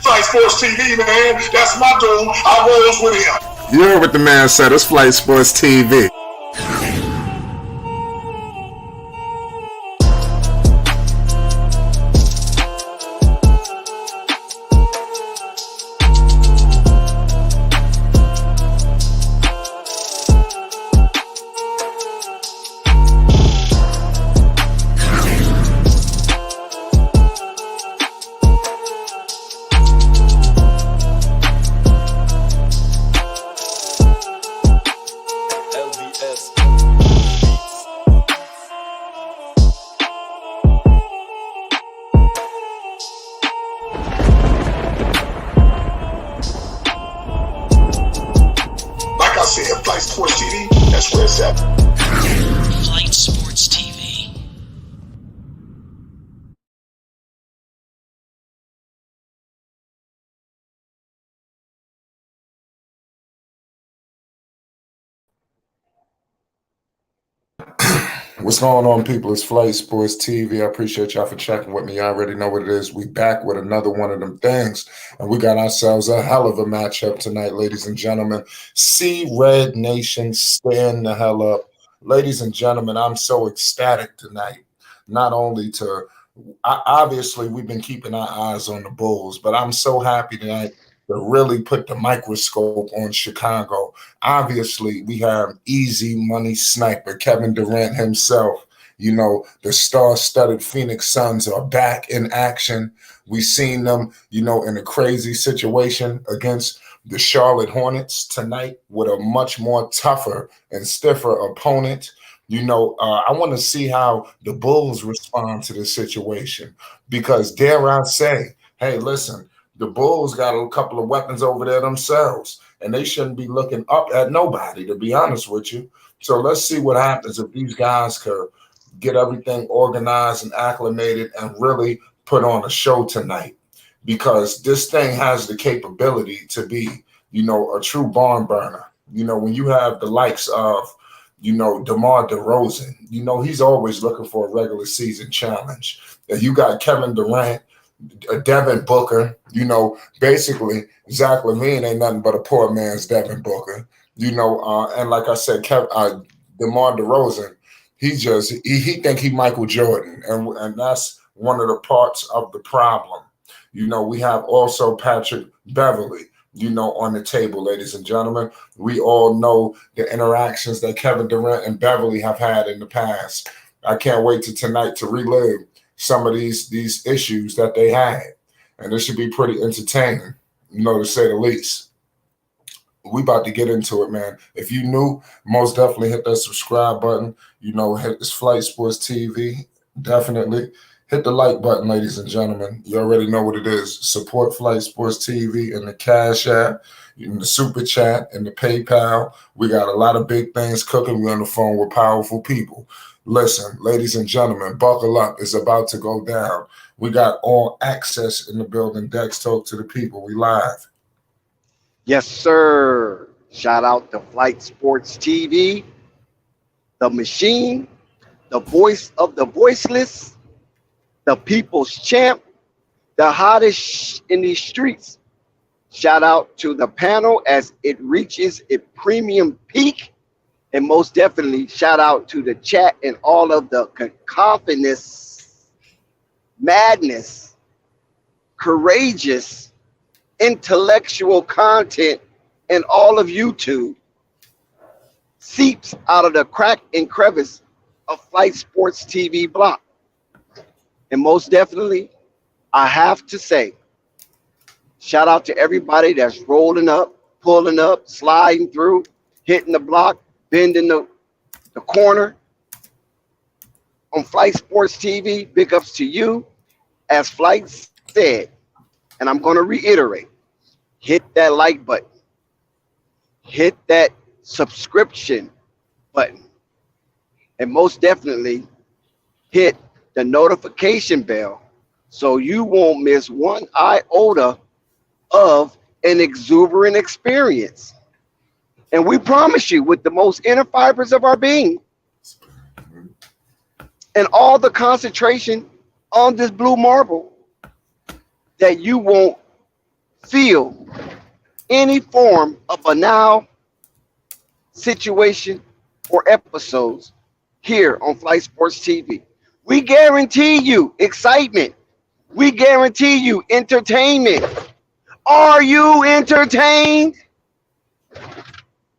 Flight Sports TV, man. That's my dude. I rolls with him. You heard what the man said. It's Flight Sports TV. Flight Sports TV, that's where it's at. Flight Sports TV. What's going on, people? It's Flight Sports TV. I appreciate y'all for checking with me. You already know what it is. We back with another one of them things. And we got ourselves a hell of a matchup tonight, ladies and gentlemen. See Red Nation, stand the hell up. Ladies and gentlemen, I'm so ecstatic tonight. Not only obviously we've been keeping our eyes on the Bulls, but I'm so happy tonight to really put the microscope on Chicago. Obviously, we have easy money sniper, Kevin Durant himself. You know, the star-studded Phoenix Suns are back in action. We've seen them, you know, in a crazy situation against the Charlotte Hornets tonight with a much more tougher and stiffer opponent. You know, I want to see how the Bulls respond to this situation because dare I say, hey, listen, the Bulls got a couple of weapons over there themselves, and they shouldn't be looking up at nobody, to be honest with you. So let's see what happens if these guys could get everything organized and acclimated and really put on a show tonight, because this thing has the capability to be, you know, a true barn burner. You know, when you have the likes of, you know, DeMar DeRozan, you know, he's always looking for a regular season challenge. And you got Kevin Durant, Devin Booker, you know, basically Zach LaVine ain't nothing but a poor man's Devin Booker, you know, and like I said, DeMar DeRozan, he think he Michael Jordan, and that's one of the parts of the problem. You know, we have also Patrick Beverly, you know, on the table, ladies and gentlemen. We all know the interactions that Kevin Durant and Beverly have had in the past. I can't wait to tonight to relive some of these issues that they had, and this should be pretty entertaining, you know, to say the least. We about to get into it, man. If you new, most definitely hit that subscribe button. You know, hit this Flight Sports TV. Definitely hit the like button, ladies and gentlemen. You already know what it is. Support Flight Sports TV in the Cash App, in the Super Chat, in the PayPal. We got a lot of big things cooking. We're on the phone with powerful people. Listen, ladies and gentlemen, buckle up. It's about to go down. We got all access in the building. Dex, talk to the people. We live. Yes, sir. Shout out to Flight Sports TV, the machine, the voice of the voiceless, the people's champ, the hottest in these streets. Shout out to the panel as it reaches its premium peak. And most definitely, shout out to the chat and all of the cacophonous, madness, courageous, intellectual content, and all of YouTube seeps out of the crack and crevice of Flight Sports TV block. And most definitely, I have to say, shout out to everybody that's rolling up, pulling up, sliding through, hitting the block, bending the corner on Flight Sports TV. Big ups to you. As Flight said, and I'm going to reiterate, hit that like button, hit that subscription button, and most definitely hit the notification bell so you won't miss one iota of an exuberant experience. And we promise you, with the most inner fibers of our being and all the concentration on this blue marble, that you won't feel any form of banal situation or episodes here on Flight Sports TV. We guarantee you excitement. We guarantee you entertainment. Are you entertained?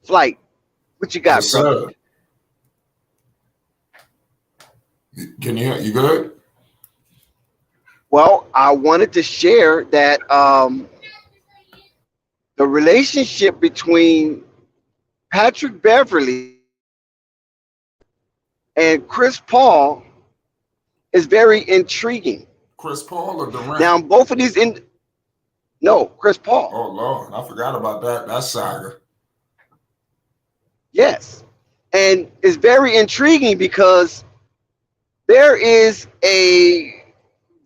Flight, what you got, Yes, brother? sir. Can you hear? You good? Well, I wanted to share that the relationship between Patrick Beverly and Chris Paul is very intriguing. Chris Paul or Durant? Now, both of these no, Chris Paul. Oh Lord, I forgot about that saga. Yes. And it's very intriguing because there is a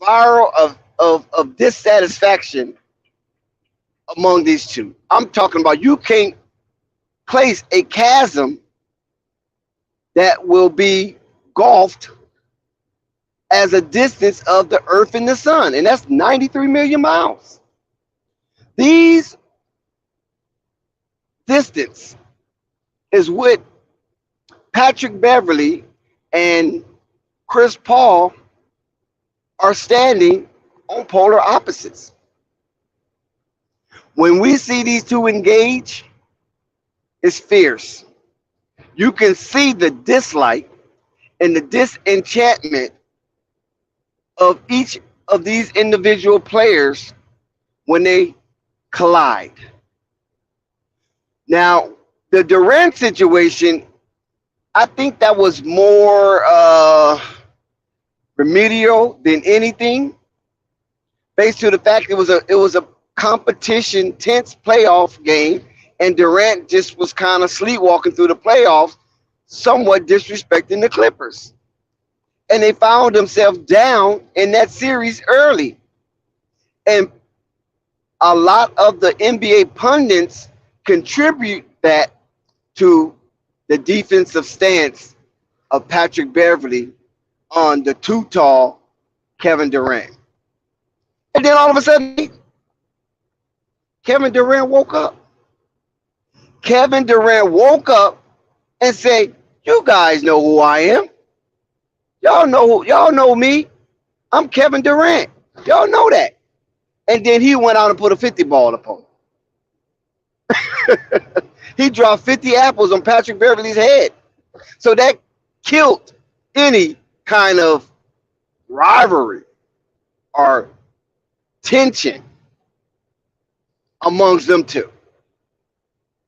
viral of dissatisfaction among these two. I'm talking about you can't place a chasm that will be gulfed as a distance of the Earth and the Sun, and that's 93 million miles. These distance is what Patrick Beverly and Chris Paul are standing on polar opposites. When we see these two engage, it's fierce. You can see the dislike and the disenchantment of each of these individual players when they collide. Now, the Durant situation, I think that was more remedial than anything, based to the fact it was a competition, tense playoff game, and Durant just was kind of sleepwalking through the playoffs, somewhat disrespecting the Clippers. And they found themselves down in that series early. And a lot of the NBA pundits contribute that to the defensive stance of Patrick Beverly on the too tall Kevin Durant. And then all of a sudden, Kevin Durant woke up. Kevin Durant woke up and said, "You guys know who I am. Y'all know me. I'm Kevin Durant. Y'all know that." And then he went out and put a 50 ball upon him. He dropped 50 apples on Patrick Beverly's head. So that killed any kind of rivalry or tension amongst them two.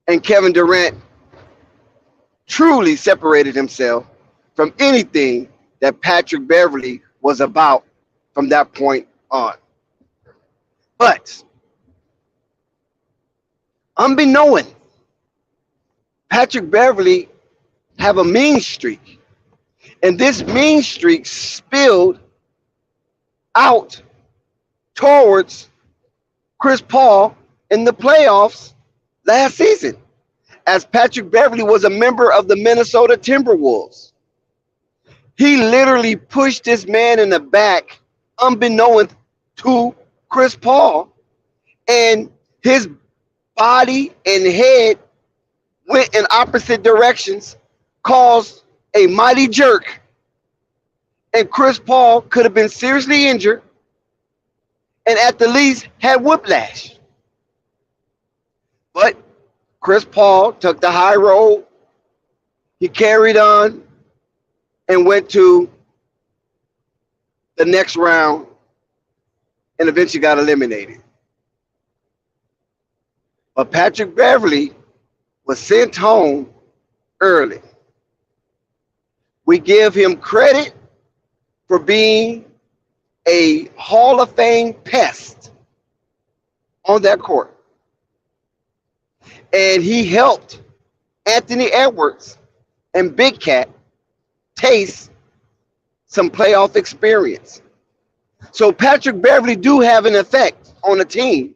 And Kevin Durant truly separated himself from anything that Patrick Beverly was about from that point on. But unbeknown, Patrick Beverly have a mean streak. And this mean streak spilled out towards Chris Paul in the playoffs last season, as Patrick Beverly was a member of the Minnesota Timberwolves. He literally pushed this man in the back, unbeknown to Chris Paul, and his body and head went in opposite directions, caused a mighty jerk, and Chris Paul could have been seriously injured and at the least had whiplash. But Chris Paul took the high road. He carried on and went to the next round and eventually got eliminated. But Patrick Beverly was sent home early. We give him credit for being a Hall of Fame pest on that court. And he helped Anthony Edwards and Big Cat taste some playoff experience. So Patrick Beverly do have an effect on a team,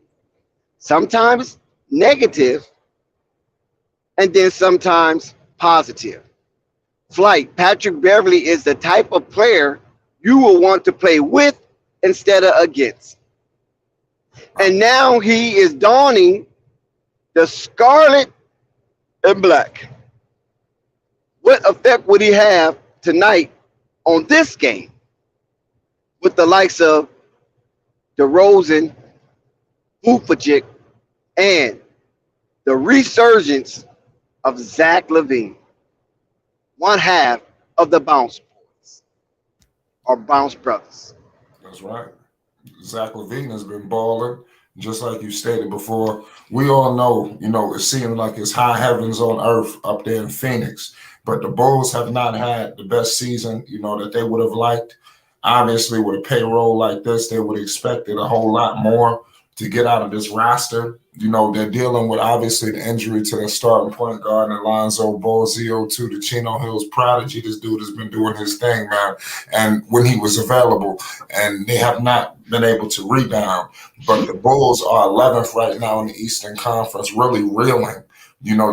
sometimes negative, and then sometimes positive. Flight, Patrick Beverly is the type of player you will want to play with instead of against. And now he is donning the scarlet and black. What effect would he have tonight on this game with the likes of DeRozan, Vucevic, and the resurgence of Zach LaVine, one half of the Bounce Boys or Bounce Brothers? That's right. Zach LaVine has been balling, just like you stated before. We all know, it seemed like it's high heavens on earth up there in Phoenix. But the Bulls have not had the best season, that they would have liked. Obviously, with a payroll like this, they would have expected a whole lot more to get out of this roster. They're dealing with, obviously, the injury to their starting point guard, Alonzo Ball, ZO2, the Chino Hills prodigy. This dude has been doing his thing, man. And when he was available, and they have not been able to rebound. But the Bulls are 11th right now in the Eastern Conference, really reeling,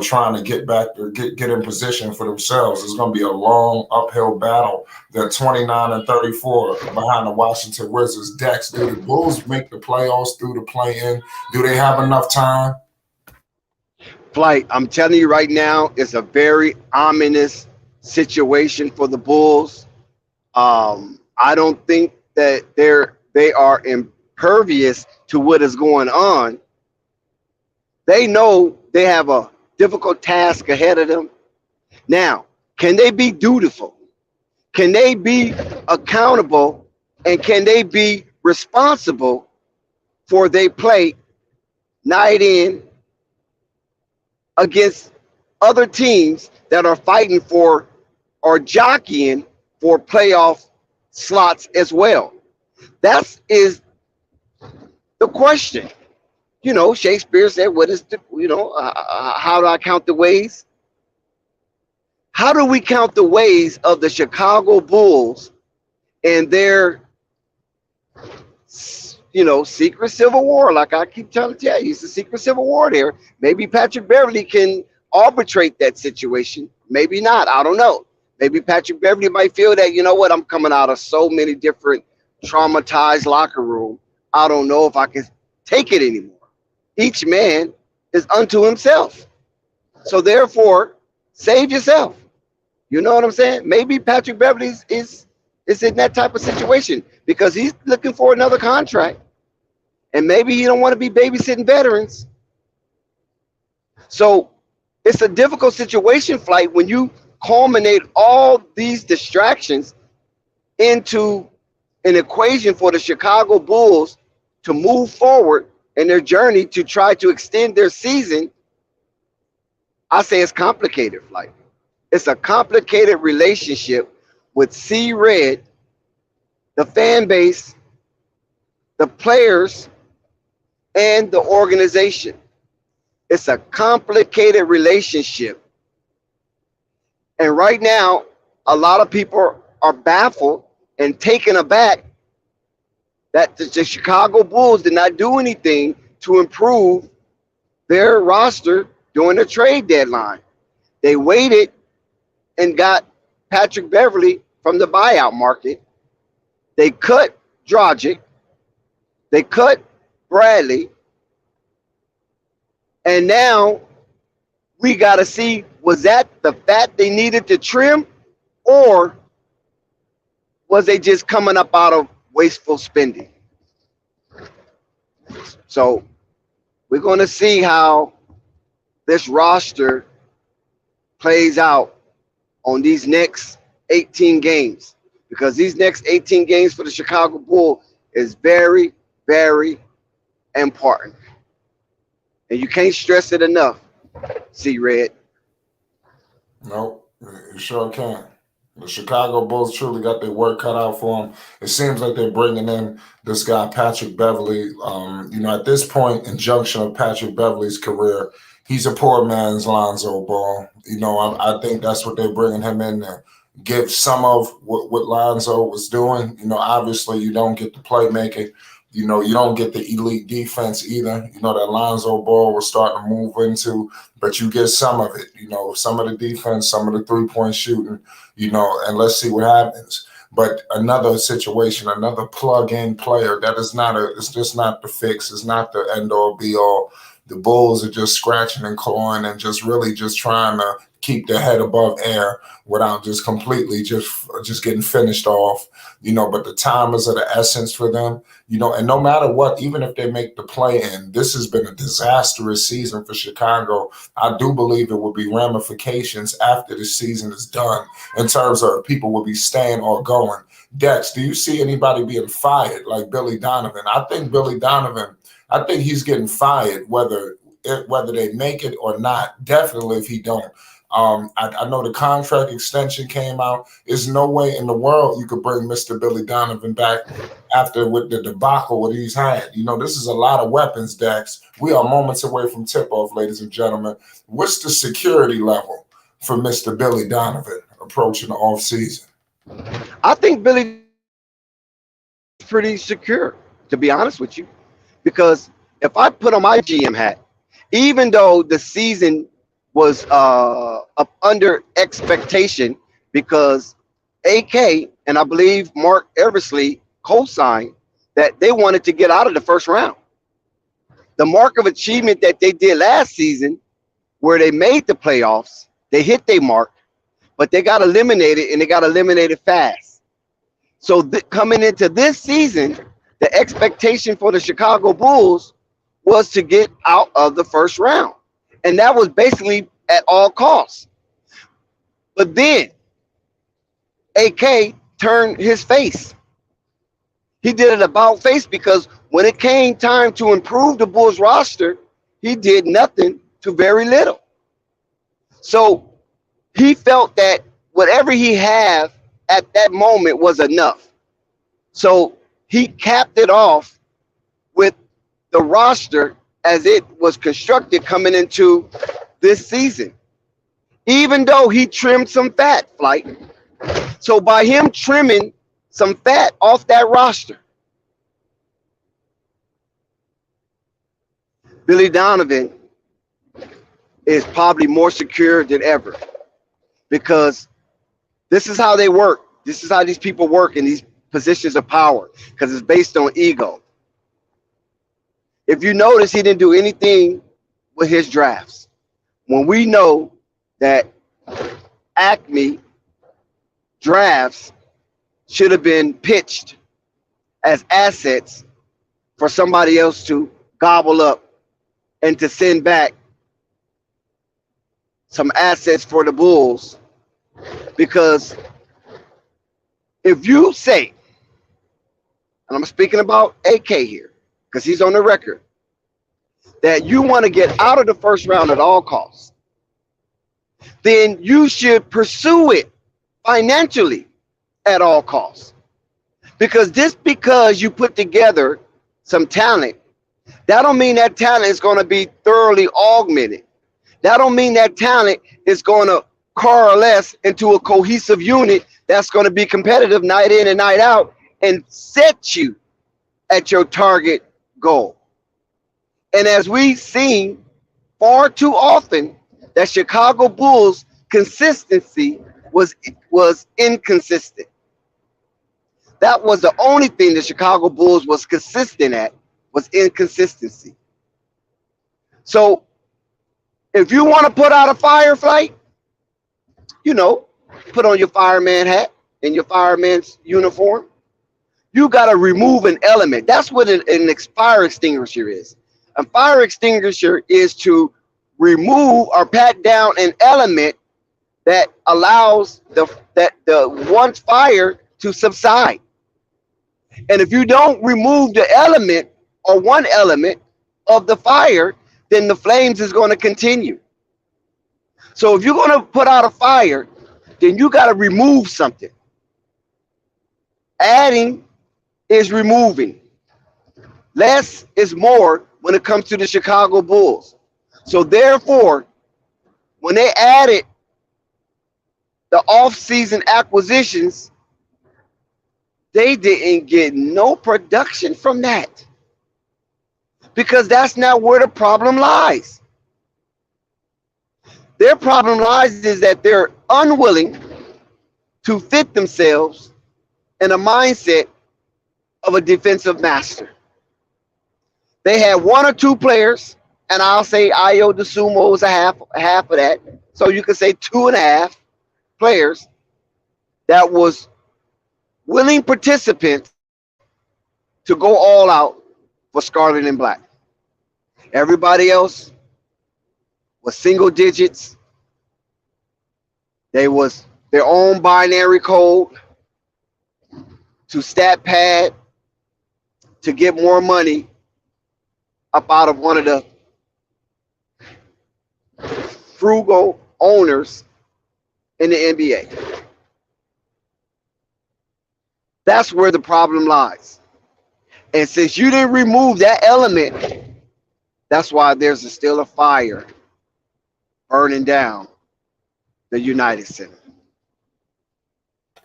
trying to get back or get in position for themselves. It's going to be a long uphill battle. They're 29-34 behind the Washington Wizards. Dex, do the Bulls make the playoffs through the play-in? Do they have enough time? Flight, I'm telling you right now, it's a very ominous situation for the Bulls. I don't think that they are impervious to what is going on. They know they have a difficult task ahead of them. Now, can they be dutiful? Can they be accountable? And can they be responsible for their play night in against other teams that are fighting for or jockeying for playoff slots as well? That is the question. Shakespeare said, what is how do I count the ways? How do we count the ways of the Chicago Bulls and their, secret civil war? Like I keep trying to tell you, it's a secret civil war there. Maybe Patrick Beverley can arbitrate that situation. Maybe not. I don't know. Maybe Patrick Beverley might feel that, I'm coming out of so many different traumatized locker room. I don't know if I can take it anymore. Each man is unto himself. So therefore, save yourself. You know what I'm saying? Maybe Patrick Beverley is in that type of situation because he's looking for another contract. And maybe he don't want to be babysitting veterans. So it's a difficult situation, Flight, when you culminate all these distractions into an equation for the Chicago Bulls to move forward in their journey to try to extend their season. I say it's complicated, Flight. It's a complicated relationship with C-Red, the fan base, the players, and the organization. It's a complicated relationship. And right now, a lot of people are baffled and taken aback that the Chicago Bulls did not do anything to improve their roster during the trade deadline. They waited and got Patrick Beverley from the buyout market. They cut Dragic. They cut Bradley. And now we got to see, was that the fat they needed to trim, or was they just coming up out of wasteful spending? So we're going to see how this roster plays out on these next 18 games, because these next 18 games for the Chicago Bulls is very, very important. And you can't stress it enough, C-Red. Nope, you sure can. The Chicago Bulls truly got their work cut out for them. It seems like they're bringing in this guy, Patrick Beverley. At this point in junction of Patrick Beverley's career, he's a poor man's Lonzo Ball. I think that's what they're bringing him in there. Give some of what Lonzo was doing. Obviously you don't get the playmaking. You don't get the elite defense either, that Lonzo Ball was starting to move into, but you get some of it, some of the defense, some of the three-point shooting, and let's see what happens. But another situation, another plug-in player, that is not it's just not the fix. It's not the end-all be-all. The Bulls are just scratching and clawing and just really just trying to keep their head above air without just completely just getting finished off, but the time is of the essence for them, and no matter what, even if they make the play-in, this has been a disastrous season for Chicago. I do believe it will be ramifications after the season is done in terms of people will be staying or going. Dex, do you see anybody being fired like Billy Donovan? I think he's getting fired whether they make it or not. Definitely if he don't. I know the contract extension came out. There's no way in the world you could bring Mr. Billy Donovan back after with the debacle what he's had. This is a lot of weapons, Dax. We are moments away from tip-off, ladies and gentlemen. What's the security level for Mr. Billy Donovan approaching the offseason? I think Billy is pretty secure, to be honest with you, because if I put on my GM hat, even though the season was up under expectation because AK and I believe Mark Eversley co-signed that they wanted to get out of the first round. The mark of achievement that they did last season, where they made the playoffs, they hit their mark, but they got eliminated, and they got eliminated fast. So coming into this season, the expectation for the Chicago Bulls was to get out of the first round. And that was basically at all costs. But then AK turned his face. He did an about face because when it came time to improve the Bulls roster, he did nothing to very little. So he felt that whatever he had at that moment was enough. So he capped it off with the roster as it was constructed coming into this season, even though he trimmed some fat, Flight. So by him trimming some fat off that roster, Billy Donovan is probably more secure than ever, because this is how they work. This is how these people work in these positions of power, because it's based on ego. If you notice, he didn't do anything with his drafts. When we know that Acme drafts should have been pitched as assets for somebody else to gobble up and to send back some assets for the Bulls. Because if you say, and I'm speaking about AK here, because he's on the record, that you want to get out of the first round at all costs, then you should pursue it financially at all costs. Because just because you put together some talent, that don't mean that talent is going to be thoroughly augmented. That don't mean that talent is going to coalesce into a cohesive unit that's going to be competitive night in and night out and set you at your target goal. And as we've seen far too often, that Chicago Bulls consistency was inconsistent. That was the only thing the Chicago Bulls was consistent at, was inconsistency. So if you want to put out a fire, Flight, put on your fireman hat and your fireman's uniform. You got to remove an element. That's what an fire extinguisher is. A fire extinguisher is to remove or pat down an element that allows the one fire to subside. And if you don't remove the element or one element of the fire, then the flames is going to continue. So if you're going to put out a fire, then you got to remove something. Adding is removing. Less is more when it comes to the Chicago Bulls. So therefore, when they added the off-season acquisitions, they didn't get no production from that, because that's not where the problem lies. Their problem lies is that they're unwilling to fit themselves and a mindset of a defensive master. They had one or two players, and I'll say Ayo DeSumo is a half of that. So you could say 2.5 players that was willing participants to go all out for Scarlet and Black. Everybody else was single digits. They was their own binary code to stat pad to get more money up out of one of the frugal owners in the NBA. That's where the problem lies. And since you didn't remove that element, that's why there's still a fire burning down the United Center.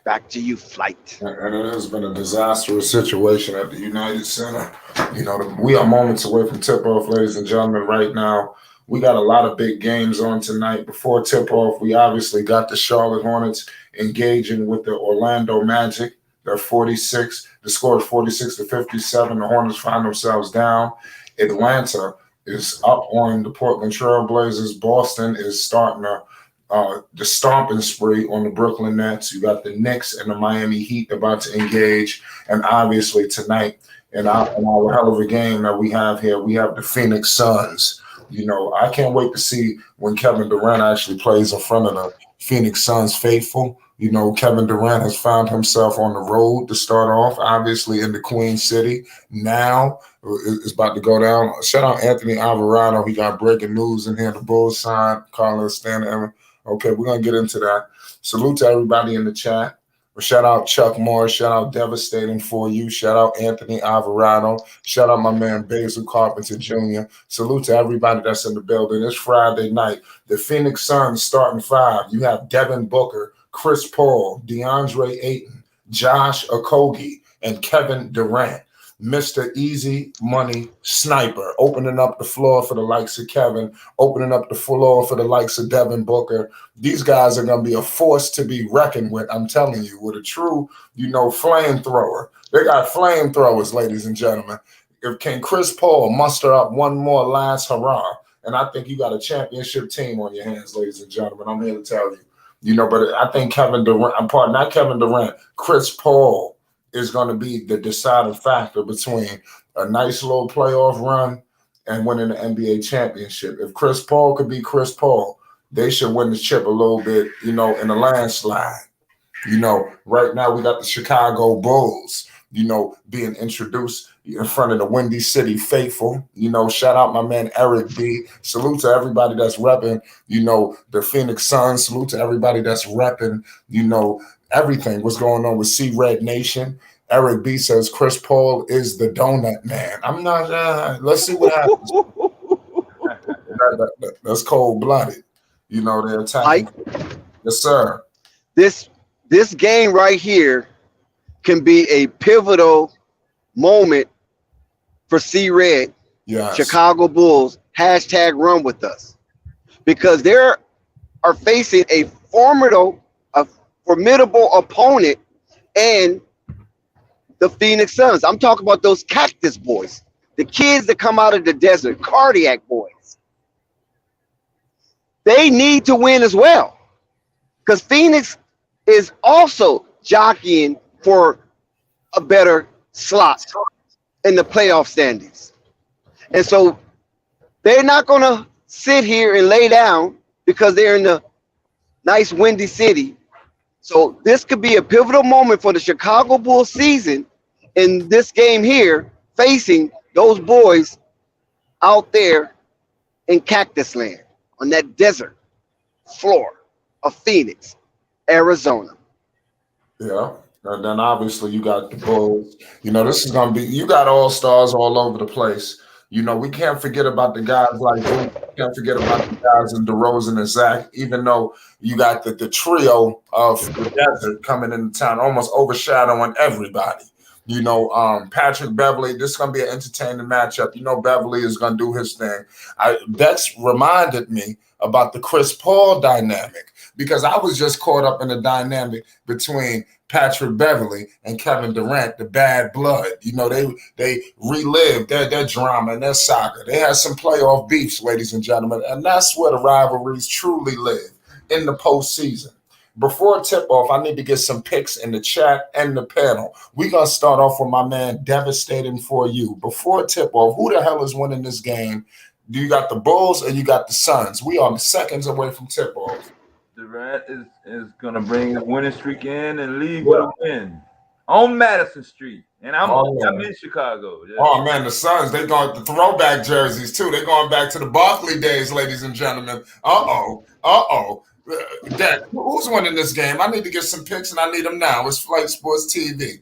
Back to you, Flight. And it has been a disastrous situation at the United Center. We are moments away from tip-off, ladies and gentlemen, right now. We got a lot of big games on tonight. Before tip-off, we obviously got the Charlotte Hornets engaging with the Orlando Magic. They're 46. The score is 46-57. The Hornets find themselves down. Atlanta is up on the Portland Trail Blazers. Boston is starting the stomping spree on the Brooklyn Nets. You got the Knicks and the Miami Heat about to engage. And obviously tonight, in our hell of a game that we have here, we have the Phoenix Suns. I can't wait to see when Kevin Durant actually plays in front of the Phoenix Suns faithful. Kevin Durant has found himself on the road to start off, obviously in the Queen City. Now it's about to go down. Shout out Anthony Alvarado. He got breaking news in here. The Bulls signed Carlos Stanton. Okay, we're going to get into that. Salute to everybody in the chat. Shout out Chuck Morris. Shout out Devastating for You. Shout out Anthony Alvarado. Shout out my man Basil Carpenter Jr. Salute to everybody that's in the building. It's Friday night. The Phoenix Suns starting 5. You have Devin Booker, Chris Paul, DeAndre Ayton, Josh Okogie, and Kevin Durant. Mr. Easy Money Sniper, opening up the floor for the likes of Kevin, opening up the floor for the likes of Devin Booker. These guys are going to be a force to be reckoned with, I'm telling you, with a true, flamethrower. They got flamethrowers, ladies and gentlemen. Can Chris Paul muster up one more last hurrah? And I think you got a championship team on your hands, ladies and gentlemen. I'm here to tell you. But I think Chris Paul is going to be the deciding factor between a nice little playoff run and winning the NBA championship. If Chris Paul could be Chris Paul, they should win the chip a little bit, in a landslide. Right now we got the Chicago Bulls, being introduced in front of the Windy City faithful. Shout out my man Eric B. Salute to everybody that's repping, the Phoenix Suns. Salute to everybody that's repping, everything. What's going on with C-Red Nation? Eric B says Chris Paul is the donut man. I'm not. Let's see what happens. That's cold-blooded. They're attacking. Yes, sir. This game right here can be a pivotal moment for C-Red. Yes. Chicago Bulls # run with us, because they are facing a formidable opponent and the Phoenix Suns. I'm talking about those Cactus Boys, the kids that come out of the desert, Cardiac Boys. They need to win as well, because Phoenix is also jockeying for a better slot in the playoff standings. And so they're not going to sit here and lay down because they're in the nice windy city. So this could be a pivotal moment for the Chicago Bulls season in this game here, facing those boys out there in Cactus Land on that desert floor of Phoenix, Arizona. Yeah. And then obviously you got the Bulls. This is going to be, you got all-stars all over the place. We can't forget about the guys like you. Can't forget about the guys in DeRozan and Zach, even though you got the trio of the desert coming into town, almost overshadowing everybody. Patrick Beverly, this is going to be an entertaining matchup. Beverly is going to do his thing. That's reminded me about the Chris Paul dynamic, because I was just caught up in the dynamic between Patrick Beverly and Kevin Durant, the bad blood. You know, they relived their drama and their saga. They had some playoff beefs, ladies and gentlemen, and that's where the rivalries truly live, in the postseason. Before tip-off, I need to get some picks in the chat and the panel. We're going to start off with my man, Devastating for You. Before tip-off, who the hell is winning this game? Do you got the Bulls or you got the Suns? We are seconds away from tip-off. Durant is going to bring the winning streak in and leave with a win on Madison Street. And I'm in Chicago. Yeah. Oh, man, the Suns, they going the throwback jerseys, too. They're going back to the Barkley days, ladies and gentlemen. Dad, who's winning this game? I need to get some picks, and I need them now. It's Flight Sports TV.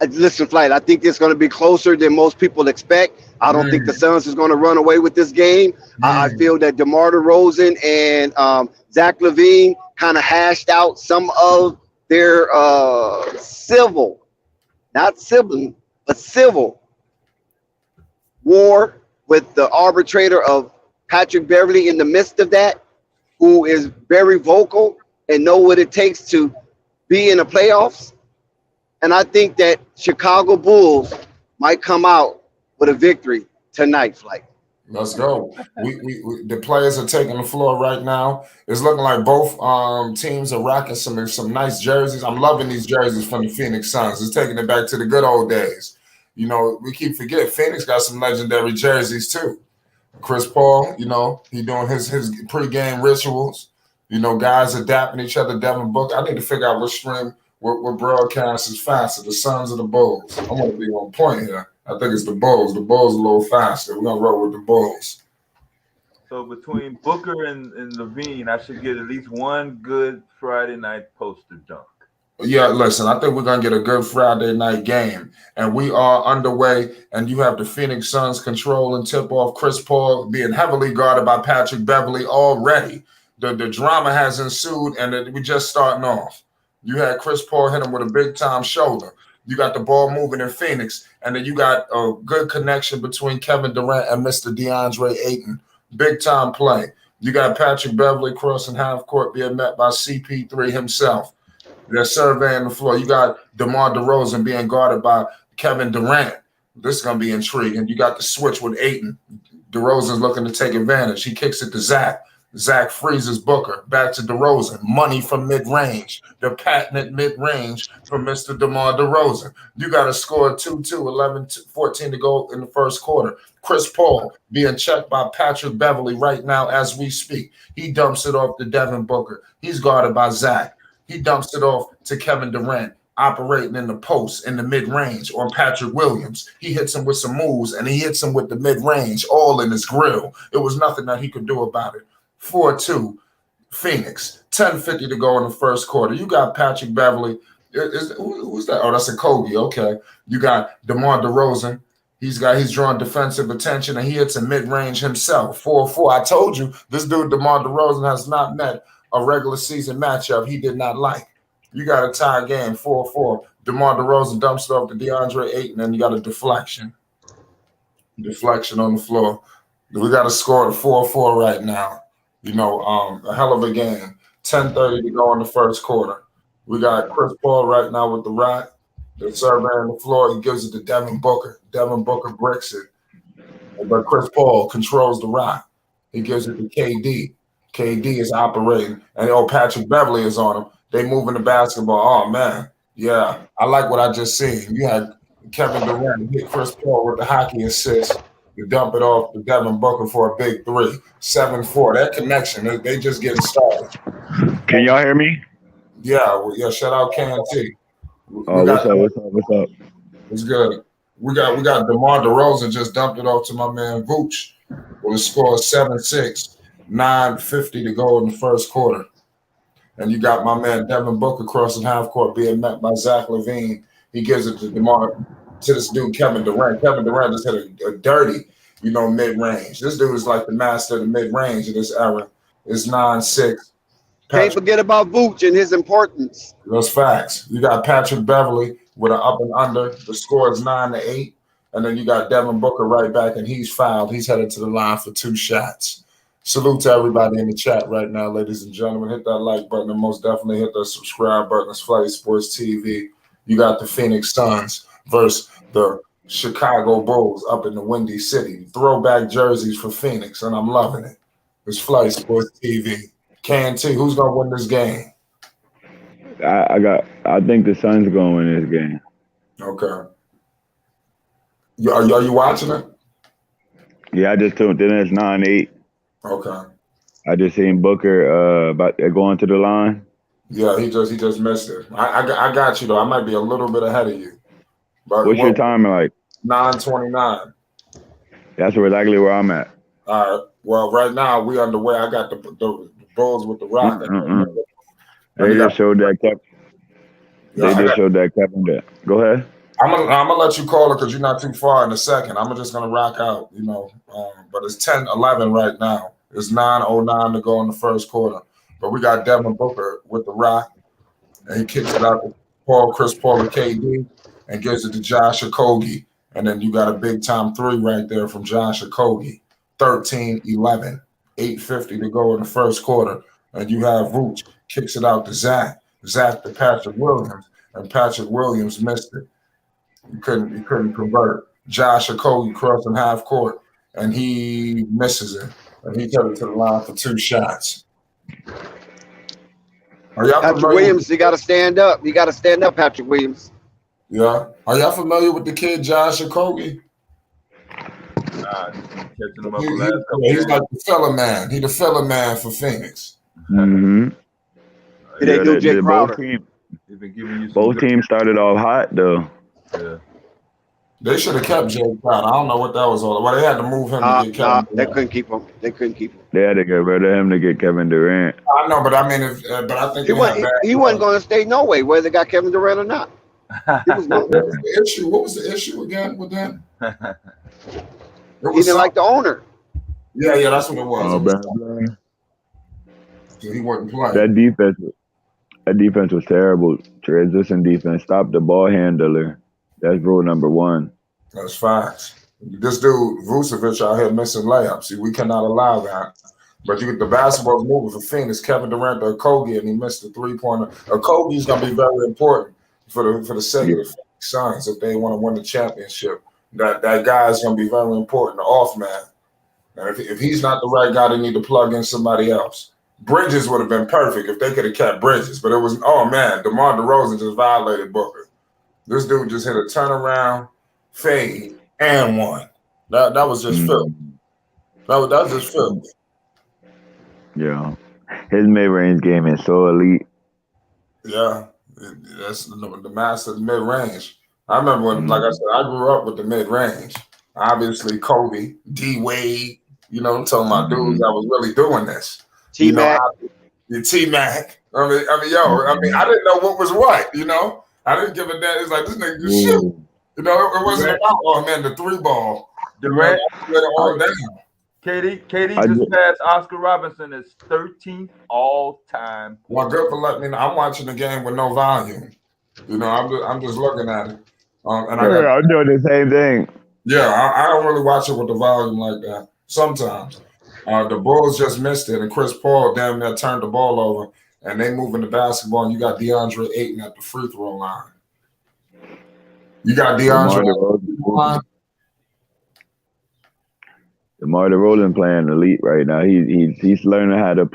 Listen, Flight, I think it's going to be closer than most people expect. I don't think the Suns is going to run away with this game. I feel that DeMar DeRozan and Zach LaVine kind of hashed out some of their civil, not sibling, but civil war with the arbitrator of Patrick Beverly in the midst of that, who is very vocal and know what it takes to be in the playoffs. And I think that Chicago Bulls might come out with a victory tonight, Flight. Let's go. We the players are taking the floor right now. It's looking like both teams are rocking some nice jerseys. I'm loving these jerseys from the Phoenix Suns. It's taking it back to the good old days. You know, we keep forgetting Phoenix got some legendary jerseys too. Chris Paul, you know, he doing his pregame rituals. You know, guys adapting each other. Devin Booker. I need to figure out what stream, what broadcast is faster, the Suns or the Bulls. I want to be on point here. I think it's the Bulls. The Bulls a little faster. We're gonna roll with the Bulls. So between Booker and Levine, I should get at least one good Friday night poster dunk. Yeah, listen, I think we're going to get a good Friday night game. And we are underway, and you have the Phoenix Suns controlling tip-off. Chris Paul being heavily guarded by Patrick Beverly already. The drama has ensued, and we're just starting off. You had Chris Paul hit him with a big-time shoulder. You got the ball moving in Phoenix, and then you got a good connection between Kevin Durant and Mr. DeAndre Ayton. Big-time play. You got Patrick Beverly crossing half court being met by CP3 himself. They're surveying the floor. You got DeMar DeRozan being guarded by Kevin Durant. This is going to be intriguing. You got the switch with Ayton. DeRozan's looking to take advantage. He kicks it to Zach. Zach freezes Booker. Back to DeRozan. Money from mid-range. The patented mid-range from Mr. DeMar DeRozan. You got to score 2-2, 11-14 to go in the first quarter. Chris Paul being checked by Patrick Beverly right now as we speak. He dumps it off to Devin Booker. He's guarded by Zach. He dumps it off to Kevin Durant, operating in the post in the mid-range on Patrick Williams. He hits him with some moves, and he hits him with the mid-range, all in his grill. It was nothing that he could do about it. 4-2, Phoenix. 10:50 to go in the first quarter. You got Patrick Beverly. Who's that? Oh, that's a Kobe. Okay. You got DeMar DeRozan. He's drawing defensive attention, and he hits a mid-range himself. 4-4. I told you, this dude, DeMar DeRozan, has not met a regular season matchup he did not like. You got a tie game, 4-4. DeMar DeRozan dumps it off to DeAndre Ayton, and you got a deflection. Deflection on the floor. We got a score of 4-4 right now. You know, a hell of a game. 10:30 to go in the first quarter. We got Chris Paul right now with the rock. They're surveying the floor. He gives it to Devin Booker. Devin Booker bricks it. But Chris Paul controls the rock. He gives it to KD. KD is operating, and Patrick Beverly is on him. They moving the basketball. Oh man, yeah, I like what I just seen. You had Kevin Durant hit Chris Paul with the hockey assist. You dump it off to Devin Booker for a big three. 7-4. That connection, they just getting started. Can y'all hear me? Yeah, shout out KNT. What's up? It's good. We got DeMar DeRozan just dumped it off to my man Vooch with a score of 7-6. 9:50 to go in the first quarter. And you got my man Devin Booker crossing half court being met by Zach LaVine. He gives it to this dude, Kevin Durant. Kevin Durant just hit a dirty, mid-range. This dude is like the master of the mid-range in this era. It's 9-6. Can't forget about Vooch and his importance. Those facts. You got Patrick Beverly with an up and under. The score is 9-8. And then you got Devin Booker right back, and he's fouled. He's headed to the line for 2 shots. Salute to everybody in the chat right now, ladies and gentlemen. Hit that like button and most definitely hit that subscribe button. It's Flight Sports TV. You got the Phoenix Suns versus the Chicago Bulls up in the Windy City. Throwback jerseys for Phoenix, and I'm loving it. It's Flight Sports TV. KNT, who's gonna win this game? I think the Suns gonna win this game. Okay. Are you watching it? Yeah, I just tuned in. It's 9-8. Okay. I just seen Booker about going to the line. Yeah, he just missed it. I got you though. I might be a little bit ahead of you. But What's your timing like? 9:29. That's exactly where I'm at. All right. Well, right now we underway. I got the Bulls with the Rock. They just showed that Kevin there. Go ahead. I'm gonna let you call it because you're not too far in a second. I'm just gonna rock out, but it's 10-11 right now. It's 9:09 to go in the first quarter. But we got Devin Booker with the Rock, and he kicks it out to Chris Paul, and KD, and gives it to Josh Okogie. And then you got a big time three right there from Josh Okogie. 13-11, 8:50 to go in the first quarter. And you have Vooch kicks it out to Zach to Patrick Williams, and Patrick Williams missed it. He couldn't convert. Josh Okogie crossing half court, and he misses it. And he took it to the line for 2 shots. Are y'all Patrick Williams, you got to stand up. You got to stand up, Patrick Williams. Yeah. Are y'all familiar with the kid Josh Okogie? Catching him up the last couple He's like the fella man. He the fella man for Phoenix. Mm-hmm. They do Jay Crowder. Both teams started off hot though. Yeah. They should have kept Jay Crowder. I don't know what that was all about. They had to move him to get Kevin Durant. They couldn't keep him. They had to get rid of him to get Kevin Durant. I know, but I mean, but I think he wasn't going to stay no way, whether they got Kevin Durant or not. What was the issue again with that? He didn't like the owner. Yeah, that's what it was. Oh, So he wasn't playing. That defense was terrible. Transition defense. Stop the ball handler. That's rule number 1. That's facts. This dude Vucevic out here missing layups. See, we cannot allow that. But the basketball's moving for Phoenix. Kevin Durant to Okogie, and he missed the 3-pointer. Okogie's gonna be very important for the sake of the Phoenix Suns if they want to win the championship. That guy's gonna be very important, the off man. And if he's not the right guy, they need to plug in somebody else. Bridges would have been perfect if they could have kept Bridges, but it was DeMar DeRozan just violated Booker. This dude just hit a turnaround, fade, and one. That was just filthy. That was just filthy. Yeah, his mid-range game is so elite. Yeah, that's the master of the mid-range. I remember when, like I said, I grew up with the mid-range. Obviously, Kobe, D Wade. I'm talking about dudes that was really doing this. T-Mac. T-Mac. I mean, I didn't know what was what. I didn't give a damn. It's like this nigga just shoot. It wasn't about the 3-ball. Durant. All down. KD just passed Oscar Robertson as 13th all-time. Well, good for letting me know. I'm watching the game with no volume. I'm just looking at it. I'm doing the same thing. Yeah, I don't really watch it with the volume like that. Sometimes. The Bulls just missed it, and Chris Paul damn near turned the ball over, and they moving the basketball, and you got DeAndre Ayton at the free throw line. You got DeAndre. DeMar DeRozan playing elite right now. He's learning how to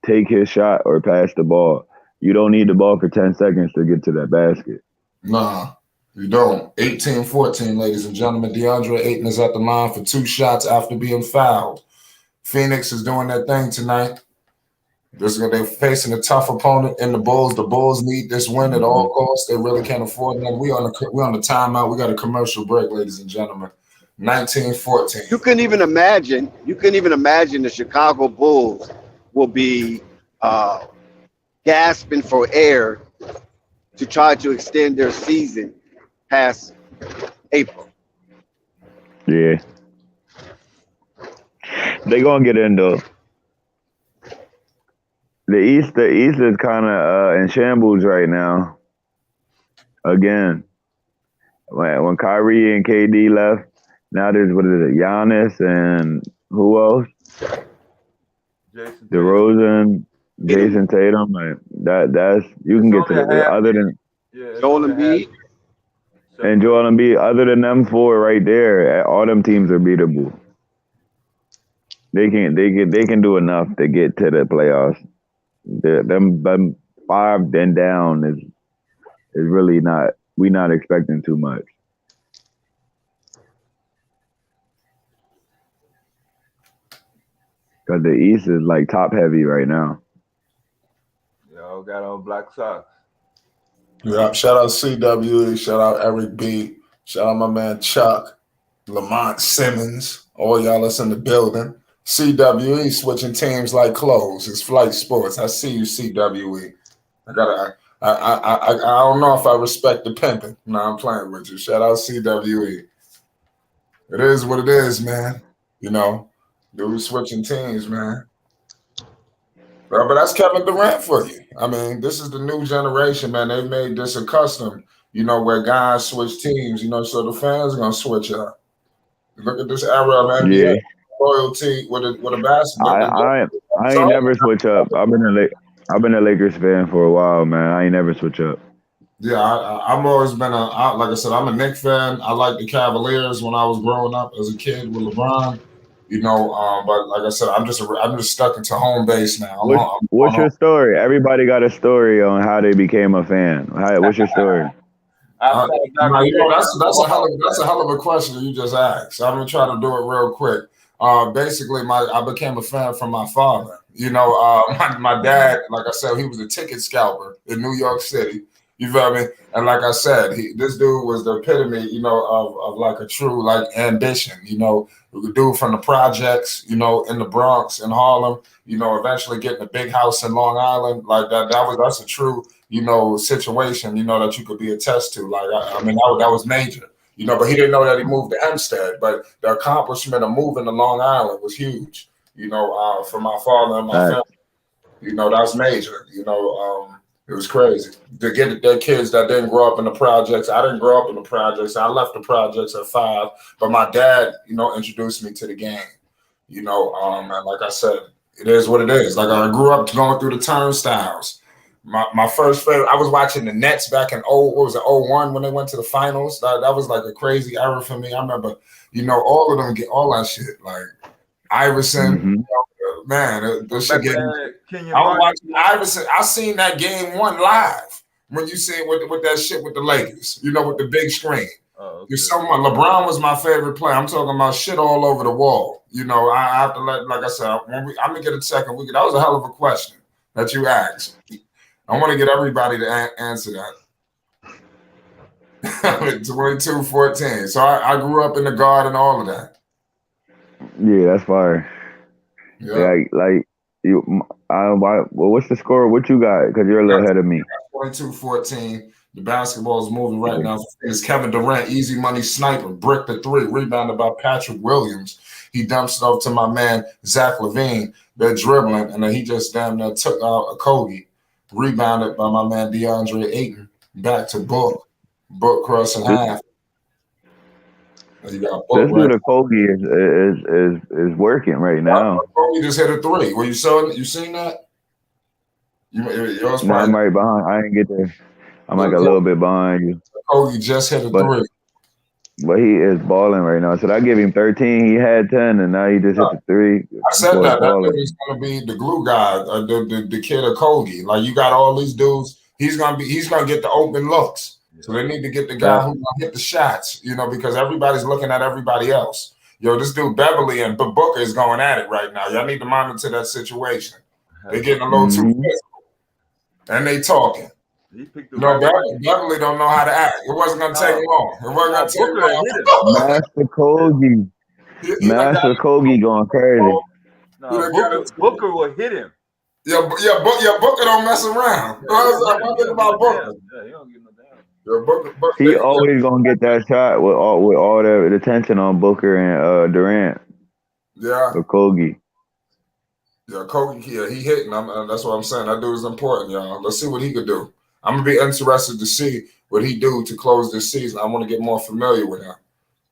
take his shot or pass the ball. You don't need the ball for 10 seconds to get to that basket. Nah, you don't. 18-14, ladies and gentlemen. DeAndre Ayton is at the line for 2 shots after being fouled. Phoenix is doing their thing tonight. They're facing a tough opponent in the Bulls. The Bulls need this win at all costs. They really can't afford them. We on the timeout. We got a commercial break, ladies and gentlemen. 19-14. You couldn't even imagine the Chicago Bulls will be gasping for air to try to extend their season past April. Yeah. They're gonna get in though. The East is kind of in shambles right now. Again, when Kyrie and KD left, now there's Giannis and who else? Jason Tatum. DeRozan, Jason Tatum, like that's you can get to the other than Joel Embiid. and Joel Embiid. Other than them four right there, all them teams are beatable. They can do enough to get to the playoffs. Them 5 then down is really not. We not expecting too much. Because the East is like top heavy right now. Y'all got on black socks. Yeah, shout out CWE, shout out Eric B, shout out my man Chuck, Lamont Simmons, all y'all that's in the building. CWE switching teams like clothes. It's Flight Sports. I see you, CWE. I don't know if I respect the pimping. No, I'm playing with you. Shout out CWE. It is what it is, man. You know, dude switching teams, man. But that's Kevin Durant for you. I mean, this is the new generation, man. They made this a custom, you know, where guys switch teams, you know, so the fans are gonna switch up. Look at this era of NBA loyalty with a basketball. I ain't never switch up. I've been a Lakers fan for a while, man. I ain't never switch up. Yeah, I've always been like I said, I'm a Knicks fan. I like the Cavaliers when I was growing up as a kid with LeBron. You know, but like I said, I'm just stuck into home base now. What's your story? Everybody got a story on how they became a fan. What's your story? You know, that's a hell of a question you just asked. I'm gonna try to do it real quick. Basically, I became a fan from my father. You know, my dad, like I said, he was a ticket scalper in New York City. You feel me? And like I said, this dude was the epitome, you know, of like a true like ambition. You know, the dude from the projects, you know, in the Bronx in Harlem. You know, eventually getting a big house in Long Island, like that. That's a true, you know, situation. You know, that you could be attest to. Like I mean, that was major. You know, but he didn't know that he moved to Hempstead. But the accomplishment of moving to Long Island was huge. You know, for my father and my family. You know, that's major. You know, it was crazy to get their kids that didn't grow up in the projects. I didn't grow up in the projects. I left the projects at 5, but my dad, you know, introduced me to the game. You know, and like I said, it is what it is. Like I grew up going through the turnstiles. My first favorite, I was watching the Nets back in 01 when they went to the finals. That was like a crazy era for me. I remember, you know, all of them get all that shit. Like Iverson, you know, man, this shit getting. I was watching Iverson. I seen that game 1 live when you see it with that shit with the Lakers. You know, with the big screen. Oh, okay. LeBron was my favorite player. I'm talking about shit all over the wall. You know, I have to like I said, I'm gonna get a second. That was a hell of a question that you asked. I want to get everybody to answer that. 22-14. So I grew up in the garden, all of that. Yeah, that's fire. Yeah. Like you. What's the score? What you got? Because you're a little ahead of me. 22-14. The basketball is moving right now. It's Kevin Durant, easy money sniper, brick the 3, rebounded by Patrick Williams. He dumps it over to my man Zach LaVine. They're dribbling, and then he just damn near took out a Kobe. Rebounded by my man DeAndre Ayton. Back to Book. Book crossing half. You got Book. This dude, the Kobe is working right now. Kobe just hit a 3. Were you seen that? No, I'm right behind. I didn't get there. I'm like a little bit behind you. Kobe just hit a 3. But he is balling right now. So I give him 13. He had 10, and now he just hit the 3. I said that is going to be the glue guy, the kid of Kobe. Like you got all these dudes. He's gonna get the open looks. So they need to get the guy who's gonna hit the shots. You know, because everybody's looking at everybody else. Yo, this dude Beverly and Booker is going at it right now. Y'all need to monitor that situation. They're getting a little too physical, and they talking. Beverly don't know how to act. It wasn't gonna take long. It wasn't gonna take long. Master Kobe going crazy. No, Booker will hit him. Booker don't mess around. One thing about Booker. He don't get no damn. He always gonna get that shot with all the attention on Booker and Durant. Yeah. For Kobe. Yeah, Kobe. Yeah, he hitting. That's what I'm saying. That dude is important, y'all. Let's see what he could do. I'm gonna be interested to see what he do to close this season. I want to get more familiar with him.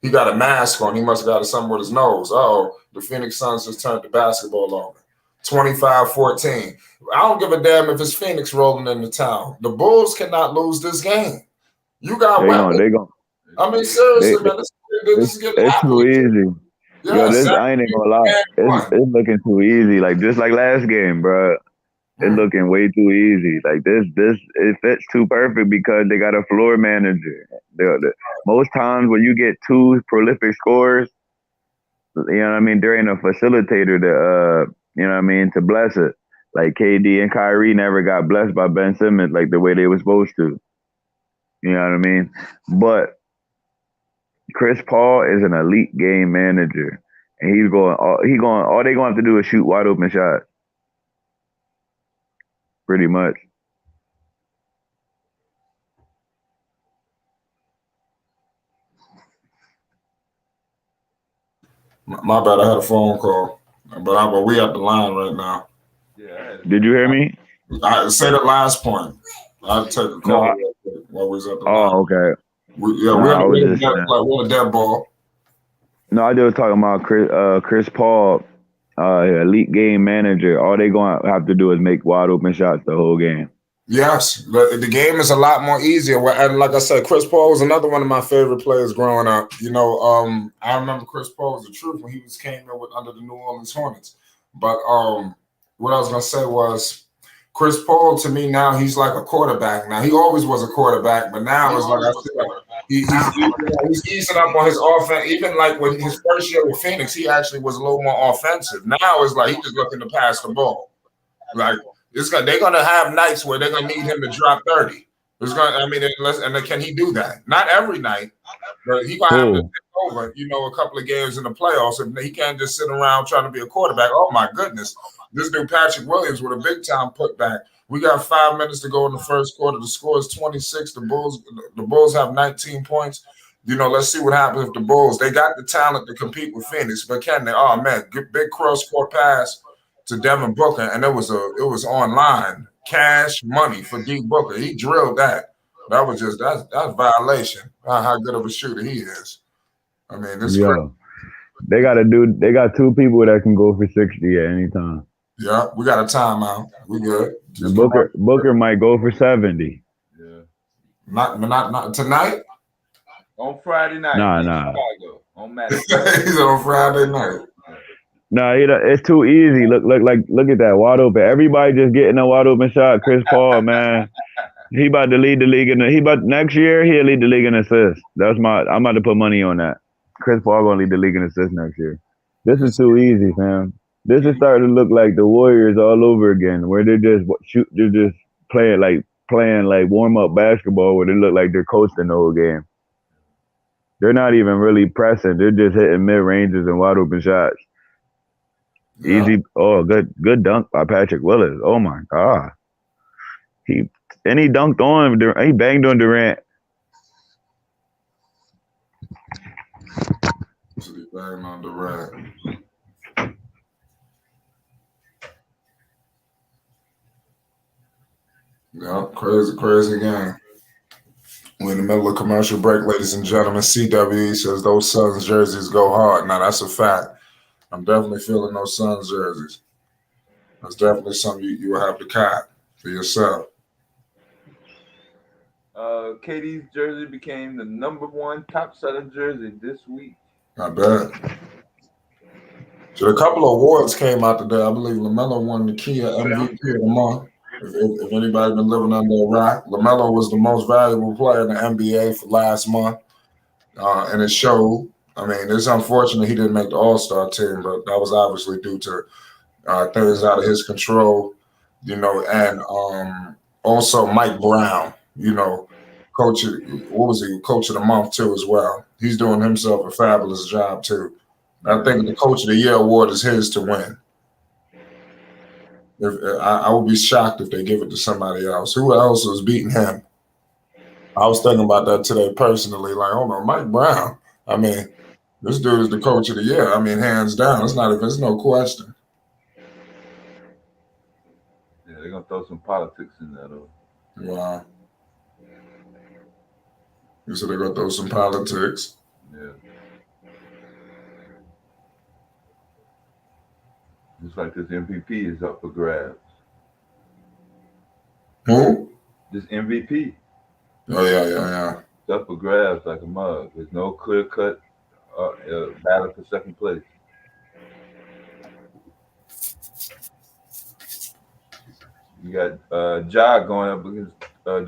He got a mask on. He must have got something with his nose. The Phoenix Suns just turned the basketball over. 25-14. I don't give a damn if it's Phoenix rolling in the town. The Bulls cannot lose this game. You got weapons. I mean, seriously, man, this is getting it's too easy. Yeah, I ain't gonna lie. It's looking too easy. Like just like last game, bro. It's looking way too easy. Like this, it fits too perfect because they got a floor manager. Most times when you get two prolific scorers, you know what I mean, there ain't a facilitator to you know what I mean, to bless it. Like KD and Kyrie never got blessed by Ben Simmons like the way they were supposed to. You know what I mean? But Chris Paul is an elite game manager, and all they gonna have to do is shoot wide open shots. Pretty much. My bad, I had a phone call, but we at the line right now. Yeah. Did you hear me? I say the last point. I'll take a call while we was at the line. Oh, okay. We had a dead ball. No, I just was talking about Chris Paul, elite game manager. All they gonna have to do is make wide open shots the whole game. Yes, the game is a lot more easier. And like I said, Chris Paul was another one of my favorite players growing up. You know, I remember Chris Paul was the truth when he came in under the New Orleans Hornets. But what I was gonna say was, Chris Paul to me now he's like a quarterback. Now he always was a quarterback, but now it's like I said, he's easing up on his offense. Even like when his first year with Phoenix, he actually was a little more offensive. Now it's like he's just looking to pass the ball. Like they're gonna have nights where they're gonna need him to drop 30. Can he do that? Not every night, but he gonna have to take over. You know, a couple of games in the playoffs. If he can't just sit around trying to be a quarterback. Oh my goodness, this dude Patrick Williams with a big time putback. We got 5 minutes to go in the first quarter. The score is 26. The Bulls have 19 points. You know, let's see what happens if the Bulls. They got the talent to compete with Phoenix, but can they? Oh man, big cross court pass to Devin Booker, and it was online cash money for D Booker. He drilled that. That was just that's violation. How good of a shooter he is. I mean, this. They got two people that can go for 60 at any time. Yeah, we got a timeout. We good. Booker might go for 70. Yeah. Not tonight. On Friday night. Nah. Chicago, on Madison. He's on Friday night. No, it's too easy. Look at that wide open. Everybody just getting a wide open shot. Chris Paul, man, he about to lead the league next year. He'll lead the league in assists. I'm about to put money on that. Chris Paul gonna lead the league in assists next year. This is too easy, fam. This is starting to look like the Warriors all over again, where they're just playing like warm up basketball, where they look like they're coasting the whole game. They're not even really pressing. They're just hitting mid ranges and wide open shots. Yeah. Easy. Oh, good dunk by Patrick Willis. Oh my God. He dunked on him. He banged on Durant. He banged on Durant. Yeah, crazy game. We're in the middle of commercial break, ladies and gentlemen. CWE says those Suns jerseys go hard. Now that's a fact. I'm definitely feeling those Suns jerseys. That's definitely something you will have to cop for yourself. KD's jersey became the #1 top-selling jersey this week. I bet. So a couple of awards came out today. I believe LaMelo won the Kia MVP of the month. If anybody's been living under a rock, LaMelo was the most valuable player in the NBA for last month, and it showed. I mean, it's unfortunate he didn't make the All-Star team, but that was obviously due to things out of his control, you know, and also Mike Brown, you know, coach of the month too as well. He's doing himself a fabulous job too. I think the Coach of the Year award is his to win. I would be shocked if they give it to somebody else. Who else was beating him? I was thinking about that today personally. Like, hold on, Mike Brown. I mean, this dude is the Coach of the Year. I mean, hands down. There's no question. Yeah, they're gonna throw some politics in there though. Wow. You said they're gonna throw some politics. Yeah. Just like this MVP is up for grabs. Who? This MVP. Oh yeah. It's up for grabs like a mug. There's no clear cut battle for second place. You got Ja going up against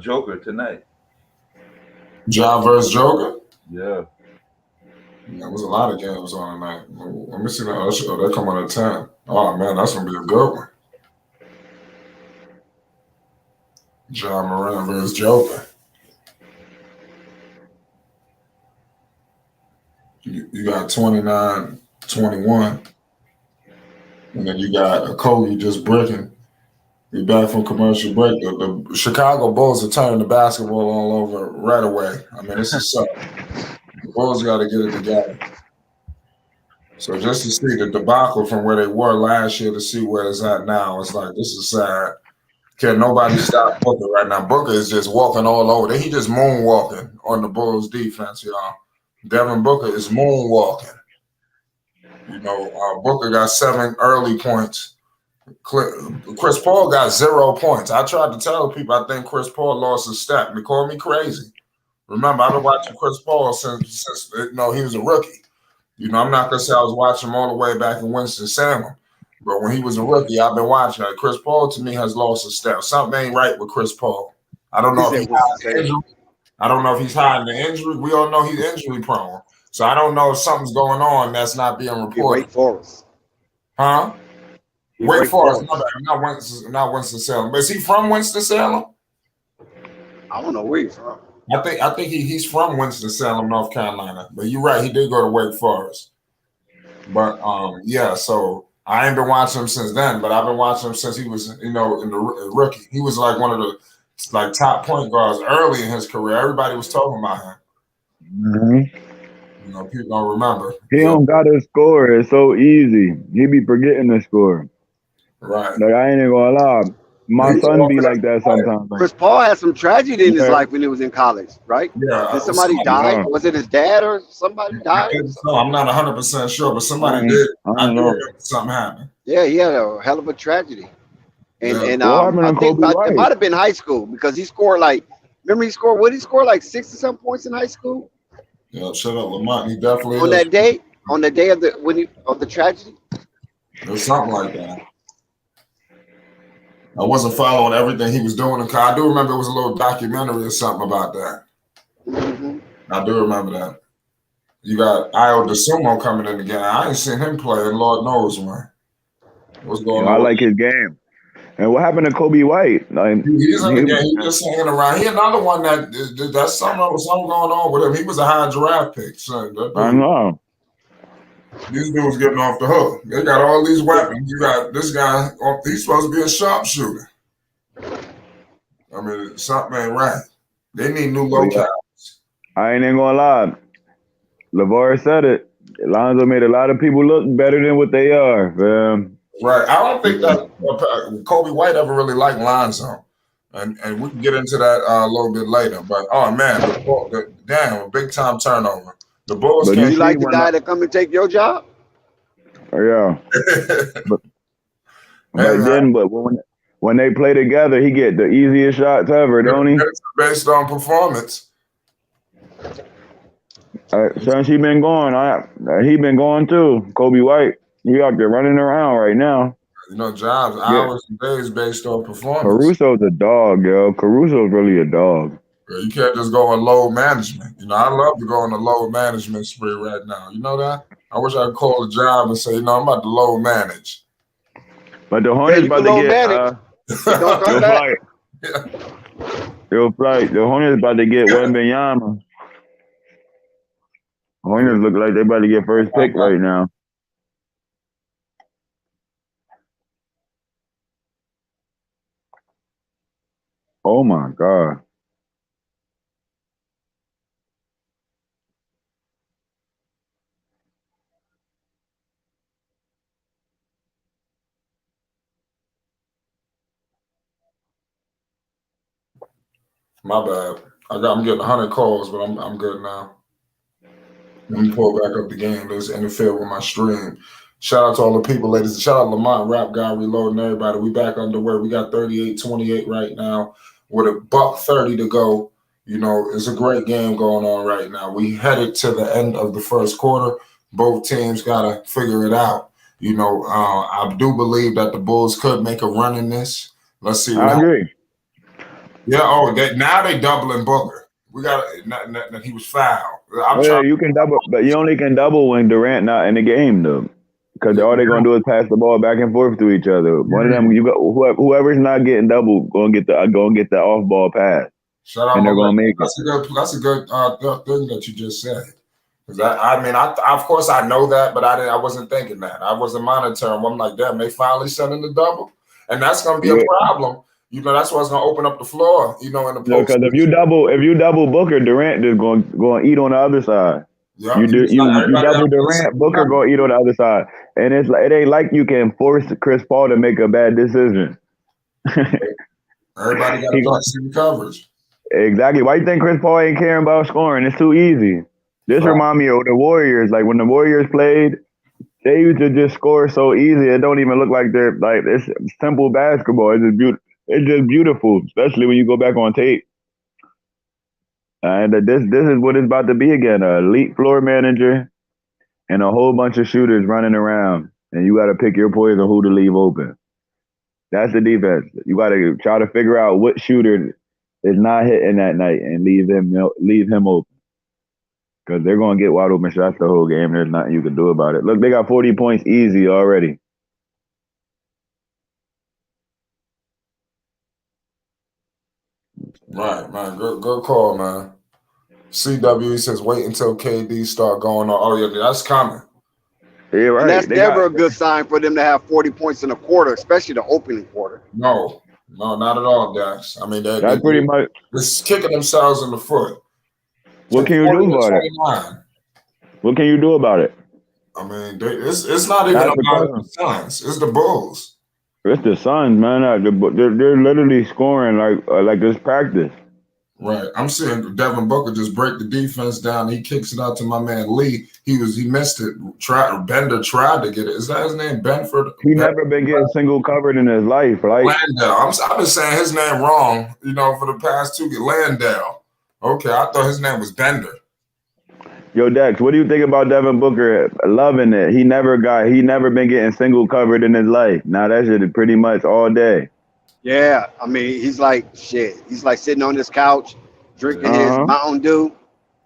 Joker tonight. Ja versus Joker? Yeah. There was a lot of games on tonight. Let me see that. Oh, they're coming at 10. Oh man, that's gonna be a good one. John Moran versus Joker. You got 29-21. And then you got a Kobe just breaking. Be back from commercial break. The Chicago Bulls are turning the basketball all over right away. I mean, this is something. The Bulls got to get it together. So just to see the debacle from where they were last year to see where it's at now, it's like, this is sad. Can nobody stop Booker right now? Booker is just walking all over. He just moonwalking on the Bulls defense, y'all. Devin Booker is moonwalking. You know, Booker got 7 early points. Chris Paul got 0 points. I tried to tell people I think Chris Paul lost his step. They called me crazy. Remember, I've been watching Chris Paul since he was a rookie. You know, I'm not gonna say I was watching him all the way back in Winston-Salem, but when he was a rookie, I've been watching it. Chris Paul to me has lost his step. Something ain't right with Chris Paul. I don't know if he's hiding the injury. I don't know if he's hiding the injury. We all know he's injury prone. So I don't know if something's going on that's not being reported. Wake Forest. Huh? Wake Forest, not Winston-Salem. But is he from Winston-Salem? I don't know where he's from. I think he's from Winston-Salem, North Carolina. But you're right, he did go to Wake Forest. But yeah, so I ain't been watching him since then, but I've been watching him since he was, in the rookie. He was like one of the top point guards early in his career. Everybody was talking about him. Mm-hmm. You know, people don't remember. He don't gotta score. It's so easy. He be forgetting to score. Right. Like, I ain't even gonna lie. My son be like that sometimes. Chris Paul had some tragedy in his life when he was in college, right? Yeah. Did somebody die? Was it his dad or somebody died? No, I'm not 100% sure, but somebody did. I know something happened. Yeah, he had a hell of a tragedy. And I think it might have been high school because he scored remember he scored like 60 some points in high school? Yeah, shut up, Lamont. He definitely on the day of the tragedy. It was something like that. I wasn't following everything he was doing. I do remember it was a little documentary or something about that. Mm-hmm. I do remember that. You got Io DeSumo coming in again. I ain't seen him play in Lord knows when. What's going on? I like his game. And what happened to Kobe White? Like, he's in the game. He's just hanging around. He another one that's something going on with him. He was a high draft pick. So I know. These dudes getting off the hook. They got all these weapons. You got this guy. He's supposed to be a sharpshooter. I mean, something ain't right. They need new locales. I ain't even gonna lie. LeVar said it. Lonzo made a lot of people look better than what they are. Right. I don't think that Kobe White ever really liked Lonzo. And we can get into that a little bit later. But, oh, man, damn, big time turnover. The Bulls can't. You like the guy that come and take your job? Yeah. but when they play together, he get the easiest shots ever, don't he? Based on performance. Since he been going, he been going too. Kobe White, he out there running around right now. Jobs, hours and days based on performance. Caruso's a dog, yo. Caruso's really a dog. You can't just go on load management. I love to go on a load management spree right now. You know that? I wish I could call a job and say, I'm about to load manage. But the Hornets about to get don't come back. They'll flight. The Hornets about to get Wembanyama. Hornets look like they about to get first pick right now. Oh my God. My bad. I'm getting 100 calls, but I'm good now. Let me pull back up the game. Let's interfere with my stream. Shout out to all the people, ladies. Shout out Lamont, Rap Guy, Reloading, everybody. We back underway. We got 38-28 right now with a $1:30 to go. You know, it's a great game going on right now. We headed to the end of the first quarter. Both teams got to figure it out. You know, I do believe that the Bulls could make a run in this. Let's see what I agree. Yeah, now they doubling Booker. We got he was fouled. Yeah, you can double, but you only can double when Durant not in the game, though. Because all they're gonna do is pass the ball back and forth to each other. One of them, you got whoever's not getting double, gonna get the off ball pass. Shout out, and they're gonna make it. That's a good thing that you just said. Because I of course I know that, but I wasn't thinking that. I wasn't monitoring. I'm like, damn, they finally sending the double, and that's gonna be a problem. You know, that's what's gonna open up the floor. You know, in the post. Because if you double Booker, Durant is going to eat on the other side. Yeah, you double Durant, Booker going to eat on the other side, and it ain't like you can force Chris Paul to make a bad decision. Everybody got to play some coverage. Exactly. Why you think Chris Paul ain't caring about scoring? It's too easy. This remind me of the Warriors. Like when the Warriors played, they used to just score so easy. It don't even look like they're like it's simple basketball. It's just beautiful. It's just beautiful, especially when you go back on tape. And this is what it's about to be again: an elite floor manager and a whole bunch of shooters running around, and you got to pick your poison who to leave open. That's the defense. You got to try to figure out what shooter is not hitting that night and leave him open. Because they're going to get wide open shots the whole game. There's nothing you can do about it. Look, they got 40 points easy already. Right, man. Good call, man. CW says wait until KD start going on. Oh, yeah, that's coming. Yeah, right. And that's never a good sign for them to have 40 points in a quarter, especially the opening quarter. No, not at all, Dax. I mean, that's pretty much it's kicking themselves in the foot. What can you do about it? What can you do about it? I mean, it's not even about the Suns. It's the Bulls. It's the Suns, man. They're literally scoring like this practice. Right. I'm seeing Devin Booker just break the defense down. He kicks it out to my man Lee. He missed it. Bender tried to get it. Is that his name? Benford? He never been getting single covered in his life, right? Landale. I've been saying his name wrong, you know, for the past 2 years. Landale. Okay, I thought his name was Bender. Yo, Dex, what do you think about Devin Booker loving it? He never been getting single covered in his life. Now that shit is pretty much all day. Yeah, I mean, he's like shit. He's like sitting on this couch, drinking his Mountain Dew.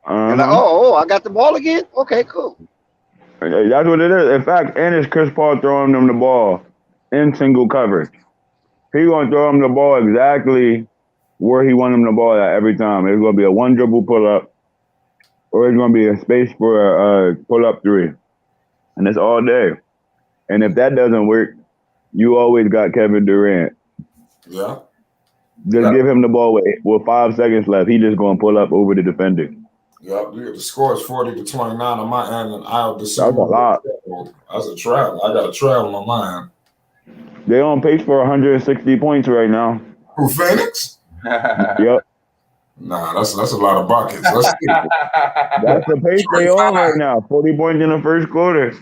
And like, oh, I got the ball again? Okay, cool. That's what it is. In fact, and it's Chris Paul throwing him the ball in single coverage. He gonna throw him the ball exactly where he want him the ball at every time. It's gonna be a one dribble pull up, or it's gonna be a space for a pull up three, and it's all day. And if that doesn't work, you always got Kevin Durant. Yeah. Just give him the ball with 5 seconds left. He just gonna pull up over the defender. Yep. The score is 40-29 on my end, and I'll decide. That's a lot. That's a travel. I got a travel on mine. They're on pace for 160 points right now. Who, Phoenix? Yep. Nah, that's a lot of buckets. Let's see. That's the pace they on right now. 40 points in the first quarter.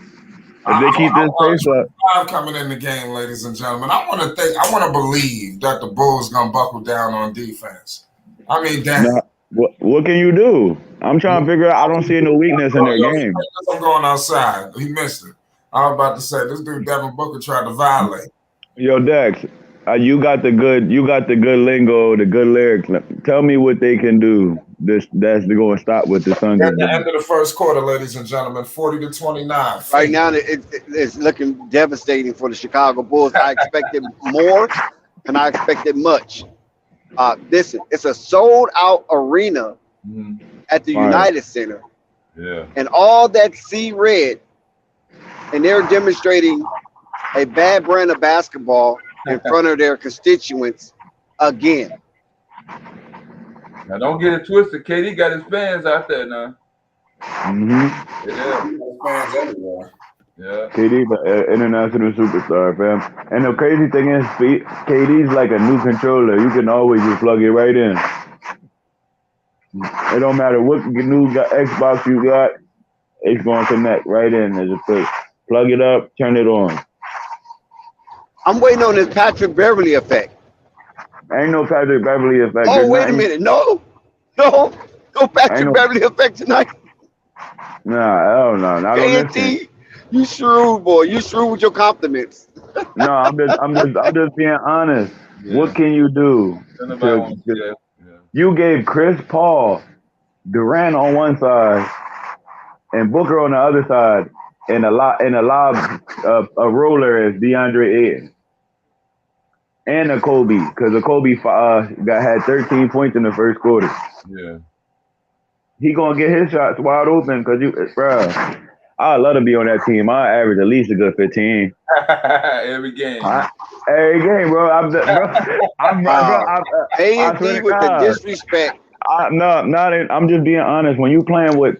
If they keep this pace up. Coming in the game, ladies and gentlemen. I want to believe that the Bulls gonna buckle down on defense. I mean, damn. Now, what can you do? I'm trying to figure out. I don't see no weakness in their game. I'm going outside. He missed it. I was about to say this dude Devin Booker tried to violate. Yo, Dex, you got the good lingo, the good lyrics. Tell me what they can do. That's going to stop with the Suns. At the end of the first quarter, ladies and gentlemen, 40-29. Right now, it's looking devastating for the Chicago Bulls. I expected more, and I expected much. Listen, it's a sold-out arena at the United Center. Yeah. And all that C-red, and they're demonstrating a bad brand of basketball in front of their constituents again. Now, don't get it twisted. KD got his fans out there now. Yeah. Fans everywhere. Yeah. KD's an international superstar, fam. And the crazy thing is, KD's like a new controller. You can always just plug it right in. It don't matter what new Xbox you got, it's going to connect right in. Plug it up, turn it on. I'm waiting on this Patrick Beverly effect. Ain't no Patrick Beverly effect. Oh, wait a minute. No Patrick Beverly effect tonight. Nah, hell no. Not on this team. KNT, you shrewd, boy. You shrewd with your compliments. No, I'm just being honest. Yeah. What can you do? You gave Chris Paul, Durant on one side, and Booker on the other side, and a roller as DeAndre Ayton. And a Kobe, because a Kobe had 13 points in the first quarter. Yeah. He gonna get his shots wide open because bro, I'd love to be on that team. I average at least a good 15 every game. Every game, bro. I'm just disrespect. I'm just being honest. When you playing with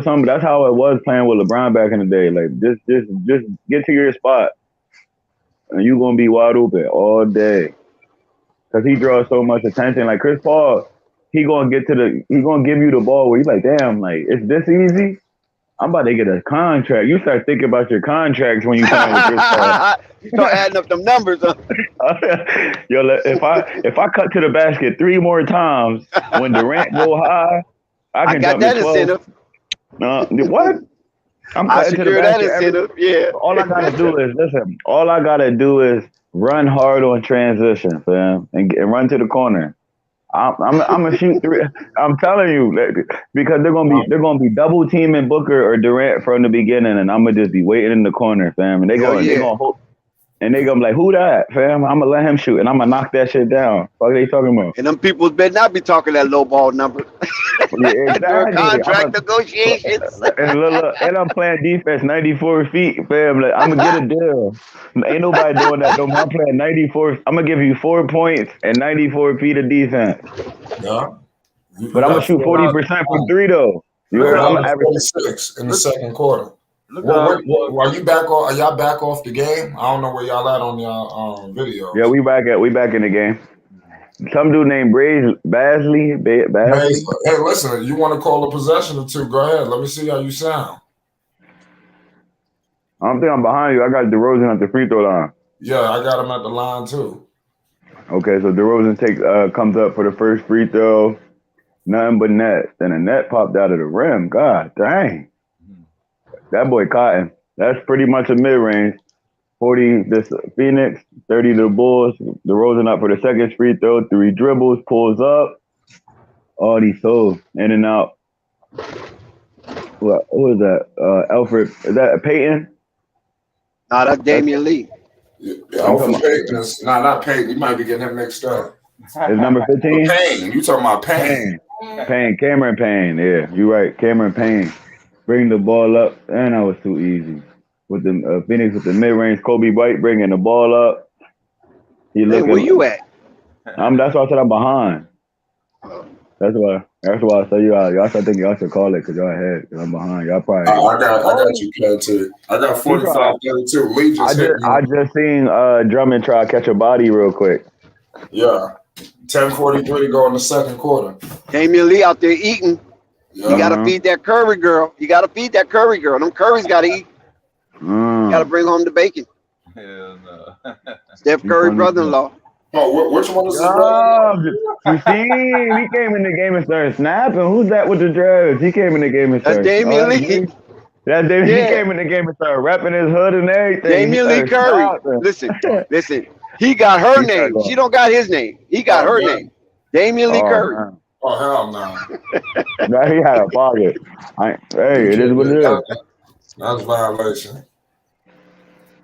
somebody, that's how it was playing with LeBron back in the day. Like just get to your spot, and you gonna be wide open all day because he draws so much attention. Like Chris Paul. He gonna give you the ball where you're like, damn, like it's this easy. I'm about to get a contract. You start thinking about your contracts when you playing with Chris Paul. You start adding up them numbers. Yo, if I cut to the basket 3 more times when Durant go high, I got that incentive. What? I secure that incentive. Yeah. All I gotta do is listen. All I gotta do is run hard on transition, fam, and run to the corner. I'm gonna shoot 3. I'm telling you, because they're gonna be double teaming Booker or Durant from the beginning, and I'm gonna just be waiting in the corner, fam. And they're gonna hope, and they're gonna be like, "Who that, fam?" I'm gonna let him shoot, and I'm gonna knock that shit down. What are they talking about? And them people better not be talking that low ball number. Yeah, exactly. Contract negotiations. And I'm playing defense 94 feet, fam. Like, I'm gonna get a deal. Ain't nobody doing that no more. I'm playing 94. I'm gonna give you 4 points and 94 feet of defense. Yeah. But I'm gonna shoot 40% from 3 though. You heard I'm averaging 46 in the second quarter. Are you back off? Are y'all back off the game? I don't know where y'all at on y'all video. Yeah, we back in the game. Some dude named Basley. Hey, listen, you want to call a possession or two? Go ahead. Let me see how you sound. I don't think I'm behind you. I got DeRozan at the free throw line. Yeah, I got him at the line too. Okay, so DeRozan comes up for the first free throw. Nothing but net. Then a net popped out of the rim. God dang. That boy Cotton. That's pretty much a mid-range. 40 this Phoenix, 30 to the Bulls. DeRozan up for the second free throw. 3 dribbles, pulls up. All these souls in and out. What was that? Alfred. Is that Peyton? Nah, that's Damian Lee. Yeah, Alfred Payton. Not Payton. You might be getting him mixed up. Is number 15? Payne. You talking about Payne. Cameron Payne. Yeah, you're right. Cameron Payne. Bring the ball up. And that was too easy. With the Phoenix with the mid-range, Kobe White bringing the ball up. Hey, where you at? That's why I said I'm behind. That's why I said y'all should think y'all should call it because y'all ahead. Because I'm behind. Y'all probably. I got you, KT. I got 45-32. Lee just hit me. I just seen Drummond try to catch a body real quick. Yeah. 10:43 to go in the second quarter. Damian Lee out there eating. Yeah. You gotta feed that Curry girl. Them Curry's gotta eat. You gotta bring home the bacon. Hell no. Steph Curry brother-in-law. Oh, which one is this? You see, he came in the game and started snapping. Who's that with the dreads? He came in the game and started. That's Damian Lee. That's Damian. Yeah. He came in the game and started rapping his hood and everything. Damian Lee Curry. Listen. He got her name. She don't got his name. He got her name. Damian Lee Curry. Man. Oh, hell no. Now he had a pocket. Hey, it is what it is. That's violation.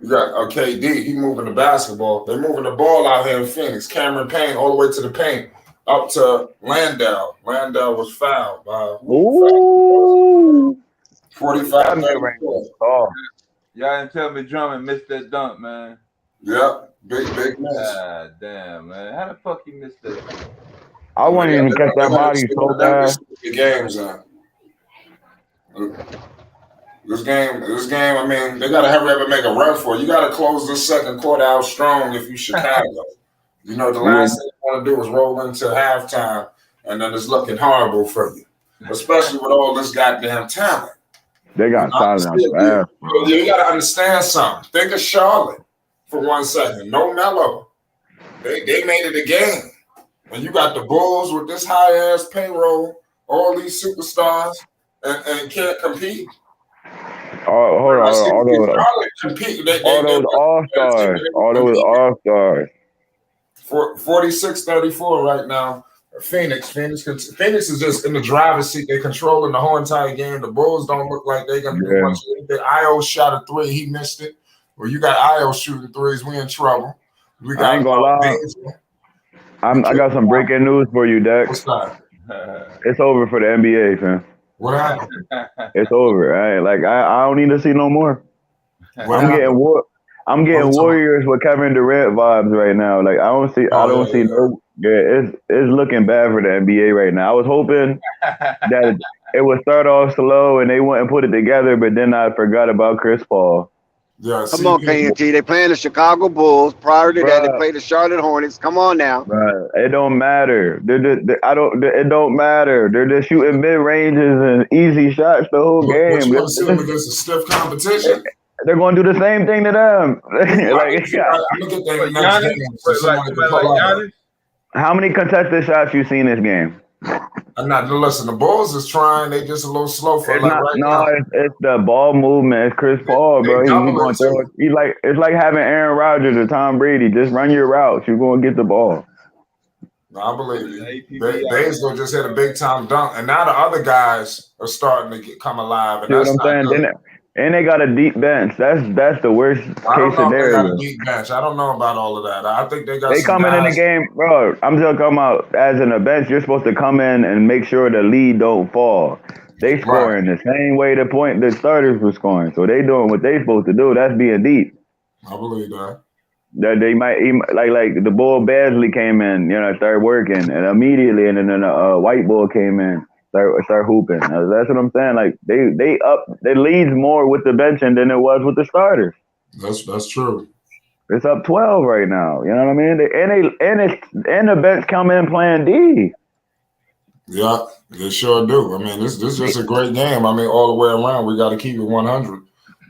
You got KD. He moving the basketball. They're moving the ball out here in Phoenix. Cameron Payne all the way to the paint. Up to Landau. Landau was fouled by 45. Oh. Y'all didn't tell me Drummond missed that dunk, man. Yep. Big miss. God damn, man. How the fuck you missed that dunk? I wouldn't even catch that body so bad. The game's on. This game, I mean, they got to hurry up and make a run for it. You got to close this second quarter out strong if you Chicago. You know, the last thing you want to do is roll into halftime, and then it's looking horrible for you, especially with all this goddamn talent. They got silent on the ass. You got to understand something. Think of Charlotte for 1 second. No Melo. They made it a game. And you got the Bulls with this high-ass payroll, all these superstars, and can't compete. Oh, hold on. All those all-stars. All those all-stars. 46-34 right now. Phoenix is just in the driver's seat. They're controlling the whole entire game. The Bulls don't look like they're going to do much. Io shot a 3. He missed it. Well, you got Io shooting 3s. We in trouble. I ain't gonna lie. I got some breaking news for you, Dex. What's that? It's over for the NBA, fam. What happened? It's over. I don't need to see no more. I'm getting Warriors with Kevin Durant vibes right now. Like I don't see no. Yeah, it's looking bad for the NBA right now. I was hoping that it would start off slow and they wouldn't put it together, but then I forgot about Chris Paul. Yeah, come on, KNT. They playing the Chicago Bulls. Prior to that, they played the Charlotte Hornets. Come on now. It don't matter. It don't matter. They're just shooting mid ranges and easy shots the whole game. Which one see them against a stiff competition? They're going to do the same thing to them. How many contested shots you seen this game? I'm not. Listen, the Bulls is trying. They just a little slow for now. It's the ball movement. It's Chris Paul, bro. It's like having Aaron Rodgers or Tom Brady. Just run your routes. You're going to get the ball. I believe you. They's going to just hit a big time dunk, and now the other guys are starting to come alive. And see what I'm saying? And they got a deep bench. That's the worst case scenario. They got a deep bench. I don't know about all of that. I think they got. They coming in the game, bro. I'm just talking about as in a bench. You're supposed to come in and make sure the lead don't fall. They scoring the same way the starters were scoring. So they doing what they supposed to do. That's being deep. I believe that. That they might like the bull Basley came in, started working, and immediately, and then a white bull came in. Start hooping. That's what I'm saying. Like they leads more with the benching than it was with the starters. That's true. It's up 12 right now. You know what I mean? And the bench come in playing D. Yeah, they sure do. I mean, this is just a great game. I mean, all the way around, we got to keep it 100.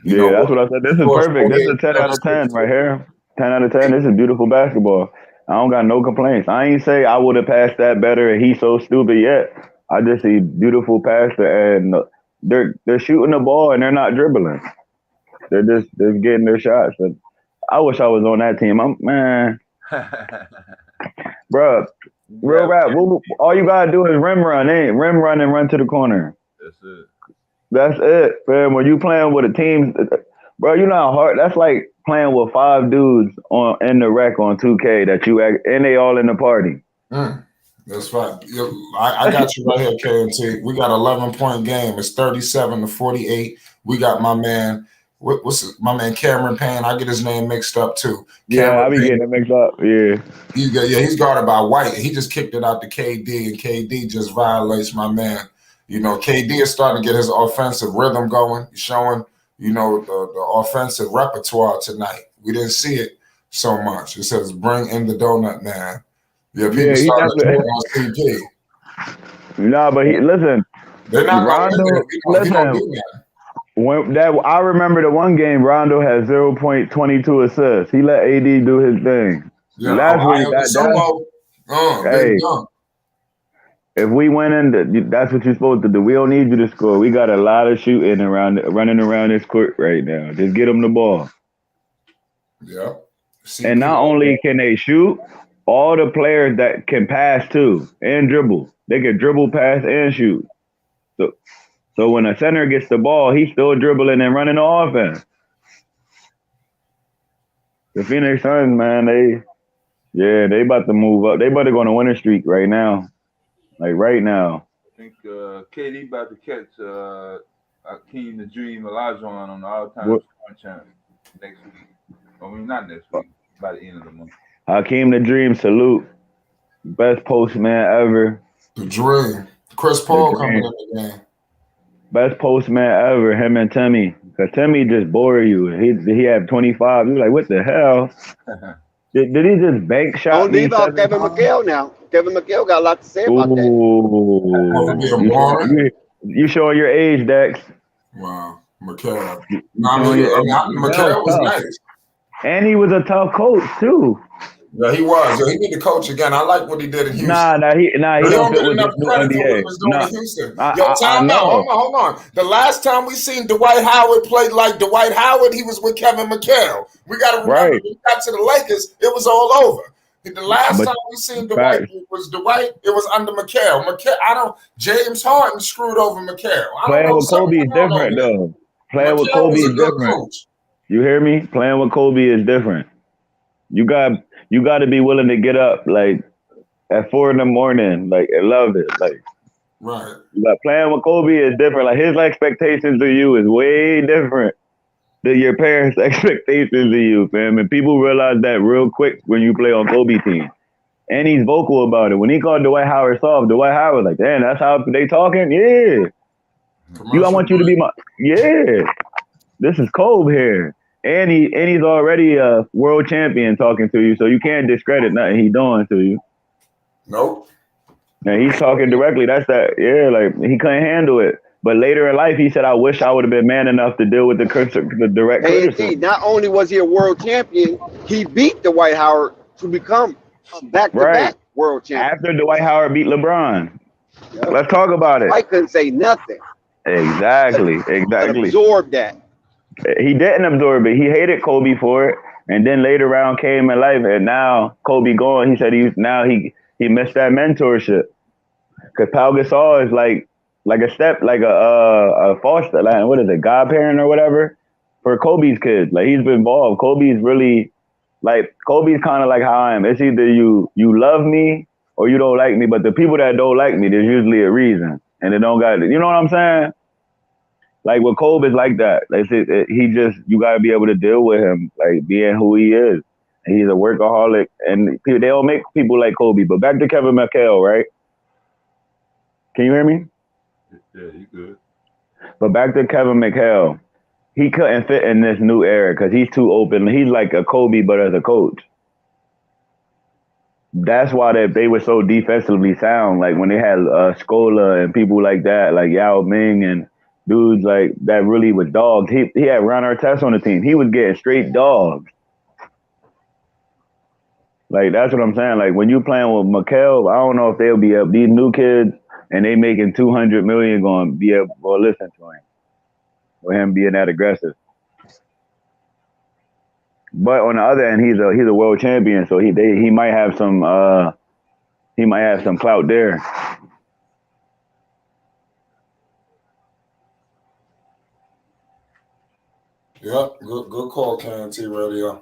That's what I said. This is perfect. This is a 10 out of 10 right here. 10 out of 10. This is beautiful basketball. I don't got no complaints. I ain't say I would have passed that better and he's so stupid yet. I just see beautiful passer, and they're shooting the ball and they're not dribbling. They're getting their shots. And I wish I was on that team. Bro, real rap. All you gotta do is rim run and run to the corner. That's it, man. When you playing with a team, bro, you know how hard. That's like playing with 5 dudes in the rec on 2K and they all in the party. That's fine. I got you right here, KNT. We got 11-point game. It's 37-48. We got my man. My man Cameron Payne? I get his name mixed up too. I be getting it mixed up. Yeah. He's guarded by White. He just kicked it out to KD, and KD just violates my man. KD is starting to get his offensive rhythm going. He's showing, the offensive repertoire tonight. We didn't see it so much. It says, "Bring in the donut man." Yeah, people started to on CP. No, but listen. They're not Rondo. I remember the one game Rondo had 0.22 assists. He let AD do his thing. If we went in, that's what you're supposed to do. We don't need you to score. We got a lot of shooting running around this court right now. Just get them the ball. Yeah. And not only can they shoot, all the players that can pass too and dribble, they can dribble, pass, and shoot. So when a center gets the ball, he's still dribbling and running the offense. The Phoenix Suns, man, they about to move up. They about to go on a winning streak right now. Like right now. I think KD about to catch Akeem the Dream Olajuwon on the all-time champ next week. I mean, not next week, by the end of the month. Hakeem the Dream, salute. Best postman ever. The Dream. Chris Paul coming in the game. Best postman ever, him and Timmy. Because Timmy just bore you. He had 25. You like, what the hell? Did he just bank shot? Don't leave out Devin McGill now. Devin McGill got a lot to say about that. You showing your age, Dex. Wow, McHale. You No, I feel mean, me? McHale was Tough. nice. And he was a tough coach too. Yeah, he was. Yeah, he need to coach again. I like what he did in Houston. He He don't don't fit get with this enough new credit for what he NBA. was doing Nah, in Houston. Yo, I time out. know. Hold on. The last time we seen Dwight Howard play like Dwight Howard, he was with Kevin McHale. We got to remember Right. when he got to the Lakers, it was all over. The last But time we seen Dwight facts. was Dwight. It was under McHale. James Harden screwed over McHale. I don't Playing know. with Something Kobe is went on over different there. though. Playing with McHale Kobe was a is good different. coach. You hear me? Playing with Kobe is different. You got to be willing to get up like at 4 a.m. Like I love it. Like Right. playing with Kobe is different. Like his expectations of you is way different than your parents' expectations of you, fam. And people realize that real quick when you play on Kobe team. And he's vocal about it. When he called Dwight Howard soft, Dwight Howard like, damn, that's how they talking? Yeah. I want you to be this is Kobe here. And he's already a world champion talking to you, so you can't discredit nothing he's doing to you. Nope. And he's talking directly. That's that. Yeah, like he couldn't handle it. But later in life, he said, "I wish I would have been man enough to deal with the direct criticism." Indeed, not only was he a world champion, he beat Dwight Howard to become a back-to-back world champion. After Dwight Howard beat LeBron. Yep. Let's talk about it. Dwight couldn't say nothing. Exactly. Absorb that. He didn't absorb it. He hated Kobe for it, and then later round came in life, and now Kobe gone. He said he missed that mentorship because Pau Gasol is like a foster, like what is it, godparent or whatever for Kobe's kids. Like he's been involved. Kobe's kind of like how I am. It's either you love me or you don't like me. But the people that don't like me, there's usually a reason, and they don't got it. You know what I'm saying? Like with Kobe is like that. Like you gotta be able to deal with him, like being who he is. And he's a workaholic, and they don't make people like Kobe. But back to Kevin McHale, right? Can you hear me? Yeah, you good. But back to Kevin McHale, he couldn't fit in this new era because he's too open. He's like a Kobe, but as a coach. That's why they were so defensively sound. Like when they had Scola and people like that, like Yao Ming and dudes like that really was dogs. He had Ron Artest on the team. He was getting straight dogs. Like that's what I'm saying. Like when you playing with McHale, I don't know if they'll be up. These new kids and they making $200 million going to be able to listen to him. With him being that aggressive. But on the other end, he's a world champion, so he might have some clout there. Yep, good call, KNT Radio.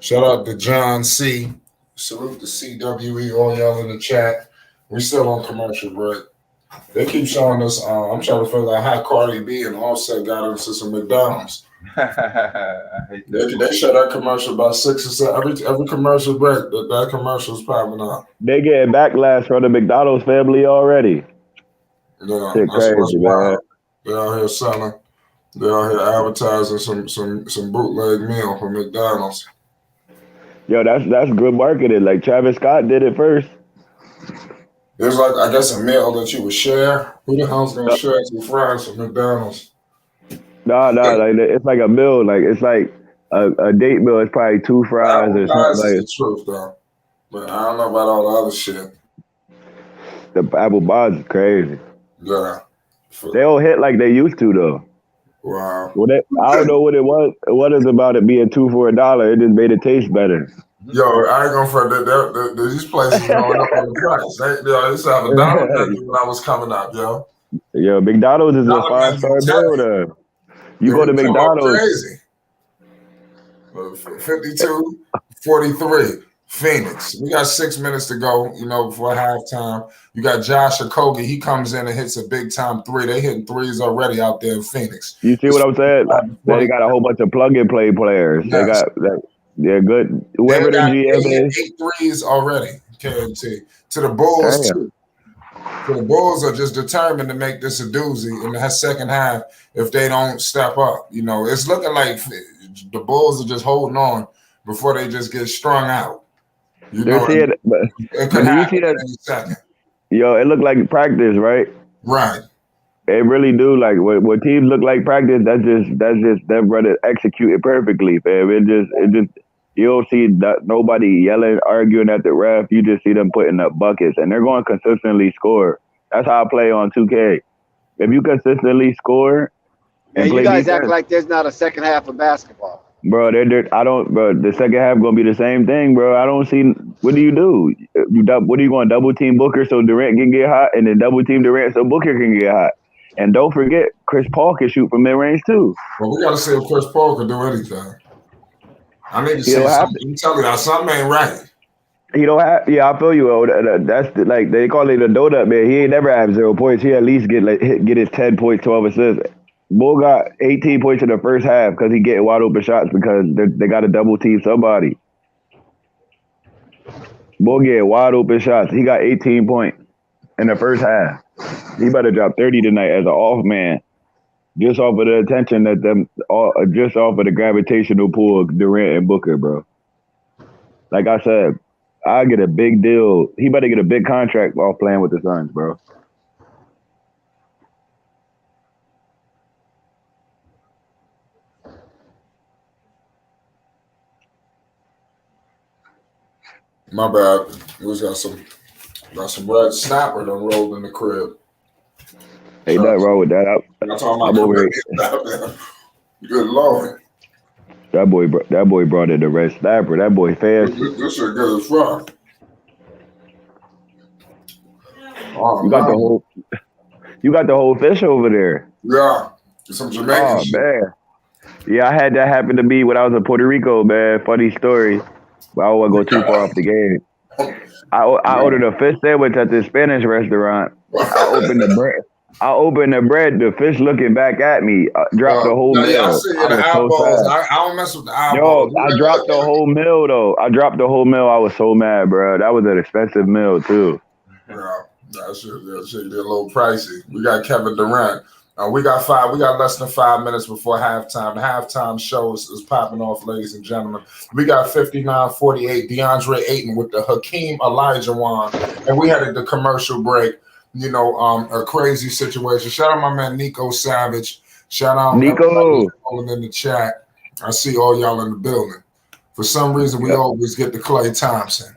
Shout out to John C. Salute to CWE, all y'all in the chat. We still on commercial break. They keep showing us. I'm trying to figure out how Cardi B and Offset got into some McDonald's. They show that commercial about 6 or 7 every commercial break. That commercial's popping up. They getting backlash from the McDonald's family already. Yeah, shit crazy, man. They're out here selling. They're out here advertising some bootleg meal from McDonald's. Yo, that's good marketing. Like Travis Scott did it first. There's like, I guess, a meal that you would share. Who the hell's gonna share some fries from McDonald's? No, like it's like a meal. Like it's like a date meal. It's probably 2 fries or something like. The truth, though. But I don't know about all the other shit. The apple bars is crazy. Yeah. They don't hit like they used to though. Wow. Well, I don't know what it was. What is about it being 2 for $1? It just made it taste better. Yo, I ain't gonna front that. These places going up on the price. They used to have a dollar menu when I was coming up, yo. Yo, McDonald's is a 5-star meal there. You go to McDonald's. Crazy. 52-43, Phoenix. We got 6 minutes to go, before halftime. You got Josh Okogie. He comes in and hits a big-time 3. They hitting threes already out there in Phoenix. You see what I'm saying? They got a whole bunch of plug-and-play players. Yes. They're good. Whoever the GM is. 8 threes already, KMT. To the Bulls, too. So the Bulls are just determined to make this a doozy in the second half if they don't step up. It's looking like the Bulls are just holding on before they just get strung out. It could happen in any second. Yo, it looked like practice, right? Right. It really do. Like what teams look like practice. That's just them brother execute it perfectly, fam. It just you don't see nobody yelling, arguing at the ref. You just see them putting up buckets, and they're going to consistently score. That's how I play on 2K. If you consistently score and play you guys defense, act like there's not a second half of basketball. bro, I don't. Bro, the second half gonna be the same thing, bro. I don't see. What do? What are you going to double team Booker so Durant can get hot, and then double team Durant so Booker can get hot? And don't forget, Chris Paul can shoot from mid range too. Well, we got to see if Chris Paul can do anything. I need to see something. I'm telling you, something ain't right. He don't have. Yeah, I feel you. That's like they call it a donut man. He ain't never have 0 points. He at least get his 10 points, 12 assists. Bull got 18 points in the first half because he getting wide open shots because they got to double team somebody. Bull getting wide open shots. He got 18 points in the first half. He better drop 30 tonight as an off man, just off of the attention just off of the gravitational pull of Durant and Booker, bro. Like I said, I get a big deal. He better get a big contract off playing with the Suns, bro. My bad. We got some red snapper done rolled in the crib. Ain't nothing wrong with that. I'm talking about good Lord. That boy brought in the red snapper. That boy fast. This shit good as fuck. Oh, you got the whole fish over there. Yeah. Some Jamaican shit. Man. Yeah, I had that happen to me when I was in Puerto Rico, man. Funny story. But I don't want to go too far off the game. I ordered a fish sandwich at this Spanish restaurant. I opened the bread. The fish looking back at me. Dropped the whole meal. I see the eyeballs. I don't mess with the eyeballs. Yo, I dropped the whole meal though. I was so mad, bro. That was an expensive meal too. Yeah, that shit get a little pricey. We got Kevin Durant. We got less than 5 minutes before halftime. The halftime show is popping off, ladies and gentlemen. We got 59-48, DeAndre Ayton with the Hakeem Olajuwon, and we had the commercial break. You know, a crazy situation. Shout out my man Nico Savage. Shout out Nico in the chat. I see all y'all in the building. For some reason, we always get to Klay Thompson.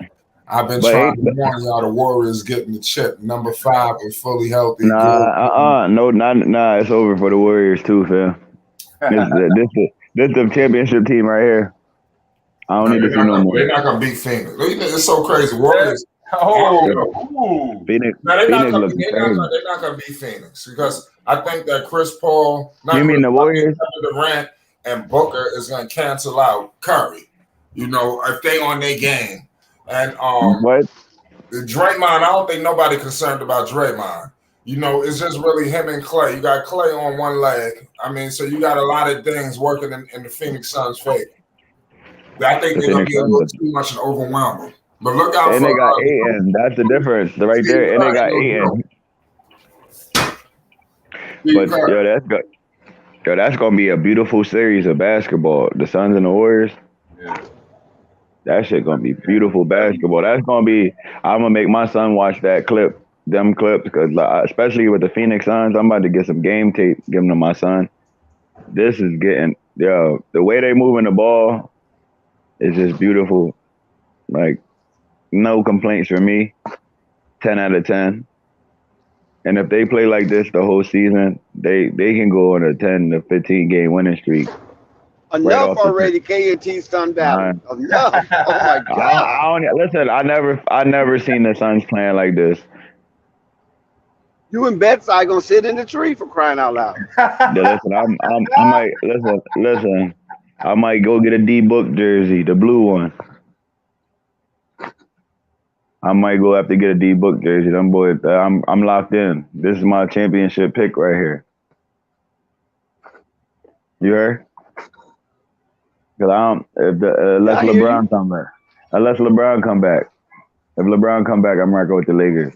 I've been trying to warn y'all the Warriors getting the chip. Number 5 and fully healthy. Nah. It's over for the Warriors too, fam. This the championship team right here. I don't need to see no more. They're not gonna beat Phoenix. It's so crazy. Warriors. Phoenix. They're not gonna beat Phoenix because I think that Chris Paul. You mean the Warriors? Durant and Booker is gonna cancel out Curry. You know, if they on their game. And what? Draymond, I don't think nobody concerned about Draymond. You know, it's just really him and Klay. You got Klay on one leg. I mean, so you got a lot of things working in the Phoenix Suns' favor. I think they're gonna be a little too much and overwhelm them. But look out and they got Ayton. That's the difference, right there. And they got Ayton. But yo, that's good. Yo, that's gonna be a beautiful series of basketball. The Suns and the Warriors. Yeah. That shit gonna be beautiful basketball. That's gonna be. I'm gonna make my son watch them clips, because especially with the Phoenix Suns, I'm about to get some game tape, give them to my son. This is getting the way they moving the ball is just beautiful. Like no complaints from me. 10 out of 10. And if they play like this the whole season, they can go on a 10 to 15 game winning streak. Enough already, K&T Sun Valley. Enough. Oh my God. Listen, I never seen the Suns playing like this. You and Bedside gonna sit in the tree for crying out loud. Yeah, listen, I might go get a D-Book jersey, the blue one. I might go have to get a D-Book jersey. Them boys, I'm locked in. This is my championship pick right here. You heard? Because unless LeBron come back. If LeBron come back, I'm rocking with the Lakers.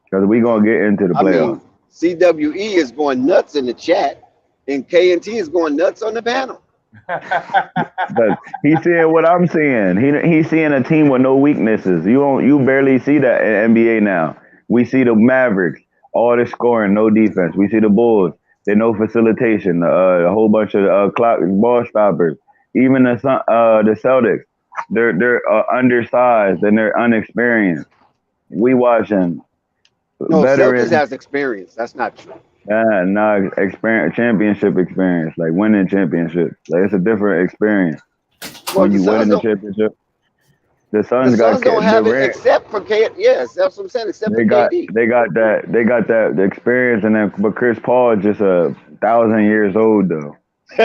Because we gonna get into the playoffs. CWE is going nuts in the chat, and K&T is going nuts on the panel. But he's seeing what I'm seeing. He's seeing a team with no weaknesses. You barely see that in NBA now. We see the Mavericks. all this scoring, no defense. We see the Bulls. They no facilitation. A whole bunch of clock ball stoppers. Even the Celtics, they're undersized and they're unexperienced. We watching No, Celtics veterans. has experience. That's not true. Nah, experience, championship experience, like winning championships. Like it's a different experience Well, when the you Suns win the don't. championship. The The Suns Suns got don't the have it rare. except for K. Yes, that's what I'm saying. Except for They got KD. that experience, and then but Chris Paul is just 1,000 years old though. So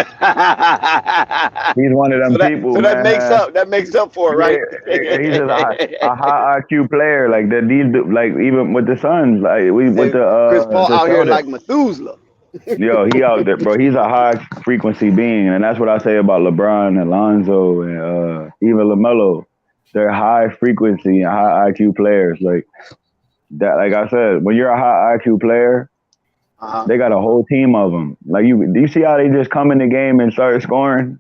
He's one of them people, that makes man. up. That makes up for it, Yeah, right? he's just a high IQ player. Like that, like even with the Suns, like with And Chris Paul the out here Celtics. like Methuselah. Yo, he out there, bro. He's a high frequency being, and that's what I say about LeBron, Alonzo, and even LaMelo. They're high frequency and high IQ players. Like that, like I said, when you're a high IQ player, they got a whole team of them. Like do you see how they just come in the game and start scoring?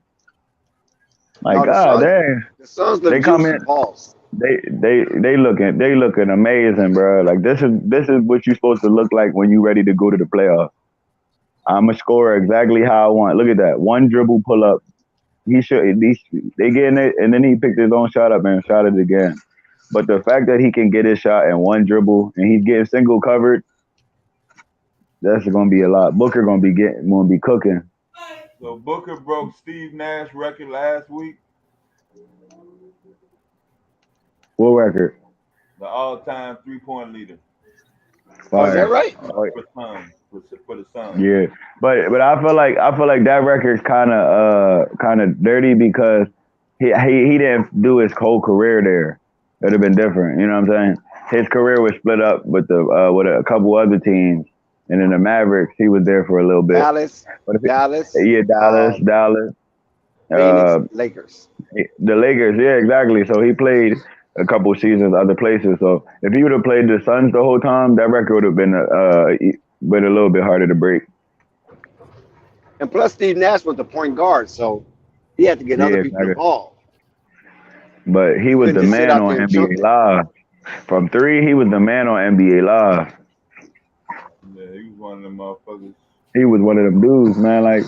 Like No, God dang, the Suns look they come juicy in. balls. They looking amazing, bro. Like this is what you're supposed to look like when you're ready to go to the playoffs. I'm a scorer exactly how I want. Look at that. One dribble pull up. They getting it, and then he picked his own shot up and shot it again. But the fact that he can get his shot in one dribble and he's getting single covered, that's gonna be a lot. Booker gonna be cooking. So Booker broke Steve Nash's record last week. What record? The all-time 3-point leader. Oh, is that right? For the Suns. Yeah, but I feel like that record's kind of dirty because he didn't do his whole career there. It'd have been different. You know what I'm saying? His career was split up with with a couple other teams, and in the Mavericks he was there for a little bit. Dallas. Dallas. Phoenix, Lakers. The Lakers, yeah, exactly. So he played a couple seasons other places. So if he would have played the Suns the whole time, that record would have been a little bit harder to break. And plus, Steve Nash was the point guard, so he had to get other people involved. But he was the man on NBA Live. From three, he was the man on NBA Live. Yeah, he was one of them motherfuckers. He was one of them dudes, man. Like,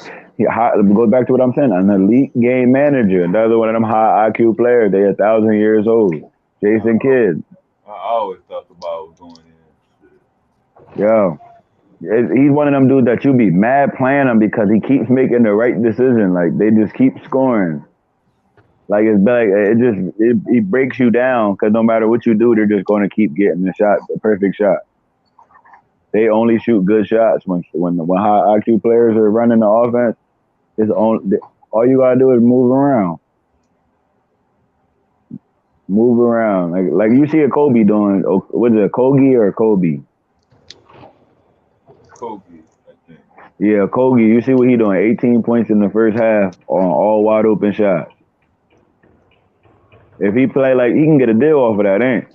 goes back to what I'm saying. An elite game manager. Another one of them high IQ players. They 1,000 years old. Jason Kidd. I always thought about was going in. Yo. He's one of them dudes that you be mad playing him because he keeps making the right decision. Like, they just keep scoring. Like, it breaks you down because no matter what you do, they're just going to keep getting the shot, the perfect shot. They only shoot good shots when high IQ players are running the offense. All you gotta do is move around. Move around. Like you see a Kobe doing. What is it, Kogi or Kobe? Kobe, I think. Yeah, Kogi. You see what he doing? 18 points in the first half on all wide open shots. If he play like he can get a deal off of that, ain't?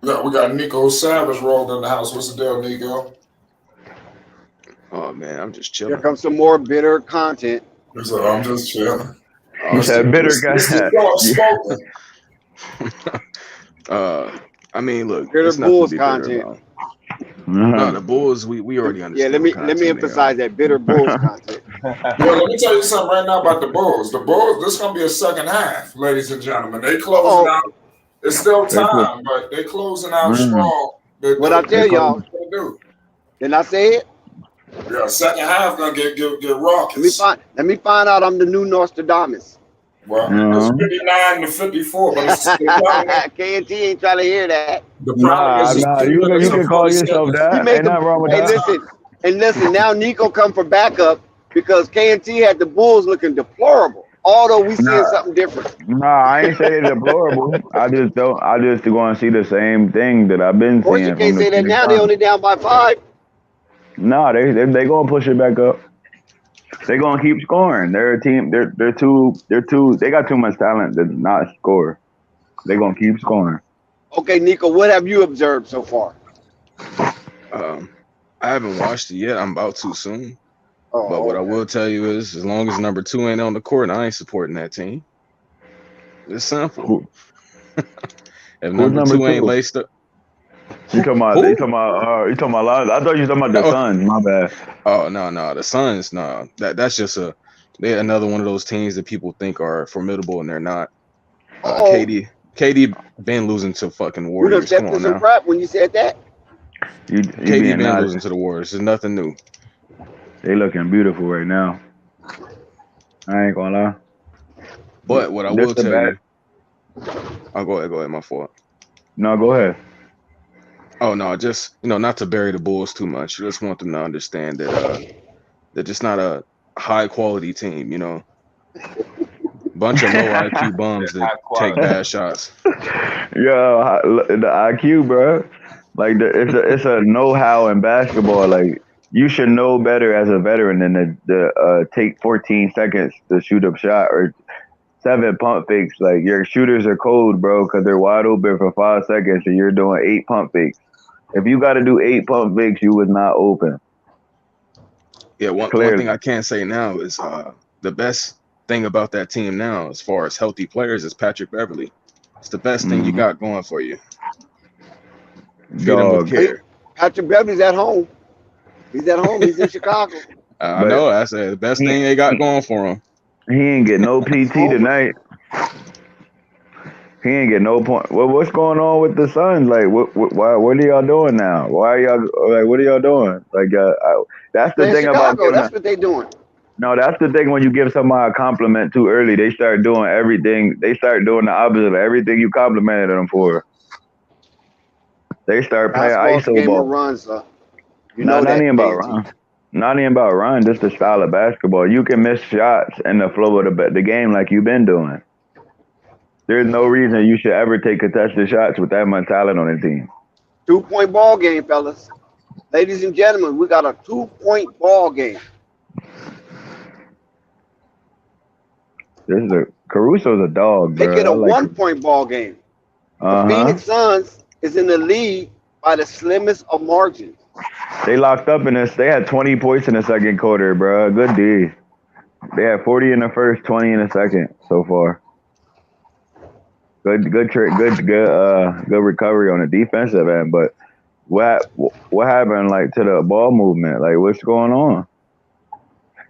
We got Nico Savage rolled in the house. What's the deal, Nico? Oh man, I'm just chilling. Here comes some more bitter content. So I'm just chilling. You said bitter guy. I mean, look, Bitter Bulls content. No, the Bulls, we already understand. Yeah, let me emphasize that bitter Bulls content. Well, let me tell you something right now about the Bulls. The Bulls, this is gonna be a second half, ladies and gentlemen. They closing out. It's still time, but they closing out strong. What I tell y'all? Didn't I say it? Yeah, second half gonna get raucous. Let me find out I'm the new Nostradamus. Well, it's 59 to 54, but it's K&T ain't trying to hear that. Nah, you can call yourself that. Ain't nothing wrong with that. Listen, now Nico come for backup because K&T had the Bulls looking deplorable. Although we seeing something different. Nah, I ain't saying deplorable. I just go and see the same thing that I've been seeing. Of course, you can't say that now. They only down by 5. Nah, they gonna push it back up. They gonna keep scoring. They're a team. They're too. They got too much talent to not score. They gonna keep scoring. Okay, Nico, what have you observed so far? I haven't watched it yet. I'm about to soon. But what I will tell you is, as long as number 2 ain't on the court, I ain't supporting that team. It's simple. If number two ain't laced up. You talking about Lions? I thought you were talking about the Suns. My bad. Oh no, the Suns, no. That's just they're another one of those teams that people think are formidable and they're not. KD been losing to fucking Warriors. Come on now. Prep when you said that. KD been losing to the Warriors. It's nothing new. They looking beautiful right now. I ain't gonna lie. But what I will tell you, I'll go ahead. My fault. No, go ahead. Oh no, just not to bury the Bulls too much. I just want them to understand that they're just not a high quality team. Bunch of low IQ bums that take bad shots. Yo, the IQ, bro. Like it's a know-how in basketball. Like you should know better as a veteran than to take 14 seconds to shoot a shot or 7 pump fakes. Like your shooters are cold, bro, because they're wide open for 5 seconds and you're doing 8 pump fakes. If you got to do 8 pump fakes, you was not open. Yeah, one thing I can say now is the best thing about that team now, as far as healthy players, is Patrick Beverly. It's the best thing you got going for you. Feed him with care. Patrick Beverly's at home. He's at home. He's in Chicago. I know. I said the best thing they got going for him. He ain't get no PT tonight. He ain't get no point. What's going on with the Suns? Like, what are y'all doing now? Why are y'all like? What are y'all doing? Like, that's the thing Chicago, about. That's what they doing. No, that's the thing. When you give somebody a compliment too early, they start doing everything. They start doing the opposite of everything you complimented them for. They start playing ISO ball. Runs, Not even about run. Not even about run. Just the style of basketball. You can miss shots in the flow of the game like you've been doing. There's no reason you should ever take contested shots with that much talent on the team. 2-point ball game, fellas. Ladies and gentlemen, we got a 2-point ball game. Caruso's a dog, bro. Make it a 1-point ball game. The Phoenix Suns is in the lead by the slimmest of margins. They locked up in this. They had 20 points in the second quarter, bro. Good D. They had 40 in the first, 20 in the second so far. Good recovery on the defensive end. But what happened like to the ball movement? Like what's going on?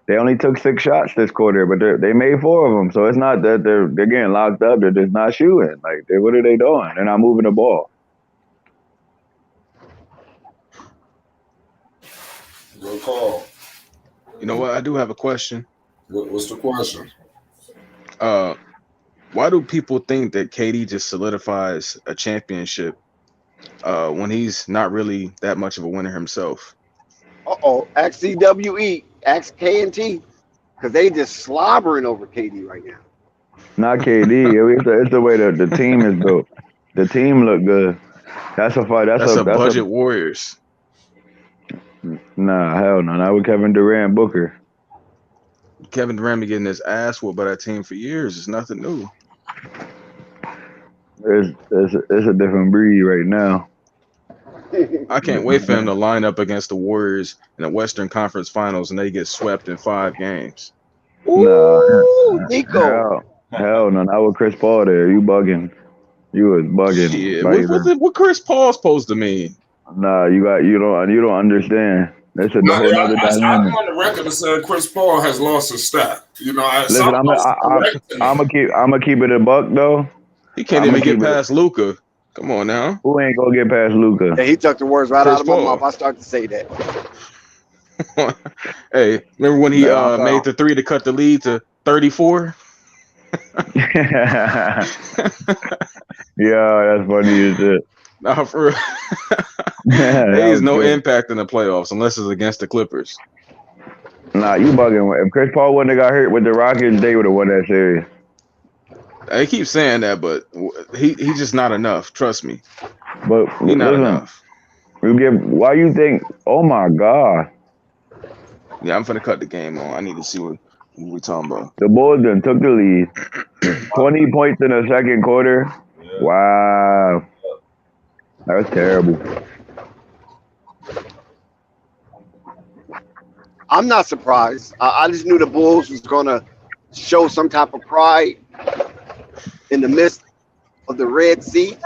They only took 6 shots this quarter, but they made 4 of them. So it's not that they're getting locked up. They're just not shooting. Like what are they doing? They're not moving the ball. Good call. You know what? I do have a question. What's the question? Why do people think that KD just solidifies a championship when he's not really that much of a winner himself? Ask CWE, ask K&T, because they just slobbering over KD right now. Not KD. It's the way that the team is built. The team look good. That's a fight. That's a budget Warriors. Nah, hell no. Not with Kevin Durant, Booker. Kevin Durant been getting his ass whooped by that team for years. It's nothing new. It's a different breed right now. I can't wait for him to line up against the Warriors in the Western Conference Finals and they get swept in 5 games. Ooh, Nico. Hell no, not with Chris Paul there. You bugging. You was bugging. Shit. What Chris Paul supposed to mean? Nah, you don't understand. That's a whole other dynamic. I'm on the record and said Chris Paul has lost his step. Listen, I'm gonna keep it a buck though. He can't even get past Luka. Come on now. Who ain't gonna get past Luka? Hey, he took the words right out of my mouth. I start to say that. Hey, remember when he made the 3 to cut the lead to 34? Yeah, that's funny as shit. Nah, for real. There's no impact in the playoffs unless it's against the Clippers. Nah, you bugging. If Chris Paul wouldn't have got hurt with the Rockets, they would have won that series. I keep saying that, but he's just not enough. Trust me. But he's not enough. Why you think? Oh my God. Yeah, I'm finna cut the game on. I need to see what we're talking about. The Bulls then took the lead. 20 points in the second quarter. Yeah. Wow. That was terrible. I'm not surprised. I just knew the Bulls was going to show some type of pride in the midst of the Red Sea.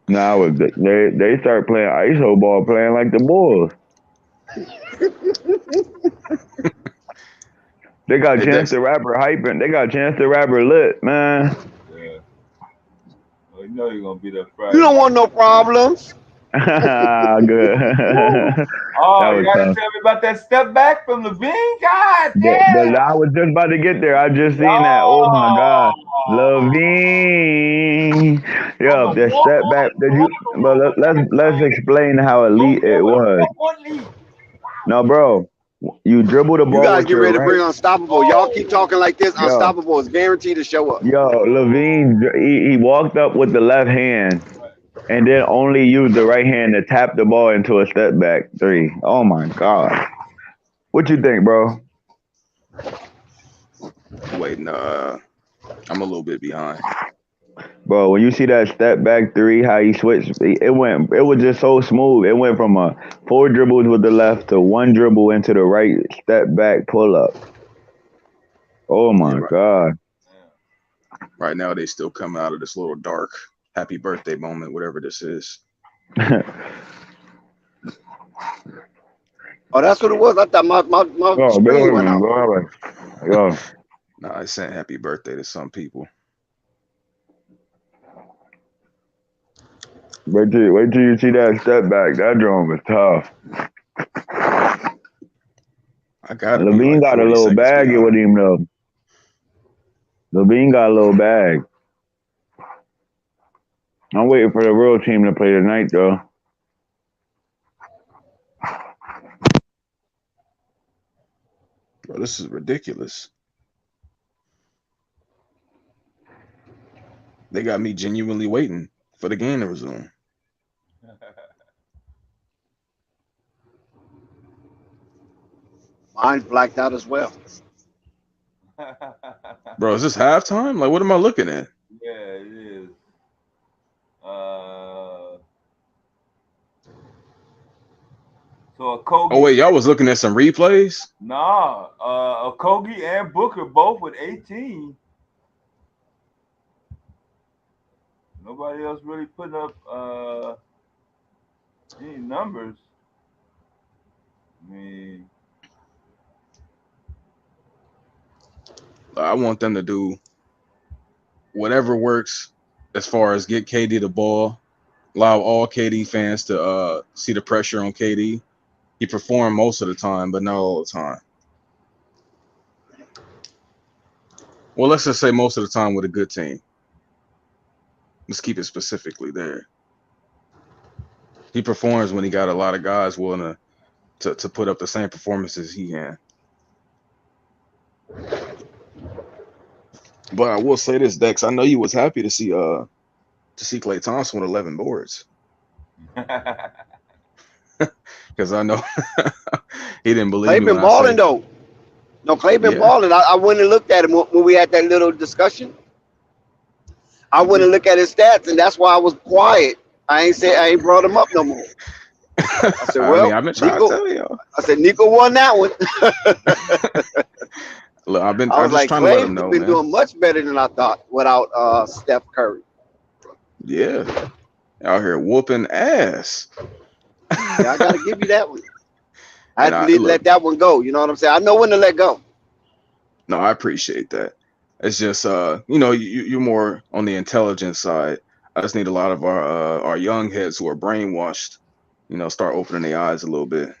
Now they start playing ISO ball, playing like the Bulls. They got Chance the Rapper hyping. They got Chance the Rapper lit, man. Yeah. Well, you know you're gonna be there Friday. You don't want no problems. Good. Oh, was you gotta tough. tell me about that step back from Levine. God damn. I was just about to get there. I just seen that. Oh my God, Levine. Yeah, that step back. But let's explain how elite it was. No, bro, you dribble the ball. You guys with get your ready to right. bring Unstoppable. Y'all keep talking like this. Yo. Unstoppable is guaranteed to show up. Yo, Levine, he walked up with the left hand and then only used the right hand to tap the ball into a step back three. Oh my God. What you think, bro? Wait, no, I'm a little bit behind. Bro, when you see that step back three, how he switched, it was just so smooth. It went from 4 dribbles with the left to 1 dribble into the right step back pull up. Oh my God. Right now, they still come out of this little dark happy birthday moment, whatever this is. Oh, that's what it was. I thought my screen went out. Yo. No, I sent happy birthday to some people. Wait till you see that step back. That drum was tough. I got Levine got a little bag with him though. Levine got a little bag. I'm waiting for the real team to play tonight though. Bro, this is ridiculous. They got me genuinely waiting for the game to resume. Mine's blacked out as well. Bro, is this halftime? Like, what am I looking at? Yeah, it is. So Okogie. Oh wait, y'all was looking at some replays? Nah, Okogie and Booker both with 18. Nobody else really putting up any numbers. I mean, I want them to do whatever works as far as get KD the ball, allow all KD fans to see the pressure on KD. He performed most of the time, but not all the time. Well, let's just say most of the time with a good team. Let's keep it specifically there. He performs when he got a lot of guys willing to put up the same performances he can. But I will say this, Dex. I know you was happy to see Klay Thompson with 11 boards. Because I know he didn't believe Klay me. been balling though. No, Klay been balling. I went and looked at him when we had that little discussion. I went and looked at his stats, and that's why I was quiet. I ain't brought him up no more. I said, well, I've been trying to tell you. I said, Nico won that one. Look, I was just like, trying to let him know, been man. doing much better than I thought without Steph Curry. Yeah, out here whooping ass. Yeah, I gotta give you that one. I had to let that one go. You know what I'm saying? I know when to let go. No, I appreciate that. It's just you're more on the intelligence side. I just need a lot of our young heads who are brainwashed, start opening their eyes a little bit.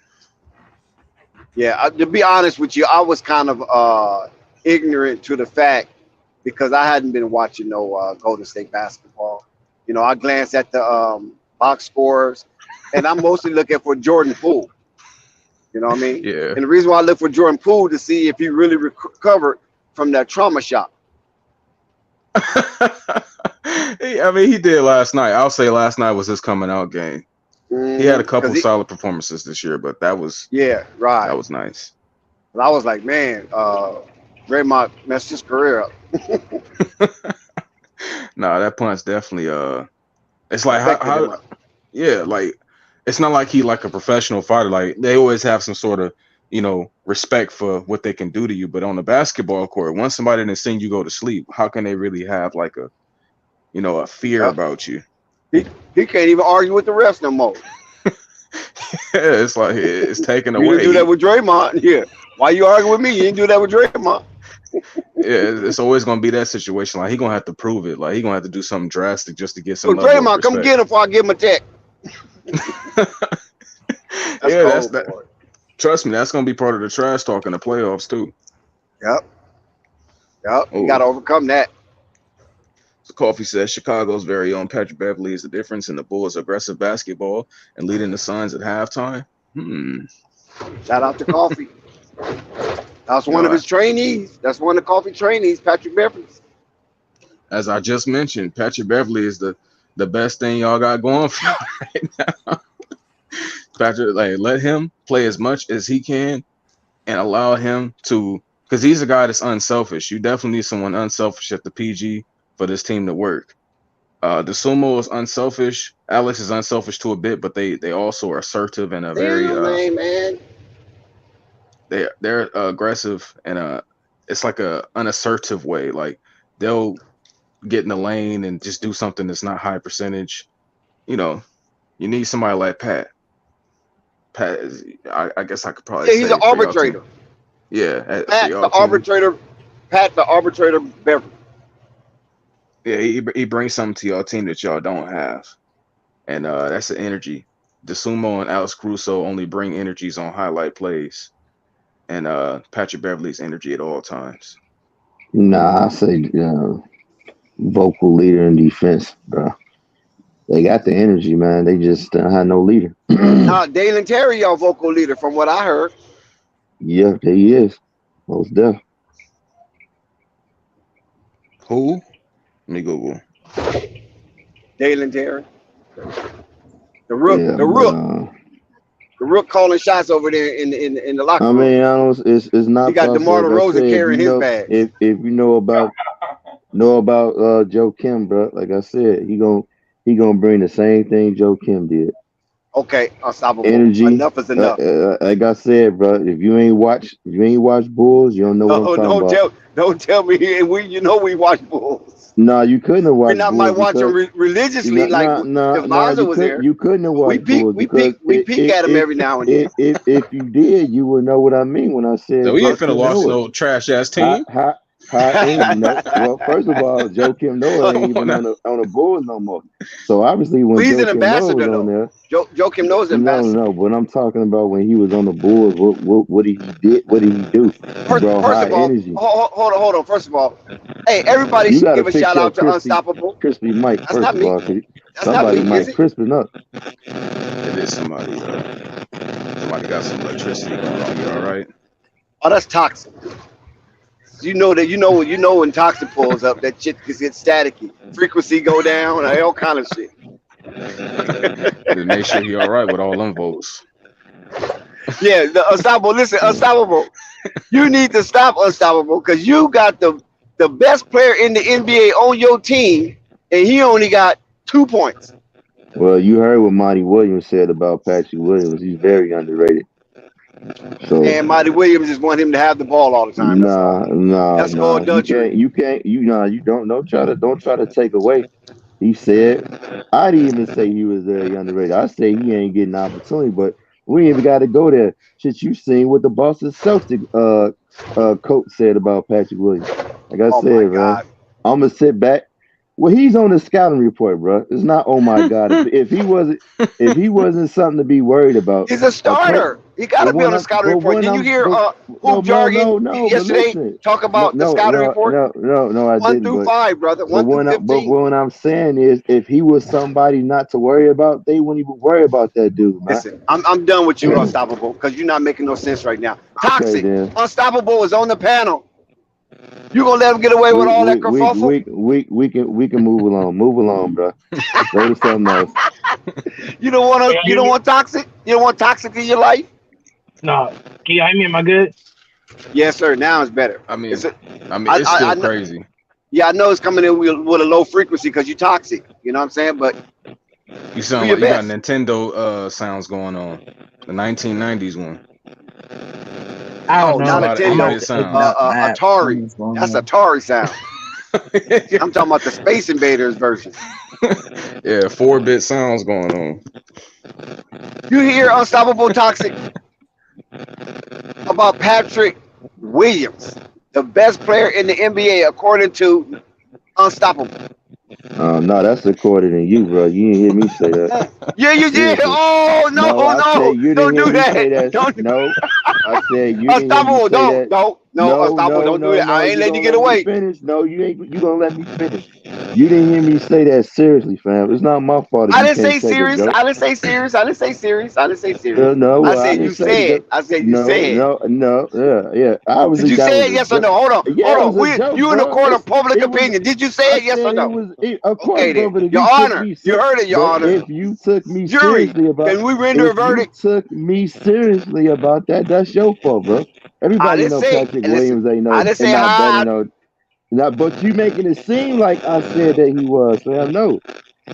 Yeah, to be honest with you, I was kind of ignorant to the fact because I hadn't been watching no Golden State basketball. I glanced at the box scores, and I'm mostly looking for Jordan Poole. You know what I mean? Yeah. And the reason why I look for Jordan Poole to see if he really recovered from that trauma shock. I mean, he did last night. I'll say last night was his coming out game. He had a couple solid performances this year, but that was that was nice. And I was like, man, Draymond messed his career up. Nah, that punch definitely it's like how like it's not like he like a professional fighter. Like they always have some sort of respect for what they can do to you, but on the basketball court, once somebody didn't seen you go to sleep, how can they really have like a a fear about you? He can't even argue with the refs no more. Yeah, it's like it's taken You away. didn't do that with Draymond. Yeah. Why you arguing with me? You didn't do that with Draymond. Yeah, it's always gonna be that situation. Like he gonna have to prove it. Like he gonna have to do something drastic just to get some So level of Draymond, come respect. get him before I give him a tech. That's that. Trust me, that's gonna be part of the trash talk in the playoffs too. Yep. You Oh. got to overcome that. So Coffee says Chicago's very own Patrick Beverly is the difference in the Bulls' aggressive basketball and leading the Suns at halftime. Shout out to Coffee. That's one of his trainees. That's one of the Coffee trainees, Patrick Beverly. As I just mentioned, Patrick Beverly is the best thing y'all got going for right now. Patrick, like, let him play as much as he can and allow him to, because he's a guy that's unselfish. You definitely need someone unselfish at the PG for this team to work. The Sumo is unselfish. Alex is unselfish to a bit, but they also are assertive and a very man. They're aggressive and it's like a unassertive way. Like they'll get in the lane and just do something that's not high percentage. You know, you need somebody like Pat. Pat is, I guess I could probably say he's an arbitrator. Yeah, Pat the arbitrator. Pat the arbitrator Beverly. Yeah, he brings something to y'all team that y'all don't have, and that's the energy. DeSumo and Alex Caruso only bring energies on highlight plays, and Patrick Beverly's energy at all times. Nah, I say vocal leader in defense, bro. They got the energy, man. They just don't have no leader. Dalen Terry, y'all vocal leader, from what I heard. Yeah, he is. Most definitely. Who? Let me Google. Dalen Terry. The Rook. Yeah, the Rook calling shots over there in the locker room. I mean, it's not. He got DeMar DeRozan carrying his bag. If you know about Joe Kim, bro, like I said, he gonna bring the same thing Joe Kim did. Okay, unstoppable. Energy. Enough is enough. Like I said, bro, if you ain't watch Bulls, you don't know what I'm talking about. Don't tell me. We watch Bulls. No, you couldn't have watched. We're not might watch them religiously if Vaza was there. You couldn't have watched. We peek at him every now and then. If you did, you would know what I mean when I said. So we ain't finna watch no trash ass team. Well, first of all, Joe Kim Noah ain't even on the Bulls no more. So obviously, when he's Joe an Kim ambassador, Noah was on there, Joe Kim Noah's an ambassador. No, but I'm talking about when he was on the Bulls. What did he do? First of all, energy. Hold on. First of all, hey, everybody should give a shout out to Unstoppable. Crispy Mike. That's first not of me. all, That's somebody not me, might crisping up. It is somebody. Somebody got some electricity going on. You all right? Oh, that's toxic. You know when toxic pulls up, that shit gets staticky. Frequency go down, all kind of shit. Just make sure you're all right with all them votes. Yeah, the Unstoppable. Listen, Unstoppable. You need to stop Unstoppable because you got the best player in the NBA on your team, and he only got 2 points. Well, you heard what Monty Williams said about Patrick Williams. He's very underrated. So, and Monty Williams just want him to have the ball all the time. That's all Dutcher. You don't try to take away. He said, I didn't even say he was very underrated. I say he ain't getting an opportunity, but we ain't even got to go there. Shit, you seen what the Boston Celtics coach said about Patrick Williams. Like I said, bro, I'm gonna sit back. Well, he's on the scouting report, bro. It's not. Oh my God! If he wasn't something to be worried about, he's a starter. He got to be on the scouting report. Did you hear hoop jargon yesterday talk about the scouting report? No, I didn't. 1 through 5, brother. 1 through 15. But what I'm saying is, if he was somebody not to worry about, they wouldn't even worry about that dude, man. Listen, I'm done with you, Unstoppable, because you're not making no sense right now. Toxic. Okay, Unstoppable is on the panel. You gonna let him get away with all that kerfuffle? We can move along. Move along, bro. Go to something else. You don't want toxic? You don't want toxic in your life? No. Can you hear me? Am I good? Yes, sir. Now it's better. I mean, it's still crazy. Yeah, I know it's coming in with a low frequency because you're toxic. You know what I'm saying? But you sound like you got Nintendo sounds going on. The 1990s one. I don't know. Not Nintendo. Atari. That's Atari sound. I'm talking about the Space Invaders version. Yeah, 4-bit sounds going on. You hear Unstoppable Toxic about Patrick Williams, the best player in the NBA according to Unstoppable. No, that's according to you, bro. You didn't hear me say that. Yeah, you did. Seriously. Oh no, I said you don't didn't do hear me say that. that. Don't. No, I said you didn't hear me Unstoppable, say that. Unstoppable, don't do that. I ain't You letting you gonna get let me away. finish? No, you ain't. You gonna let me finish? You didn't hear me say that. Seriously, fam. It's not my fault if I you didn't say can't take a serious. joke. I didn't say serious. I didn't say serious. I didn't say serious. No, I well, I said didn't you say the said. joke. I said you said. No. Yeah. Did you That say was it? a Yes or joke. no? Hold on. Yeah, Hold it on. was a joke, You in the bro. court of public It was. opinion. Did you say I it? Yes or said it no? was. Of course, Okay bro. then. But if Your you took Honor. me, You heard it, Your but Honor. if you took me Jury, seriously about, can we render a if you verdict? took me seriously about that, that's your fault, bro. I Everybody didn't know say. Patrick And listen, Williams ain't I no, didn't and say not better hi. no. Not, but you making it seem like I said that he was, fam. No,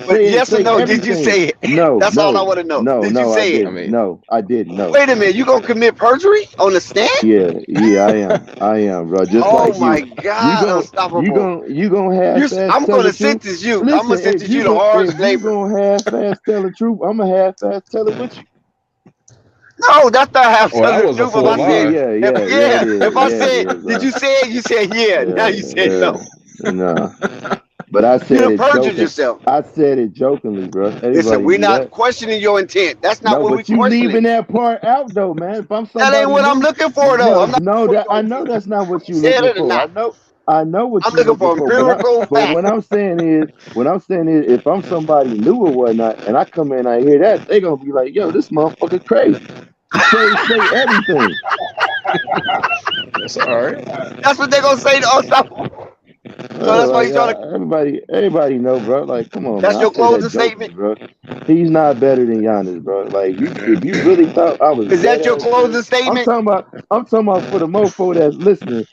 But yes or say no? Did you everything. say it? No, That's all I want to know. Did you I say it? I didn't. mean, No, I didn't. No. Wait a minute. You gonna commit perjury on the stand? Yeah, I am, bro. Just Oh like my you. God, Unstoppable. You gonna half-ass I'm tell gonna the truth. sentence you. I'm Listen, gonna sentence you to hard if you labor. gonna half-ass tell the truth, I'm gonna half-ass tell it with you. No, that's not how I'm well, that telling the was a truth. If full I said, lie. It is. if I Yeah, it said, is, did bro. you say it? You said yeah. Now you said no. No. But I You said done it perjured joking. yourself. I said it jokingly, bro. Listen, Everybody we're knew not that. questioning your intent. That's not No, what we but you questioning. leaving that part out though, man. If I'm That ain't somebody what I'm new, looking for, though. I'm not no, looking that for I your know intent. that's not what You you said looking it or for. not? I know what I'm you looking looking for for. empirical But fact. what I'm saying is, if I'm somebody new or whatnot, and I come in and I hear that, they gonna be like, yo, this motherfucker crazy. Say everything. That's all right. That's what they're gonna say to Unstoppable. So that's why he's trying to. Everybody know, bro. Like, come on, man. That's I your say that closing jokingly, statement. bro. He's not better than Giannis, bro. Like, if you really thought I was Is dead that your ass serious, closing statement? I'm talking about for the mofo that's listening,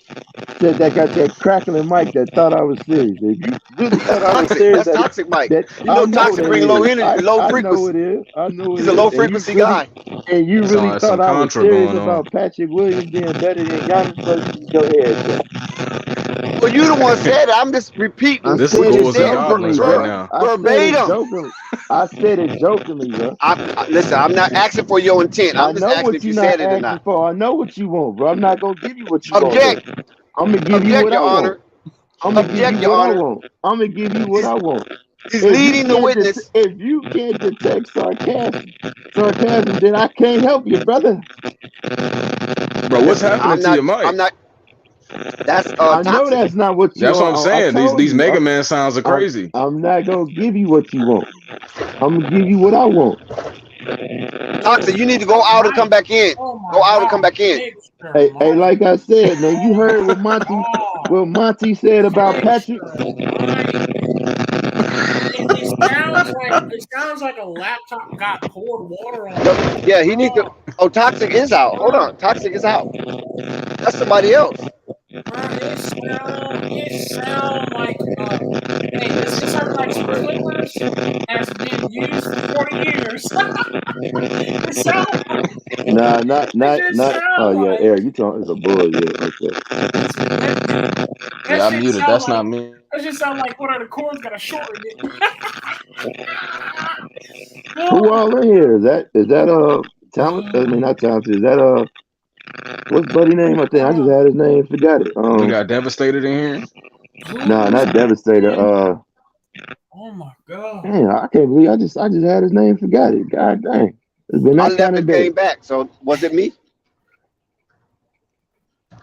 that got that crackling mic that thought I was serious. If you really That's thought I was toxic. serious, That's toxic, Mike. that You I know, know toxic that bring low is. energy, low I know frequency. it is. I know it He's a is. low frequency guy. And you Sound really like some thought I was contra serious going on. about Patrick Williams being better than Giannis, bro. You need your head checked. Well, you the one said it. I'm just I repeating This is what said you it ghouls and said jokingly, goblins right bro. now. I said it verbatim. jokingly. I said it jokingly, bro. Listen, I'm not asking for your intent. I I'm just know asking what if you you're said not it or asking not. for. I know what you want, bro. I'm not gonna give you what you want, though. Object. I'm gonna give you Object, what I Your want. Honor. I'm gonna give you Object, Your what I Honor. want. I'm gonna give you what I want. He's leading the witness. If you can't detect sarcasm, then I can't help you, brother. Bro, what's Listen, happening to your mic? I'm not. That's I know toxic. that's not what you That's what I'm want. I saying. told These you. Mega Man sounds are crazy. I'm not gonna give you what you want. I'm gonna give you what I want. Toxic. You need to go out and come back in. Go out and come back in. Hey, like I said, man, you heard what Monty said about Patrick. It sounds like a laptop got poured water on it. Yeah, he needs to. Oh, Toxic is out. Hold on. Toxic is out. That's somebody else. It sound like it sounds like some clippers that's been used for 40 years. It sounds Nah, not. Oh yeah, like Eric, you talking? It's a bull. Yeah, okay. Yeah, I muted. That's not me. That just sound like one of the cords got to shorten it. Who all in here? Is that talent? I mean, not talented. Is that what's buddy name? I think I just had his name. Forgot it. We got Devastated in here. Nah, not Devastator. Oh my god! Damn, I can't believe I just had his name. Forgot it. God dang, it's been I that left kind of and day. came back. So was it me?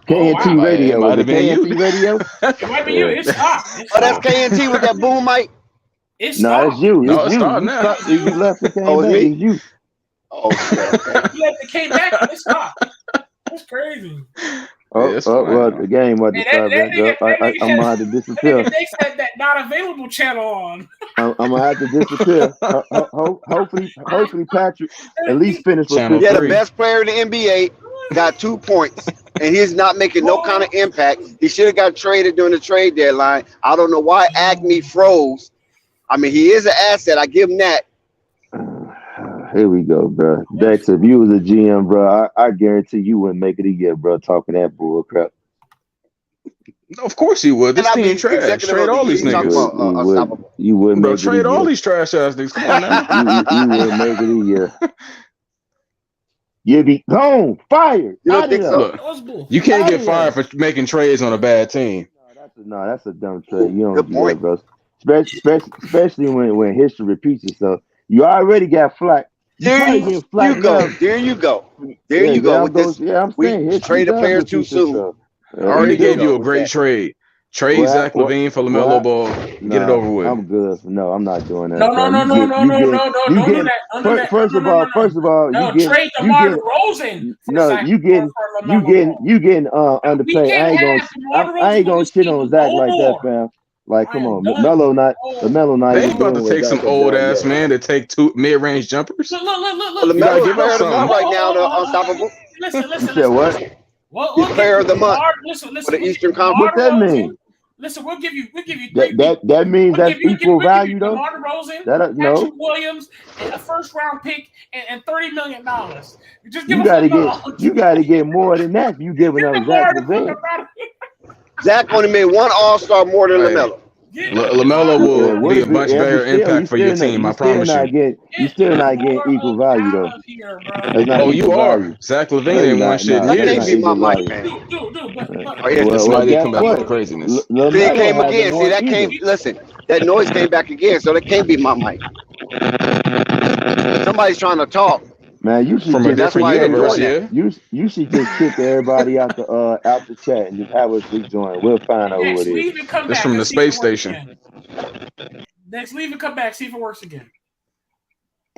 KNT Radio. It Was might have it been KNT you. Radio? It might be you. It stopped. Oh, that's KNT with that boom mic. It No, stopped. it's you. No, It's it you. stopped You now. stopped. You left and came Oh, it's back. me? It's you. Oh shit. Okay. You left and came back. It stopped. That's crazy. Oh, Yeah, it's well, fine. the game about to start back up. I'm gonna have to disappear. They said that not available channel on. I'm gonna have to disappear. Hopefully, Patrick at least finish with Channel 15. Yeah, the 3. best player in the NBA got 2 points, and he's not making no kind of impact. He should have got traded during the trade deadline. I don't know why Acme froze. I mean, he is an asset. I give him that. Here we go, bro. Dex, if you was a GM, bro, I guarantee you wouldn't make it a year, bro, talking that bull crap. Of course he would. This And I'll team be trash. executive Trade of the all year. these You talking niggas. about unstoppable? You would Bro, make it a trade all year. these trash ass niggas. Come on now. You would make it a year. You'd be gone, fired. You don't Out of think there. so? Look, That was bull. you can't Out get of fired there. for making trades on a bad team. No, that's a dumb trade. You don't Good do point. that, bro. Especially when history repeats itself. You already got flack. You probably There get flack you go. now. There you go. There you go with this. I'm We saying history traded does players too repeat soon. itself. I already There you gave go you a with great that. trade. Trade Zach LaVine for LaMelo Ball. Get it over with. I'm good. No, I'm not doing that. No, bro. don't do that. Don't do that. First of all, No, you trade you DeMar get DeRozan for no, Zach you getting for LaMelo Ball. you getting We underpaid. can't I ain't gonna have DeMar DeRozan I ain't on gonna this shit team on Zach no like that, more. fam. Like, I come am on, done. LaMelo not They even ain't about doing to what take Zach some has old done ass yet. man to take 2 mid-range jumpers. Look. You gotta LaMelo's give up player of the month something. right now, the unstoppable. You said what? He's player of the month Listen. for the Eastern DeMar Conference. What that DeRozan. mean? Listen, we'll give you 3 people. That means that's equal We'll value give you though. DeMar DeRozan, That no. Patrick Williams, and a first-round pick, and $30 million. Just give You us gotta get more than that. You giving up Zach LaVine. Zach only made one All-Star more than Hey, LaMelo. LaMelo will be a much better impact for your team. I promise you. You still not getting equal value though. That's not Oh, you equal are. value. Zach No, LaVine you're ain't won not. shit in No, That that's can't not years. be my equal mic, value. man. Oh, yeah, Well, somebody guess come back what? with craziness. See, it LaMelo came again. hasn't See, won that either. came. Listen, that noise came back again, so that can't be my mic. Somebody's trying to talk. Man, you should From a just That's different why they're universe, doing that. yeah. you should just kick everybody out the chat and just have us rejoin. We'll find out who Next, it is. leave and come This back. from the Let's see if space it works station. again. Next, leave and come back. See if it works again.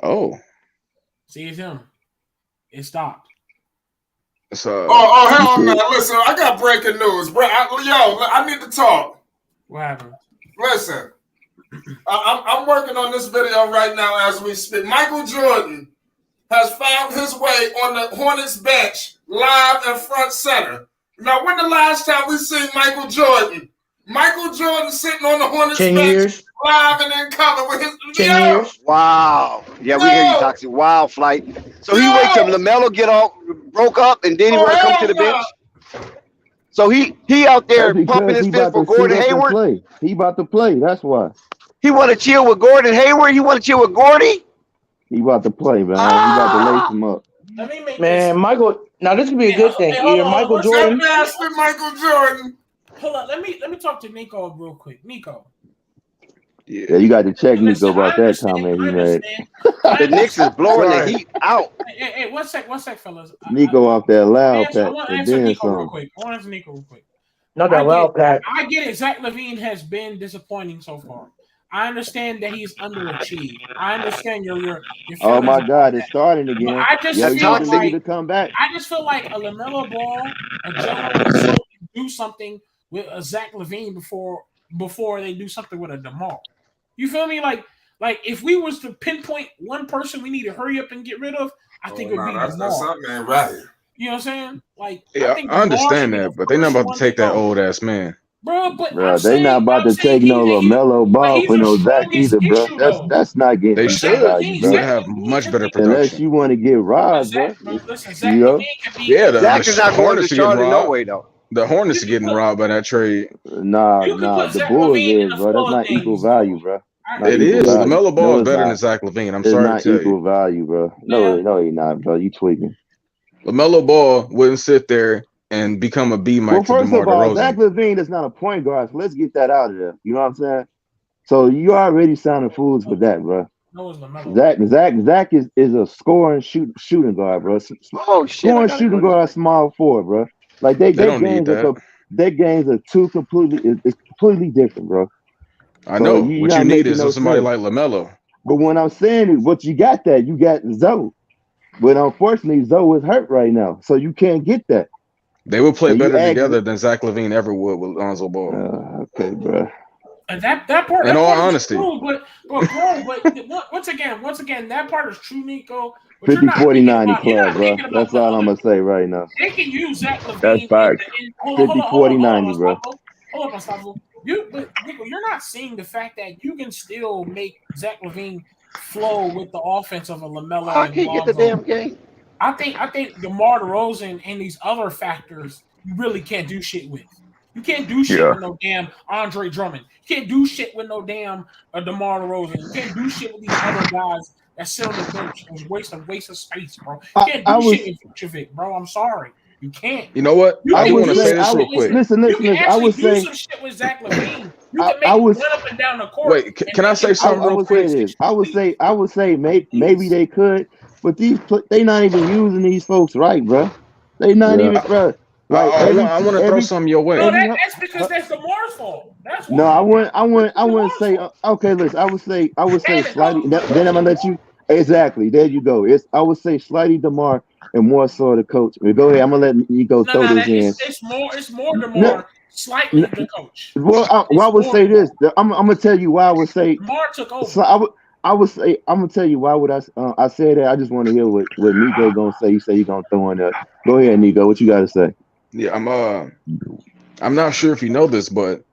Oh. See, it's him. It stopped. So. Hell on now. Listen, I got breaking news, bro. I need to talk. What happened? Listen, I'm working on this video right now as we speak. Michael Jordan has found his way on the Hornets bench, live and front center. Now, when the last time we seen Michael Jordan? Michael Jordan sitting on the Hornets 10 bench, years. live and in color with his 10 years. Wow. Yeah, we hear you, Toxic. Wow, Flight. So he wait till LaMelo get all broke up, and then he want to come to the bench. So he out there pumping his fist for Gordon Hayward. Play. He about to play. That's why. He want to chill with Gordon Hayward. He want to chill with Gordy. He about to play, man. He about to lace him up. Let me make Man, Michael. Now this could be a good thing. Either Michael Jordan. Michael Jordan. Hold on. Let me talk to Nico real quick. Nico. Yeah, you got to check Nico about that comment he made. The Knicks is blowing the heat out. Hey, one sec, fellas. Nico off that loud pack. I want to answer Nico real quick. Not that loud pack. I get it. Zach LaVine has been disappointing so far. I understand that he's underachieved. I understand your oh my God, it's starting again. I just feel like to come back. I just feel like a LaMelo Ball, a Joe do something with a Zach LaVine before they do something with a DeMar. You feel me? Like if we was to pinpoint one person we need to hurry up and get rid of, I think it would be DeMar. That's something right. You know what I'm saying? Like, yeah, I understand that, but they're not about to take that old ass man. Bro, they not about to take no LaMelo Ball for no Zach either, bro. That's not getting. They should. Value, bro. They have much better production. Unless you want to get robbed, bro. Listen, you know? Zach is not going to Charlotte no way, though. The Hornets are getting robbed by that trade. Nah. The Bulls is, bro. That's not equal value, bro. It is. LaMelo Ball is better than Zach LaVine. I'm sorry to tell you. It's not equal value, bro. No, he's not, bro. You tweaking. LaMelo Ball wouldn't sit there and become a B mic to DeMar DeRozan. Zach LaVine is not a point guard, so let's get that out of there. You know what I'm saying? So you already sounding fools for that, bro. Zach is a scoring shooting guard, bro. Scoring shooting guard, small forward, bro. Like their games are completely different, bro. I know. What you need is somebody like LaMelo. But when I'm saying is what you got Zoe. But unfortunately, Zoe is hurt right now, so you can't get that. They would play better together than Zach LaVine ever would with Lonzo Ball. Okay, bro. And that part, in all honesty, true, but once again, that part is true, Nico. 50-40-90 club, bro. That's all I'm gonna say right now. They can use Zach LaVine. That's facts. 50-40-90, bro. Hold up, Gustavo. But Nico, you're not seeing the fact that you can still make Zach LaVine flow with the offense of a LaMelo. I can't get the damn game. I think DeMar DeRozan and these other factors you really can't do shit with. You can't do shit with no damn Andre Drummond. You can't do shit with no damn DeMar DeRozan. You can't do shit with these other guys that sit on the bench. It was waste of space, bro. You can't do shit with Vucevic, bro. I'm sorry. You can't. You know what? I do want to say this real quick. Listen. I would say some shit with Zach LaVine. You can make him run up and down the court. Wait, can I say something real quick? I would say maybe they could, but they not even using these folks right, bro. They not even, bro. Like I want to throw some your way. No, that's because that's DeMar's fault. That's why. No, I wouldn't say. Okay, listen. I would say slightly. Then I'm gonna let you. Exactly. There you go. I would say slightly DeMar and more so the coach. I mean, go ahead. I'm gonna let Nico throw this in. It's more DeMar, slightly the coach. Well, I would say this. I'm gonna tell you why I would say DeMar took over. So I would say I'm gonna tell you why would I say that. I just want to hear what Nico gonna say. You say he's gonna throw in there. Go ahead, Nico. What you got to say? Yeah, I'm not sure if you know this, but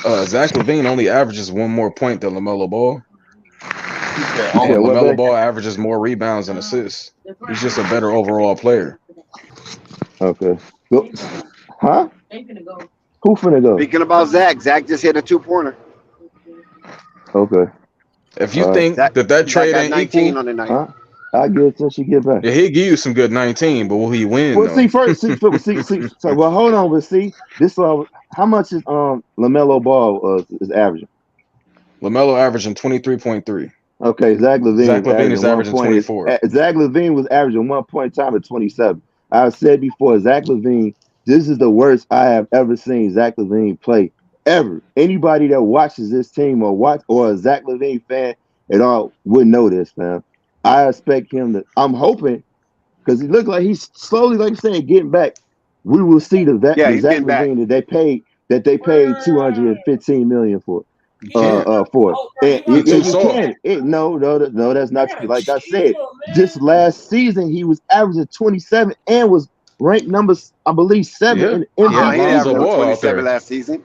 Zach LaVine only averages one more point than LaMelo Ball. LaMelo Ball averages more rebounds and assists. He's just a better overall player. Okay. Huh? Who finna go? Speaking about Zach just hit a 2-pointer. Okay. If you think that trade ain't equal, on the night. Huh? I'll get it till she get back. Yeah, he'll give you some good 19, but will he win? Well, see first. See. So, well, hold on. But see, how much is LaMelo Ball is averaging? LaMelo averaging 23.3. Okay, Zach LaVine is averaging 24. Zach LaVine was averaging 1 point time at 27. I said before, Zach LaVine. This is the worst I have ever seen Zach LaVine play ever. Anybody that watches this team or a Zach LaVine fan at all would know this, man. I expect him to. I'm hoping because he looked like he's slowly, like I'm saying, getting back. We will see the Zach LaVine that they paid $215 million for. No, that's not true. Like I said, this last season he was averaging 27 and was ranked numbers, I believe, 7 in MVP. He averaged 27 last season.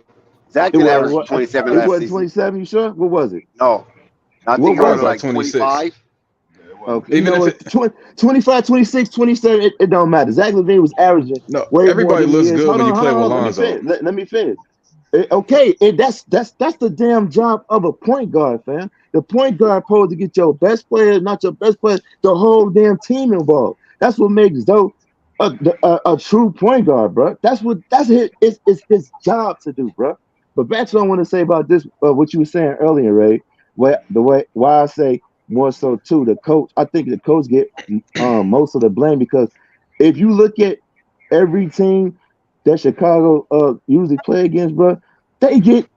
Zach did average 27 last season. It wasn't 27. You sure? What was it? No, I think it was like 25. Okay. Even if it 25, 26, 27, it don't matter. Zach LaVine was averaging. No, everybody looks good when you play with Lonzo. Let me finish. That's the damn job of a point guard, fam. The point guard supposed to get your best players, not your best players, the whole damn team involved. That's what makes Zoe a true point guard, bro. That's his job to do, bro. But back to what I want to say about this, what you were saying earlier, Ray. Why I say more so too, the coach. I think the coach get most of the blame because if you look at every team that Chicago usually play against, bro, they get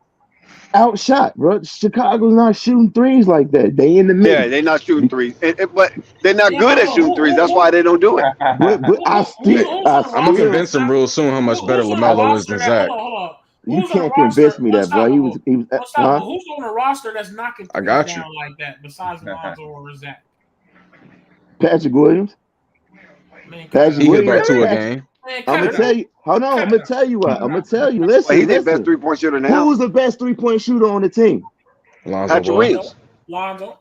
outshot, bro. Chicago's not shooting threes like that. They in the middle. Yeah, they're not shooting threes, but they're not good at shooting threes. That's why they don't do it. But I'm gonna convince them real soon how much better LaMelo is than Zach. You can't convince me that, bro. He was. Who's on the roster that's knocking I got down like that besides Lonzo or Zach? Patrick Williams. He get back to a game. I'm gonna tell you. Hold on. I'm gonna tell you what. I'm gonna tell you. Listen. He's the best 3-point shooter now. Who's the best 3-point shooter on the team? Lonzo. Patrick Williams. Lonzo.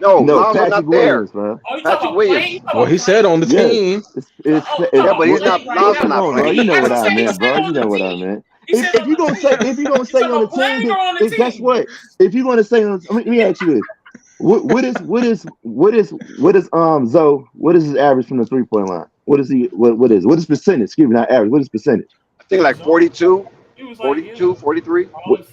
No, Patrick Williams, man. Patrick Williams. Well, he said on the team. But he's not. Lonzo not playing. You know what I meant, bro. You know what I meant. If you're gonna say on the team, then guess what? If you're gonna say on, let me ask you this: what is Zoe? What is his average from the 3-point line? What is he? What is percentage? Excuse me, not average. What is percentage? I think like 42, 42, 43.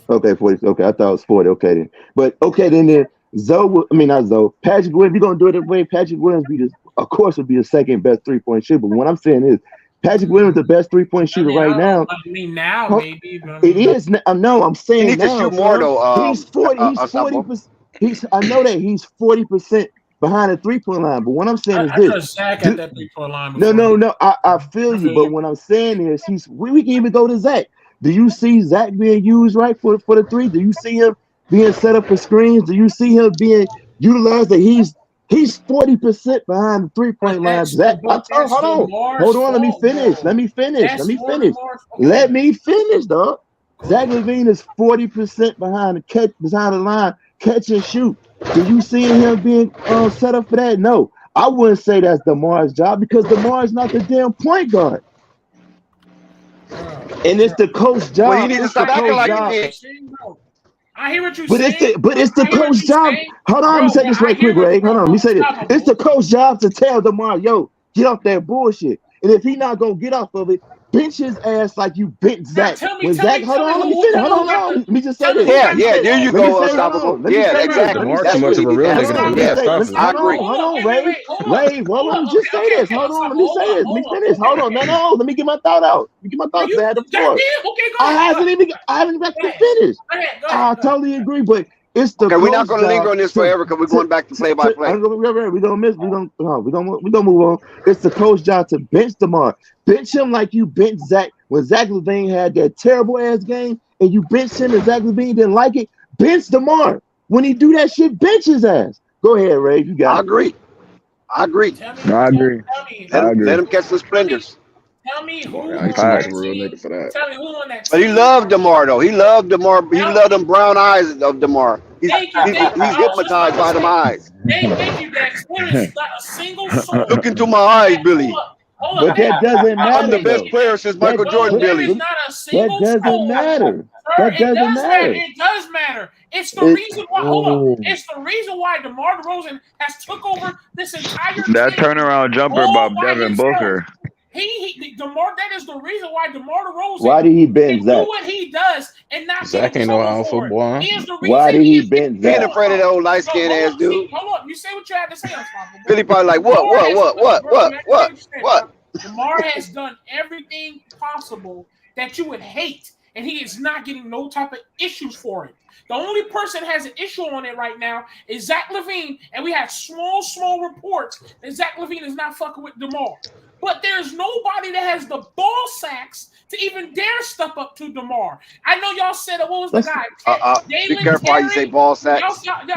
Okay, 40. Okay, I thought it was 40. Okay then, but okay then Zoe. I mean not Zoe. Patrick Williams. If you're gonna do it that way, Patrick Williams would be the second best 3-point shooter. But what I'm saying is, Patrick Williams is the best 3-point shooter right now. Maybe. It is. No, I'm saying he needs now. To shoot more though. He's 40. He's 40%. I know that he's 40% behind the 3-point line. But what I'm saying is this: Zach at that 3-point line. No. I feel you. But what I'm saying is, we can even go to Zach. Do you see Zach being used right for the three? Do you see him being set up for screens? Do you see him being utilized? That he's 40% behind the 3-point line. Zach, hold on. Let me finish. Let me finish, dog. Zach LaVine is 40% behind the line, catch and shoot. Do you see him being set up for that? No, I wouldn't say that's DeMar's job because DeMar is not the damn point guard. And it's the coach job. Well, you need to It's stop the acting coach like job. you can. I hear what you're But saying. it's the coach job. Hold on, let me say this right quick, Ray. Hold on, let me say this. It's the coach job to tell DeMar, yo, get off that bullshit. And if he not gonna get off of it, bench his ass like you bent Zach. When Zach, hold on, let me say that. Hold on, let me just say this. Yeah, there you go, unstoppable. Yeah, exactly. DeMar That's too much what of a he real needs. nigga to be unstoppable. I agree. Hold on, Ray. Ray, hold on, just say this. Hold on, let me say this. Let me finish. Hold on, no, let me get my thought out. Let me get my thoughts. I had the floor. I haven't got to finish. I totally agree, but it's the okay. We're not going to linger on this forever because we're going back to play by play. We don't move on. It's the coach job to bench DeMar. Bench him like you bench Zach when Zach LaVine had that terrible ass game, and you benched him and Zach LaVine didn't like it. Bench DeMar. When he do that shit, bench his ass. Go ahead, Ray. You got it. I agree. Let him catch the splendors. Tell me who I ain't too much of a real nigga for that. Tell me who on that But he loved DeMar though. He loved DeMar. He loved them brown eyes of DeMar. He's hypnotized by them eyes. Thank you, Dex. There is not a single soul. Look into my eyes, Billy. But that doesn't matter. I'm the best player since Michael Jordan, Billy. There is not a single that doesn't matter. That doesn't matter. It does matter. It's the reason why. Hold on. It's the reason why DeMar DeRozan has took over this entire that team turnaround jumper by Devin Booker. DeMar. That is the reason why DeMar DeRozan. Why did he bend Zach? Do what he does and not Zach ain't no alpha boy. He is the reason. Why did he bend Zach? He ain't afraid of that old light skinned ass dude. Hold on. You say what you had to say, Unstoppable. Billy probably like what? DeMar has done everything possible that you would hate, and he is not getting no type of issues for it. The only person has an issue on it right now is Zach LaVine, and we have small reports that Zach LaVine is not fucking with DeMar. But there's nobody that has the ball sacks to even dare step up to DeMar. I know y'all said what was the guy? Be careful how you say ball sacks. Y'all know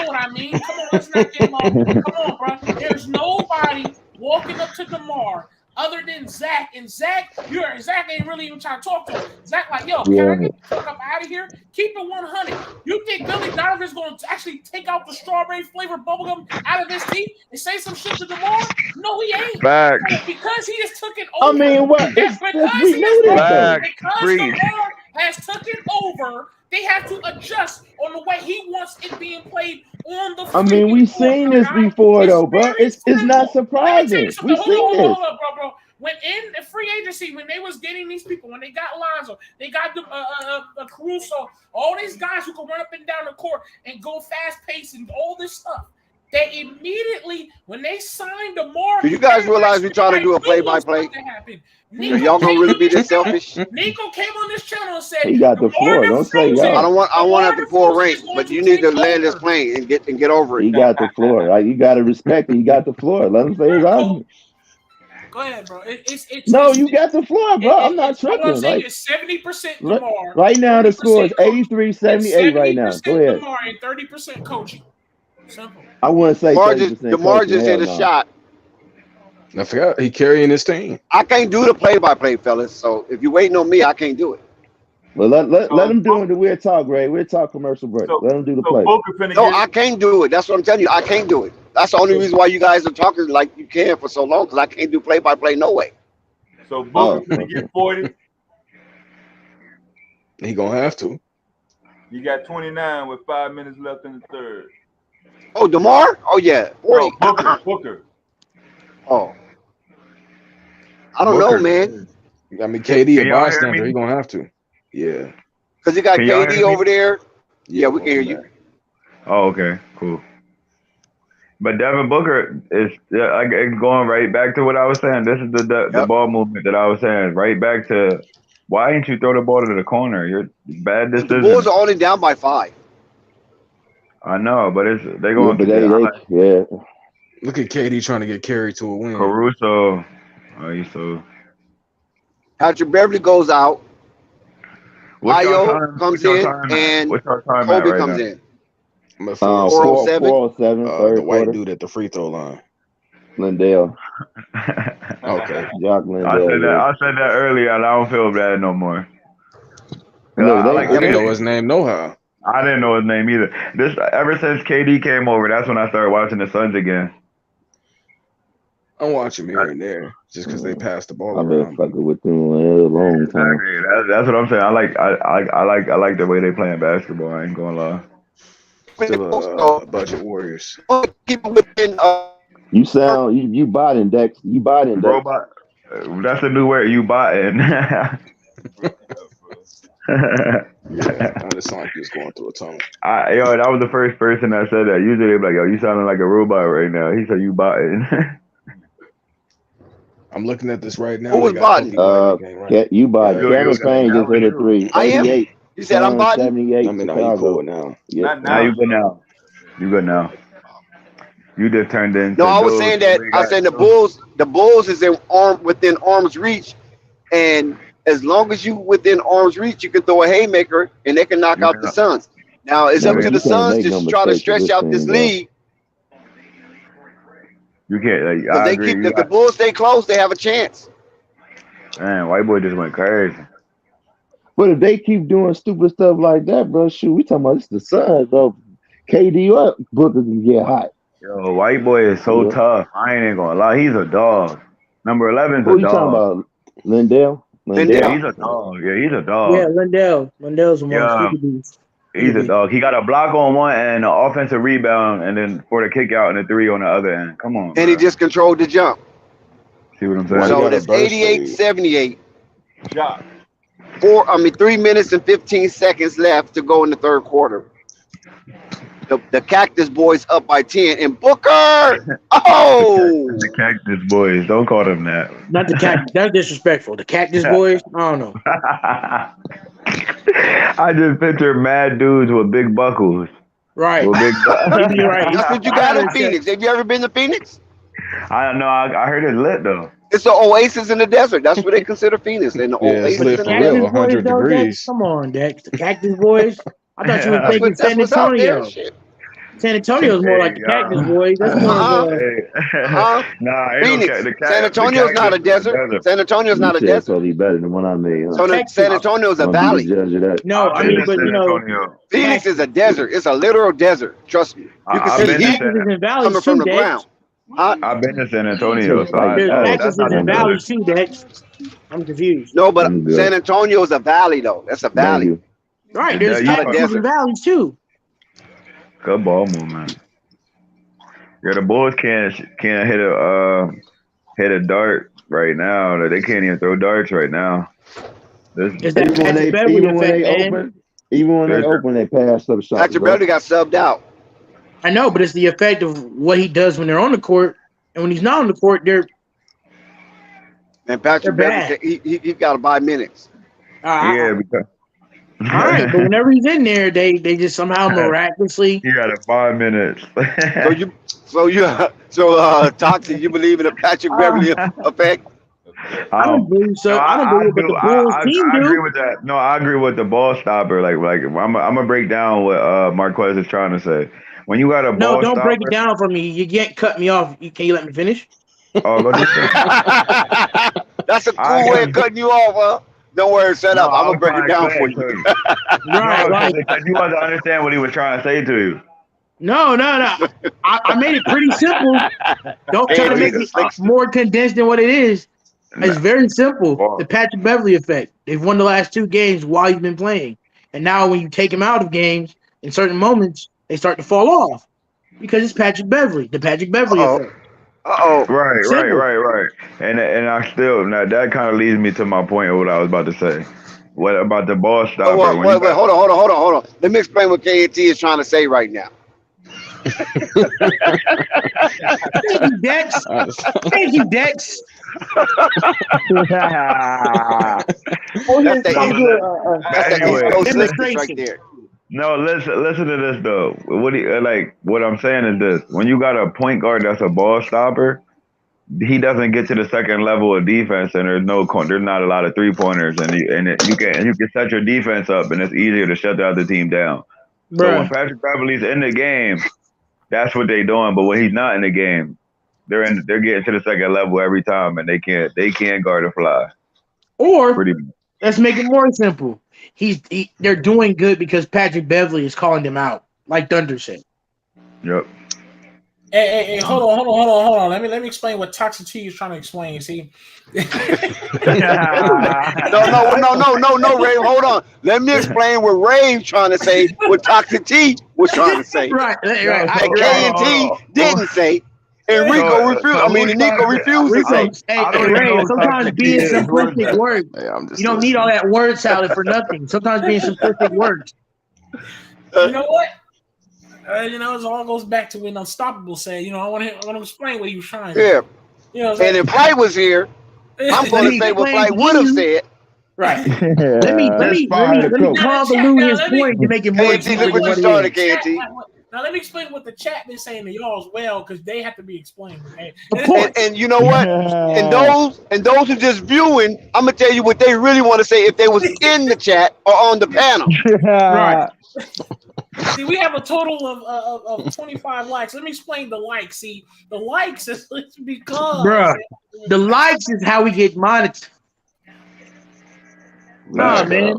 what I mean. Come on, let's not get long. Come on, bro. There's nobody walking up to DeMar other than Zach. And Zach ain't really even trying to talk to him. Zach like, yo, can I get the fuck up out of here? Keep it 100. You think Billy Donovan's going to actually take out the strawberry flavored bubblegum out of his teeth and say some shit to DeMar? No, he ain't. Facts. Because he just took it over. I mean, what? Because DeMar has took it over, they have to adjust on the way he wants it being played on the field. I mean, we've seen this before, though, bro. It's not surprising. We've seen this. Hold up, bro. When in the free agency, when they was getting these people, when they got Lonzo, they got Caruso, all these guys who can run up and down the court and go fast paced and all this stuff. They immediately, when they signed DeMar, do you guys realize we trying to do a play-by-play? Y'all gonna really be this selfish? Nico came on this channel and said, "He got the floor. Don't say y'all." I don't want to have to pull rank, but you need to land this plane and get over it. He got the floor. Like, you got to respect it. He got the floor. Let him say his argument. Go ahead, bro. You got the floor, bro. I'm not tripping. Like, it's 70% DeMar. Right now, the score is 83-78 right now. Go ahead. DeMar and 30% coaching. Simple. I wouldn't say DeMar just hit a shot. I forgot he carrying his team. I can't do the play-by-play, fellas. So if you're waiting on me, I can't do it. Well, let him do it. We'll talk, Ray. We'll talk commercial break. Let him do the play. No, I can't do it. That's what I'm telling you. I can't do it. That's the only reason why you guys are talking like you can for so long, because I can't do play-by-play no way. So Booker's gonna get 40. He gonna have to. You got 29 with 5 minutes left in the third. Oh, DeMar? Oh yeah, 40. Oh, Booker. Oh, I don't know, man. I mean, KD a bystander. He gonna have to. Yeah. Because you got KD over there. Yeah, we can hear you. Oh, okay, cool. But Devin Booker is going right back to what I was saying. This is the ball movement that I was saying. Right back to why didn't you throw the ball to the corner? You're bad decision. The Bulls are only down by 5. I know, but they're going. Yeah. Look at KD trying to get carried to a win. Caruso. So Patrick Beverly goes out. Ayo comes in and Kobe comes in. 407. 407. The white dude at the free throw line. Lindell. Okay. Jock Lindell. I said that earlier, and I don't feel bad no more. I didn't know his name. I didn't know his name either. Ever since KD came over, that's when I started watching the Suns again. I'm watching here and there just because they pass the ball I've been around. fucking with them a long time. Exactly. That's what I'm saying. I like the way they playing basketball. I ain't gonna lie. Still a budget Warriors. Keep it within. You sound you botting Dex. You botting Dex. Robot. That's the new word. You botting. Yeah, I just sound like he was going through a tunnel. That was the first person that said that. Usually they're like, yo, you sounding like a robot right now. He said you botting. I'm looking at this right now. Who was botting? You botting. Cameron Payne just hit a 3. I am. You said I'm botting? 78. I mean, now you cool now. Yeah. Now you good now. You good now. You just turned into. No, I was saying that. I said the Bulls is within arm's reach, and as long as you within arm's reach, you can throw a haymaker and they can knock out the Suns. Now it's up to the Suns to try to stretch out this league. You can't. Like, if the Bulls stay close, they have a chance. Man, white boy just went crazy. But if they keep doing stupid stuff like that, bro, shoot, we talking about this the Suns, bro. KD up, Booker can get hot. Yo, white boy is so tough. I ain't gonna lie. He's a dog. Number 11's a dog. Who you talking about? Lindell? Yeah, he's a dog. Yeah, he's a dog. Yeah, Lindell's one. He's a dog. He got a block on one and an offensive rebound, and then for the kick out and the 3 on the other end. Come on. And he just controlled the jump. See what I'm saying? So it's 88-78. Shot. 3 minutes and 15 seconds left to go in the third quarter. The Cactus Boys up by 10, and Booker. Oh, the Cactus Boys. Don't call them that. Not the Cactus. That's disrespectful. The Cactus Boys. I don't know. I just picture mad dudes with big buckles. Right. With big right. That's what you got in Phoenix. Have you ever been to Phoenix? I don't know. I heard it's lit though. It's the oasis in the desert. That's what they consider Phoenix. And the oasis lit in for the real. desert. 100 degrees. Come on, Dex. The Cactus Boys. I thought you were thinking San Antonio. San Antonio's more like the Cactus Boys. That's more Nah, Phoenix. San Antonio's not a desert. San Antonio's not a desert. Totally better than what I made. San Antonio's a valley. No, I mean, but you know, Phoenix is a desert. It's a literal desert. Trust me. You can see heat coming from the ground. I've been to San Antonio. There's Cactuses and valleys too, Dex. I'm confused. No, but San Antonio is a valley, though. That's a valley. Right, there's cactuses and valleys too. Good ball movement. Yeah, the Bulls can't hit a dart right now. They can't even throw darts right now. Even when they open, they pass up shots. Patrick Beverly got subbed out. I know, but it's the effect of what he does when they're on the court, and when he's not on the court, they're. And Patrick Beverly, he got to buy minutes. Because. All right, but whenever he's in there, they just somehow miraculously. You got 5 minutes. Toxic, you believe in a Patrick Beverly effect? I don't believe so. No, I don't believe what the Bulls team do. I agree with that. No, I agree with the ball stopper. Like I'm gonna break down what Marquez is trying to say. When you got a ball don't stopper, break it down for me. You can't cut me off. Can you let me finish? Oh, go ahead. That's a cool way of cutting you off, huh? Don't worry, shut up. I'm gonna break it down for you. Right. You want to understand what he was trying to say to you. No. I made it pretty simple. Don't try to make it more condensed than what it is. It's very simple. The Patrick Beverly effect. They've won the last 2 games while he's been playing. And now when you take him out of games, in certain moments, they start to fall off. Because it's Patrick Beverly. The Patrick Beverly effect. Right. And I still, now that kind of leads me to my point of what I was about to say. What about the ball stopper? Wait, hold on. Let me explain what KNT is trying to say right now. Thank you, Dex. That's right there. No, listen to this though. What I'm saying is this: when you got a point guard that's a ball stopper, he doesn't get to the second level of defense, and there's not a lot of 3-pointers, and you can set your defense up, and it's easier to shut the other team down. Bruh. So when Patrick Beverly's in the game, that's what they're doing. But when he's not in the game, they're getting to the second level every time, and they can't guard a fly. Or let's make it more simple. They're doing good because Patrick Beverly is calling them out, like Thunder said. Yep. Hey, hold on. Let me explain what Toxic T is trying to explain. See, No, Ray. Hold on. Let me explain what Ray's trying to say, what Toxic T was trying to say. Right. And K and T didn't say. And Nico refused to say. Hey, Ray, sometimes being simplistic words. Hey, I'm just You don't need all that word salad for nothing. Sometimes being simplistic words. You know what? It all goes back to when Unstoppable said, I want to explain what he was trying to do. Yeah. And if Flight was here, I'm going to say what Flight would have said. Right. Let me convolute his point to make it more KNT, look what you started, KNT. Now let me explain what the chat been saying to y'all as well, because they have to be explained. Okay? And you know what? And those who just viewing, I'm gonna tell you what they really want to say if they was in the chat or on the panel. Right. See, we have a total of 25 likes. Let me explain the likes. See, the likes is because the likes is how we get monetized. Nah, man.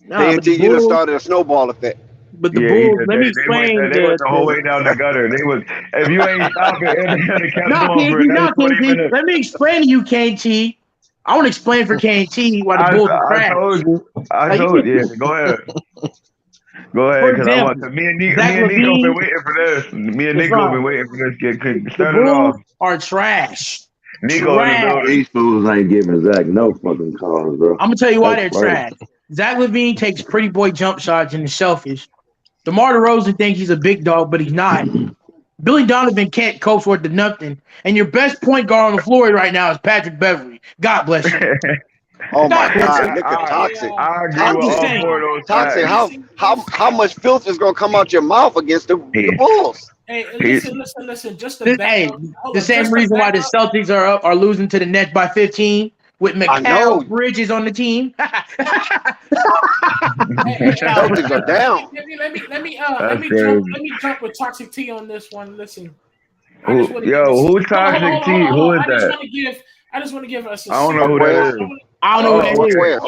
KNT, you done started a snowball effect. But the Bulls, let me explain. They went the whole way down the gutter. They was, if you ain't stopping, they kept going for another 20 minutes. Let me explain to you, KNT. I want to explain for KNT why the Bulls are trash. I told you. Yeah, go ahead. Go ahead, because me and Nico been waiting for this. Me and Nico been waiting for this. The Bulls are trash. Nico, these fools ain't giving Zach no fucking calls, bro. I'm gonna tell you why they're trash. Zach LaVine takes pretty boy jump shots and is selfish. DeMar DeRozan thinks he's a big dog, but he's not. Billy Donovan can't coach worth the nothing. And your best point guard on the floor right now is Patrick Beverly. God bless you. Oh my God, look at Toxic. I'm just saying, Toxic, how much filth is gonna come out your mouth against the Bulls? Hey, listen. Just the same reason why the Celtics are losing to the Nets by 15 with Mikal Bridges on the team. Celtics are down. Let me jump with Toxic T on this one. Listen. Who's Toxic T? Who is that? I just want to give us. I don't know who that is. I don't know who that is.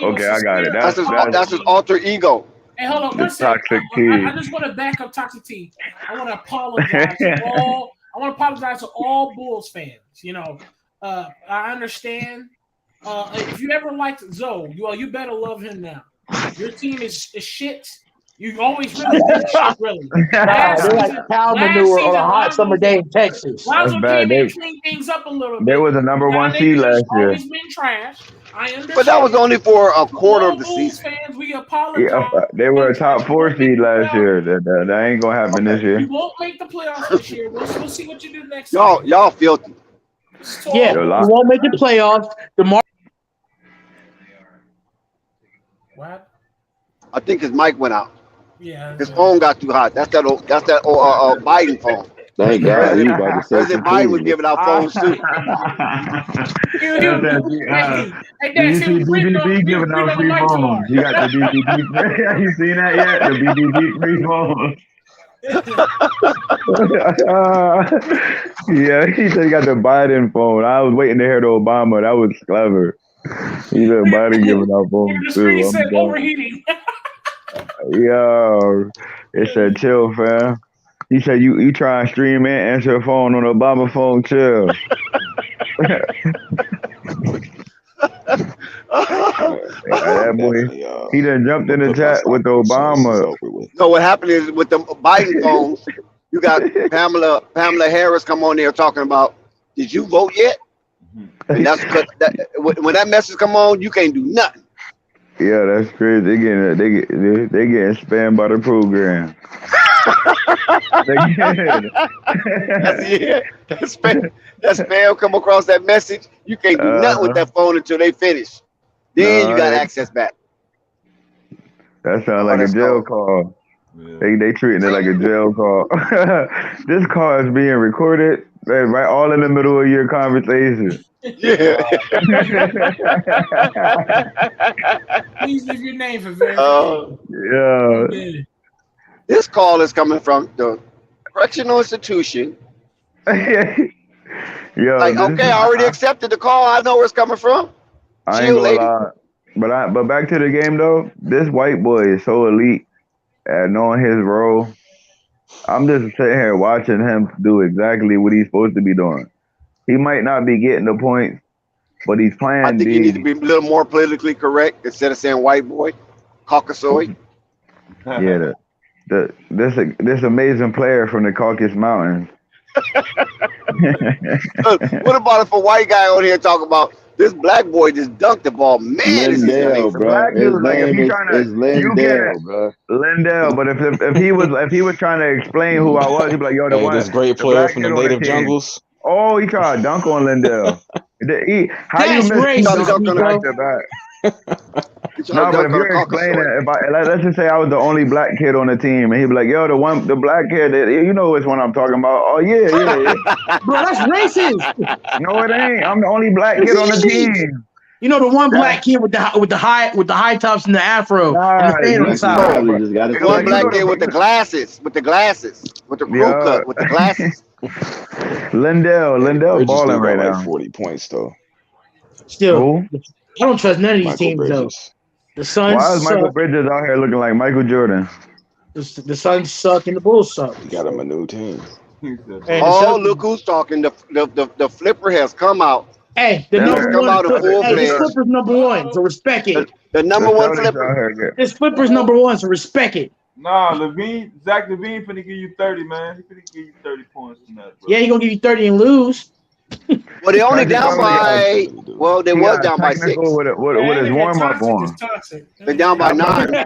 Okay, I got it. That's his alter ego. Hey, hold on. Toxic T. I just want to back up Toxic T. I want to apologize to all Bulls fans. I understand. If you ever liked Zoe, you better love him now. Your team is shit. You always really been shit, really. They're like cow manure on a hot summer day in Texas. Lonzo came in and cleaned things up a little bit. There was a number one seed last year. Always been trash. I understand. But that was only for a quarter of the season. Fans, we apologize. Yeah, they were a top 4 seed last year. That ain't gonna happen this year. You won't make the playoffs this year. We'll see what you do next. Y'all filthy. Yeah, we won't make the playoffs. What? I think his mic went out. Yeah. His phone got too hot. That's that Biden phone. Thank God he about to say President Biden was giving out phones too. You see BBB giving out free phones. You got the BBB. You seen that yet? The BBB free phones. Yeah, he said he got the Biden phone. I was waiting to hear the Obama. That was clever. He said Biden giving out phones too. The said overheating. Yo, it said chill, fam. He said you try and stream and answer a phone on the Obama phone, chill. That boy, he done jumped in the chat with the Obama. So what happened is with the Biden phones, you got Pamela Harris come on there talking about, did you vote yet? And that's when that message come on, you can't do nothing. Yeah, that's crazy. They getting spammed by the program. That spam come across that message. You can't do nothing with that phone until they finish. Then you got access back. That sounds like a jail call. Yeah. They treating it like a jail call. This call is being recorded, right? All in the middle of your conversation. Yeah. Please leave your name for verification. Yeah. This call is coming from the correctional institution. Yeah. Like, okay, I already accepted the call. I know where it's coming from. I ain't gonna lie. But back to the game though. This white boy is so elite at knowing his role. I'm just sitting here watching him do exactly what he's supposed to be doing. He might not be getting the points, but he's playing. I think you need to be a little more politically correct instead of saying white boy, Caucasoid. Yeah, this amazing player from the Caucasus Mountains. What about if a white guy on here talking about this black boy just dunked the ball? Man, this is Lindell, nice. bro. Black His dude, like if name he is trying to, you Lindell, can't bro. Lindell. But if he was trying to explain who I was, he'd be like, yo, Hey, this great the player black from kid the on the native team. jungles. Oh, he tried to dunk on Lindell. How you That's miss two racist, dunks Nico. back to back? He tried No, to but dunk if on a you're explaining, Caucasoid. let's just say I was the only black kid on the team, and he'd be like, "Yo, the black kid, you know which one I'm talking about." Oh yeah. Bro, that's racist. No, it ain't. I'm the only black kid on the team. You know the one black kid with the high tops and the afro and the fade on the You side. probably just got to One say black it. kid with the glasses, with the crew Yeah. cut, with the glasses. Lindell Bridges balling still got right like now. 40 points though. Still, Who? I don't trust none of these Michael teams Bridges. though. The Suns Why is Michael suck. Bridges out here looking like Michael Jordan? The Suns suck and the Bulls suck. He got him a new team. And the Oh, Celtics- look who's talking. The flipper has come out. Hey, the Yeah. number Come one. out in full Hey, this fledged. flipper's number one, so respect it. The number The one Celtics flipper. out here. This flipper's number one, so respect it. Nah, Zach Levine finna give you 30, man. He finna give you 30 points tonight, bro. Yeah, he gonna give you 30 and lose. Well, they only Patrick down Beverly by. Well, they He was got down by 6. technical with his warm up on. They're down by 9.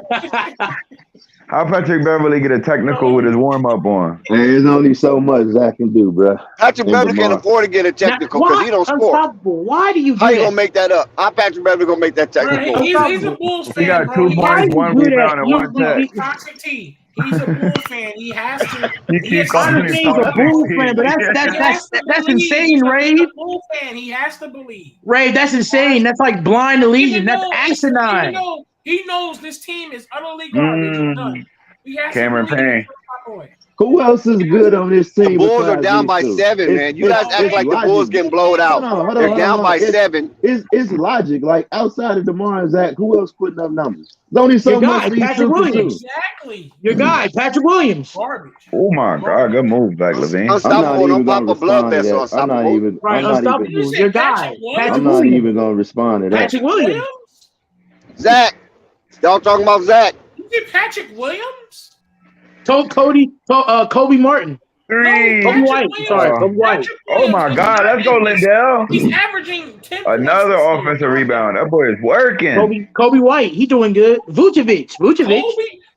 How Patrick Beverly get a technical with his warm up on? Hey, there's only so much Zach can do, bro. Patrick And Beverly can't DeMar. afford to get a technical because he don't score. Unstoppable. Why do you do How you that? gonna make that up? How Patrick Beverly gonna make that technical? He's a Bulls fan. He got bro. 2 He points, has to 1 do that. rebound, and 1 tech. Toxic T. He's a Bulls fan. He has to. He has calling to him He's believe. a toxic Bulls T. fan, but He has to that's believe. insane, He's a Ray. Bulls fan. He has to believe. Ray, that's insane. That's like blind allegiance. That's Even asinine. though he knows this team is utterly garbage and done. He has Cameron to believe Payne. it for my boy. Who else is good on this The team? Bulls are besides down these by two? 7, man. You guys act like the Bulls getting blowed out. They're down by 7. It's logic. Like outside of DeMar and Zach, who else putting up numbers? There's only so Your much guy, these Patrick two can do. Williams. Exactly. Your guy, Patrick Williams. Garbage. Oh my God, good move, Zach Levine. Unstoppable. Don't pop gonna a blood respond to vessel. that. I'm not Unstoppable. even. Right, I'm not unstoppable. even. Your guy, Patrick I'm not Williams. even gonna respond to that. Patrick Williams. Zach. Y'all talking about Zach? You get Patrick Williams? Kobe Martin. 3. Kobe White. Sorry, Kobe White. Oh my God, let's go, Lindell. He's averaging 10 Another points this year. offensive rebound. That boy is working. Kobe White. He doing good. Vucevic. Kobe,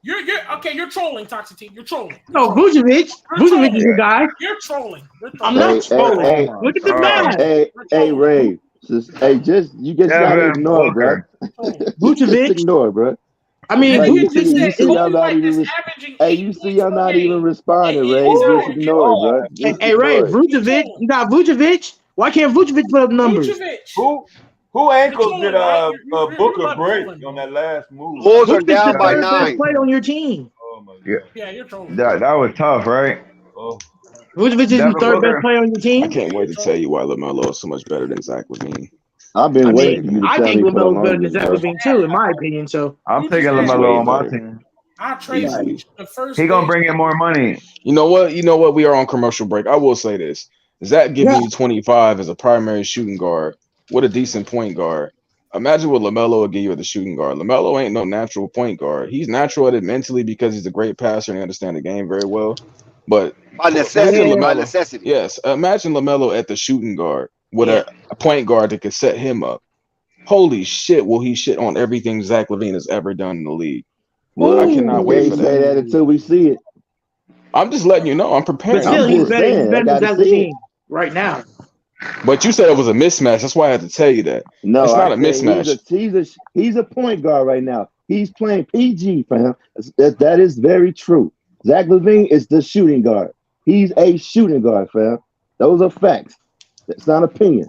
you're okay. You're trolling, Toxic T. You're trolling. No, Vucevic. Vucevic is your guy. You're trolling. I'm not trolling. Look at the math. Hey, Ray. Just you gotta ignore, bro. Vucevic. Just ignore, bro. I mean, Like, Vucevic you see, I'm not even. You see, I'm not even responding, Ray. Just ignore it, bro. Just Hey, Ray, ignore it. Vucevic. You got Vucevic. Why can't Vucevic put up numbers? Who ankles did Booker break on that last move? Bulls are down by 9. Play on your team. Oh my Yeah. God. Yeah, you're trolling. That was tough, right? Oh. Vucevic is the Devin third Booker. best player on your team. I can't wait to tell you why LaMelo is so much better than Zach Levine. I've been waiting for you to I tell think me for a LaMelo's better than moment, Zach bro. Levine too, in my opinion. So I'm taking LaMelo on my team. I'll trade you the first. He gonna bring in more money. You know what? We are on commercial break. I will say this. Zach giving you 25 as a primary shooting guard with a decent point guard. Imagine what LaMelo would give you as a shooting guard. LaMelo ain't no natural point guard. He's natural at it mentally because he's a great passer and he understands the game very well. But By necessity. imagine By LaMelo- necessity. Yes, imagine LaMelo at the shooting guard with a point guard that could set him up. Holy shit, will he shit on everything Zach Levine has ever done in the league? Well, I cannot wait can't for say that. that until we see it. I'm just letting you know. I'm but preparing. still, I'm he's just better. saying, He's I better than gotta Zach see it. Levine right now. But you said it was a mismatch. That's why I had to tell you that. No, It's not I a said mismatch. He's a point guard right now. He's playing PG, fam. That is very true. Zach Levine is the shooting guard. He's a shooting guard, fam. Those are facts. That's not opinion.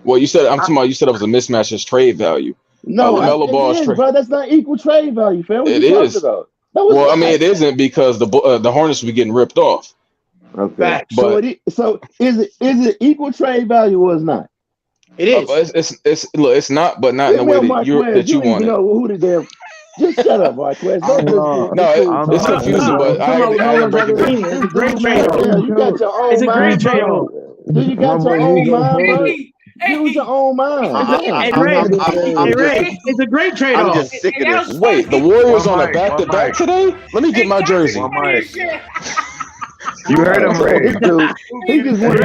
Well, you said you said it was a mismatch as trade value. No, LaMelo Ball is bro. That's not equal trade value, fam. What It you is. talking about? No, it's Well, I not. mean, it isn't because the Hornets will be getting ripped off. Okay. Facts. But So is it equal trade value or it's not? It is. it's not, but not in the way that you want know it. who the damn. Just shut up, Marquez. Don't just No, it's confusing, but I didn't break it down. It's a great trade-off. Yeah, you got your It's own a great mind, bro. trade-off. Dude, you got your own mind, bro. Use your own mind. Hey, Damn. Ray. I'm Hey, Ray. just It's a great I'm trade-off. just sick of this. Wait, the Warriors on a back-to-back today? Let me get my jersey. One mic. You heard him, Ray. Dude, he just wanted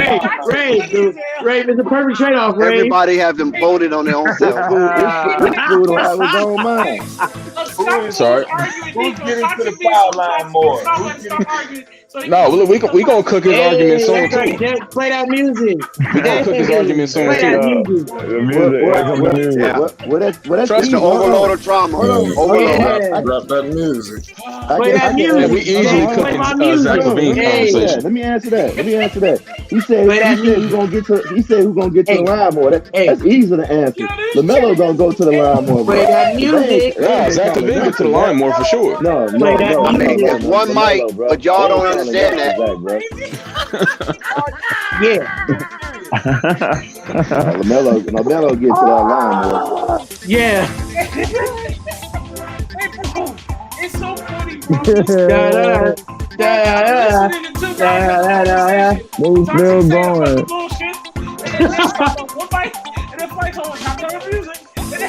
Ray, dude. Ray, it's a perfect trade-off, Ray. Everybody have them voted on their own self. this fool don't have his own mind. Sorry. Who's getting to the foul line more? No, we gonna cook his argument soon That's right, too. Jack. Play that music. We gonna cook his argument soon Play that too. music. The music. What that's Trust the overload of trauma. Overload. Yeah. Drop that music. Play that music. And we easily Play my cooking music. Zach Levine Hey. conversation. Let me answer that. He said Play that who's gonna get to who's gonna get to the Hey. line more. That's easy to answer. LaMelo gonna go to the line more, bro. Play that music. Yeah, Zach Levine get to the line more for sure. No. I mean, it's one mic, but y'all don't understand that. Yeah. LaMelo get to that line more. Yeah. It's so funny, bro. They still going.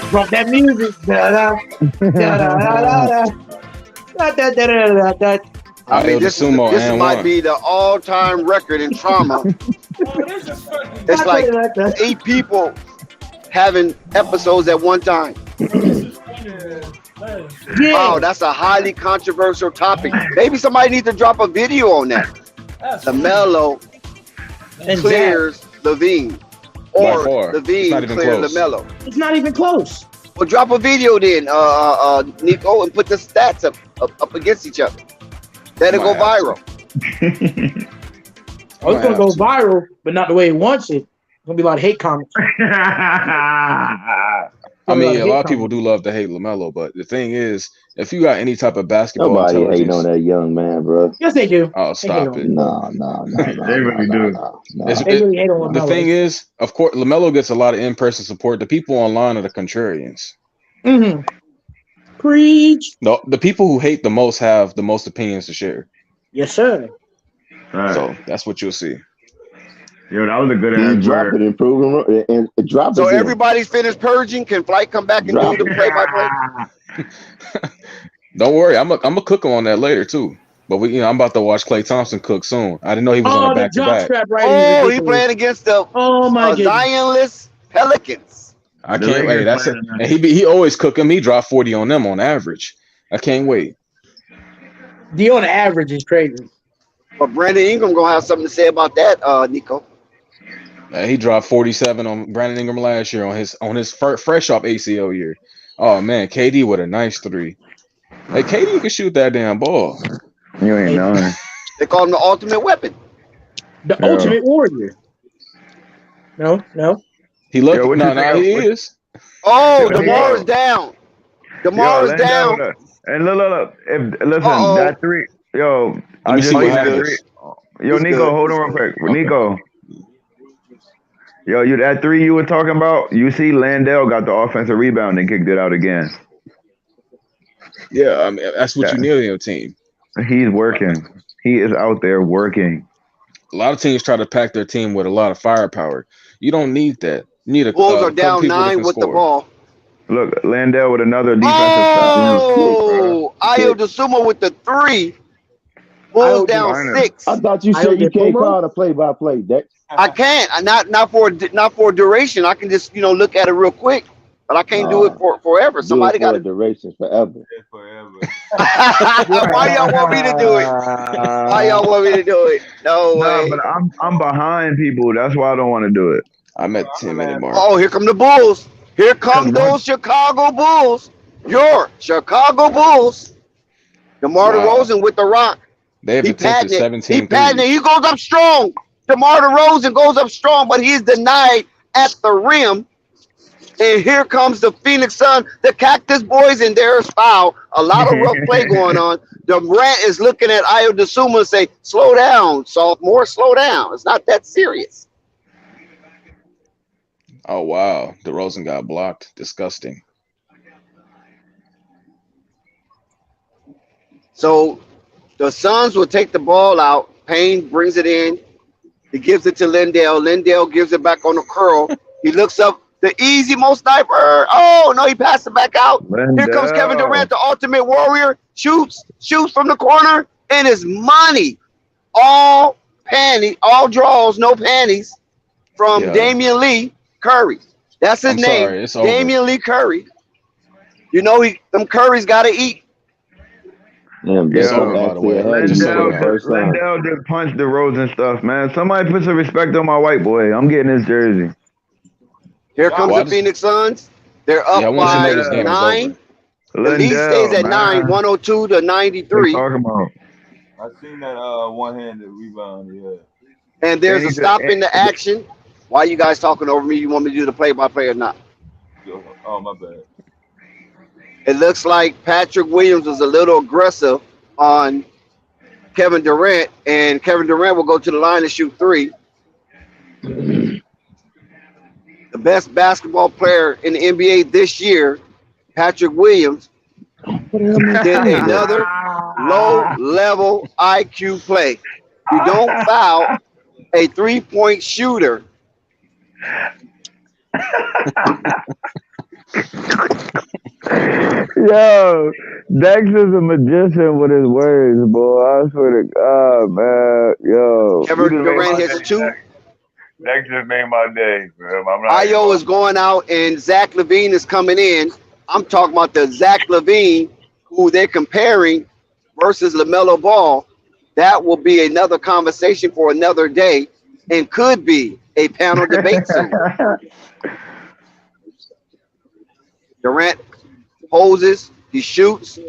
Drop that music. I mean, this might be the all-time record in trauma. It's like 8 people having episodes at one time. Wow, that's a highly controversial topic. Maybe somebody needs to drop a video on that. LaMelo clears Levine, or Levine clears LaMelo. It's not even close. Well, drop a video then, Nico, and put the stats up against each other. Let it go viral. Oh, it's gonna go viral, but not the way he wants it. It's gonna be a lot of hate comments. I mean, a lot of people do love to hate LaMelo, but the thing is, if you got any type of basketball Nobody intelligence, hating on that young man, bro. Yes, they do. Oh, stop it! No. They really do. They really hate on The LaMelo. thing is, of course, LaMelo gets a lot of in-person support. The people online are the contrarians. Mm-hmm. Preach. The people who hate the most have the most opinions to share. Yes, sir. Right. So that's what you'll see. Yo, that was a good He ass drop bird. it, improve it, and drop it. So again. everybody's finished purging. Can Flight come back and do the play-by-play? Don't worry, I'm a cook on that later too. But I'm about to watch Klay Thompson cook soon. I didn't know he was on a back to back. Oh, he playing against the Zionless Pelicans. I can't wait. That's it. And he always cook him. He dropped 40 on them on average. I can't wait. The on average is crazy. But Brandon Ingram gonna have something to say about that, Nico. He dropped 47 on Brandon Ingram last year on his fresh off ACL year. Oh man, KD with a nice 3. Hey, KD can shoot that damn ball. You ain't knowing. They call him the ultimate weapon. The ultimate warrior. No. He looked. No, he is. Oh, DeMar is down. DeMar is down. And look. That 3. Yo, Let me see what happens. Yo, Nico, hold on real quick. Nico. Yo, that 3 you were talking about, you see Landale got the offensive rebound and kicked it out again. Yeah, I mean, that's what you need in your team. He's working. He is out there working. A lot of teams try to pack their team with a lot of firepower. You don't need that. You need a Bulls are down 9 with the ball. Look, Landale with another defensive Oh, Ayo DeSumo with the 3. Bulls down 6. I thought you said you can't call the play-by-play, Dex. I can't. Not for a duration. I can just look at it real quick, but I can't do it for forever. Somebody got a duration forever. Why y'all want me to do it? Why y'all want me to do it? No way. But I'm behind people. That's why I don't want to do it. I'm at 10-minute mark. Oh, here come the Bulls. Here come those Chicago Bulls. Your Chicago Bulls. DeMar DeRozan with the rock. They have attempted 17 He patting it. He goes up strong. DeMar DeRozan goes up strong, but he's denied at the rim. And here comes the Phoenix Sun, the Cactus Boys, and there's foul. A lot of rough play going on. Durant is looking at Ayo DeSumo and say, slow down, sophomore, slow down. It's not that serious. Oh, wow. DeRozan got blocked. Disgusting. So the Suns will take the ball out. Payne brings it in. He gives it to Lindell. Lindell gives it back on the curl. He looks up. The easy mo sniper. Oh, no, he passed it back out. Here comes Kevin Durant, the ultimate warrior. Shoots from the corner, and it's money. All draws, no panties from Damian Lee Curry. That's his name. Sorry, it's over. Damian Lee Curry. You know, them Currys got to eat. Damn, It's over, by the way. Lindell just punched the roads and stuff, man. Somebody put some respect on my white boy. I'm getting his jersey. Here comes the Phoenix Suns. They're up by 9. The lead stays at 9, 102 to 93. Talking about. I seen that one-handed rebound. Yeah. And there's a stop in the action. Why are you guys talking over me? You want me to do the play-by-play or not? Oh, my bad. It looks like Patrick Williams was a little aggressive on Kevin Durant, and Kevin Durant will go to the line and shoot 3. The best basketball player in the NBA this year, Patrick Williams, did another low-level IQ play. You don't foul a 3-point shooter. Yo, Dex is a magician with his words, boy. I swear to God, man. Yo. Kevin Durant hits 2. Dex just made my day, man. Ayo is going out, and Zach LaVine is coming in. I'm talking about the Zach LaVine who they're comparing versus LaMelo Ball. That will be another conversation for another day and could be a panel debate soon. Durant poses, he shoots,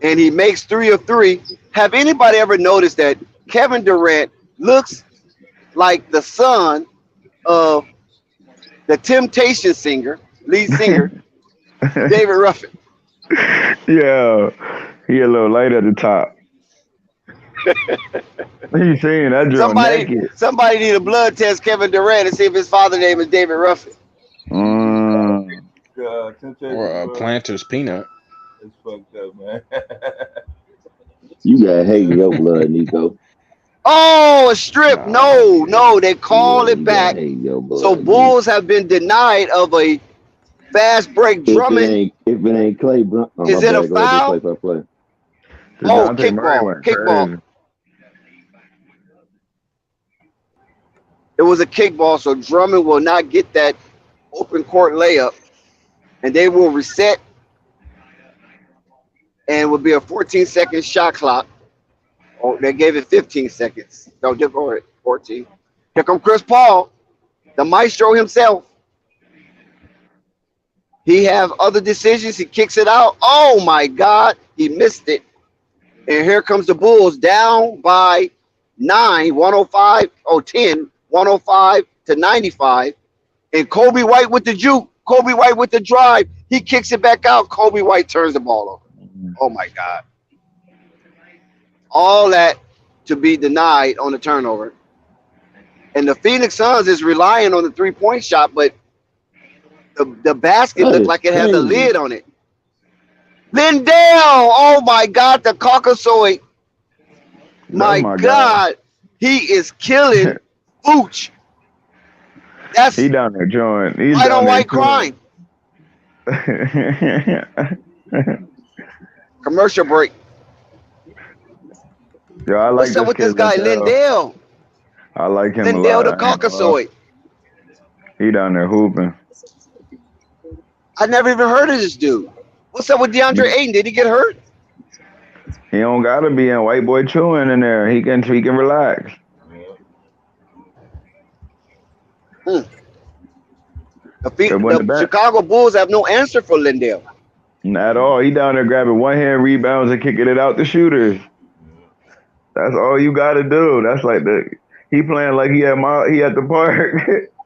and he makes 3 of 3. Have anybody ever noticed that Kevin Durant looks like the son of the Temptation singer, lead singer, David Ruffin? Yeah, he a little light at the top. You saying that drum naked? Somebody need a blood test Kevin Durant and see if his father's name is David Ruffin. Or a Planter's peanut. It's fucked up, man. You got hate in your blood, Nico. Oh, a strip. No, they call it back. So Bulls have been denied of a fast break. Drummond. If it ain't Clay, is it a foul? Oh, kickball. It was a kickball, so Drummond will not get that open court layup, and they will reset, and will be a 14-second shot clock. Oh, they gave it 15 seconds. No, just go ahead, 14. Here comes Chris Paul, the maestro himself. He have other decisions. He kicks it out. Oh, my God. He missed it. And here comes the Bulls down by 10, 105 to 95. And Kobe White with the juke. Kobe White with the drive. He kicks it back out. Kobe White turns the ball over. Oh, my God. All that to be denied on the turnover. And the Phoenix Suns is relying on the three-point shot, but the basket looked like it has a lid on it. Lindell, oh my God, the Caucasoid. My God, he is killing Vooch. That's he down there joint. He's white on white crime. Commercial break. Yo, I like What's up with this guy, Lindell? I like him Lindell, a lot. the Caucasoid. He down there hooping. I never even heard of this dude. What's up with DeAndre Ayton? Did he get hurt? He don't gotta be in white boy chewing in there. He can relax. The Chicago Bulls have no answer for Lindell. Not at all. He down there grabbing one-hand rebounds and kicking it out the shooters. That's all you gotta do. That's like he playing like he at the park.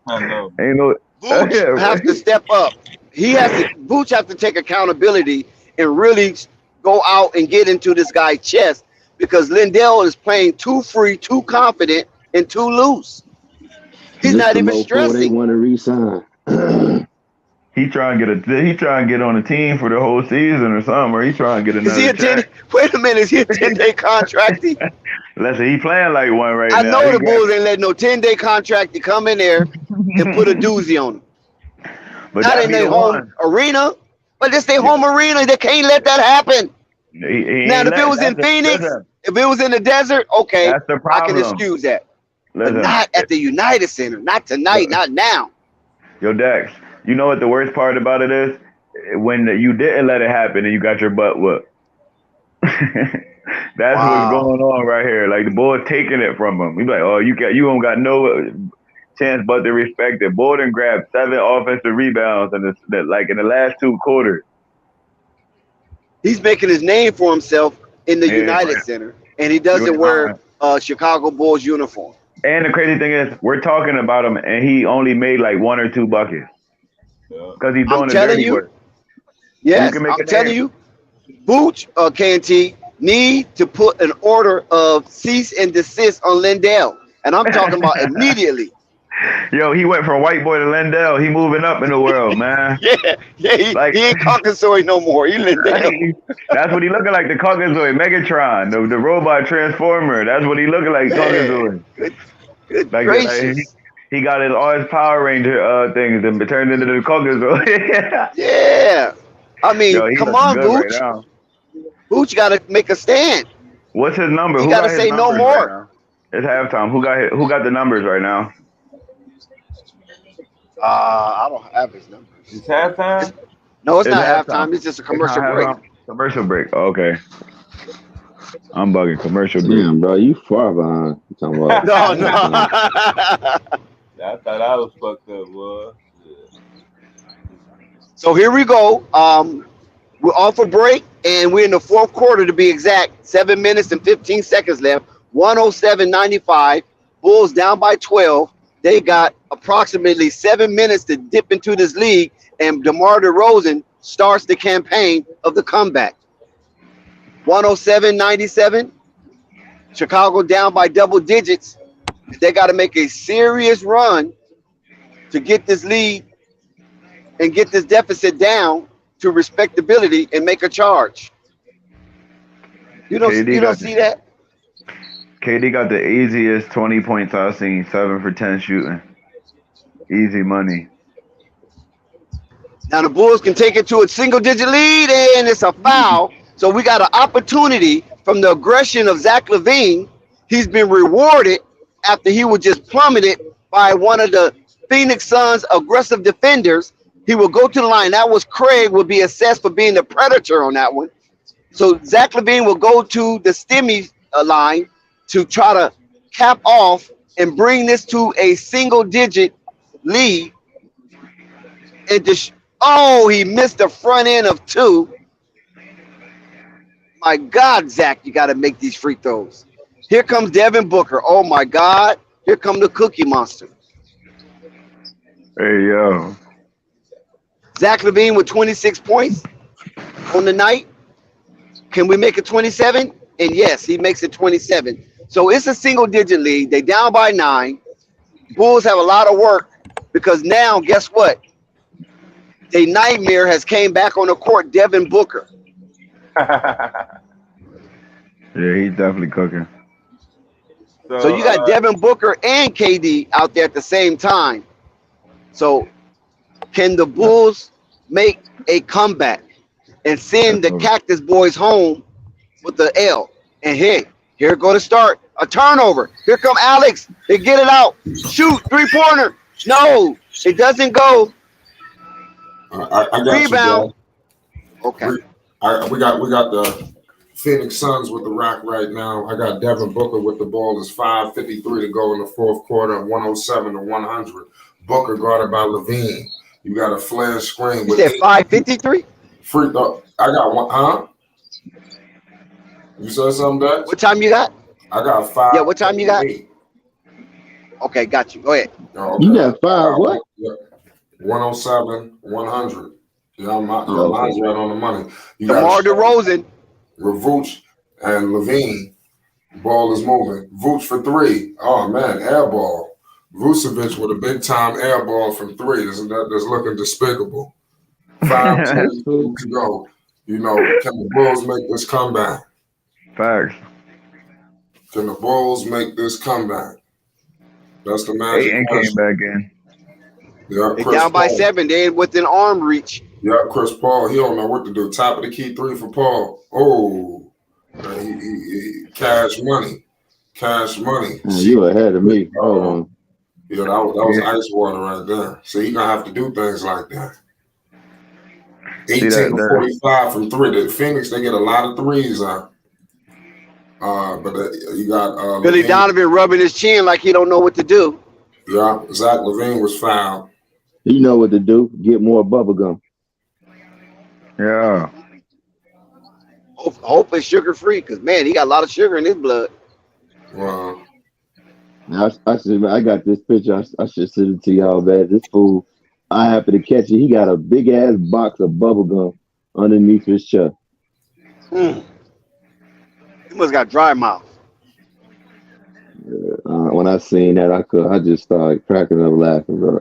I know. Ain't no. Vooch has to step up. Vooch has to take accountability and really go out and get into this guy's chest, because Lindell is playing too free, too confident, and too loose. He's not even stressing. They want to resign. He trying to get on a team for the whole season or something, or he trying to get another. Is he a 10? Wait a minute, is he a 10-day contract? Listen, he playing like one right I now. know the Bulls ain't let no 10-day contract to come in there and put a doozy on him. But not in their home arena, but it's their home arena. They can't let that happen. Now, if it was in Phoenix, if it was in the desert, okay, that's the problem. I can excuse that. Listen, but not at the United Center. Not tonight. Not now. Yo, Dex, you know what the worst part about it is? When you didn't let it happen and you got your butt whooped. That's what's going on right here. Like the Bulls taking it from him. He's like, oh, you don't got no chance but to respect it. Borden grabbed 7 offensive rebounds in the last 2 quarters. He's making his name for himself in the United Center, and he doesn't wear a Chicago Bulls uniform. And the crazy thing is, we're talking about him, and he only made like 1 or 2 buckets because he's doing the dirty work. Yes, I'm telling you, Booch, KNT, need to put an order of cease and desist on Lindell, and I'm talking about immediately. Yo, he went from white boy to Lindell. He moving up in the world, man. He ain't Caucasoid no more. He Lindell. That's what he looking like, the Caucasoid, Megatron, the robot transformer. That's what he looking like, Caucasoid. Good like, gracious. He got all his Power Ranger things and turned into the Caucasoid. Yeah. I mean, come on, Booch. Right Booch got to make a stand. What's his number? You got to say no more. It's halftime. Who got the numbers right now? I don't have his numbers. It's halftime? No, it's not halftime. It's just a commercial break. Commercial break. Oh, okay. I'm bugging. Commercial break. Damn, bro, you far behind. You talking about? No. I thought I was fucked up, boy. So here we go. We're off a break, and we're in the 4th quarter to be exact. 7 minutes and 15 seconds left. 107-95. Bulls down by 12. They got approximately 7 minutes to dip into this league, and DeMar DeRozan starts the campaign of the comeback. 107-97. Chicago down by double digits. They got to make a serious run to get this lead and get this deficit down to respectability and make a charge. You don't see that? KD got the easiest 20 points I've seen, 7 for 10 shooting. Easy money. Now the Bulls can take it to a single-digit lead, and it's a foul. So we got an opportunity from the aggression of Zach LaVine. He's been rewarded after he was just plummeted by one of the Phoenix Suns' aggressive defenders. He will go to the line. That was Craig, will be assessed for being the predator on that one. So Zach LaVine will go to the Stimmy line to try to cap off and bring this to a single-digit lead. And he missed the front end of 2. My God, Zach, you got to make these free throws. Here comes Devin Booker. Oh, my God. Here come the Cookie Monster. Hey, yo. Zach LaVine with 26 points on the night. Can we make it 27? And yes, he makes it 27. So it's a single-digit lead. They down by 9. Bulls have a lot of work because now, guess what? A nightmare has came back on the court, Devin Booker. Yeah, he's definitely cooking. So you got Devin Booker and KD out there at the same time. So can the Bulls make a comeback and send the Cactus Boys home with the L? And here go to start. A turnover. Here come Alex. They get it out. Shoot, 3-pointer. No, it doesn't go. I got Rebound. You, okay. We got the Phoenix Suns with the rock right now. I got Devin Booker with the ball. There's 5:53 to go in the 4th quarter, 107-100. Booker guarded by LaVine. You got a flare screen. You said 5:53? Free throw. I got one. Huh? You said something, Dex? What time you got? I got 5. Yeah, what time you got? 8. Okay, got you. Go ahead. Okay. You got 5 what? 107-100. Yeah, your line's right on the money. You DeMar DeRozan. Vooch and LaVine. Ball is moving. Vooch for 3. Oh, man, air ball. Vucevic with a big-time air ball from 3. That's looking despicable. 5:10 to go. You know, can the Bulls make this comeback? Facts. Can the Bulls make this comeback? That's the magic Ayton question. came back in. Yeah, They Chris down by Paul. 7. They within arm reach. Yeah, Chris Paul. He don't know what to do. Top of the key 3 for Paul. Oh, he cash money. Cash money. You ahead of me. Hold on. Yeah, that was ice water right there. So you're going to have to do things like that. 18 to 45 from 3. The Phoenix, they get a lot of threes out. But you got Billy Donovan rubbing his chin like he don't know what to do. Yeah, Zach LaVine was fouled. You know what to do. Get more bubble gum. Yeah. Hope it's sugar free, because man, he got a lot of sugar in his blood. Wow. Now, I got this picture. I should send it to y'all, man. This fool, I happen to catch it. He got a big ass box of bubble gum underneath his chest. He must got dry mouth. When I seen that, I just started cracking up laughing, bro.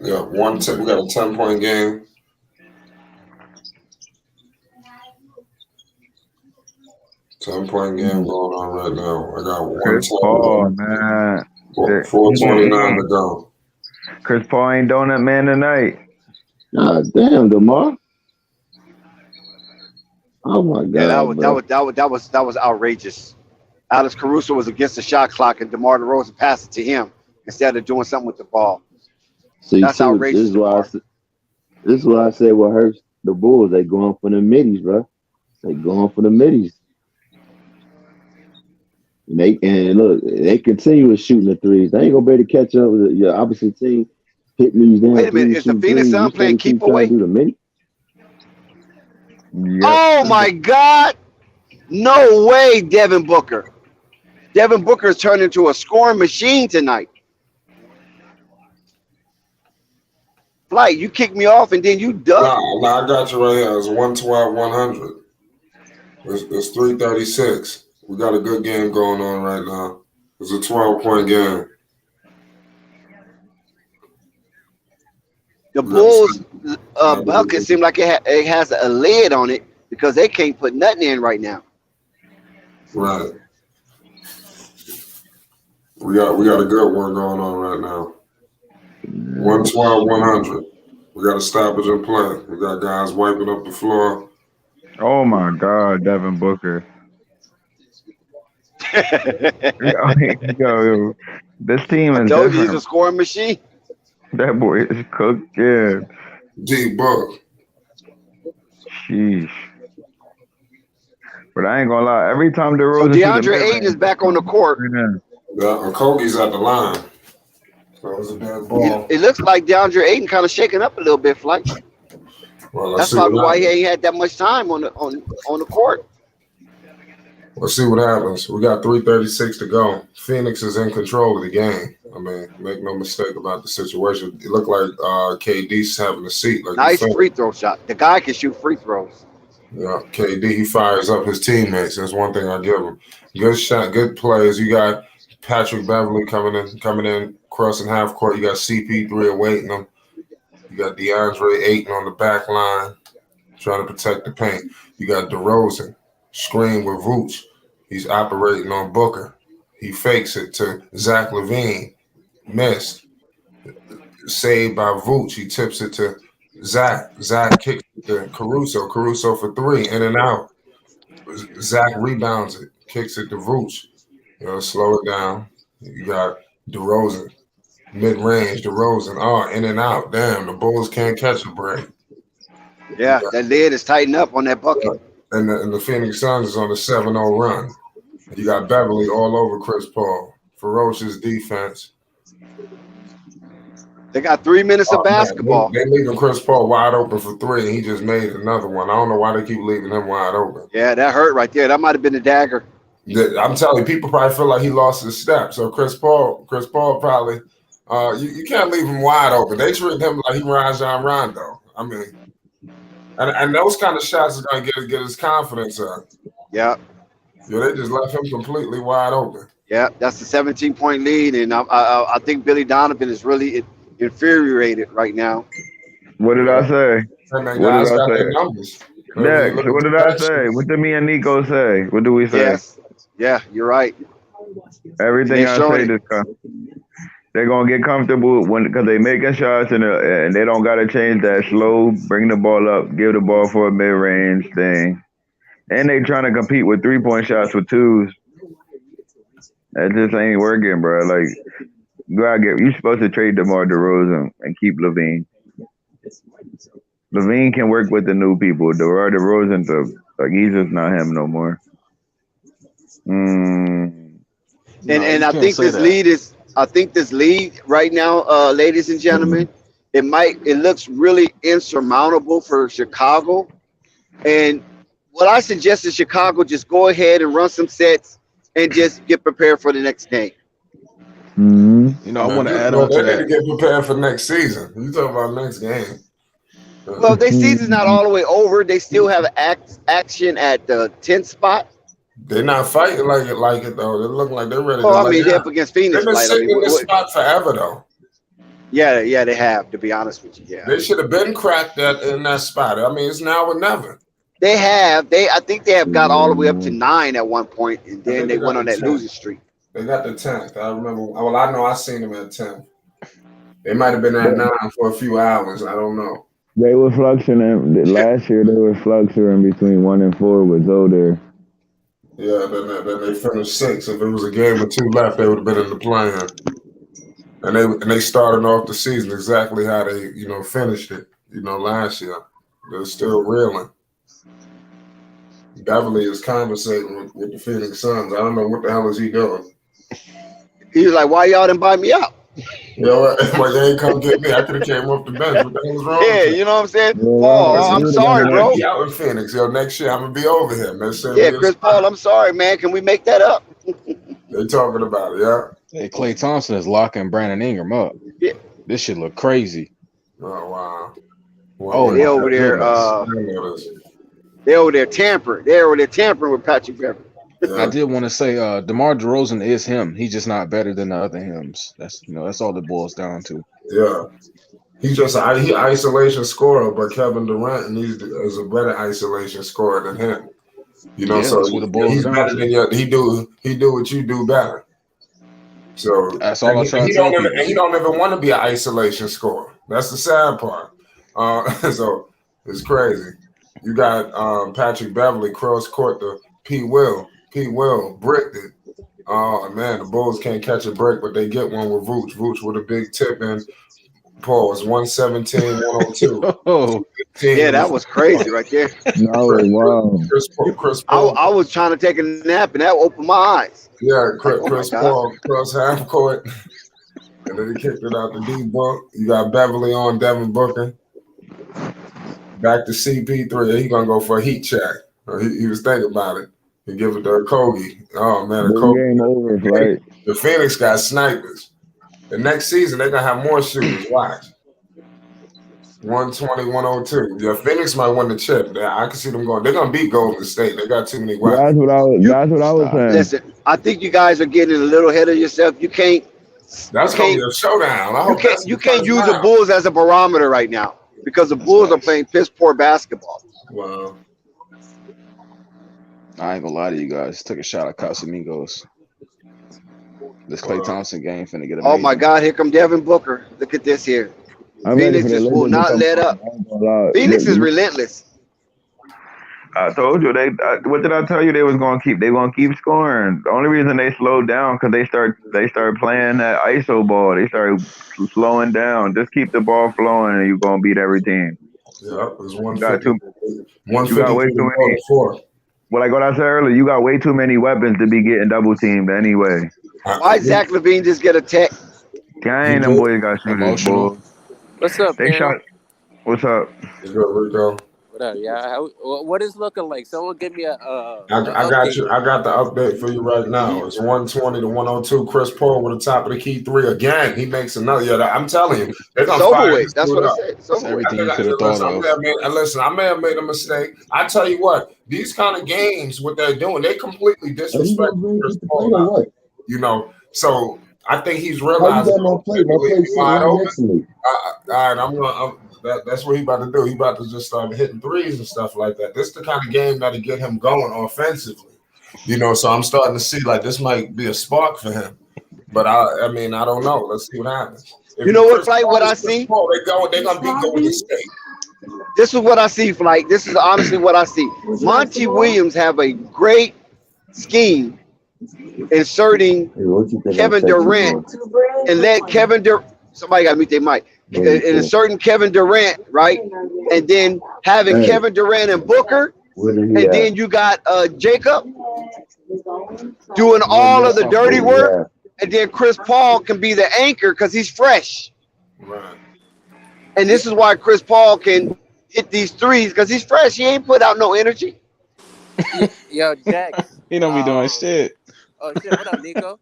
Yeah, we got a 10-point game. Ten-point game going on right now. I got 110. Paul, man. 4:29 to go. Chris Paul ain't donut man tonight. God damn, DeMar. Oh my God. Yeah, that was outrageous. Alex Caruso was against the shot clock, and DeMar DeRozan passed it to him instead of doing something with the ball. See, that's outrageous. This is why I say what hurts the Bulls. They going for the middies, bro. They going for the middies. And look, they continue with shooting the threes. They ain't gonna be able to catch up with your opposite team. Hitting these damn. Wait a minute, is the Phoenix Suns playing keep away? Yep. Oh my God! No way, Devin Booker. Devin Booker has turned into a scoring machine tonight. Flight, you kicked me off and then you ducked. Nah, I got you right here. It's 112-100. It's 3:36. We got a good game going on right now. It's a 12-point game. The Bulls bucket seems like it has a lid on it because they can't put nothing in right now. Right. We got a good one going on right now. 112-100. We got a stoppage in play. We got guys wiping up the floor. Oh my God, Devin Booker. yo, this team is told different. You he's a scoring machine. That boy is cooked, yeah. D-Book. Sheesh. But I ain't gonna lie, every time DeRozan... So DeAndre Ayton is back on the court. Yeah, Okogie's at the line. So it was a bad ball. It looks like DeAndre Ayton kind of shaking up a little bit, Flight. Well, that's probably why he ain't had that much time on the court. Let's see what happens. We got 3:36 to go. Phoenix is in control of the game. I mean, make no mistake about the situation. It looked like KD's having a seat. Like nice free throw shot. The guy can shoot free throws. Yeah, KD, he fires up his teammates. That's one thing I give him. Good shot, good plays. You got Patrick Beverly coming in, crossing half court. You got CP3 awaiting him. You got DeAndre Ayton on the back line trying to protect the paint. You got DeRozan, screen with Vooch. He's operating on Booker. He fakes it to Zach LaVine. Missed. Saved by Vooch. He tips it to Zach. Zach kicks it to Caruso. Caruso for 3, in and out. Zach rebounds it, kicks it to Vooch. Slow it down. You got DeRozan. Mid-range, DeRozan. In and out. Damn, the Bulls can't catch a break. Yeah, that lid is tightened up on that bucket. And the Phoenix Suns is on a 7-0 run. You got Beverly all over Chris Paul. Ferocious defense. They got 3 minutes of basketball. They leaving Chris Paul wide open for 3, and he just made another one. I don't know why they keep leaving him wide open. Yeah, that hurt right there. That might have been a dagger. I'm telling you, people probably feel like he lost his step. So Chris Paul probably, you can't leave him wide open. They treat him like he Rajon Rondo. I mean, and those kind of shots are going to get his confidence up. Yeah. They just left him completely wide open. Yeah, that's the 17-point lead, and I think Billy Donovan is really infuriated right now. What did I say? And then What did guys I got say? their numbers. Next, what did I say? What did me and Nico say? What do we say? Yes. Yeah, you're right. Everything I say, they're gonna get comfortable because they making shots and they don't gotta change that slow, bring the ball up, give the ball for a mid range thing, and they trying to compete with 3-point shots with twos. That just ain't working, bro. Like you supposed to trade DeMar DeRozan and keep Levine. Levine can work with the new people. DeMar DeRozan, he's just not him no more. And I think this lead right now, ladies and gentlemen, it looks really insurmountable for Chicago. And what I suggest is Chicago just go ahead and run some sets and just get prepared for the next game. You know, I want to add on to that. They need to get prepared for next season. You talking about next game? Well, their season's not all the way over. They still have action at the 10th spot. They're not fighting like it though. They look like they're ready. Well, I mean, they're up against Phoenix. They've been sitting in this spot forever though. Yeah, they have. To be honest with you, yeah. They should have been cracked in that spot. I mean, it's now or never. They have. I think they have got all the way up to 9 at one point, and then they went on that losing streak. They got the 10th. I remember. Well, I know I seen them at 10. They might have been at 9 for a few hours. I don't know. They were fluctuating. Last year, they were fluctuating between 1 and 4 with Zoe there. Yeah, then they finished 6. If it was a game or 2 left, they would have been in the play-in. And they started off the season exactly how they, finished it, last year. They're still reeling. Beverly is conversating with the Phoenix Suns. I don't know what the hell is he doing. He was like, "Why y'all didn't buy me out?" Like they ain't come get me. I could have came off the bench. What the hell is wrong? Yeah, you know what I'm saying? Paul, I'm sorry, bro. Be out in Phoenix. Next year I'm gonna be over here. Chris Paul, I'm sorry, man. Can we make that up? They talking about it, yeah. Hey, Klay Thompson is locking Brandon Ingram up. Yeah. This shit look crazy. Oh wow. They over there. They over there tampering. They over there tampering with Patrick Beverly. I did want to say, DeMar DeRozan is him. He's just not better than the other hims. That's all it boils down to. Yeah, he's just an isolation scorer, but Kevin Durant is a better isolation scorer than him. So he's better than you. He do what you do better. So that's all I'm trying to tell people. He don't even want to be an isolation scorer. That's the sad part. So it's crazy. You got Patrick Beverly cross court to P. Will. P. Will bricked it. Oh man, the Bulls can't catch a break, but they get one with Vooch. Vooch with a big tip and pause 117-102. Oh, yeah, that was crazy right there. No, wow. Chris Paul. I was trying to take a nap and that opened my eyes. Yeah, Chris Paul cross half court, and then he kicked it out to D-Book. You got Beverly on Devin Booker. Back to CP3. He's gonna go for a heat check. He was thinking about it. He give it to Kogi. Oh man, game over, right? The Phoenix got snipers. The next season they're gonna have more shooters. Watch. 120-102. Yeah, Phoenix might win the chip. I can see them going. They're gonna beat Golden State. They got too many weapons. That's what I was saying. Listen, I think you guys are getting a little ahead of yourself. You can't. That's gonna be a showdown. You can't use the Bulls as a barometer right now because the Bulls are playing piss poor basketball. Wow. I ain't gonna lie to you guys. Took a shot at Casamigos. This Klay Thompson game finna get amazing. Oh my God! Here come Devin Booker. Look at this here. Phoenix just will not let up. Phoenix is relentless. I told you what did I tell you? They gonna keep scoring. The only reason they slowed down because they start playing that ISO ball. They started slowing down. Just keep the ball flowing, and you're gonna beat every team. Yeah, it was 150. 150. You got way too many. Well, like what I said earlier, you got way too many weapons to be getting double teamed anyway. Why Zach LaVine just get a tech? Dang, them boys got shooters, boy. What's up, They shot. What's up? It's good, Rico. What up, yeah? What is looking like? Someone give me I got you. I got the update for you right now. It's 120-102. Chris Paul with the top of the key 3 again. He makes another. Yeah, I'm telling you, they're gonna fire. That's what I said. That's everything you could have thought of. Listen, I may have made a mistake. I tell you what, these kind of games, what they're doing, they completely disrespect Chris Paul. So I think he's How you realizing got no plate? My plate's sitting wide right open. next to me. All right, that's what he about to do. He about to just start hitting threes and stuff like that. This is the kind of game that'll get him going offensively. So I'm starting to see like this might be a spark for him. But I mean, I don't know. Let's see what happens. You know what, Flight? What I see? They're gonna beat Golden State. This is what I see, Flight. This is honestly what I see. Monty Williams have a great scheme inserting Kevin Durant and let Kevin Durant. Somebody got to mute their mic. Inserting Kevin Durant, right? And then having Kevin Durant and Booker. And then you got Jacob doing all of the dirty work. And then Chris Paul can be the anchor because he's fresh. Right. And this is why Chris Paul can hit these threes because he's fresh. He ain't put out no energy. Yo, Jax. He don't be doing shit. Oh shit! What up, Nico?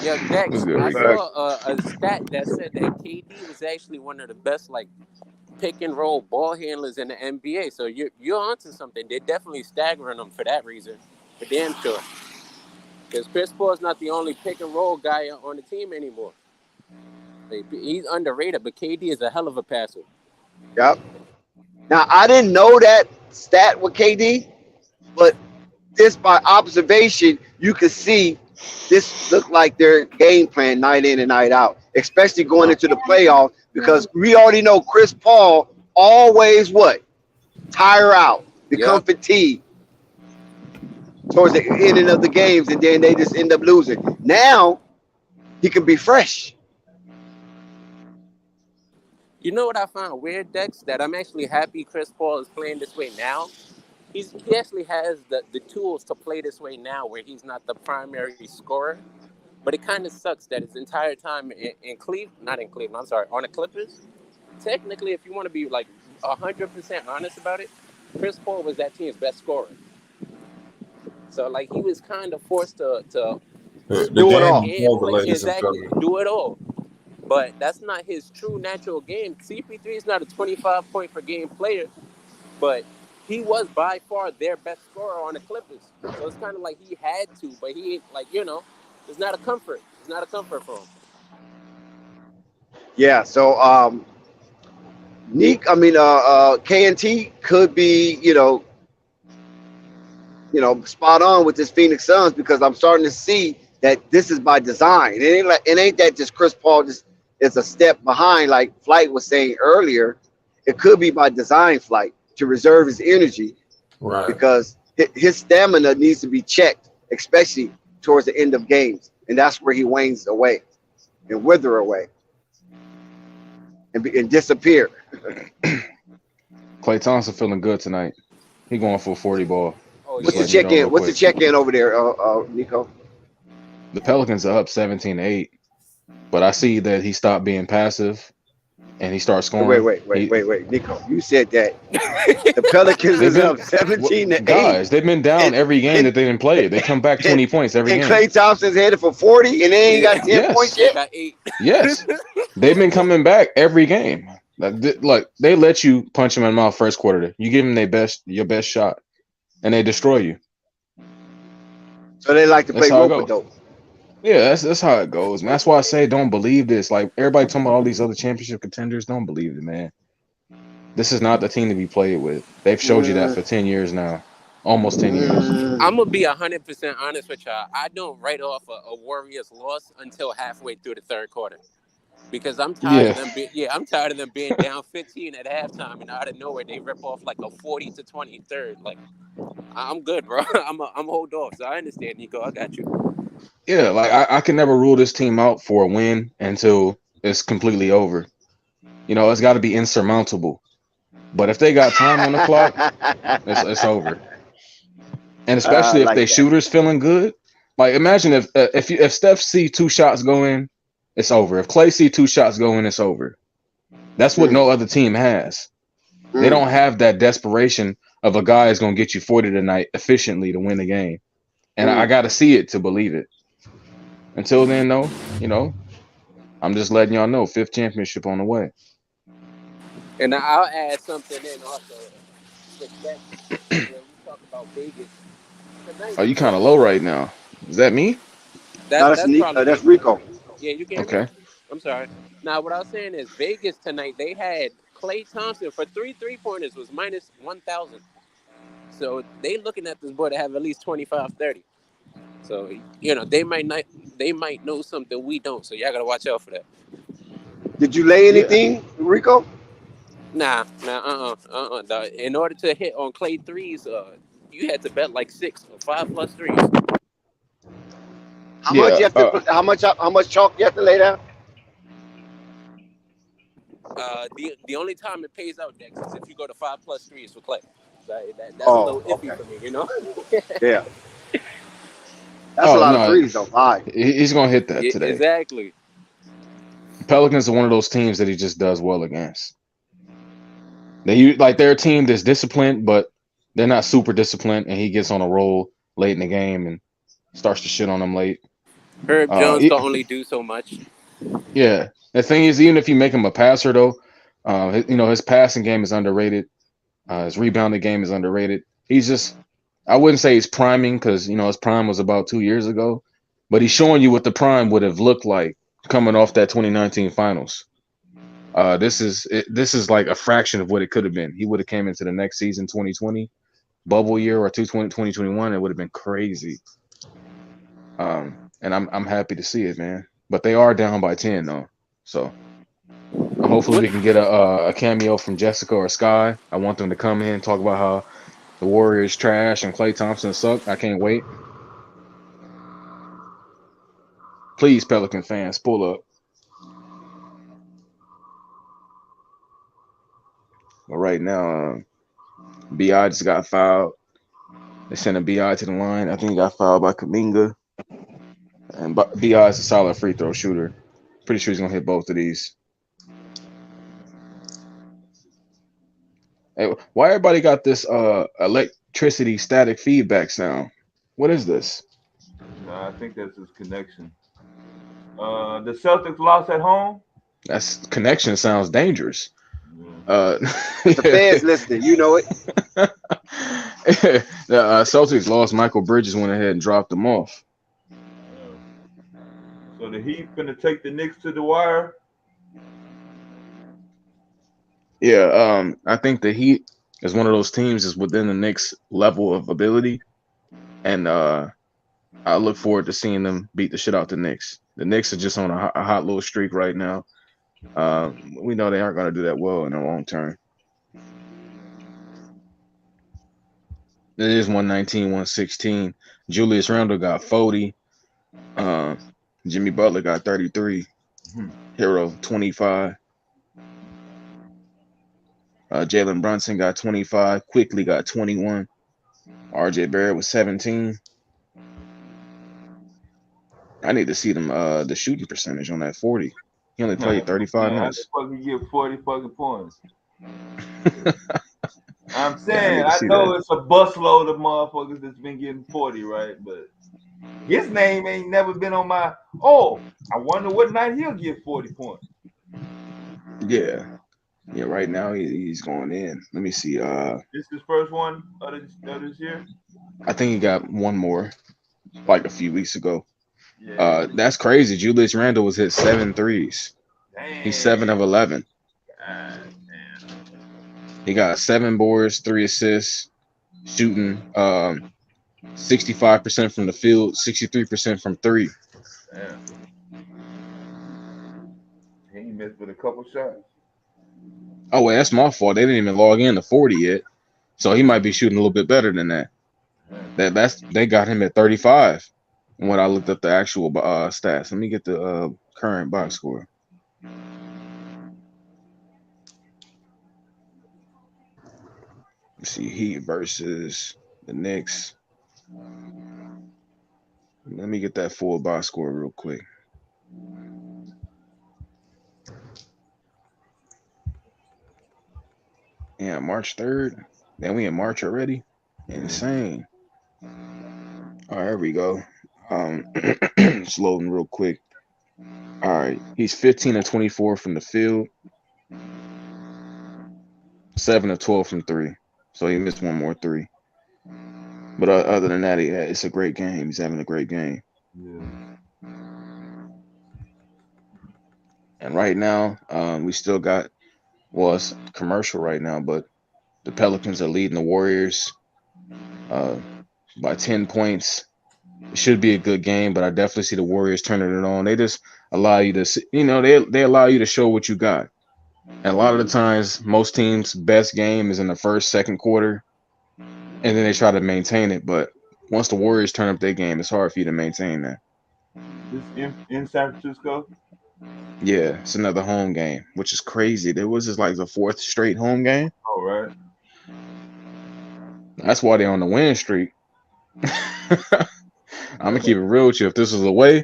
Yo, Jax. I saw a stat that said that KD was actually one of the best like pick and roll ball handlers in the NBA. So you're onto something. They're definitely staggering him for that reason. For damn sure. Because Chris Paul's not the only pick and roll guy on the team anymore. Like, he's underrated, but KD is a hell of a passer. Yep. Now I didn't know that stat with KD, but just by observation, you could see this looked like their game plan night in and night out, especially going into the playoffs, because we already know Chris Paul always tire out, become fatigued towards the ending of the games, and then they just end up losing. Now he can be fresh. You know what I found weird, Dex? That I'm actually happy Chris Paul is playing this way now. He actually has the tools to play this way now where he's not the primary scorer. But it kind of sucks that his entire time on the Clippers, technically, if you want to be like 100% honest about it, Chris Paul was that team's best scorer. So, like, he was kind of forced to do it all. Exactly, do it all. But that's not his true natural game. CP3 is not a 25-point per game player, but he was by far their best scorer on the Clippers. So it's kind of like he had to, but he ain't it's not a comfort. It's not a comfort for him. Yeah. So KNT could be spot on with this Phoenix Suns because I'm starting to see that this is by design. It ain't that just Chris Paul just is a step behind, like Flight was saying earlier. It could be by design, Flight, to reserve his energy, right? Because his stamina needs to be checked, especially towards the end of games, and that's where he wanes away and wither away and disappear. Klay Thompson feeling good tonight. He going for a 40 ball. What's the check-in? What's the check-in over there, Nico? The Pelicans are up 17-8, but I see that he stopped being passive and he starts scoring. Wait, Nico. You said that the Pelicans is up 17-8. Guys, they've been down every game that they didn't play. They come back 20 points every game. And Klay Thompson's headed for 40 and they ain't got 10 points yet? Got 8. Yes. They've been coming back every game. Like they let you punch them in the mouth first quarter. You give them your best shot, and they destroy you. So they like to play rope-a-dope. Yeah, that's how it goes, man. That's why I say don't believe this. Like everybody talking about all these other championship contenders, don't believe it, man. This is not the team to be played with. They've showed you that for 10 years now, almost 10 years. I'm gonna be 100% honest with y'all. I don't write off a Warriors loss until halfway through the third quarter. Because I'm tired of them being down 15 at halftime, and out of nowhere they rip off like a 40-20 third. Like, I'm good, bro. I'm hold off. So I understand, Nico. I got you. Yeah, like I can never rule this team out for a win until it's completely over. It's got to be insurmountable. But if they got time on the clock, it's over. And especially if their shooter's feeling good. Like, imagine if Steph see 2 shots go in, it's over. If Klay see 2 shots go in, it's over. That's what no other team has. They don't have that desperation of a guy is going to get you 40 tonight efficiently to win the game. And I got to see it to believe it. Until then, though, I'm just letting y'all know, 5th championship on the way. And I'll add something in also. When you talk about Vegas. Oh, you kind of low right now. Is that me? That's Rico. Yeah, you can hear me? Okay. I'm sorry. Now, what I was saying is Vegas tonight, they had Klay Thompson for 3 3-pointers was minus 1,000. So they looking at this boy to have at least 25, 30. So, they might know something we don't. So y'all got to watch out for that. Did you lay Yeah. anything, Rico? Nah, dog. In order to hit on Klay threes, you had to bet like 6 or 5 plus threes. How much Yeah. you have to? How much chalk you have to lay down? The only time it pays out, Dex, is if you go to 5 plus threes for Klay. That's a Oh, little iffy okay. for me, you know. Yeah, that's a Oh lot of no, threes though. Five. he's gonna hit that Yeah, today. exactly. Pelicans are one of those teams that he just does well against. They're a team that's disciplined, but they're not super disciplined, and he gets on a roll late in the game and starts to shit on them late. Herb Jones can only do so much. Yeah. The thing is, even if you make him a passer, though, his passing game is underrated. His rebounding game is underrated. I wouldn't say he's priming because, his prime was about 2 years ago, but he's showing you what the prime would have looked like coming off that 2019 finals. This is like a fraction of what it could have been. He would have came into the next season, 2020, bubble year, or 2021. It would have been crazy. And I'm happy to see it, man. But they are down by 10 though, so hopefully we can get a cameo from Jessica or Sky. I want them to come in and talk about how the Warriors trash and Klay Thompson suck. I can't wait. Please, Pelican fans, pull up. But right now, BI just got fouled. They sent a BI to the line. I think he got fouled by Kuminga. And BI is a solid free throw shooter. Pretty sure he's gonna hit both of these. Hey, why everybody got this electricity static feedback sound? What is this? I think that's his connection. The Celtics lost at home. That's connection sounds dangerous. The fans listening, you know it. The Celtics lost. Michael Bridges went ahead and dropped them off. So the Heat finna take the Knicks to the wire. Yeah, I think the Heat is one of those teams that's within the Knicks' level of ability, and I look forward to seeing them beat the shit out the Knicks. The Knicks are just on a hot little streak right now. We know they aren't going to do that well in the long term. It is 119, 116. Julius Randle got 40. Jimmy Butler got 33. Hero 25. Jalen Brunson got 25. Quickly got 21. RJ Barrett was 17. I need to see them the shooting percentage on that 40. He only played 35 minutes. How the fuck he get 40 fucking points? I'm saying, Yeah, I know it's a busload of motherfuckers that's been getting 40, right? But his name ain't never been on my. Oh, I wonder what night he'll get 40 points. Yeah. Right now he's going in. Let me see. This his first one of this year. I think he got one more, like a few weeks ago. Yeah. That's crazy. Julius Randle was hit 7 threes. Damn. He's 7 of 11. God, he got 7 boards, 3 assists, shooting 65% from the field, 63% from 3. Damn. He missed with a couple shots. Oh, wait, that's my fault. They didn't even log in to 40 yet. So he might be shooting a little bit better than that. They got him at 35 when I looked up the actual stats. Let me get the current box score. Let's see, Heat versus the Knicks. Let me get that full box score real quick. Yeah, March 3rd. Then we in March already. Insane. All right, here we go. It's loading real quick. All right, he's 15 of 24 from the field, 7 of 12 from 3. So he missed one more 3. But other than that, it's a great game. He's having a great game. Yeah. And right now, we still got, well, it's commercial right now, but the Pelicans are leading the Warriors by 10 points. It should be a good game, but I definitely see the Warriors turning it on. They just allow you to, they allow you to show what you got. And a lot of the times, most teams' best game is in the first, second quarter, and then they try to maintain it. But once the Warriors turn up their game, it's hard for you to maintain that. This in San Francisco. Yeah, it's another home game, which is crazy. There was just like the fourth straight home game. Oh, right. That's why they're on the win streak. I'm gonna keep it real with you. If this was away,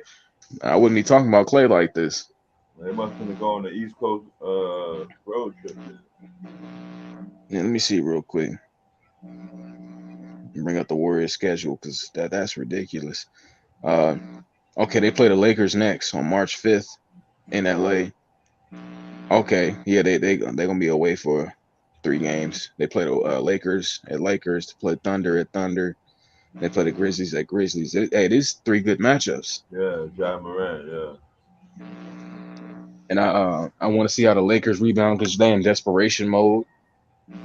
I wouldn't be talking about Clay like this. They must have gone on the East Coast road trip. Yeah, let me see real quick. Bring up the Warriors schedule because that's ridiculous. Okay, they play the Lakers next on March 5th in LA. Okay, yeah, they gonna be away for 3 games. They play the Lakers at Lakers, to play Thunder at Thunder. They play the Grizzlies at Grizzlies. Hey, these 3 good matchups. Yeah, Ja Morant, yeah. And I want to see how the Lakers rebound because they in desperation mode.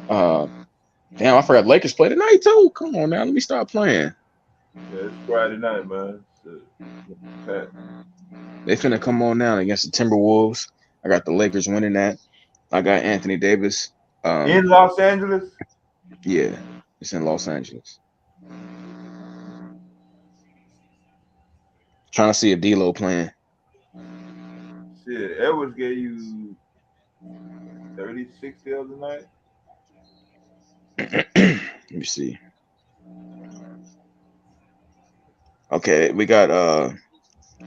Damn, I forgot Lakers play tonight too. Come on now, let me start playing. Yeah, it's Friday night, man. They finna come on now against the Timberwolves. I got the Lakers winning that. I got Anthony Davis. In Los Angeles? Yeah, it's in Los Angeles. Trying to see if D'Lo playing. Shit, Edwards gave you 36 the other night. Let me see. Okay, we got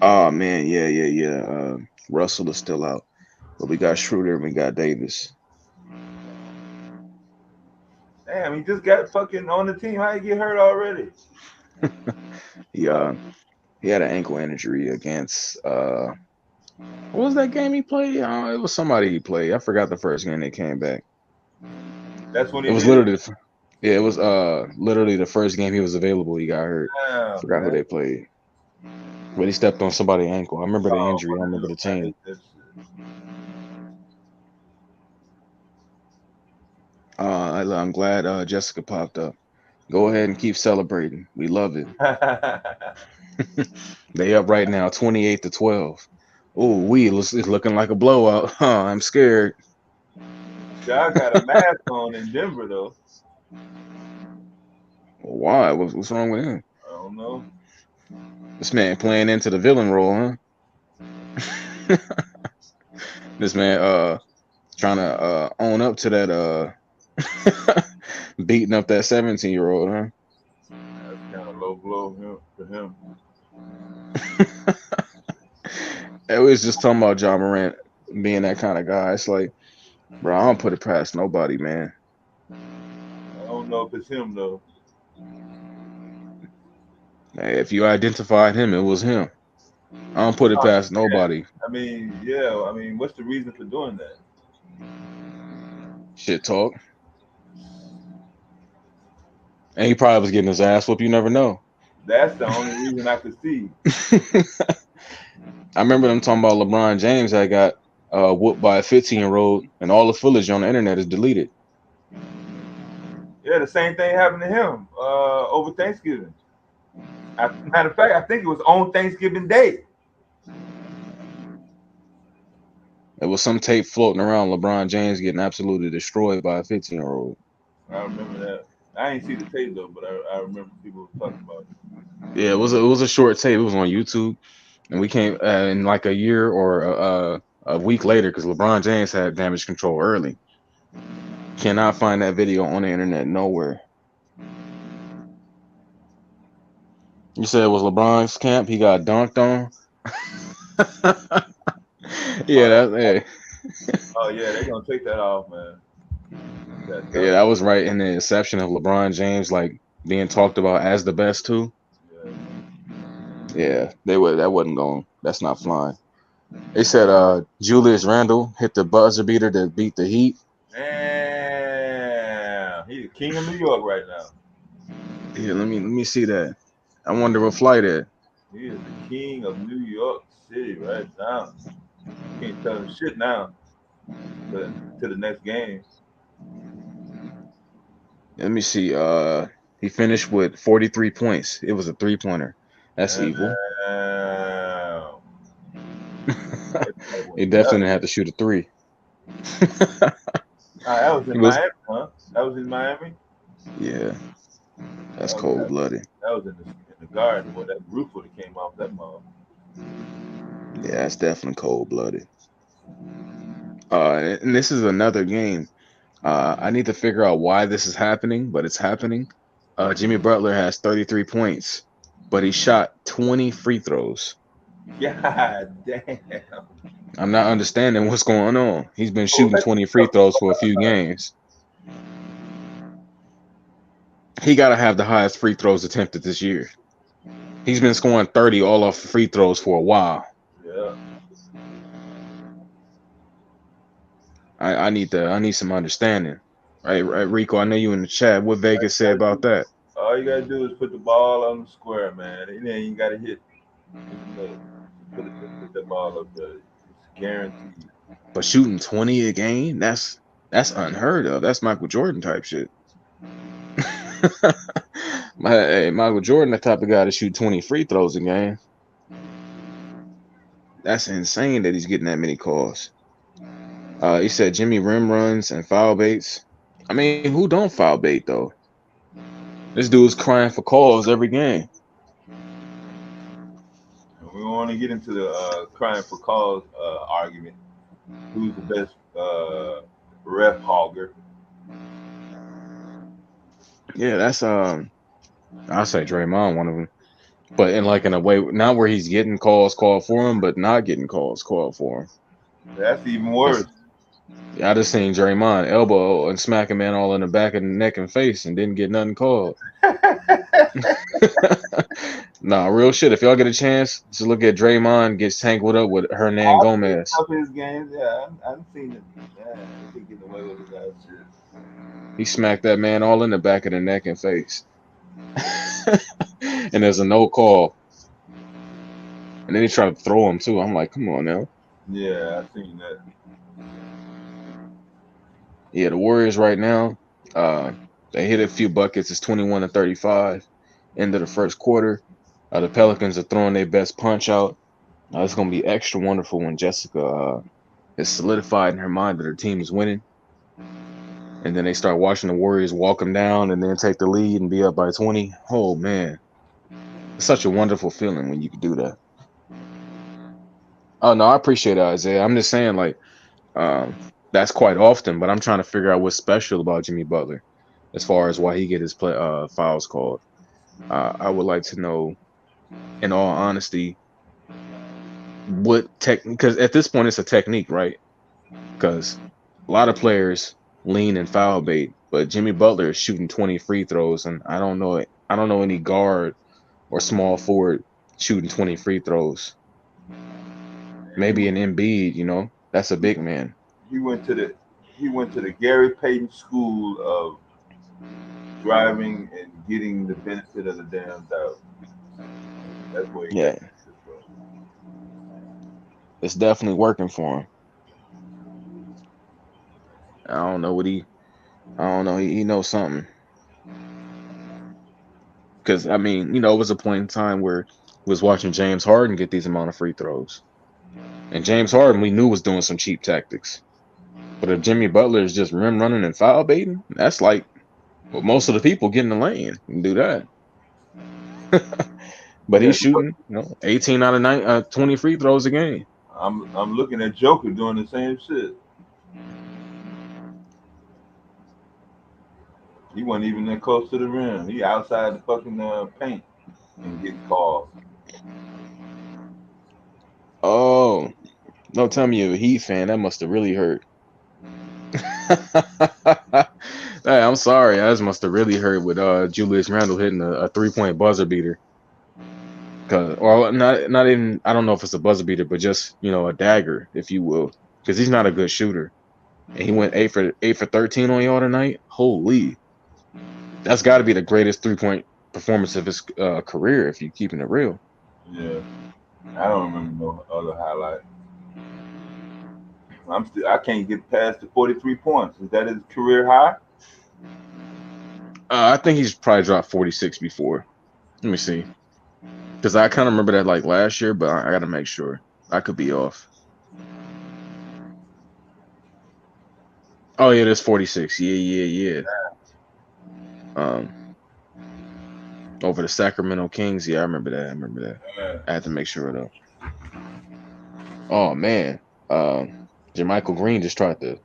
oh man, yeah. Russell is still out. But we got Schroeder and we got Davis. Damn, he just got fucking on the team. How he get hurt already? Yeah. He had an ankle injury against what was that game he played? It was somebody he played. I forgot the first game they came back. That's when it was literally it was literally the first game he was available. He got hurt. Damn, Forgot who they played. But he stepped on somebody's ankle. I remember the injury. I don't remember the team. I'm glad Jessica popped up. Go ahead and keep celebrating. We love it. They up right now, 28-12. Oh, it's looking like a blowout. I'm scared. Ja got a mask on in Denver though. Why? What's wrong with him? I don't know. This man playing into the villain role, huh? This man trying to own up to that beating up that 17-year-old, huh? That's kind of low blow for him. It was just talking about Ja Morant being that kind of guy. It's like, bro, I don't put it past nobody, man. I don't know if it's him though. Hey, if you identified him, it was him. I don't put it past nobody. I mean, yeah. I mean, what's the reason for doing that? Shit talk. And he probably was getting his ass whooped. You never know. That's the only reason I could see. I remember them talking about LeBron James that got whooped by a 15-year-old, and all the footage on the internet is deleted. Yeah, the same thing happened to him over Thanksgiving. Matter of fact, I think it was on Thanksgiving Day. There was some tape floating around LeBron James getting absolutely destroyed by a 15-year-old. I remember that. I ain't see the tape though, but I remember people talking about it. Yeah, it was a short tape. It was on YouTube, and we came in like a year or a week later because LeBron James had damage control early. Cannot find that video on the internet nowhere. You said it was LeBron's camp. He got dunked on. Yeah, hey. Oh yeah, they're gonna take that off, man. Yeah, that was right in the inception of LeBron James like being talked about as the best too. Yeah, that wasn't going. That's not flying. They said Julius Randle hit the buzzer beater to beat the Heat. Damn, he's the king of New York right now. Yeah, let me see that. I wonder what flight at. He is the king of New York City right now. You can't telling shit now. But to the next game. Let me see. He finished with 43 points. It was a 3-pointer. That's evil. He definitely had to shoot a 3. That was in Miami, huh? That was in Miami. Yeah, that's cold blooded. That was in the garden. Boy, that roof would have came off that mug. Yeah, that's definitely cold blooded. And this is another game. I need to figure out why this is happening, but it's happening. Jimmy Butler has 33 points, but he shot 20 free throws. God damn. I'm not understanding what's going on. He's been shooting 20 free throws for a few games. He got to have the highest free throws attempted this year. He's been scoring 30 all off free throws for a while. Yeah. I need some understanding. Right, Rico, I know you in the chat. What Vegas say about that? All you gotta do is put the ball on the square, man. And then you gotta hit. Put the ball up there. It's guaranteed. But shooting 20 a game, that's unheard of. That's Michael Jordan type shit. Michael Jordan, the type of guy to shoot 20 free throws a game. That's insane that he's getting that many calls. He said Jimmy rim runs and foul baits. I mean, who don't foul bait though? This dude's crying for calls every game. We want to get into the crying for calls argument. Who's the best ref hogger? Yeah, that's I'll say Draymond, one of them. But in a way, not where he's getting calls called for him, but not getting calls called for him. That's even worse. Yeah, I just seen Draymond elbow and smack a man all in the back of the neck and face and didn't get nothing called. Nah, real shit. If y'all get a chance, just look at Draymond gets tangled up with Hernan Gomez. His games, yeah, I've seen it. Yeah, he can get away with that shit. He smacked that man all in the back of the neck and face. And there's a no call. And then he tried to throw him too. I'm like, come on now. Yeah, I've seen that. Yeah, the Warriors right now, they hit a few buckets. It's 21-35. End of the first quarter. The Pelicans are throwing their best punch out. It's going to be extra wonderful when Jessica is solidified in her mind that her team is winning. And then they start watching the Warriors walk them down and then take the lead and be up by 20. Oh, man. It's such a wonderful feeling when you can do that. Oh, no, I appreciate it, Isaiah. I'm just saying, that's quite often, but I'm trying to figure out what's special about Jimmy Butler as far as why he get his fouls called. I would like to know, in all honesty, because at this point it's a technique, right? Because a lot of players lean and foul bait, but Jimmy Butler is shooting 20 free throws, and I don't know any guard or small forward shooting 20 free throws. Maybe an Embiid, that's a big man. He went to the Gary Payton school of driving and getting the benefit of the damn doubt. That's where he got this from. It's definitely working for him. I don't know. He knows something. Because, I mean, it was a point in time where we was watching James Harden get these amount of free throws. And James Harden, we knew was doing some cheap tactics. But if Jimmy Butler is just rim running and foul baiting, that's like what most of the people get in the lane and do that. But he's shooting, 18 out of 20 free throws a game. I'm looking at Joker doing the same shit. He wasn't even that close to the rim. He outside the fucking paint and getting called. Oh, don't tell me you're a Heat fan. That must have really hurt. Hey, I'm sorry. That must have really hurt with Julius Randle hitting a 3-point buzzer beater. Not even. I don't know if it's a buzzer beater, but just a dagger, if you will, because he's not a good shooter. And he went 8 for 13 on y'all tonight. Holy, that's got to be the greatest 3-point performance of his career if you're keeping it real. Yeah, I don't remember no other highlight. I can't get past the 43 points. Is that his career high? I think he's probably dropped 46 before. Let me see. Because I kind of remember that like last year, but I got to make sure. I could be off. Oh, yeah, there's 46. Yeah. Over the Sacramento Kings. Yeah, I remember that. I had to make sure, though. Oh, man. Jermichael Green just tried to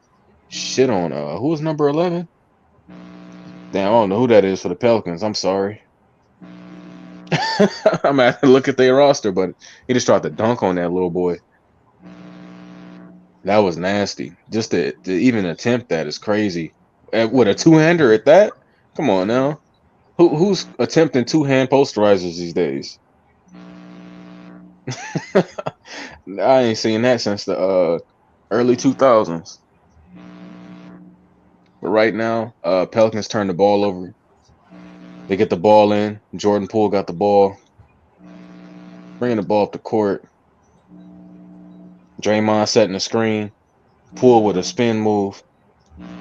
shit on, who was number 11? Damn, I don't know who that is for the Pelicans. I'm sorry. I'm gonna have to look at their roster, but he just tried to dunk on that little boy. That was nasty. Just to even attempt that is crazy. With a two-hander at that? Come on now. Who's attempting two-hand posterizers these days? I ain't seen that since the early 2000s. But right now, Pelicans turn the ball over. They get the ball in. Jordan Poole got the ball. Bringing the ball up the court. Draymond setting the screen. Poole with a spin move.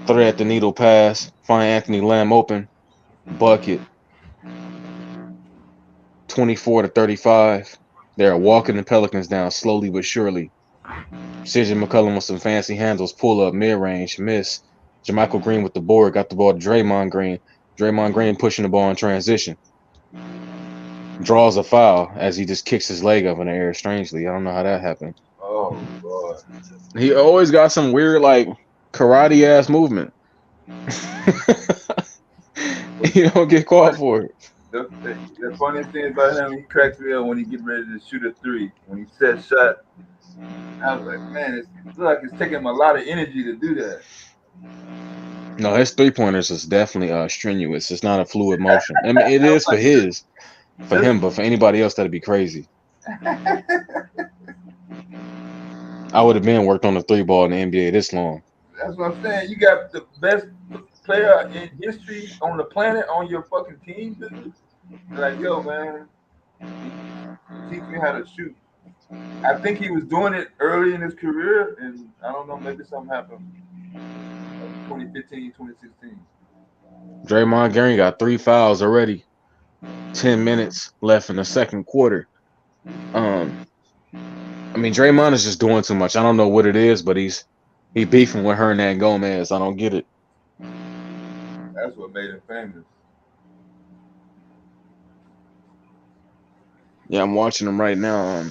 Thread the needle pass. Find Anthony Lamb open. Bucket. 24-35. They're walking the Pelicans down slowly but surely. CJ McCollum with some fancy handles. Pull up mid-range. Miss. Jermichael Green with the board. Got the ball to Draymond Green. Draymond Green pushing the ball in transition. Draws a foul as he just kicks his leg up in the air strangely. I don't know how that happened. Oh, Lord. He always got some weird, like, karate-ass movement. You don't get called for it. The funniest thing about him, he cracks me up when he get ready to shoot a three. When he set shot, I was like, man, it looks like it's taking him a lot of energy to do that. No, his three-pointers is definitely strenuous. It's not a fluid motion. I mean, it is for him, but for anybody else, that'd be crazy. I would have been worked on the three ball in the NBA this long. That's what I'm saying. You got the best player in history on the planet on your fucking team, dude. Like, yo, man, teach me how to shoot. I think he was doing it early in his career, and I don't know, maybe something happened. 2015, 2016. Draymond Green got 3 fouls already. 10 minutes left in the second quarter. I mean, Draymond is just doing too much. I don't know what it is, but he beefing with Hernan Gomez. I don't get it. That's what made him famous. Yeah, I'm watching him right now.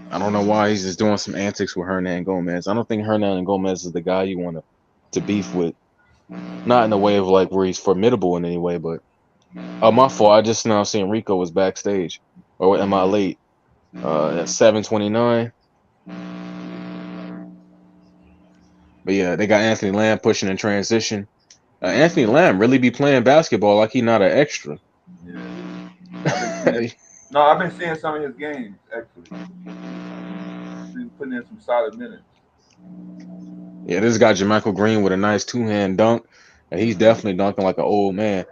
I don't know why he's just doing some antics with Hernan Gomez. I don't think Hernan Gomez is the guy you want to beef with. Not in a way of like where he's formidable in any way, but my fault. I just now seen Rico was backstage. Or am I late? At 7:29. But yeah, they got Anthony Lamb pushing in transition. Anthony Lamb really be playing basketball like he's not an extra. Yeah. I've been seeing some of his games actually. He's putting in some solid minutes. Yeah, this guy Jermichael Green with a nice two-hand dunk, and he's definitely dunking like an old man.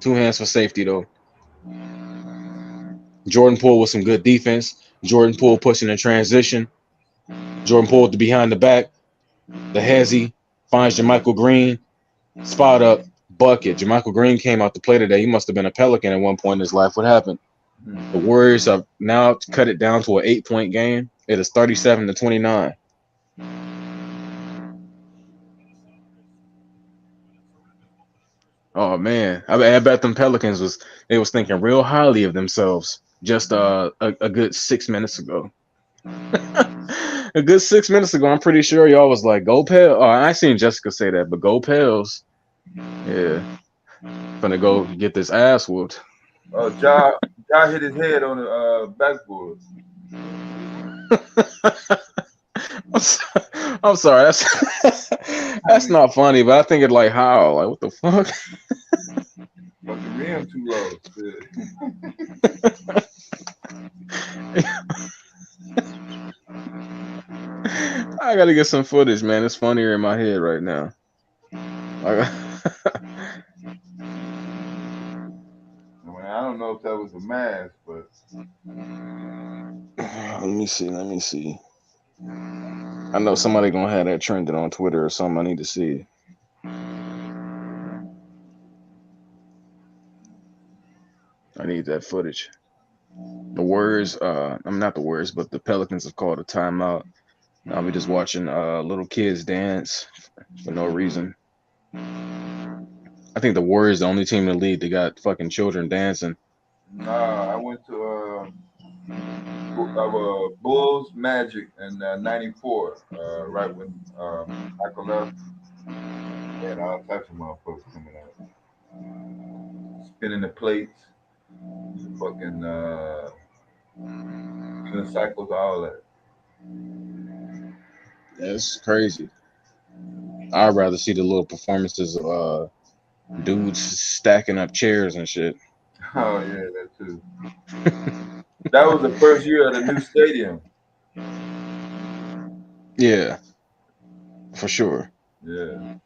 2 hands for safety though. Jordan Poole with some good defense. Jordan Poole pushing in transition. Jordan Poole to behind the back. The hezzy finds Jermichael Green. Spot up. Bucket. Jermichael Green came out to play today. He must have been a Pelican at one point in his life. What happened? The Warriors have now cut it down to an 8-point game. It is 37-29. Oh man, I bet them Pelicans was thinking real highly of themselves just a good 6 minutes ago. A good 6 minutes ago, I'm pretty sure y'all was like, "Go Pels!" Oh, I seen Jessica say that, but "Go Pels!" Yeah, gonna go get this ass whooped. Oh, Ja hit his head on the backboard. I'm sorry, that's not funny, but I think it like how what the fuck? But the rim too low. I gotta get some footage, man. It's funnier in my head right now. I don't know if that was a mask, but Let me see. I know somebody gonna have that trending on Twitter or something. I need to see. I need that footage. The Warriors, I'm not the Warriors, but the Pelicans have called a timeout. I'll be just watching little kids dance for no reason. I think the Warriors the only team in the league that got fucking children dancing. Nah, I went to Bulls Magic in '94, right when Michael left. And all types of motherfuckers coming out, spinning the plates, fucking unicycles, all that. That's crazy. I'd rather see the little performances of dudes stacking up chairs and shit. Oh yeah, that too. That was the first year of the new stadium. Yeah, for sure. Yeah.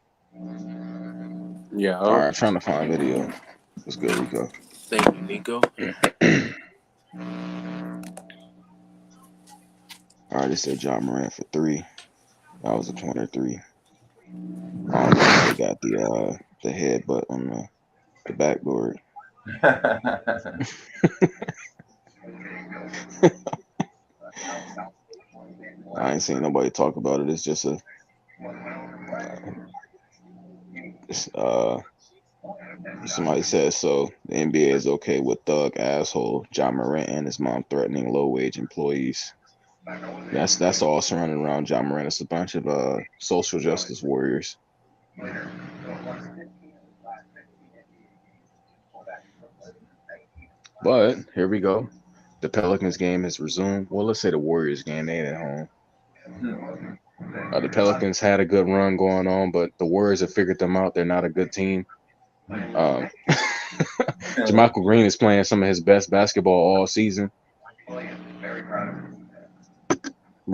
Yeah. All right, trying to find video. What's good, Rico? Thank you, Nico. All right, it said John Morant for 3. That was a corner 3. I don't know how they got the headbutt on the backboard. I ain't seen nobody talk about it. It's just somebody says so. The NBA is okay with thug asshole John Morant and his mom threatening low-wage employees. That's all surrounding around John Morant. It's a bunch of social justice warriors. But here we go. The Pelicans game has resumed. Well, let's say the Warriors game. They ain't at home. The Pelicans had a good run going on, but the Warriors have figured them out. They're not a good team. Jermichael Green is playing some of his best basketball all season. Bro,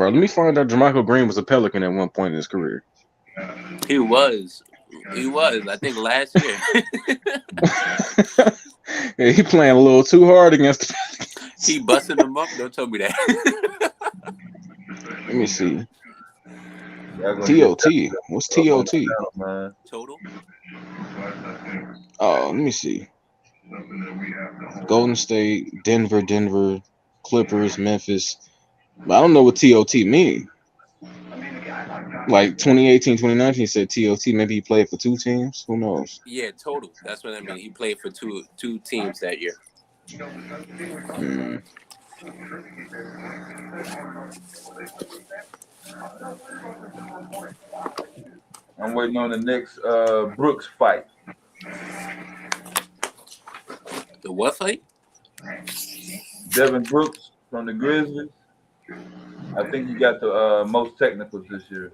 let me find out Jermichael Green was a Pelican at one point in his career. He was. I think last year. Yeah, he playing a little too hard against the Pelicans. He busting them up. Don't tell me that. Let me see. TOT. What's TOT? Total? Oh, let me see. Golden State, Denver, Clippers, Memphis. But I don't know what TOT mean. Like 2018, 2019 said TOT. Maybe he played for 2 teams. Who knows? Yeah, total. That's what I mean. He played for two teams that year. I'm waiting on the next Brooks fight. The what fight? Devin Brooks from the Grizzlies. I think he got the most technicals this year.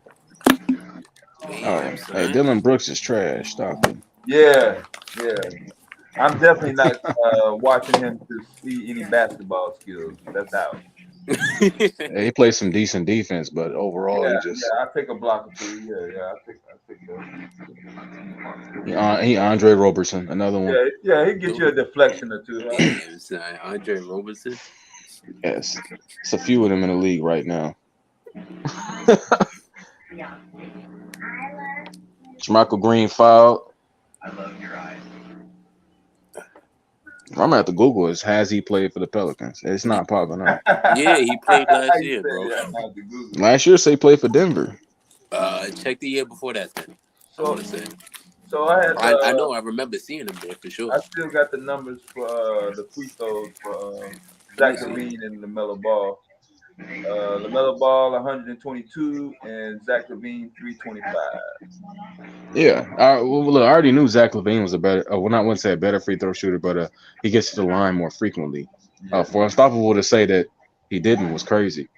Hey, Dylan Brooks is trash. Stop it. Yeah. I'm definitely not watching him to see any basketball skills. That's out. Hey, he plays some decent defense, but overall, he just. Yeah, I pick a block or 2. Yeah, I pick that. He Andre Roberson, another one. Yeah, he get you a deflection or 2. Damn, Andre Roberson. Yes, it's a few of them in the league right now. Jermichael Green fouled. I love your eyes. I'm gonna have to Google this. Has he played for the Pelicans? It's not popping up. Yeah, he played last year, bro. Last year, say he played for Denver. Check the year before that then. I want to say. So I had. I know. I remember seeing him there for sure. I still got the numbers for the free throws for Zach LaVine and LaMelo Ball. LaMelo Ball 122 and Zach LaVine 325. Yeah, look, I already knew Zach LaVine was a better. I wouldn't say a better free throw shooter, but he gets to the line more frequently. For Unstoppable to say that he didn't was crazy.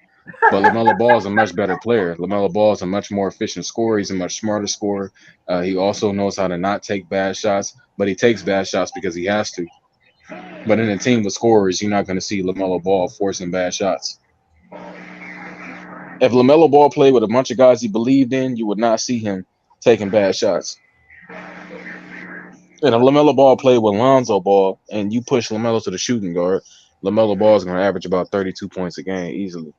But LaMelo Ball is a much better player. LaMelo Ball is a much more efficient scorer. He's a much smarter scorer. He also knows how to not take bad shots, but he takes bad shots because he has to. But in a team with scorers, you're not going to see LaMelo Ball forcing bad shots. If LaMelo Ball played with a bunch of guys he believed in, you would not see him taking bad shots. And if LaMelo Ball played with Lonzo Ball and you push LaMelo to the shooting guard, LaMelo Ball is going to average about 32 points a game easily.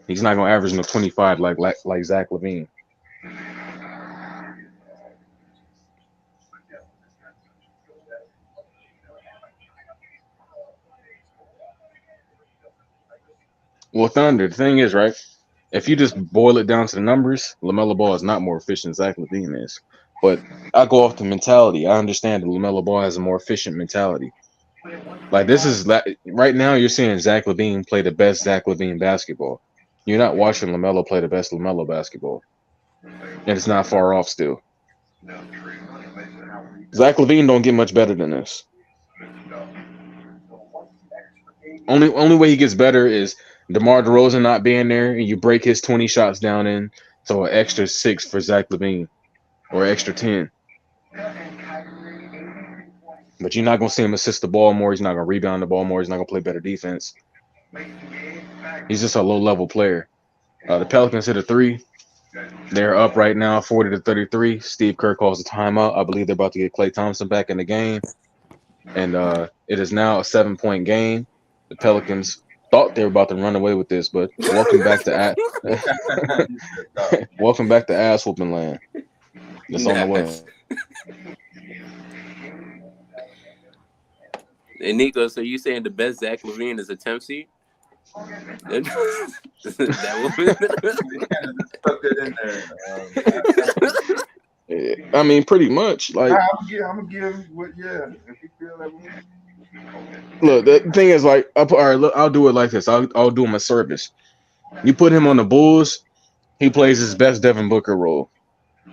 He's not gonna average no 25 like Zach LaVine. Well, Thunder, the thing is, right? If you just boil it down to the numbers, LaMelo Ball is not more efficient than Zach LaVine is. But I go off the mentality. I understand that LaMelo Ball has a more efficient mentality. Like this is right now, you're seeing Zach LaVine play the best Zach LaVine basketball. You're not watching LaMelo play the best LaMelo basketball, and it's not far off still. Zach LaVine don't get much better than this. Only way he gets better is DeMar DeRozan not being there, and you break his 20 shots down in, so an extra 6 for Zach LaVine, or extra 10. But you're not gonna see him assist the ball more. He's not gonna rebound the ball more. He's not gonna play better defense. He's just a low-level player. The Pelicans hit a 3. They're up right now, 40-33. Steve Kerr calls a timeout. I believe they're about to get Klay Thompson back in the game, and it is now a 7-point game. The Pelicans thought they were about to run away with this, but welcome back to ass whooping land. It's on the way. And Nico, so you saying the best Zach LaVine is a temp seed? That I mean, pretty much. Like, I'm gonna give him what. Yeah, if you feel that way. Look, the thing is, like, all right, look, I'll do it like this. I'll do him a service. You put him on the Bulls, he plays his best Devin Booker role,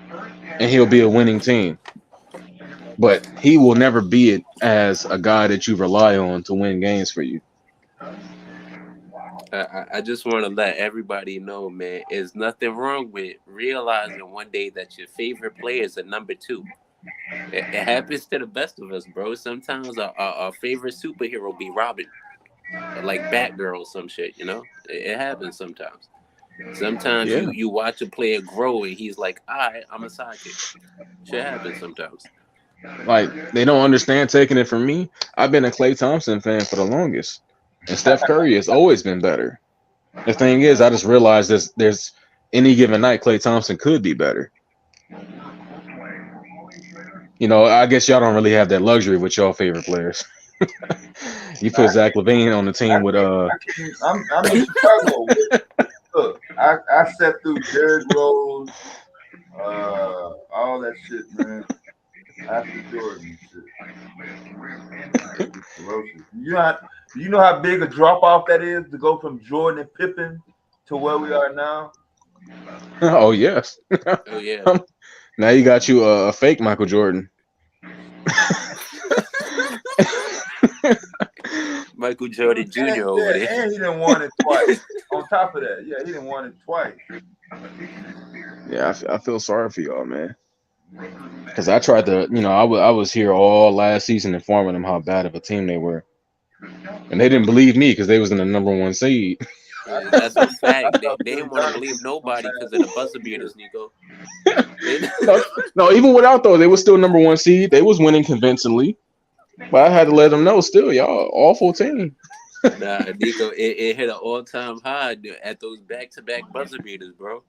and he'll be a winning team. But he will never be it as a guy that you rely on to win games for you. I just want to let everybody know, man, there's nothing wrong with realizing one day that your favorite player is a number 2. It happens to the best of us, bro. Sometimes our favorite superhero be Robin, like Batgirl or some shit, you know? It happens sometimes. Sometimes you watch a player grow and he's like, all right, I'm a sidekick. Shit happens sometimes. Like, they don't understand taking it from me. I've been a Klay Thompson fan for the longest. And Steph Curry has always been better. The thing is, I just realized there's any given night Klay Thompson could be better. You know, I guess y'all don't really have that luxury with y'all favorite players. You put Zach LaVine on the team with I'm in Chicago. Look, I sat through Derrick Rose, all that shit, man. After Jordan shit. You know how big a drop off that is to go from Jordan and Pippen to where we are now? Oh yes. Oh yeah. Now you got you a fake Michael Jordan. Michael Jordan Jr. over there. And he didn't want it twice. On top of that, he didn't want it twice. Yeah, I feel sorry for y'all, man. Because I tried to, I was here all last season informing them how bad of a team they were, and they didn't believe me because they was in the number 1 seed. Yeah, that's a fact. They didn't want to believe nobody because of the buzzer beaters, Nico. No, even without those, they was still number 1 seed. They was winning convincingly, but I had to let them know still, y'all awful team. Nah, Nico, it hit an all-time high at those back-to-back buzzer beaters, bro.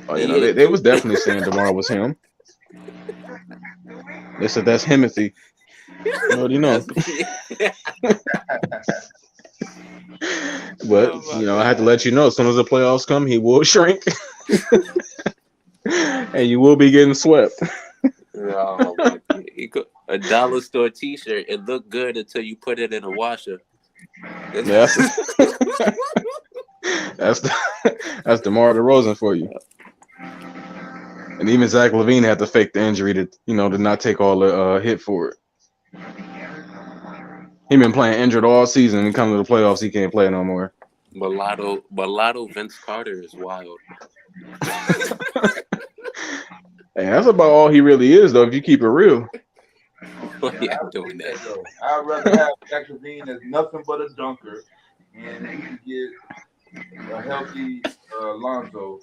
Oh, they was definitely saying DeMar was him. They said that's Himothy. You already know. But I had to let you know, as soon as the playoffs come, he will shrink, and you will be getting swept. Oh, a dollar store T-shirt. It looked good until you put it in a washer. That's DeMar DeRozan for you. And even Zach LaVine had to fake the injury to not take all the hit for it. He been playing injured all season, and come to the playoffs, he can't play no more. Mulatto Vince Carter is wild. Hey, that's about all he really is, though, if you keep it real. Yeah, I'm doing that. I'd rather have Zach LaVine as nothing but a dunker, and he can get a healthy Lonzo.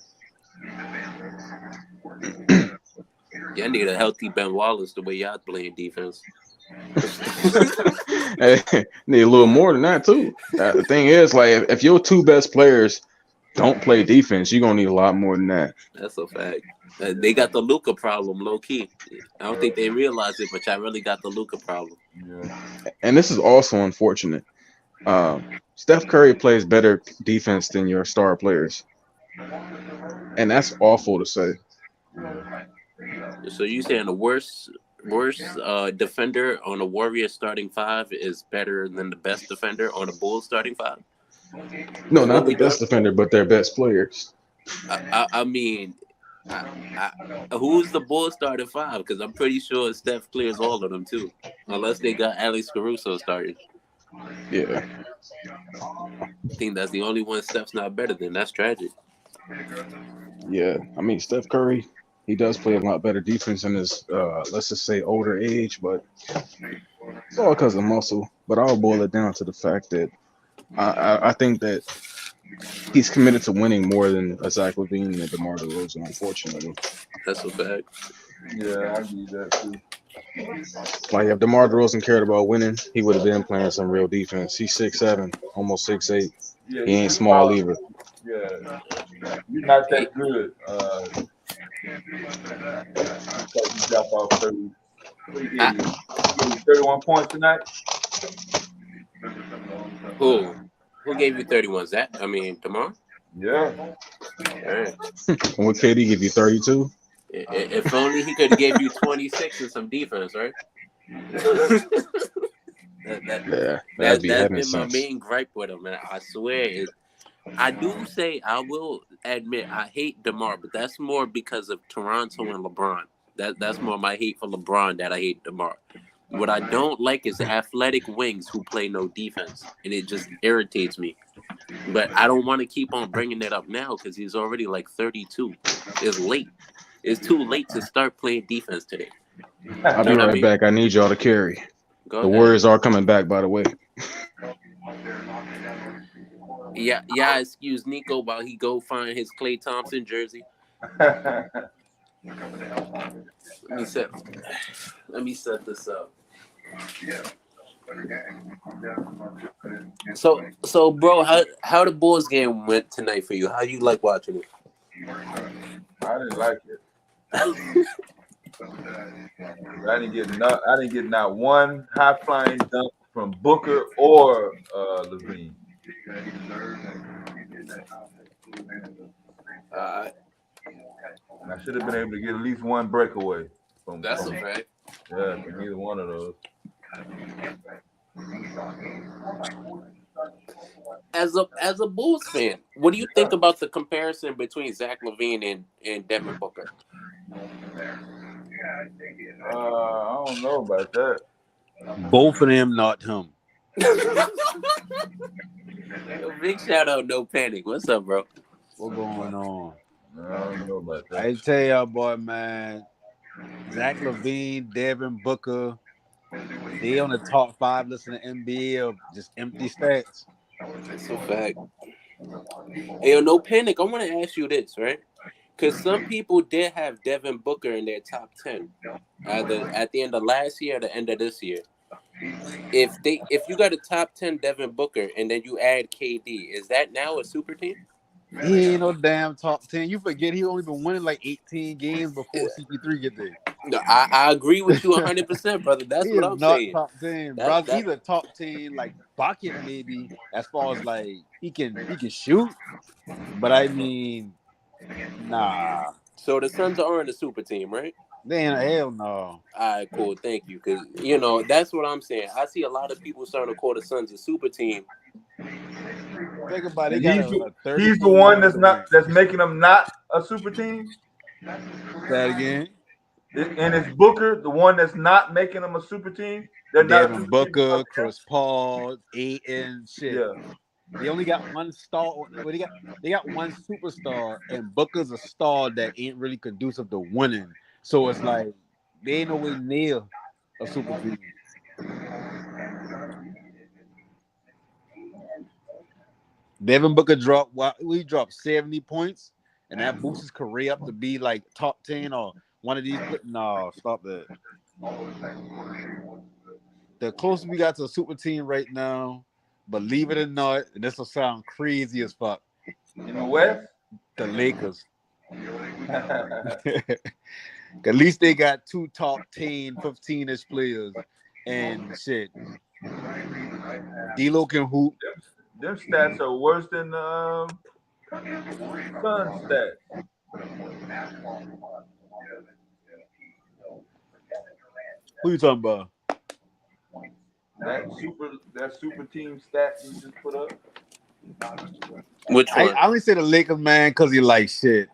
Y'all need a healthy Ben Wallace the way y'all playing defense. Need a little more than that too. The thing is, like, if your two best players don't play defense, you're gonna need a lot more than that. That's a fact. They got the Luka problem, low key. I don't think they realize it, but y'all really got the Luka problem. Yeah. And this is also unfortunate. Steph Curry plays better defense than your star players, and that's awful to say. So you saying the worst defender on the Warriors starting five is better than the best defender on the Bulls starting five? No, not the best defender, but their best players. I mean, who's the Bulls starting five? Because I'm pretty sure Steph clears all of them too, unless they got Alex Caruso starting. Yeah, I think that's the only one Steph's not better than. That's tragic. Yeah, I mean, Steph Curry, he does play a lot better defense in his, let's just say, older age, but it's all because of muscle. But I'll boil it down to the fact that I think that he's committed to winning more than Zach LaVine and DeMar DeRozan, unfortunately. That's a fact. Yeah, I need that too. Like, if DeMar DeRozan cared about winning, he would have been playing some real defense. He's 6'7", almost 6'8". Yeah, He ain't small either. Yeah, you're not that good. You drop off 30. He gave you 31 points tonight. Who gave you 31? Zach? I mean, DeMar? Yeah. Right. And what KD give you 32? If only he could have gave you 26 and some defense, right? That's been my main gripe with him, man. I swear. I will admit I hate DeMar, but that's more because of Toronto and LeBron. That's more my hate for LeBron that I hate DeMar. What I don't like is athletic wings who play no defense, and it just irritates me. But I don't want to keep on bringing it up now because he's already like 32. It's late. It's too late to start playing defense today. I'll be right back. I need y'all to carry. Go the ahead. Warriors are coming back, by the way. Yeah. Excuse Nico while he go find his Klay Thompson jersey. Let me set this up. So bro, how the Bulls game went tonight for you? How you like watching it? I didn't like it. I didn't get not one high flying dunk from Booker or Levine. And I should have been able to get at least one breakaway. That's a fact. Yeah, from either one of those. As a Bulls fan, what do you think about the comparison between Zach LaVine and Devin Booker? I don't know about that. Both of them not him. Big shout out, No Panic. What's up, bro? What going on? I don't know about that. I tell y'all, boy, man, Zach LaVine, Devin Booker, they on the top 5 list in the NBA of just empty stats. That's a fact. Hey, No Panic, I want to ask you this, right? Because some people did have Devin Booker in their top 10, either at the end of last year or the end of this year. If you got a top 10 Devin Booker and then you add KD, is that now a super team? He ain't no damn top 10. You forget he only been winning like 18 games before CP3 get there. No, I agree with you 100%, brother. That's what I'm saying. Top 10, bro. He's a top 10 like bucket maybe as far as like he can shoot, but I mean, nah. So the Suns aren't a super team, right? They ain't hell no. All right, cool. Thank you, because that's what I'm saying. I see a lot of people starting to call the Suns a super team. Think about it. He's the one that's making them not a super team. Say that again. And it's Booker, the one that's not making them a super team. They're Devin not Booker, Chris Paul, Ayton, shit. Yeah. They only got one star. Well, they got one superstar, and Booker's a star that ain't really conducive to winning. So it's like they ain't nowhere near a super team. Devin Booker dropped 70 points, and that boosts his career up to be like top 10 or one of these. No, stop that. the closest we got to a super team right now, believe it or not, and this will sound crazy as fuck. In the West, the Lakers. At least they got 2 top 10, 15-ish players and shit. D-Lo can hoop. Them stats are worse than the Sun stats. Who you talking about? That super team stat you just put up. Which one? I only say the Lakers, man, because he like shit.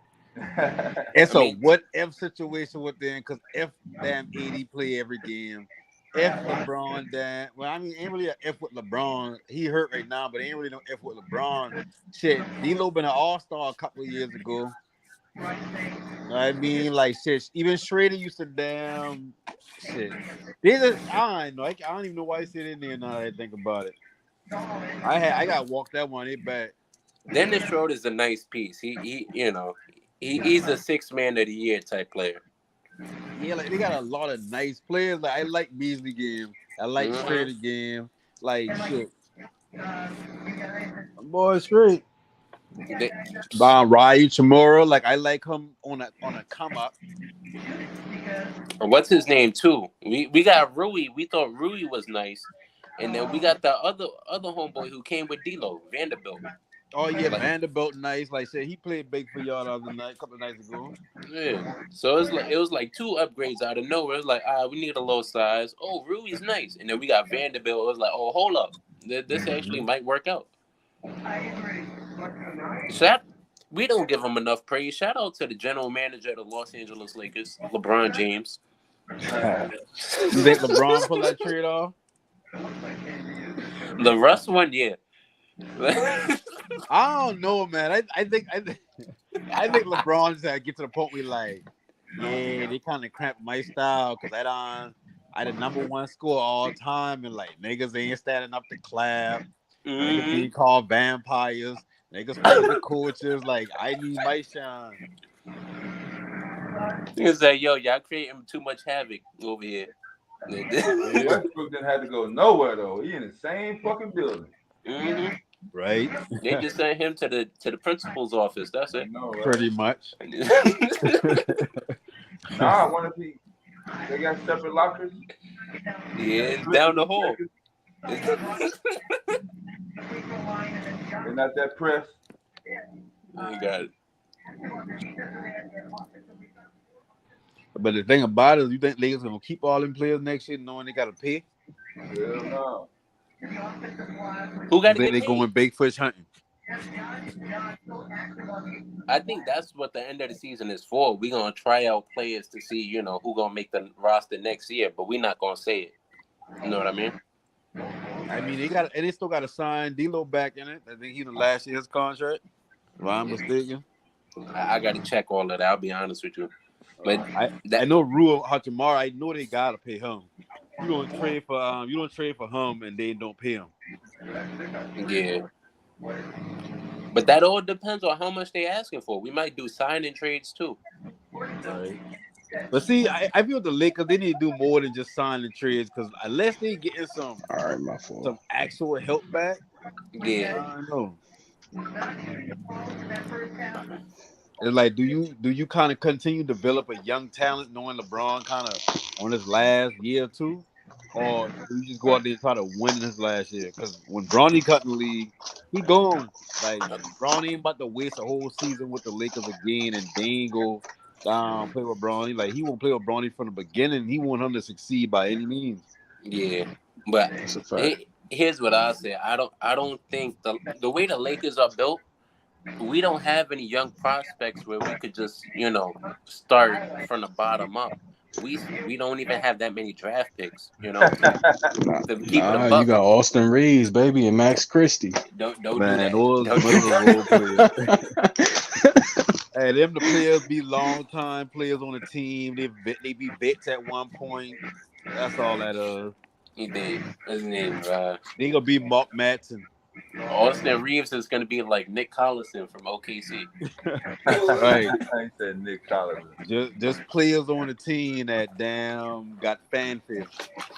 It's a what if situation with them, because if damn AD play every game, if LeBron damn, well, I mean, ain't really a if with LeBron. He hurt right now, but ain't really no if with LeBron. Shit, D-Lo been an all-star a couple of years ago. I mean, like shit. Even Schrader used to damn shit. I don't know. I don't even know why he said in there. Now that I think about it, I got walked that one. It back. Dennis Schroeder's a nice piece. He's a 6th man of the year type player. Yeah, like they got a lot of nice players. Like I like Beasley game. I like Schrader game. Like shit. Boy, straight. Ryu Chamorro, like I like him on a come up. What's his name too? We got Rui. We thought Rui was nice, and then we got the other homeboy who came with D-Lo, Vanderbilt. Oh yeah, Vanderbilt nice. Like I said, he played big for y'all the other night, a couple of nights ago. Yeah. So it was like 2 upgrades out of nowhere. It was like, we need a low size. Oh, Rui's nice, and then we got Vanderbilt. It was like, oh, hold up, this actually might work out. We don't give him enough praise. Shout out to the general manager of the Los Angeles Lakers, LeBron James. You think LeBron pull that trade off? The Russ one, yeah. I don't know, man. I think LeBron just had to get to the point where like, yeah, they kind of cramped my style because I the number 1 score all time, and like niggas ain't standing up to clap. Niggas being called vampires. Niggas playing the coaches. Like I need my shine. Niggas like, yo, y'all creating too much havoc over here. Westbrook didn't have to go nowhere though. He in the same fucking building. Mm-hmm. Right. They just sent him to the principal's office. That's it. Know, right? Pretty much. I wonder if they got separate lockers. Yeah, it's down the hall. They're not that pressed. You got it. But the thing about it is, you think Lakers gonna keep all them players next year, knowing they gotta pay? Hell no. Who got to get they paid? going big fish hunting? I think that's what the end of the season is for. We're gonna try out players to see, who gonna make the roster next year, but we're not gonna say it. You know what I mean? I mean, they still got to sign D-Lo back in it. I think he's the last year's contract. If I'm mistaken. I got to check all of that. I'll be honest with you. But I know Rui Hachimura. I know they gotta pay him. You don't trade for him and they don't pay him. Yeah. But that all depends on how much they asking for. We might do signing trades too. Right. But see, I feel the Lakers, they need to do more than just signing trades, because unless they getting some actual help back, yeah, I don't know. It's like, do you kind of continue to develop a young talent, knowing LeBron kind of on his last year or two, or do you just go out there and try to win his last year? Because when Bronny cut in the league, he gone. Like Bronny ain't about to waste a whole season with the Lakers again, and they ain't go play with Bronny. Like he won't play with Bronny from the beginning. He want him to succeed by any means. Yeah, but here's what I say. I don't think the way the Lakers are built, we don't have any young prospects where we could just, start from the bottom up. We don't even have that many draft picks, You got Austin Reeves, baby, and Max Christie. Don't Man, do that. Hey, them the players be long time players on the team. They be vets at one point. That's all that His name, they gonna be Mark Madsen. Austin Reeves is going to be like Nick Collison from OKC. Right. I said Nick Collins. Just players on the team that damn got fanfare.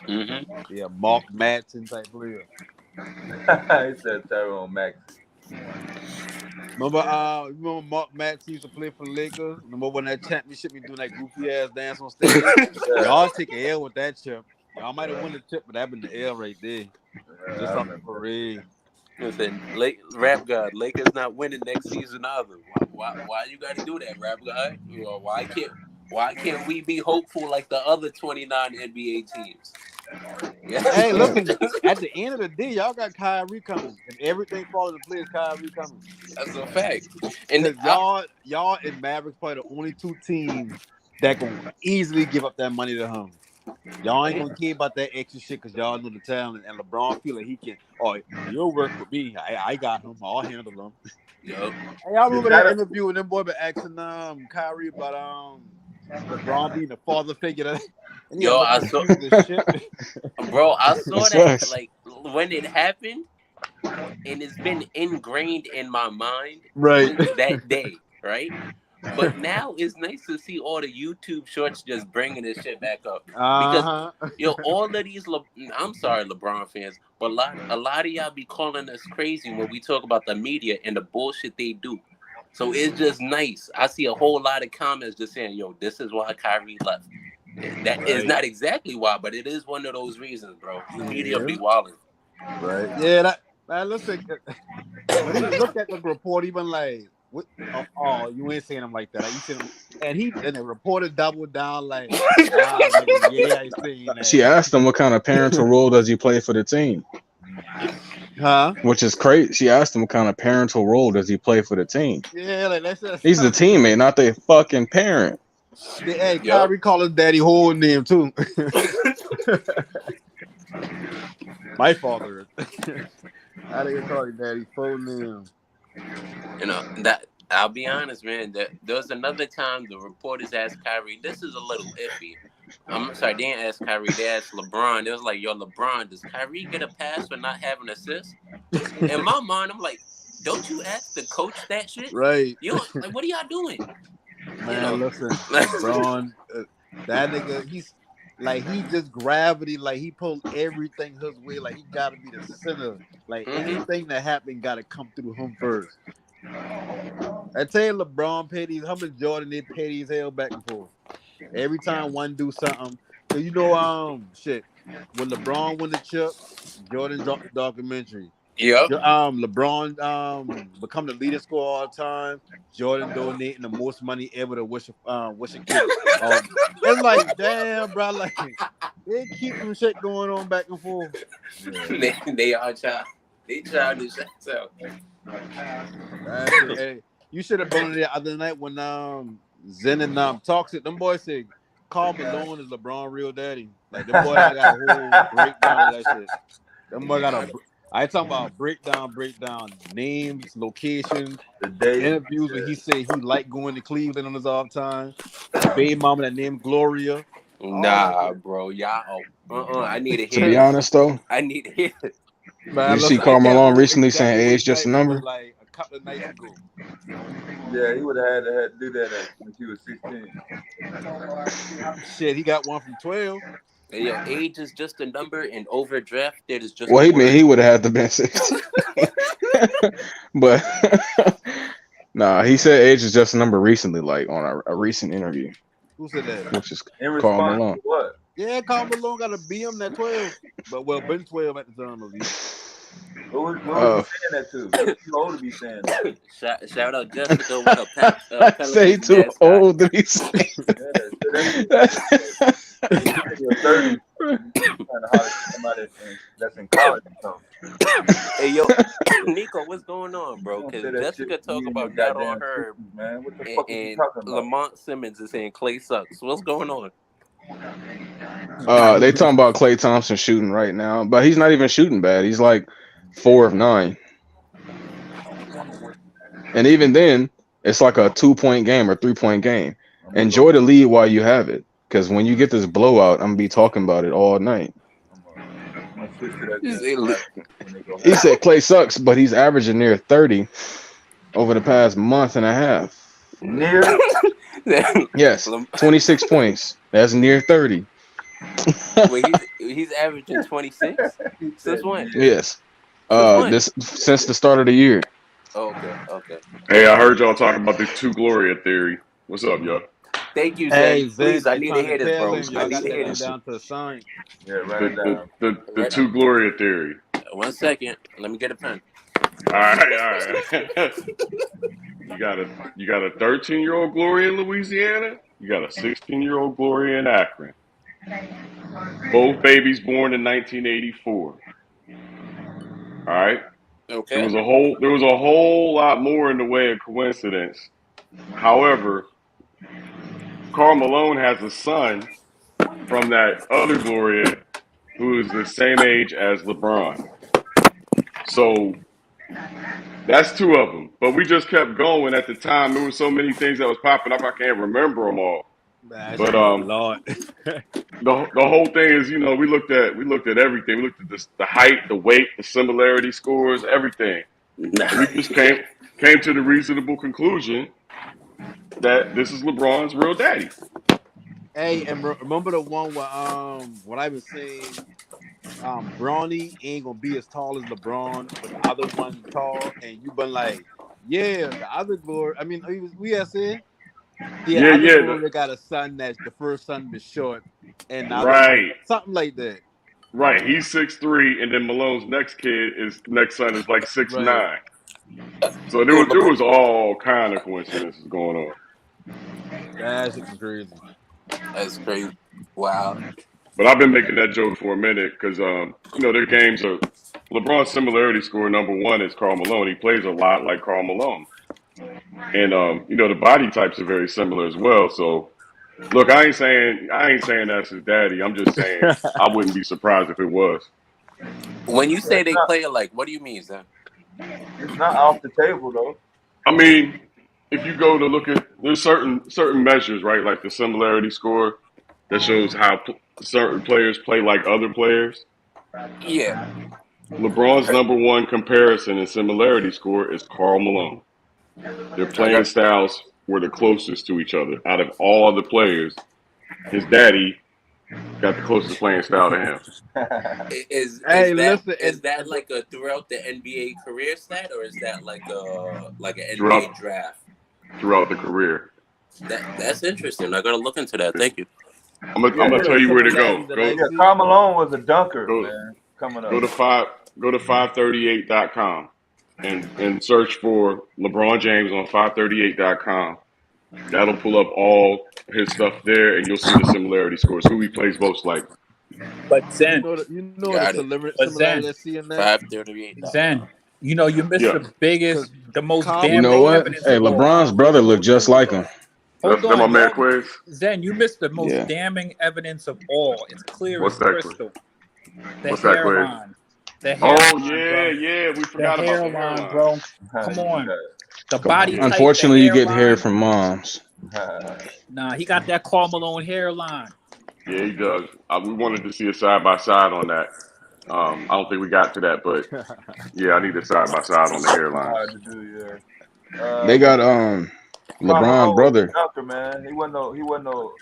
Mm-hmm. Yeah, Mark Madsen type player. I said Tyrone Maxey. Remember Mark Madsen used to play for the Lakers? Remember when that championship be doing that goofy ass dance on stage? Y'all take an L with that chip. Y'all might have won the chip, but that been the L right there. Just off the parade. Listen, Rap God, Lakers not winning next season either. Why you got to do that, Rap God? You know, why can't we be hopeful like the other 29 NBA teams? Yeah. Hey, listen, at the end of the day, y'all got Kyrie coming. If everything falls into place, Kyrie coming. That's a fact. And y'all and Mavericks probably the only two teams that can easily give up that money to him. Y'all ain't gonna care about that extra shit because y'all know the talent, and LeBron feel like he can. Oh, you'll work with me. I got him. I'll handle him. Yep. Hey, y'all remember that interview when them boy been asking Kyrie about LeBron being the father figure? Yo, I saw the shit. Bro, I saw that like when it happened, and it's been ingrained in my mind since that day, right? But now it's nice to see all the YouTube shorts just bringing this shit back up because all of these I'm sorry, LeBron fans, but a lot of y'all be calling us crazy when we talk about the media and the bullshit they do. So it's just nice. I see a whole lot of comments just saying, "Yo, this is why Kyrie left." That is not exactly why, but it is one of those reasons, bro. The media be wilding. Right. Yeah. Listen. When he look at the report, even like, what? Oh, you ain't saying him like that. You saying him, and the reporter doubled down like, nah, nigga, yeah, I saying that. She asked him what kind of parental role does he play for the team. Huh? Which is crazy. She asked him what kind of parental role does he play for the team. Yeah, like that's he's the teammate, not the fucking parent. Hey, Kyrie call his daddy whole name too. My father. I didn't call his daddy full name. You know that. I'll be honest, man. There was another time the reporters asked Kyrie, "This is a little iffy." I'm sorry, they didn't ask Kyrie. They asked LeBron. It was like, "Yo, LeBron, does Kyrie get a pass for not having assists?" In my mind, I'm like, "Don't you ask the coach that shit?" Right. You like, what are y'all doing? Man, listen, LeBron, that nigga, he's like he just gravity, like he pulled everything his way, like he gotta be the center. Like anything that happened gotta come through him first. I tell you, LeBron him and Jordan, they petty as hell back and forth. Every time one do something, so you know, shit. When LeBron won the chip, Jordan dropped the documentary. Yep. LeBron become the leading scorer all the time. Jordan donating the most money ever to wish a kid. It's like, damn, bro, like they keep some shit going on back and forth. Yeah. they are child. They childish so. Hey, you should have been there the other night when Zen and Toxic. Them boys said Karl Malone is LeBron real daddy. Like them boys got a whole breakdown of that shit. Them boys got I talking about breakdown, names, locations, the day interviews where he said he liked going to Cleveland on his off time. Baby mama that named Gloria. Nah, bro, y'all. I need to hear. To be honest, though, I need to hear. Man, you see Karl Malone recently saying age just a number? Like a couple of nights ago. Yeah, he would have had to do that when he was 16. Shit, he got one from 12. Yo, age is just a number, and overdrafted is just. Well, he would have had to been 16. But nah, he said age is just a number recently, like on a recent interview. Who said that? Which is Karl Malone. To what? Yeah, Karl Malone got a BM at 12, but been 12 at the time of least. Who was saying that to? Too old to be saying that. Shout out Jessica. What up, say too old to be saying that. You're 30. Somebody that's in college or something. Hey, yo, Nico, what's going on, bro? Because Jessica talk about that on her, man. What the fuck are you talking about? Lamont Simmons is saying Klay sucks. What's going on? They talking about Klay Thompson shooting right now, but he's not even shooting bad. He's like 4 of 9, and even then, it's like a 2-point game or 3-point game. Enjoy the lead while you have it, because when you get this blowout, I'm gonna be talking about it all night. switch to that Just- damn plastic when they go He home. said Clay sucks, but he's averaging near 30 over the past month and a half. Near Yes, 26 points. That's near 30. Wait, he's averaging 26 he since said when? near. Yes. Since when? This since the start of the year. Oh, okay. Hey, I heard y'all talking about this two Gloria theory. What's up, y'all? Thank you, Zen. Hey, Zen, Please, I I need to trying to hear this, tell bro. him I y'all need got to that hear shit this. down to a science. Yeah, write it down. The two Gloria theory. 1 second. Let me get a pen. All right. You got a 13-year-old Gloria in Louisiana. You got a 16-year-old Gloria in Akron. Both babies born in 1984. All right. There Okay. was a whole lot more in the way of coincidence. However, Karl Malone has a son from that other Gloria who is the same age as LeBron. So that's two of them. But we just kept going at the time. There were so many things that was popping up. I can't remember them all. Man, But Lord. the whole thing is, we looked at everything. We looked at the height, the weight, the similarity scores, everything. And we just came to the reasonable conclusion that this is LeBron's real daddy. Hey, and remember the one where what I was saying, Bronny ain't gonna be as tall as LeBron, but the other one tall, and you been like, yeah, the other glory. I mean, we had said, yeah, Yeah, other yeah, glory got a son that's the first son was short, and the other one right. something like that. Right, he's 6'3", and then Malone's next son is like Right. 6'9". So there Yo, was all kind of coincidences going on. That shit was crazy. That's crazy. Wow. But I've been making that joke for a minute because their games are LeBron's similarity score number one is Karl Malone. He plays a lot like Karl Malone, and the body types are very similar as well. So look, I ain't saying that's his daddy. I'm just saying I wouldn't be surprised if it was. When you say It's they not, play alike, what do you mean, Zen? it's not off the table though. I mean, if you go to look at there's certain measures, right? Like the similarity score that shows how certain players play like other players. Yeah. LeBron's number one comparison in similarity score is Karl Malone. Their I playing got styles were the closest to each other out of all other players. His daddy got the closest playing style to him is Hey, that listen, is and that like a throughout the NBA career stat, or is that like an NBA throughout draft? the career. That's interesting. I gotta look into that. Thank you. I'm Yeah, gonna his, tell you where to go. similarity that I Go yeah. see. Karl Malone was a dunker, go man. Coming go up. to 538.com and search for LeBron James on 538.com. That'll pull up all his stuff there, and you'll see the similarity scores. Who he plays most like. But Zen, You know the Got it. but similarity Zen, I see in that 538.com. Zen, you missed Yeah, the biggest, because the most Karl You know damning what? Malone evidence Hey, of all. LeBron's brother looked just like him. Hold that my on, man y'all. Quiz. Zen, you missed the most Yeah. damning evidence of all. It's clear What's as that, Quiz? crystal. The What's that, Quiz? hairline. The Oh hairline, yeah, bro. yeah. We The forgot about the hairline, hairline. bro. Come on. The Come on. body Yeah. type, the Unfortunately, you get hair hairline. from moms. Nah, he got that Karl Malone hairline. Yeah, he does. We wanted to see a side by side on that. I don't think we got to that, but yeah, I need a side by side on the hairlines. Hard to do, yeah. They But got Karl LeBron Malone was a brother. dunker, man. He wasn't no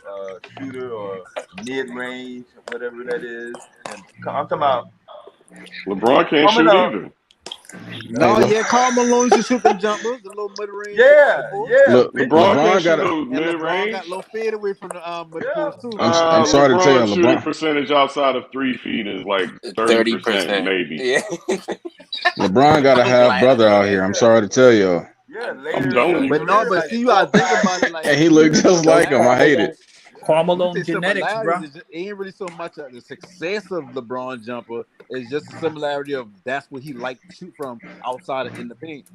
shooter or mid range, whatever that is. And I'm talking about LeBron can't coming shoot up. either. no, yeah, Karl Malone used to shoot them jumpers, the little mid range at the Yeah, post, yeah, big LeBron time. can't LeBron shoot got a. those and mid LeBron got range. a little fade away from the Yeah, post too. I'm sorry to tell LeBron's you, shooting LeBron. percentage outside of 3 feet is like 30%, 30%. maybe. Yeah. LeBron got a I'm half glad. brother out Yeah. here. I'm sorry to tell y'all. yeah. I'm Later in telling his you. But no, career, but like see, you four or gotta think five about it. years. Like And he you looked look at just Yo, like him. I similarities. hate it. Karl When you Malone say genetics, bro. similarities, it ain't really so much the success of LeBron jumper. It's just a similarity of that's what he liked to shoot from outside of in the paint.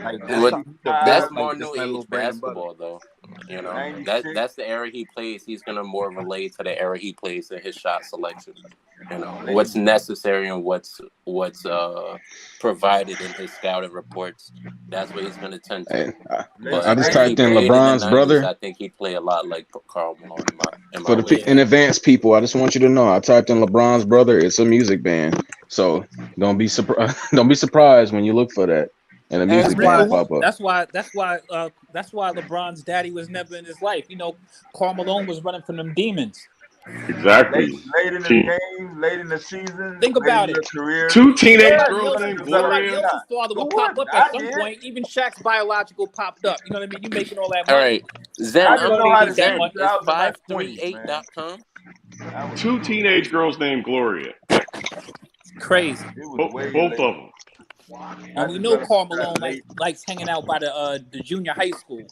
Like that's something he That's developed. more Like new just like little age bread and butter. basketball, though. You know, 96. that's the era he plays. He's gonna more relate to the era he plays in his shot selection. what's necessary and what's provided in his scouting reports. That's what he's going to tend to. Hey, But I just if typed he in played LeBron's in the 90s, brother. I think he'd play a lot like Karl Malone in my For the in advance people, I just want you to know I typed in LeBron's brother. It's a music band, so don't be surprised. Don't be surprised when you look for that and the music band pop up. That's why LeBron's daddy was never in his life. Karl Malone was running from them demons. Exactly. Late in the game, late in the season. Think about late in it. your career. Two teenage girls named Gloria. Yosef's father would pop up at some point. Even Shaq's biological popped up. You know what I mean? You making all that money. All right, Zen, I didn't know how to Zen speak is till I was in my 538.com. Two teenage girls named Gloria. Crazy. Both of them. And we know Karl Malone likes hanging out by the junior high school.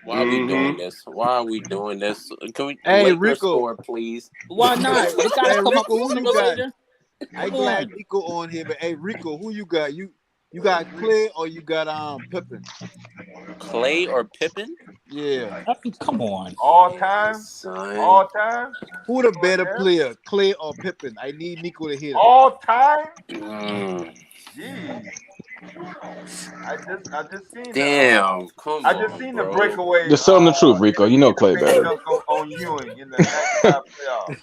Why are we doing this? Why are we doing this? Can we Hey, Lakers Rico. score, please? Why not? It gotta come up Rico, sooner or later. I glad Rico on here, but hey, Rico, who you got? You got Clay or you got Pippen? Clay or Pippen? Yeah. Come on. All time. All time. Who the better player, Clay or Pippen? I need Nico to hit him. All time. Mm. I just seen. Damn, come I just on, seen bro. the breakaway. Just tell them the truth, Rico. You know Clay better. On Ewing in the 95 playoffs.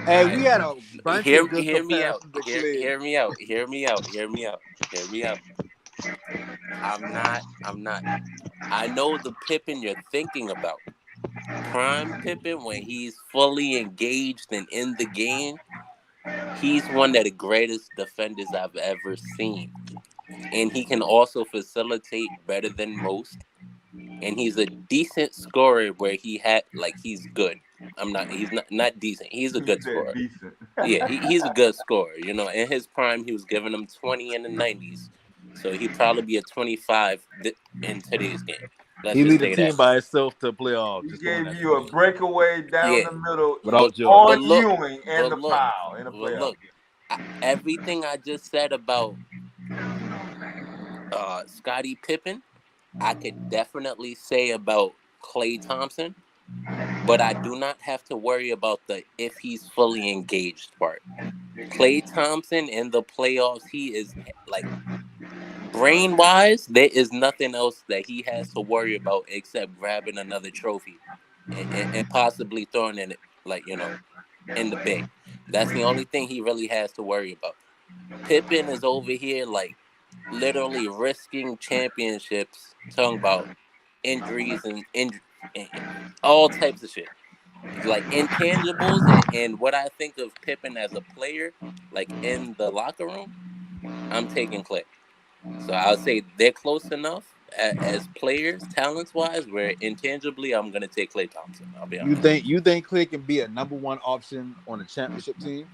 Hey, we had a bunch of good hear me out. comparisons to Hear me out. Hear me out. Hear me out. Hear me out. I'm not. I know the Pippen you're thinking about. Prime Pippen, when he's fully engaged and in the game, he's one of the greatest defenders I've ever seen. And he can also facilitate better than most. And he's a decent scorer where he's good. He's not decent. He's a good scorer. Decent. Yeah, he's a good scorer. In his prime, he was giving them 20 in the 90s. So he'd probably be a 25 in today's game. He lead the team by himself to playoffs. He gave you a breakaway down the middle without on Ewing and the foul in the playoffs. Look, everything I just said about Scottie Pippen, I could definitely say about Klay Thompson, but I do not have to worry about the if he's fully engaged part. Klay Thompson in the playoffs, he is like brain-wise, there is nothing else that he has to worry about except grabbing another trophy and possibly throwing it in the bin. That's the only thing he really has to worry about. Pippen is over here literally risking championships, talking about injuries and all types of shit. Intangibles and what I think of Pippen as a player, in the locker room, I'm taking Klay. So I'll say they're close enough as players, talents-wise, where intangibly I'm going to take Klay Thompson. I'll be honest. You think Klay can be a number one option on a championship team?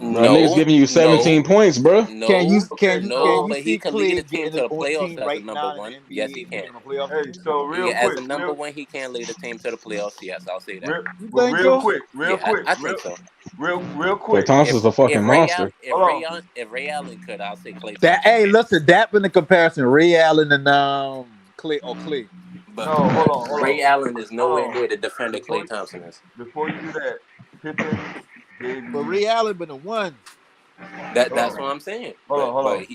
No, niggas giving you 17 points, bro. Can you but he can lead a team to the playoffs as a number one. Yes, he can. Hey, so real quick, as a number one, he can lead a team to the playoffs. Yes, I'll say that. Real quick. I think so. Real quick. Klay Thompson's a fucking monster. If Ray Allen could, I'll say Klay Thompson. Hey, listen, that in the comparison, Ray Allen and Klay. But hold on. Ray Allen is nowhere near the defender Klay Thompson is. Before you do that, Pippen gave But Ray Allen been the one. That's what I'm saying. Hold on.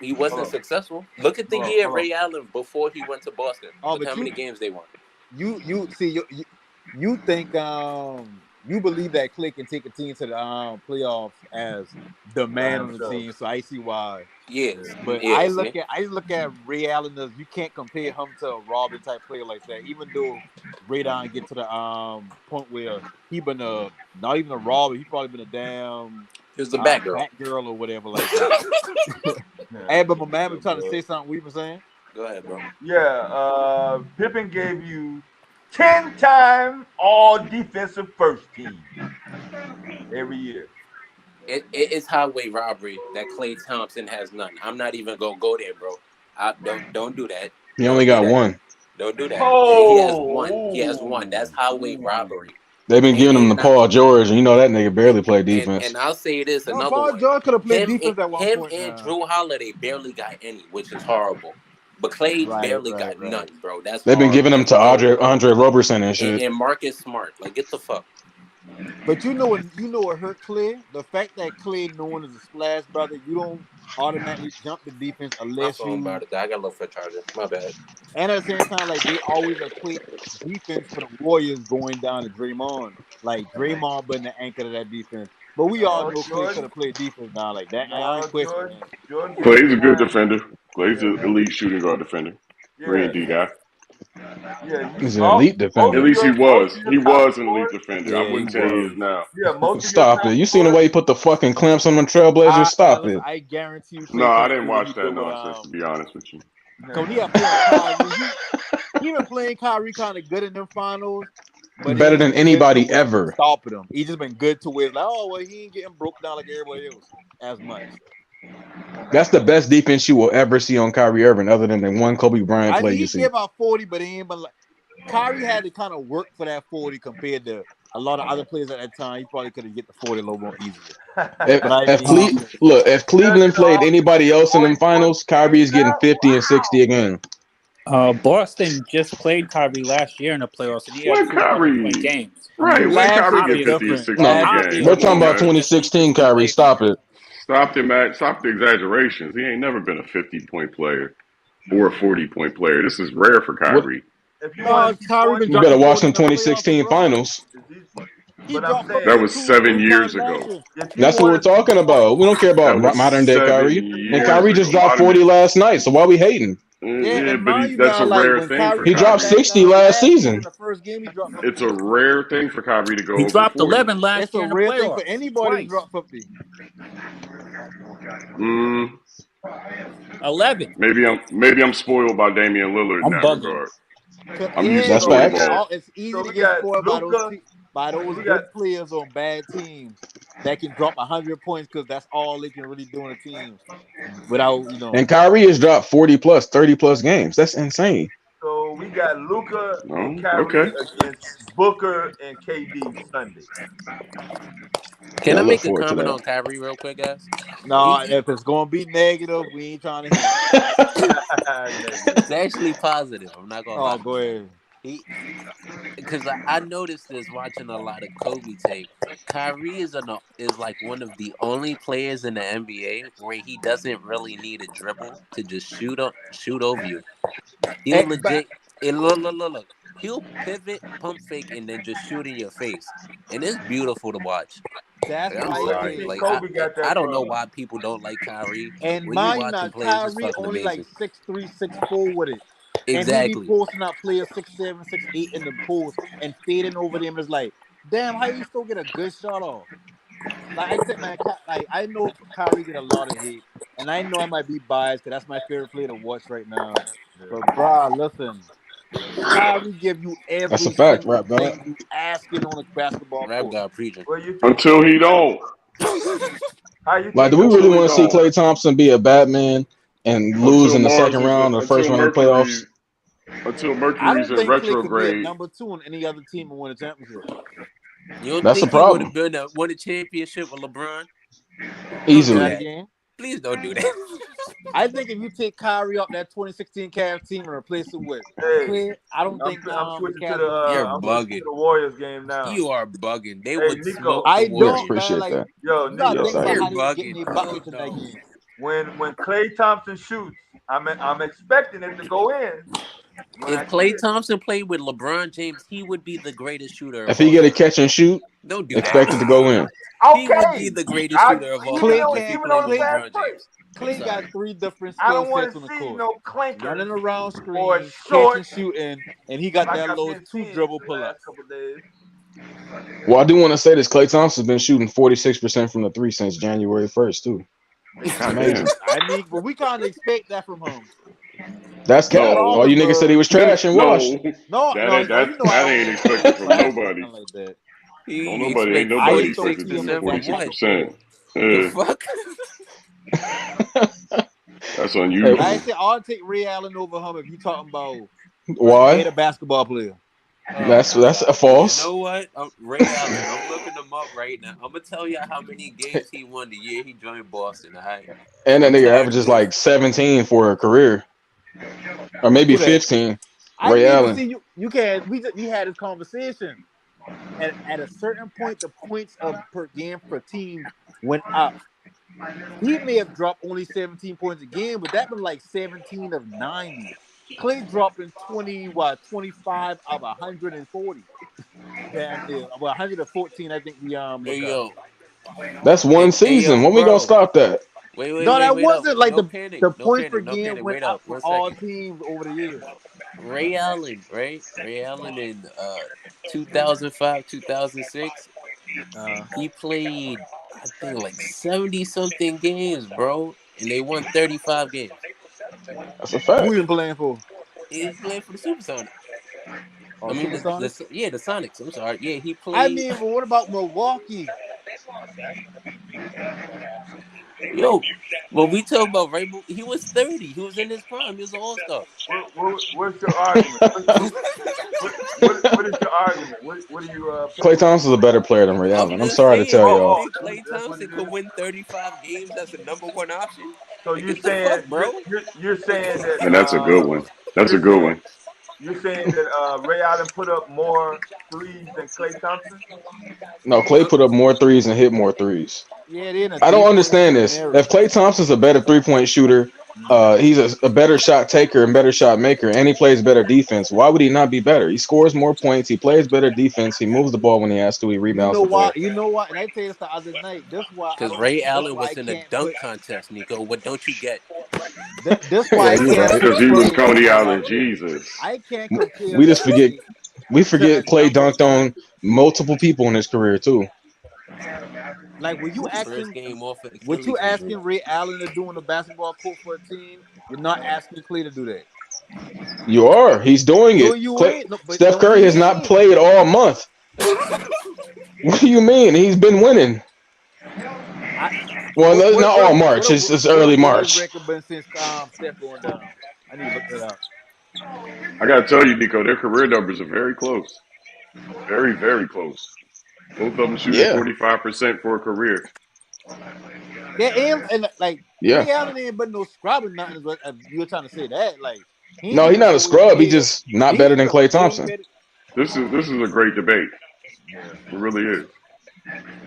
He wasn't successful. Look at the year Ray Allen before he went to Boston. Look how many games they won. You think you believe that Klay can take a team to the playoffs as the man on the team, so I see why. Yes, but I look at Ray Allen as you can't compare him to a Robin type player like that. Even though Ray Allen get to the point where he been not even a Robin, he probably been a damn. He was the Batgirl or whatever like that. Hey, but my man was trying to say something. We been saying. Go ahead, bro. Yeah, Pippen gave you 10-time all defensive first team every year. It's highway robbery that Klay Thompson has none. I'm not even gonna go there, bro. Don't do that. He only got one. Don't do that. He has one. He has one. That's highway robbery. They've been giving him to Paul George, and you know that nigga barely played defense. And I'll say this, another Paul one. George could have played defense at one point. Him and Drew Holiday barely got any, which is horrible. But Klay barely got none, bro. That's they've been giving him to Andre Roberson and shit. And Marcus Smart. Get the fuck. But you know what hurt Clay? The fact that Clay known as a splash brother, you don't automatically jump the defense My unless phone you. about to die. I gotta look for a charger. My bad. And at the same time, like they always equate defense for the Warriors going down to Draymond. Like Draymond being the anchor to that defense. But we all No, know Clay could Jordan. have played defense now like that. I ain't No, questioning Jordan. that. Jordan gave Clay's a good time. defender. Clay's Yeah, an elite shooting guard defender. 3 yeah, and D guy. yeah. He's an elite Most At defender. of least he your was. He top was an elite scores. defender. I Yeah, he wouldn't say he was. is now. Yeah, most of your Stop top it. You seen the scores. way he put the fucking clamps on the Trailblazers? Stop Listen, it. I guarantee you No, Clay I can't didn't do what watch he that did with nonsense, to be honest with you. Cause he had playing Kyrie. He been playing Kyrie kind of good in them finals, but he Better ain't than been good to anybody where he been ever. stopping them. He just been good to where it's like, oh well, he ain't getting broke down like everybody else as much. That's the best defense you will ever see on Kyrie Irving, other than the one Kobe Bryant I play mean, you he see. gave out 40, but he ain't been like Kyrie had to kind of work for that 40 compared to a lot of other players at that time. He probably could have get the 40 a little more easier. But If Cleveland played anybody else in them finals, Kyrie is getting 50 and 60 again. Boston just played Kyrie last year in the playoffs, and he had When 200-point Kyrie, games. right? When last Kyrie year get was 50 and different. 60 No, a Last game? year we're Come was talking on, about man. 2016 Kyrie. Stop it. Stop it, man. Stop the exaggerations. He ain't never been a 50-point player or a 40-point player. This is rare for What? Kyrie. If you want No, to see Kyrie been You points, better dropping watch 40 them in the playoffs and 2016 run. finals. He but I'm dropped saying That 40 was two, 7 three times years last ago. year. if you That's what we're want to see talking about. points, We don't care about That was modern day 7 Kyrie. And years Kyrie just ago. dropped 40 last night, so why we hating? Yeah, Yeah, and but mind you that's now, a like rare when thing for Kyrie He dropped dropped Kyrie. back 60 down last last year in season. the first game, he dropped 50. It's a rare thing for Kyrie to go He over dropped 40. 11 last It's a year in the rare thing for playoffs. anybody to Twice. drop 50. Mm, 11. maybe I'm spoiled by Damian Lillard in I'm that bugging. regard. I'm used to Yeah, That's so throwing we the facts. got ball. it's easy so to we get got spoiled Luca. by those We got good players on bad teams that can drop 100 points because that's all they can really do on a team without, And Kyrie has dropped 40 plus, 30 plus games. That's insane. Luca and No, Kyrie okay. against Booker and KD Sunday. Yeah, Can I I look make a forward to comment that. on Kyrie real quick, guys? No, if it's gonna be negative, we ain't trying to hear it. Negative. It's actually positive. I'm not gonna Oh, lie. go ahead. Because I noticed this watching a lot of Kobe tape. Kyrie is like one of the only players in the NBA where he doesn't really need a dribble to just shoot over you. He'll legit. Look. He'll pivot, pump fake, and then just shoot in your face, and it's beautiful to watch. That's Like, I'm why I Where you sorry. say. think Like Kobe got I that don't know from? why people don't like Kyrie. And When you mind you, watch now him play, it's just Kyrie fucking only like amazing. 6'3", 6'4" with it, and he be Exactly. posting up players 6'7", 6'8" in the post and fading over them. It's like, damn, how you still get a good shot off? Like I said, man, like I know Kyrie get a lot of hate, and I know I might be biased because that's my favorite player to watch right now. Yeah. But bruh, listen, Kyrie give you That's a every fact, single rap God. thing you asking on a basketball Rap court. God preaching. Where you think Until Kobe he got don't. how you Like, think do we really Until Kobe he want to see don't. Klay Thompson be a Batman and lose Until in the Mars second is round or the first until round of the playoffs? Mercury until I Mercury's don't in think Clay could be a retrograde. number 2 on any other team and win a championship. You don't That's a think he would have problem. won a championship with LeBron? Don't Say do that Easily. that. again. Please don't do that. I think if you take Kyrie off that 2016 Cavs team and replace it with Hey, Clay, I don't think I'm the switching to Cavs win a You're I'm championship. switching to bugging. the Warriors game now. You are bugging. They Hey would Nico. smoke the I Yes, don't, Warriors. man. appreciate Like that. Yo, you gotta Yes, think Nico. I about You're do. how they was getting bugging. their Oh buckets in that no. game. When Klay Thompson shoots, I'm expecting it to go in. When I If see Klay it, Thompson played with LeBron James, he would be the greatest shooter of If he all get a time. catch and shoot, Don't do that. expect it to go in. He would be okay. the greatest I shooter of all even Clay time on if he can't even played on the with Clay fast LeBron break. James. I'm Clay got sorry. 3 different I skill don't want sets to on the see court. no clankers Running around or screens, short catching, shooting, and he got like that I've little been 2 seeing dribble the pull up. last couple of days. Well, I do want to say this. Klay Thompson's been shooting 46% from the three since January 1st, too. It's God damn. amazing. I mean, but we can't expect that from him. That's The cap. All you problem niggas said he is was trash and washed. no, no, no. You know I That don't ain't think he expected was from trash or nobody. nothing like that. Don't You nobody ain't expect I nobody just don't expected see to him do as 46% that from type of what? 46%. player. The Yeah, fuck? that's Hey, Like I unusual. said, I'll take Ray Allen over him if you talking about why? better basketball player. Oh That's my a god. You false. know what? Ray Allen. I'm looking him up right now. I'm gonna tell you how many games he won the year he joined Boston. All right. And that You nigga tag averages me. like 17 for a career, or maybe Who that? 15. I Ray mean, but Allen. see, you can't. We had this conversation. at a certain point, the points of per game for teams went up. He may have dropped only 17 points a game, but that was like 17 of 90. Clay dropping 25 of 140. Damn near. Well, 114, I think we Hey looked up. yo, That's one hey season. yo, When we gonna bro. stop that? No, that Wait up. wasn't like No the panic. No points per panic. No game panic. went Wait up up. for 1 all second. teams over the years. Ray Allen, right? Ray Allen in 2005, 2006. He played, I think, like 70 something games, bro, and they won 35 games. That's a fact. Who you playing for? He was playing for the Supersonics. Oh, I mean, Supersonics? the Sonics. I'm sorry. Yeah, he I played. mean, but what about Milwaukee? Yo, when we talk about Rainbow, he was 30. He was in his prime. He was an all star. What's your argument? What is your argument? What are you Clay picking? Thompson's a better player than Ray I'm Allen. I'm just sorry to saying, tell you don't y'all. think Klay That's what Thompson it could is. win 35 games as a number one option? So Like, you get the saying fuck, bro. you're saying that And that's a good one. That's a good one. you're saying that Ray Allen put up more threes than Klay Thompson? No, Clay put up more threes and hit more threes. Yeah, they're in a I don't 3-point understand shooting this. era. If Klay Thompson's a better 3-point shooter, he's a better shot taker and better shot maker, and he plays better defense. Why would he not be better? He scores more points. He plays better defense. He moves the ball when he has to. He You rebounds know the why? ball. You know what? And I tell you this the other night. This why I Because don't. Ray This Allen why I was in a can't dunk put. contest, Nico. What don't you get? This Yeah, why I you're can't right. put Because he was Clay Coney to. Island Jesus. I can't compare We just forget. Clay We to forget a Clay number dunked one. on multiple people in his career too. Like when you First asking, game off of what you Achilles injury. asking Ray Allen to do on the basketball court for a team, you're not asking Clay to do that. You are. He's doing No, it. you Clay, ain't. No, but Steph no, Curry has he not ain't. played all month. What do you mean? He's been winning. I, Well, that's not all March. It's early what his March. record been since Steph going down? I need to look that up. I got to tell you, Nico, their career numbers are very close. Very, very close. Both of them shooting Yeah. 45% for a career. Yeah, and like Yeah. Ray Allen ain't but no scrub or nothing. But you're trying to say that, like he No, ain't he's been not a nowhere scrub. He's near. just not He better ain't than been Klay way Thompson. better. This is a great debate. Yeah. It really is.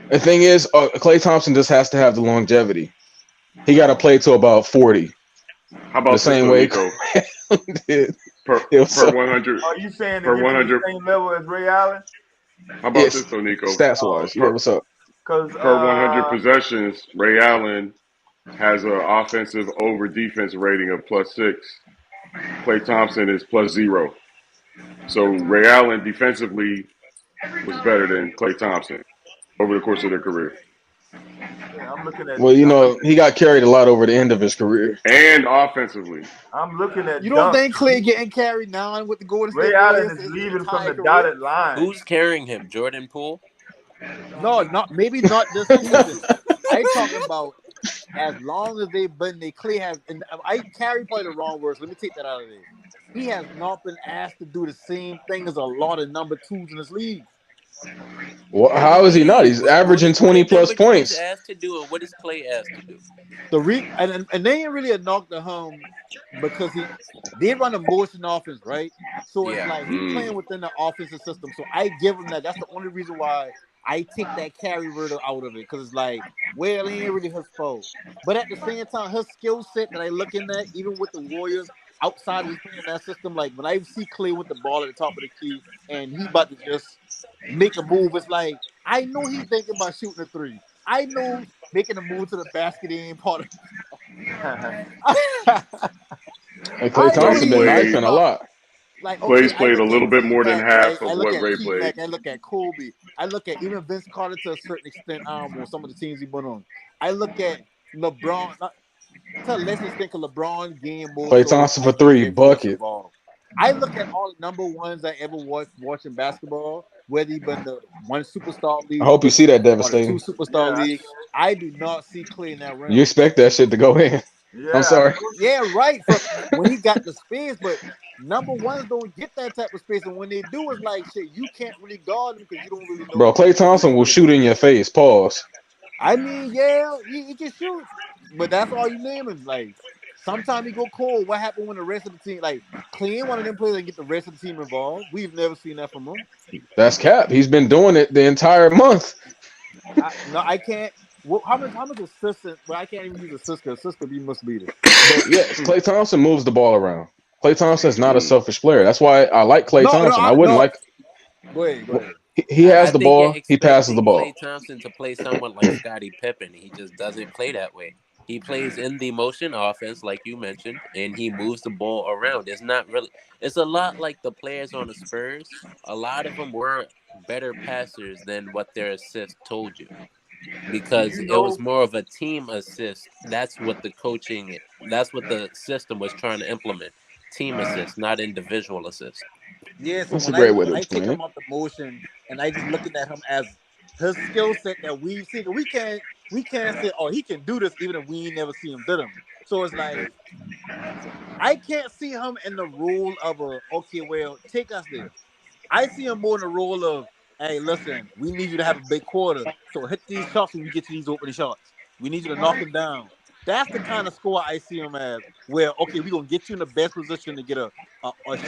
The thing is, Klay Thompson just has to have the longevity. He got to play to about 40. How The about this same though, way Nico? did. Per It was per 100 Are you saying to per get to the 100. same level as Ray Allen? How about it's this though, Nico? stats wise. Yeah, Per what's up? Because per 100 possessions, Ray Allen has an offensive over defense rating of +6. Klay Thompson is +0. So Ray Allen defensively was better than Klay Thompson over the course of their career. yeah, I'm looking at Well, he got carried a lot over the end of his career. And offensively. I'm looking at You don't dunks. think Clay getting carried now with the Golden Ray State Allen Warriors is his leaving from entire the career? dotted line. Who's carrying him? Jordan Poole? No, maybe not this season. I talking about as long as they've been. Clay has, and I carry probably the wrong words. Let me take that out of there. He has not been asked to do the same thing as a lot of number twos in this league. Well, What do you how is he not? mean? He's averaging What 20 are plus number twos points. asked to do, and what is Clay asked to do? And they ain't really a knock to him because they run a motion offense, right? So it's Yeah. like he playing within the offensive system. So I give him that. That's the only reason why I take that carry word out of it, because it's like, well, it ain't really his fault. But at the same time, his skill set that I look in at, even with the Warriors, outside of just playing in that system, like when I see Clay with the ball at the top of the key and he about to just make a move, it's like I know he's thinking about shooting a three. I know making a move to the basket ain't part of And Klay I know Clay Thompson he been ain't thinking played knifing a about, lot. like, okay, Clay's I played a look at little bit more than T-Mac, right? half I of look what at Ray T-Mac, played. I look at Kobe, I look at even Vince Carter to a certain extent on some of the teams he went on. I look at LeBron, to a lesser extent, LeBron game more Klay so Thompson for like when 3, Ray Force bucket. involved. I look at all the number ones I ever watching basketball, whether he been the one superstar I league hope you see that or the two devastating. superstar league. I do not see Clay in that You realm. expect that shit to go in. I'm sorry. Yeah, right. From when he got the space, but number ones don't get that type of space, and when they do, it's like shit. You can't really guard him because you don't really know Bro, Klay what he's Thompson will gonna shoot do. in your face. Pause. I mean, yeah, he can shoot, but that's all you name him. Like sometimes he go cold. What happened when the rest of the team, like Clay ain't one of them players that get the rest of the team involved? We've never seen that from him. That's cap. He's been doing it the entire month. I can't. How much assistant? Well, I can't even use assist could be misleading. But yes, Klay Thompson moves the ball around. Klay Thompson's not a selfish player. That's why I like Klay Thompson. I wouldn't like. Go ahead. He has the think ball. you're He passes the expecting ball. Klay Thompson to play someone like Scottie Pippen. He just doesn't play that way. He plays in the motion offense, like you mentioned, and he moves the ball around. It's not really. It's a lot like the players on the Spurs. A lot of them were better passers than what their assist told you, because it was more of a team assist. That's what the system was trying to implement. Team assist, not individual assist. Yeah, so That's when a great way when to I take explain him it. off the motion and I just looking at him as his skill set that we've seen, we can't say, oh, he can do this even if we ain't never see him do them. So it's like I can't see him in the role of take us there. I see him more in the role of, hey, listen, we need you to have a big quarter, so hit these shots when we get to these opening shots. We need you to knock them down. That's the kind of score I see him as, where, okay, we're going to get you in the best position to get a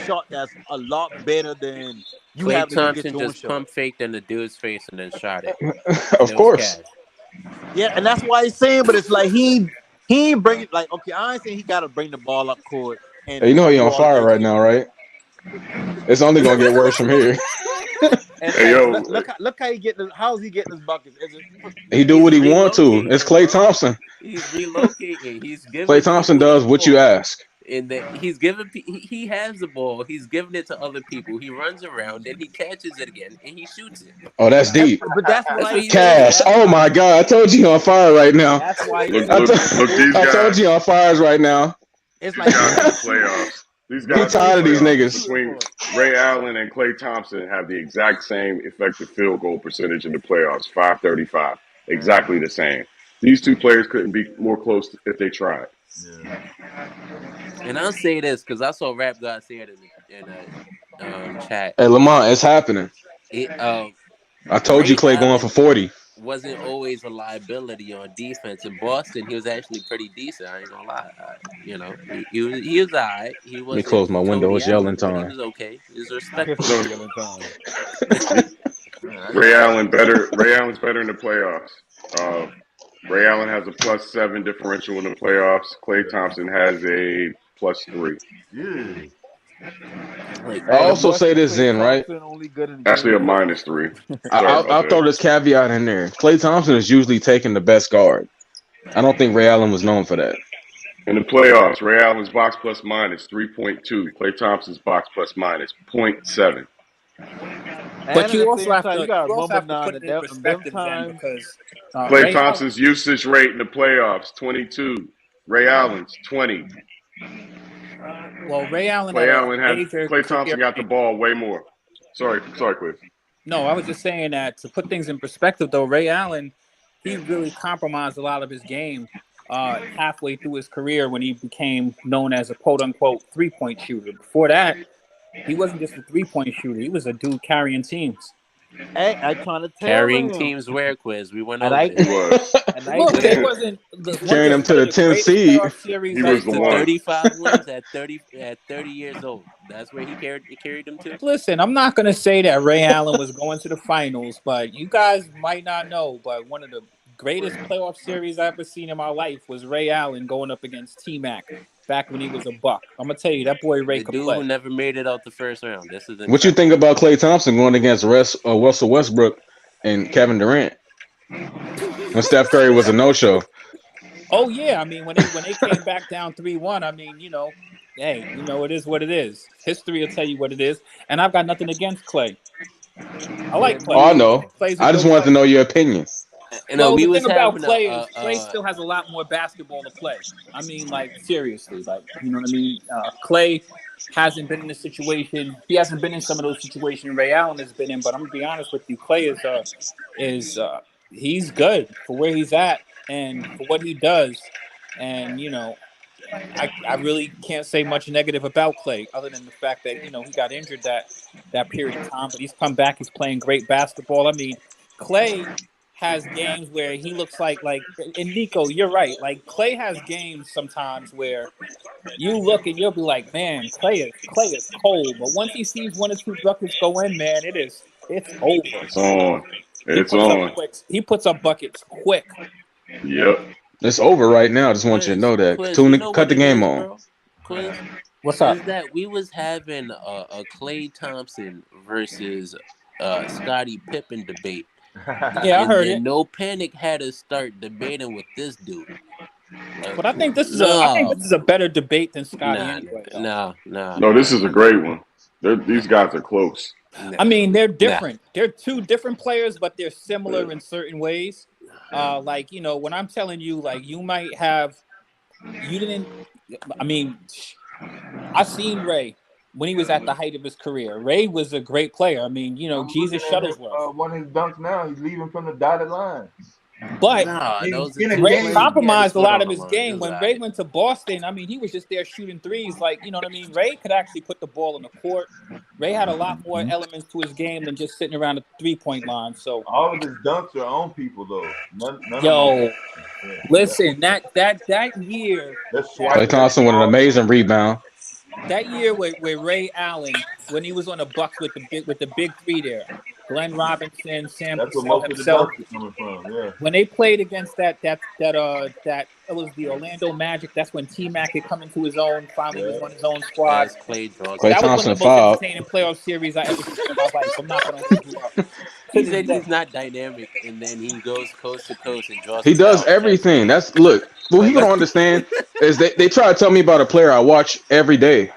shot that's a lot better than you Klay having to go get Thompson your own just shot. pump faked in the dude's face and then shot it. Of course. Yeah, and that's why he's saying, but it's like he ain't bringing, like, okay, I ain't saying he got to bring the ball up court and Hey, you know do he on all the fire things right he now, do. right? It's only gonna get worse from here. And Hey, yo, look how how's he getting his buckets? He do what he want to. It's Klay Thompson. He's relocating. He's giving. Klay Thompson does what you ask. And that he's giving. He has the ball. He's giving it to other people. He runs around and he catches it again and he shoots it. Oh, that's deep. But that's what I Cash. Oh my God! I told you he on fire right now. That's why look these I guys. told you on fires right now. It's like guys in the playoffs. These guys He tired of these niggas. Between Ray Allen and Klay Thompson have the exact same effective field goal percentage in the playoffs, 535. Exactly the same. These two players couldn't be more close if they tried. Yeah. And I'll say this because I saw Rap God say it in a chat. Hey, Lamont, it's happening. I told you Klay going for 40. Wasn't always a liability on defense. In Boston, he was actually pretty decent. I ain't gonna lie. He was all right. He was. Let me close my window. It's yelling time. He was okay. He was respectable. Ray Allen's better in the playoffs. Ray Allen has a +7 differential in the playoffs. Klay Thompson has a +3. Yeah. I also say this, Zen, right? Actually, a -3. I'll throw this caveat in there. Klay Thompson is usually taking the best guard. I don't think Ray Allen was known for that. In the playoffs, Ray Allen's box plus minus 3.2. Klay Thompson's box plus minus 0.7. But you also have to put it in perspective then, because Klay Thompson's usage rate in the playoffs 22. Ray Allen's 20. Well, Ray Allen Klay Thompson got the ball way more. Sorry, Cliff. No, I was just saying that to put things in perspective, though, Ray Allen, he really compromised a lot of his game halfway through his career when he became known as a quote-unquote three-point shooter. Before that, he wasn't just a three-point shooter. He was a dude carrying teams. Hey, I trying to tell carrying teams where quiz. We went over Look, they wasn't carrying them to the 10th seed. He was the one. 35 wins at 30 years old. That's where he carried them to. Listen, I'm not gonna say that Ray Allen was going to the finals, but you guys might not know. But one of the greatest playoff series I've ever seen in my life was Ray Allen going up against T-Mac back when he was a buck. I'm gonna tell you, that boy Ray could play. Who never made it out the first round. This is what you think about Klay Thompson going against Russell Westbrook and Kevin Durant when Steph Curry was a no-show? Oh yeah, I mean when they came back down 3-1, I mean, hey, it is what it is. History will tell you what it is, and I've got nothing against Klay. I like Klay. Oh, I know. I just wanted to know your opinion. The thing about Klay is Klay still has a lot more basketball to play. I mean, like, seriously, like, you know what I mean? Klay hasn't been in this situation. He hasn't been in some of those situations Ray Allen has been in. But I'm gonna be honest with you, Klay is he's good for where he's at and for what he does. And I really can't say much negative about Klay other than the fact that he got injured that period of time. But he's come back. He's playing great basketball. I mean, Klay has games where he looks like and Nico, you're right. Like Clay has games sometimes where you look and you'll be like, man, Clay is cold. But once he sees 1 or 2 buckets go in, man, it's over. It's on. He It's puts up on. quick. He puts up buckets quick. Yep. It's over right now. I just want you to know that. Quiz, you know Cut what the it game is, on. bro? Quiz, What's up? is that we was having a Clay Thompson versus Scottie Pippen debate. Yeah, I heard it. And No Panic had to start debating with this dude. Like, But I think this is a better debate than Scotty anyway. No, this is a great one. These guys are close. I mean, they're different. They're two different players, but they're similar in certain ways. Like, you know, when I'm telling you, like, you might have, I seen Ray when he was at the height of his career. Ray was a great player. I mean, you know, Jesus Shuttlesworth. One of his dunks now, he's leaving from the dotted line. But Ray compromised a lot of his game. When Ray went to Boston, I mean, he was just there shooting threes. Like, you know what I mean? Ray could actually put the ball in the court. Ray had a lot more elements to his game than just sitting around the 3-point line. So all of his dunks are on people, though. None listen, that year, Clay Thompson with an amazing rebound. That year with Ray Allen, when he was on the Bucks with the big three there, Glenn Robinson, Sam That's where Cassell most of the himself. dunks are coming from. Yeah. When they played against that it was the Orlando Magic. That's when T-Mac had come into his own. Finally, was on his own squad. Clay That was one of the most entertaining playoff series I ever seen in my life. I'm not going to hold you up. He said he's not dynamic, and then he goes coast to coast and draws. He does everything. What people don't understand is they try to tell me about a player I watch every day.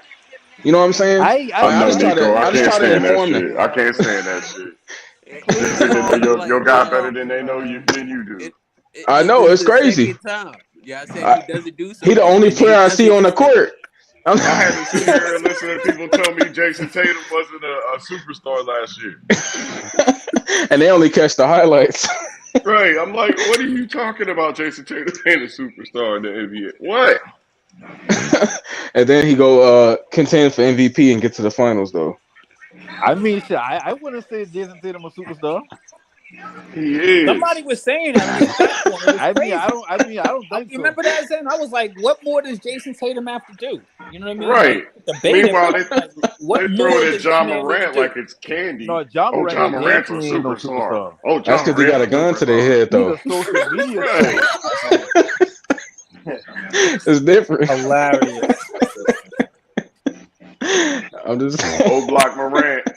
You know what I'm saying? I just try to inform them. I can't stand that shit. Your guy better than they know you than you do. I know, it's crazy. Yeah, I said he doesn't do something. He the only player I see on the court. I had to sit here and listen to people tell me Jason Tatum wasn't a superstar last year. And they only catch the highlights. Right. I'm like, what are you talking about? Jason Tatum ain't a superstar in the NBA. What? And then he go contend for MVP and get to the finals, though. I mean, shit, I wouldn't say Jason Tatum a superstar. He is. Somebody was saying that. I don't think so. Remember that, Zen? I was like, what more does Jason Tatum have to do? You know what I mean? Right. Like, Meanwhile, they throw it at John Morant like it's candy. No, John Morant's a superstar. Oh, that's because they got a gun to their head, though. He's a social media star. It's different. Hilarious. I'm just old block Morant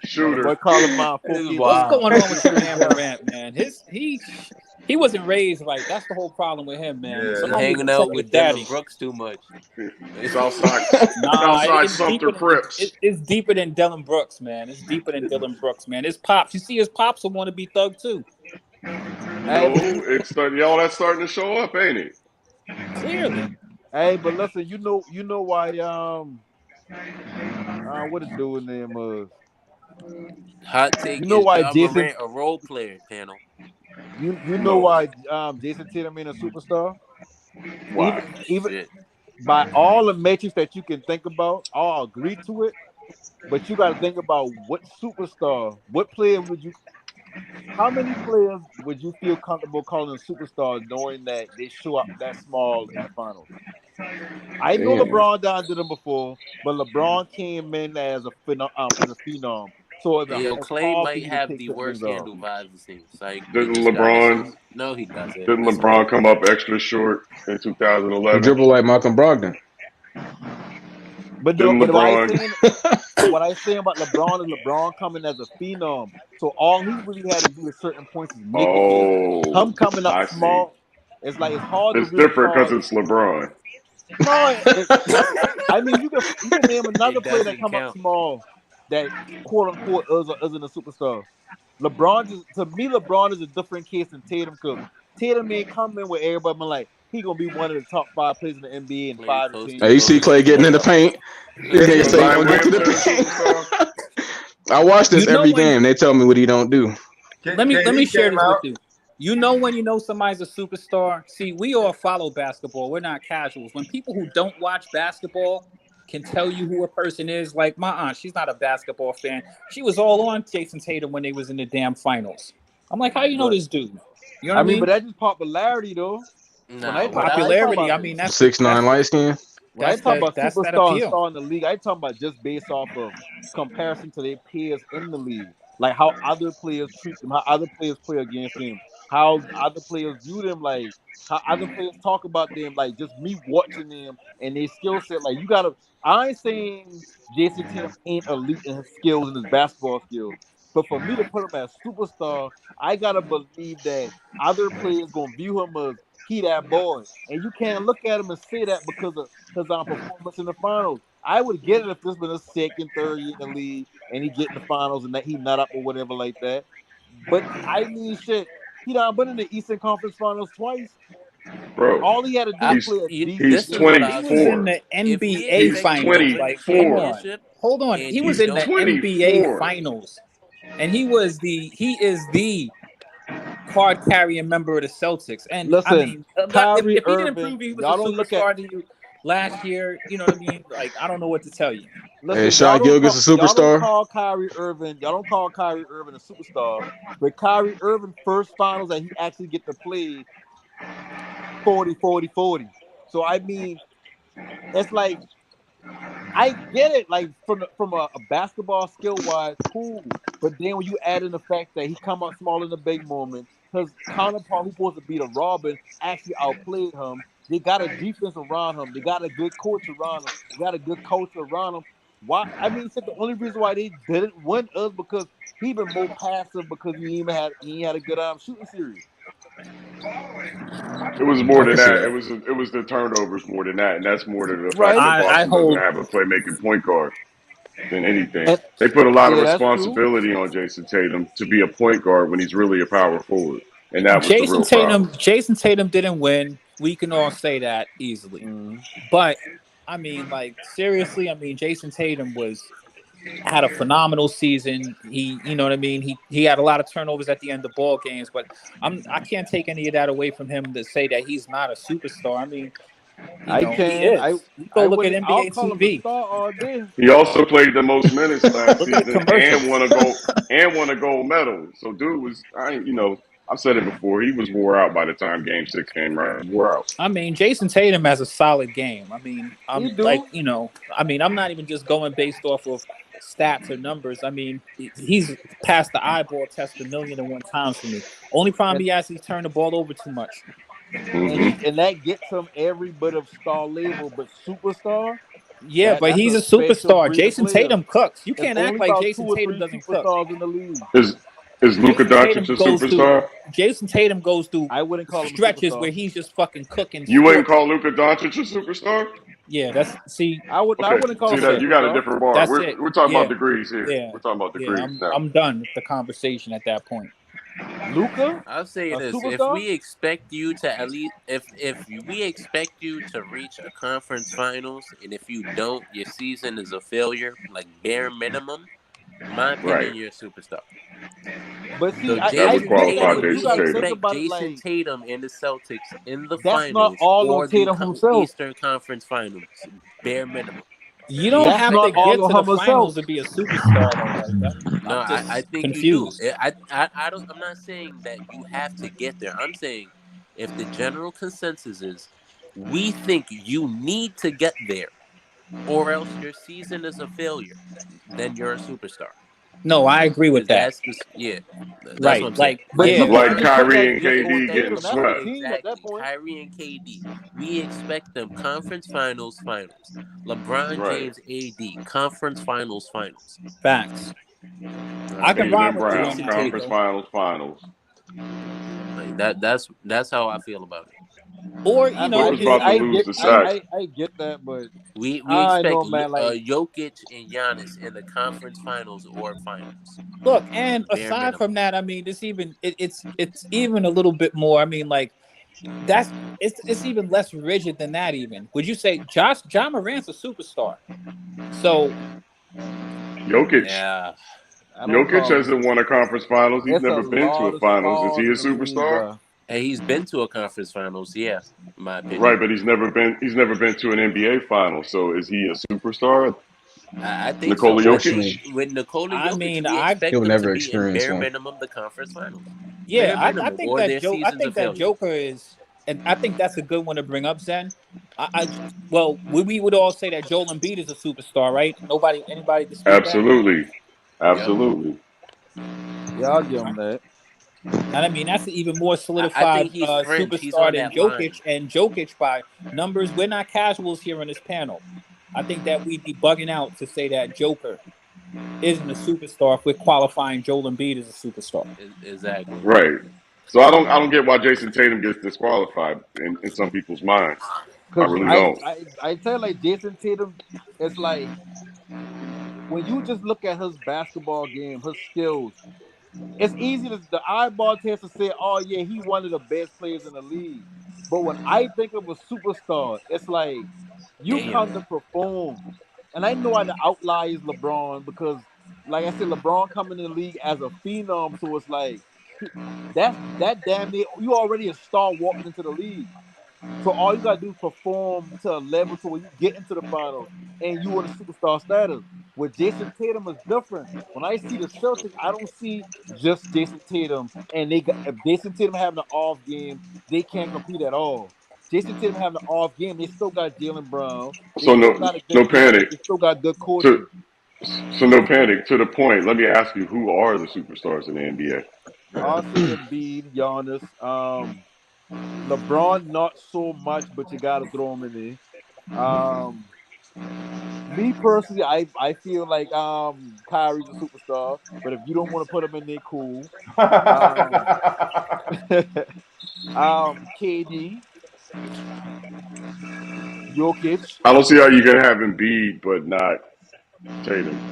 shooter. What's going on with your man Morant, man? He wasn't raised right. That's the whole problem with him, man. Yeah. Hanging out with Devin Brooks too much. Southside Sumter Crips. It's deeper than Dylan Brooks, man. It's deeper than Dylan Brooks, man. His pops. You see, his pops will want to be thug too. No, that's starting to show up, ain't it? Clearly. Hey, but listen, you know why what is doing name hot take. You know why Jason Morant a role player panel. You know why Jason Tatum ain't a superstar? Why? Even by all the metrics that you can think about, I'll agree to it. But you got to think about what player how many players would you feel comfortable calling a superstar knowing that they show up that small in the finals? I know LeBron did them before, but LeBron came in as a phenom. So Clay might have the worst handle vibes. It seems like didn't LeBron? No, he doesn't. Didn't LeBron come up extra short in 2011? He dribbled like Malcolm Brogdon. But what I say about LeBron is LeBron coming as a phenom. So all he really had to do at certain points is make the game. Him coming up small, it's like it's hard. It's different because it's LeBron. No, I mean you can name another player that come up small that quote unquote isn't a superstar. LeBron is a different case than Tatum because Tatum ain't coming with everybody been like he gonna be one of the top 5 players in the NBA in 5 to 10 years. Hey, you see Clay getting in the paint. Get the paint. I watch this every game. They tell me what he don't do. Let me share this with you. You know when you know somebody's a superstar? See, we all follow basketball. We're not casuals. When people who don't watch basketball can tell you who a person is, like my aunt, she's not a basketball fan. She was all on Jason Tatum when they was in the damn finals. I'm like, how you know But this dude? You know what I but mean? that's just popularity though. When I Nah, talk, what when I talk Popularity. about I mean, that's 6'9" light skin. when I talk about that's that superstar and appeal. star in the league, I talk about just based off of comparison to their peers in the league, like how other players treat them, how other players play against them, how other players view them, like how other players talk about them, like just me watching them and their skill set. Like you gotta, I ain't saying Jason Tatum ain't elite in his skills and his basketball skills, but for me to put him as superstar, I gotta believe that other players gonna view him as he that boy. And you can't look at him and say that because of his performance in the finals. I would get it if this was a second, third year in the league and he get in the finals and that he nut up or whatever like that. But I mean, shit, he done been in the Eastern Conference Finals twice. bro. All he had to do was play a decent He's this is what game. He I'll was say. in 24. the If we NBA He's expect you to finals. win a Like, come 24. on. championship Hold on. and He was you He's in the don't, NBA 24. finals. And he is the card carrying member of the Celtics. And I Listen, mean, Kyrie if he didn't Irving, prove he was a y'all don't look at superstar to you last year, you know what I mean? Like, I don't know what to tell you. Hey, listen, Shai Gilgeous a y'all don't superstar. call Kyrie Irving, y'all don't call Kyrie Irving a superstar, but Kyrie Irving first finals that he actually get to play 40, 40, 40. So I mean, it's like I get it, like from a basketball skill wise, cool. But then when you add in the fact that he come out small in the big moment, his counterpart who's supposed to be the Robin actually outplayed him. They got a defense around him. They got a good coach around him. They got a good coach around him. Why? I mean, said the only reason why they didn't win is because he been more passive because he ain't had a good shooting series. It was more I than can see that. that. It was the turnovers more than that, and that's more to the fact Right. that I Boston doesn't hold have a playmaking point guard than anything. And They put a lot of yeah, that's true. responsibility on Jason Tatum to be a point guard when he's really a power forward, and that was the Jason real Tatum. problem. Jason Tatum didn't win. We can all say that easily. Mm. But I mean, like, seriously, I mean, Jason Tatum had a phenomenal season. You know what I mean? He had a lot of turnovers at the end of ball games, but I can't take any of that away from him to say that he's not a superstar. I mean, I he can. is. You go I look at wouldn't. I'll NBA call him a TV. star all day. He also played the most minutes last Look at the season and commercials. won a gold medal. So, dude was I've said it before. He was wore out by the time Game 6 came around. Wore out. I mean, Jason Tatum has a solid game. I mean, He I'm like, do. I mean, I'm not even just going based off of stats or numbers. I mean, he's passed the eyeball test 1,000,001 times for me. Only problem And he has, he's turned the ball over too much. Mm-hmm. and that gets him every bit of star label, but superstar. Yeah, but That's he's a a special superstar. breed of Jason player. Tatum cooks. You It's can't act only like about two Jason or Tatum three doesn't cook. superstars in the league. Is Luka Jason Doncic Tatum a goes through superstar? Jason Tatum goes through I wouldn't call him a stretches superstar. where he's just fucking cooking You wouldn't sports. call Luka Doncic a superstar? Yeah, I Okay, wouldn't call see him a that it. you got a superstar. different bar. That's it. We're talking about Yeah. degrees here. Yeah. We're talking about Yeah. degrees now. I'm done with the conversation at that point. Luca, I'll say a this: if superstar. we expect you to at least, if we expect you to reach a conference finals, and if you don't, your season is a failure. Like bare minimum, in my Right. opinion, you're a superstar. But see, So That would Jason qualify Tatum, but if you we Jason got to Tatum. think expect about it Jason like Tatum and the Celtics in the that's not finals all on or the Tatum himself. Eastern Conference Finals, bare minimum. You don't That's have to not get all to on the him himself. finals to be a superstar, though. Like, No, I'm I just think you do. confused. I don't. I'm not saying that you have to get there. I'm saying if the general consensus is we think you need to get there, or else your season is a failure, then you're a superstar. No, I agree with Because that. that's just that's what Right. I'm saying. Like, But you yeah. Like can't put Kyrie that and just on KD getting Tatum. That's the swept. team at that Exactly. point. Kyrie and KD. We expect them conference finals. LeBron Right. James AD, conference finals. Facts. All I right. can ride Cleveland with you on Browns, Jason that, conference Tatum. Rico. finals. Like that's how I feel about it. Or, Luka's about to lose the sack. I get that, but We I expect know, man. Like Jokic and Giannis in the conference finals or finals. look, and Bare aside minimum. from that, I mean, it's even a little bit more. I mean, like, it's even less rigid than that. Even would you say John Morant's a superstar? So Jokic. yeah, I don't Jokic call him. hasn't won a conference finals. He's It's a never been to a lot of finals. Is he stars a in the league, superstar? bro. Hey, he's been to a conference finals, yeah, in my opinion. Right, but he's never been to an NBA final. So is he a superstar? I think Nikola so. I Jokic? think with Nikola I Jokic, mean, we I expect He'll them to never be in experience bare one. minimum the conference finals. Yeah, I minimum, think or that their joke. I season's a think that failure. Joker is, and I think that's a good one to bring up, Zen. Well, we would all say that Joel Embiid is a superstar, right? Anybody dispute that? Absolutely. Yep. Absolutely. Yeah, I'll give him that. And I mean, that's an even more I solidified think he's fringe. He's superstar on than that line. Jokic. And Jokic, by numbers, we're not casuals here on this panel. I think that we'd be bugging out to say that Joker isn't a superstar if we're qualifying Joel Embiid as a superstar. Exactly. Right. So I don't get why Jason Tatum gets disqualified in some people's minds. I Cause really I don't. I I tell you, like Jason Tatum, it's like when you just look at his basketball game, his skills. It's easy to the eyeball test to say, oh yeah, he one of the best players in the league. But when I think of a superstar, it's like you Damn. come to perform. And I know the outlier is LeBron because, like I said, LeBron coming in the league as a phenom, so it's like that damn near you already a star walking into the league. So all you gotta do is perform to a level to where you get into the finals and you are the superstar status. With Jason Tatum is different. When I see the Celtics, I don't see just Jason Tatum, and they got if Jason Tatum having an off game, they can't compete at all. Jason Tatum having an off game, they still got Jalen Brown, they So still no got a good no defense, panic. they still got good coaching. To so no panic. To the point. Let me ask you, who are the superstars in the NBA? I'll say Embiid, Giannis, LeBron, not so much, but you gotta throw him in there. Me personally, I feel like Kyrie's a superstar, but if you don't want to put him in there, cool. Um, KD, Jokic, I don't see how you can have Embiid but not Tatum.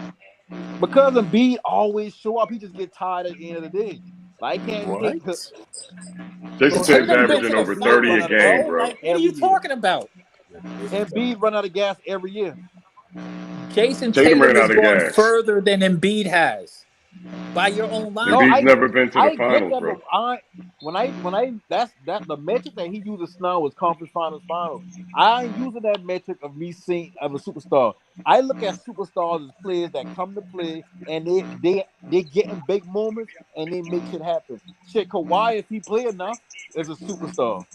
because Embiid always show up, he just get tired at the end of the day. Like I can't What? take Jason so Tatum's Tatum been Embiid to averaging the over Embiid 30 run a out of finals, game, gas bro. bro. Like, what are every you year. talking about? Embiid run out of gas every year. Jason Tatum Tatum ran has out of gone gas. further than Embiid has by your own No, Embiid's logic. never been to the I get finals, that, but bro. when I that's that the metric that he uses now is conference finals. I ain't using that metric of me seeing of a superstar. I look at superstars as players that come to play and they get in big moments and they make shit happen. Shit, Kawhi, if he play enough, is a superstar.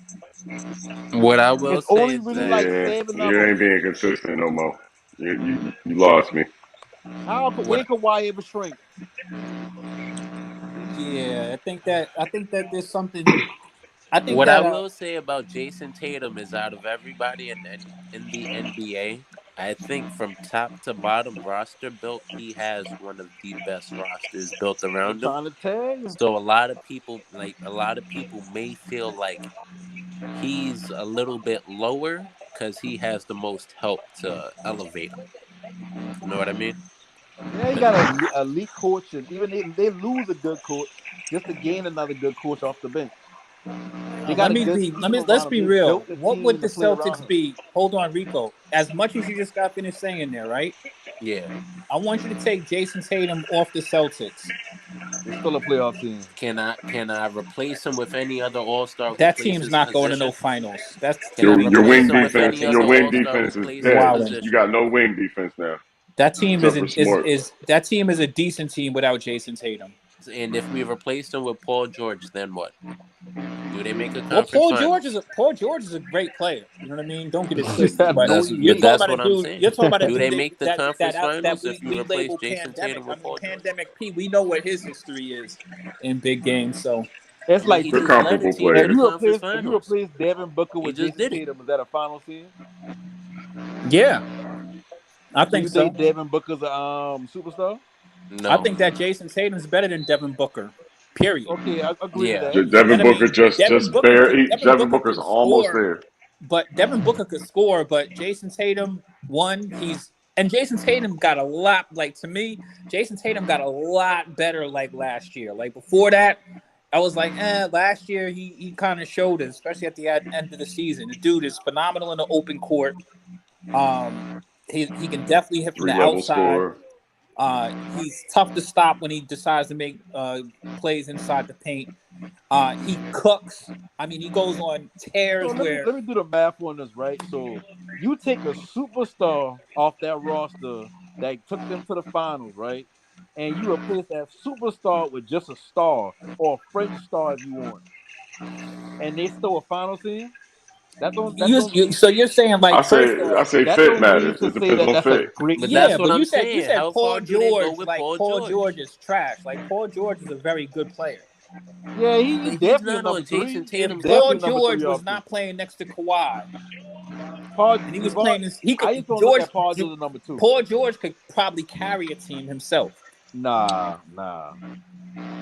What I will It's say only is really that like Yeah, 7 of you them. ain't being consistent no more. You lost me. How what when Kawhi ever shrink? Yeah, I think that there's something. I think what I that will say about Jason Tatum is out of everybody in the NBA, I think from top to bottom roster built, he has one of the best rosters built I'm around him. trying to tell you. So a lot of people may feel like he's a little bit lower because he has the most help to elevate him. You know what I mean? Yeah, he got a elite coach, and even they lose a good coach just to gain another good coach off the bench. They got a good team let's around him. be They real. built the What would team the to play around Celtics him. be? Hold on, Rico. As much as you just got finished saying there, right? Yeah. I want you to take Jason Tatum off the Celtics. They're still a playoff team. Can I replace him with any other All Star who That plays team's his not going to no position? finals. That Can I team needs Your to be replace wing him with franchise defense, any your other existing. wing All Star who defense is plays You're his dead. wilding. You position? got no wing defense now, That team except for Smart. is that team is a decent team without Jason Tatum. And if we replaced him with Paul George, then what? Do they make a Well, conference finals? Paul George is a great player. You know what I mean? Don't get it I twisted. But know he you're But is. talking that's about a what I'm dude. saying. You're talking about a Do they dude make the conference that finals if we you replace label Jason pandemic. Tatum I with mean, Paul George? pandemic P. We know what his history is in big games. So It's I mean, like he They're just led a comparable team to if the players. you conference replace finals. Devin Booker He with just Jason did it. Tatum, is that a final team? yeah, I So think you so. think Devin Booker's a superstar? I No. think that Jason Tatum's better than Devin Booker. Period. Okay, I agree to Yeah. that. And Devin I Booker mean, just barely. Devin Devin Booker Booker's can almost score. there. But Devin Booker could score, but Jason Tatum, Jason Tatum got a lot, like to me, Jason Tatum got a lot better like last year. Like before that, I was like, last year he kind of showed us, especially at the end of the season. The dude is phenomenal in the open court. He can definitely hit from the 3 level outside. scorer. He's tough to stop when he decides to make plays inside the paint. He cooks. I mean, he goes on So tears where let me do the math on this, right? So you take a superstar off that roster that took them to the finals, right? and you replace that superstar with just a star or a French star if you want, and they still a finals team. So you're saying I like first say off, I say That fit don't mean matters. to It say depends that on that's a fit. great But yeah, that's team. what but I'm you saying. said How Paul far do they go George, with like Paul Paul George George? is trash. Like Paul George is a very good player. Yeah, he But he's definitely a not number on three. Jason He's If Tatum's Paul definitely a level. number three George was option. not playing next to Kawhi Paul and he was Devon, playing this, he could I just don't look George at Paul George as number two. Paul George could probably carry a team himself. Nah.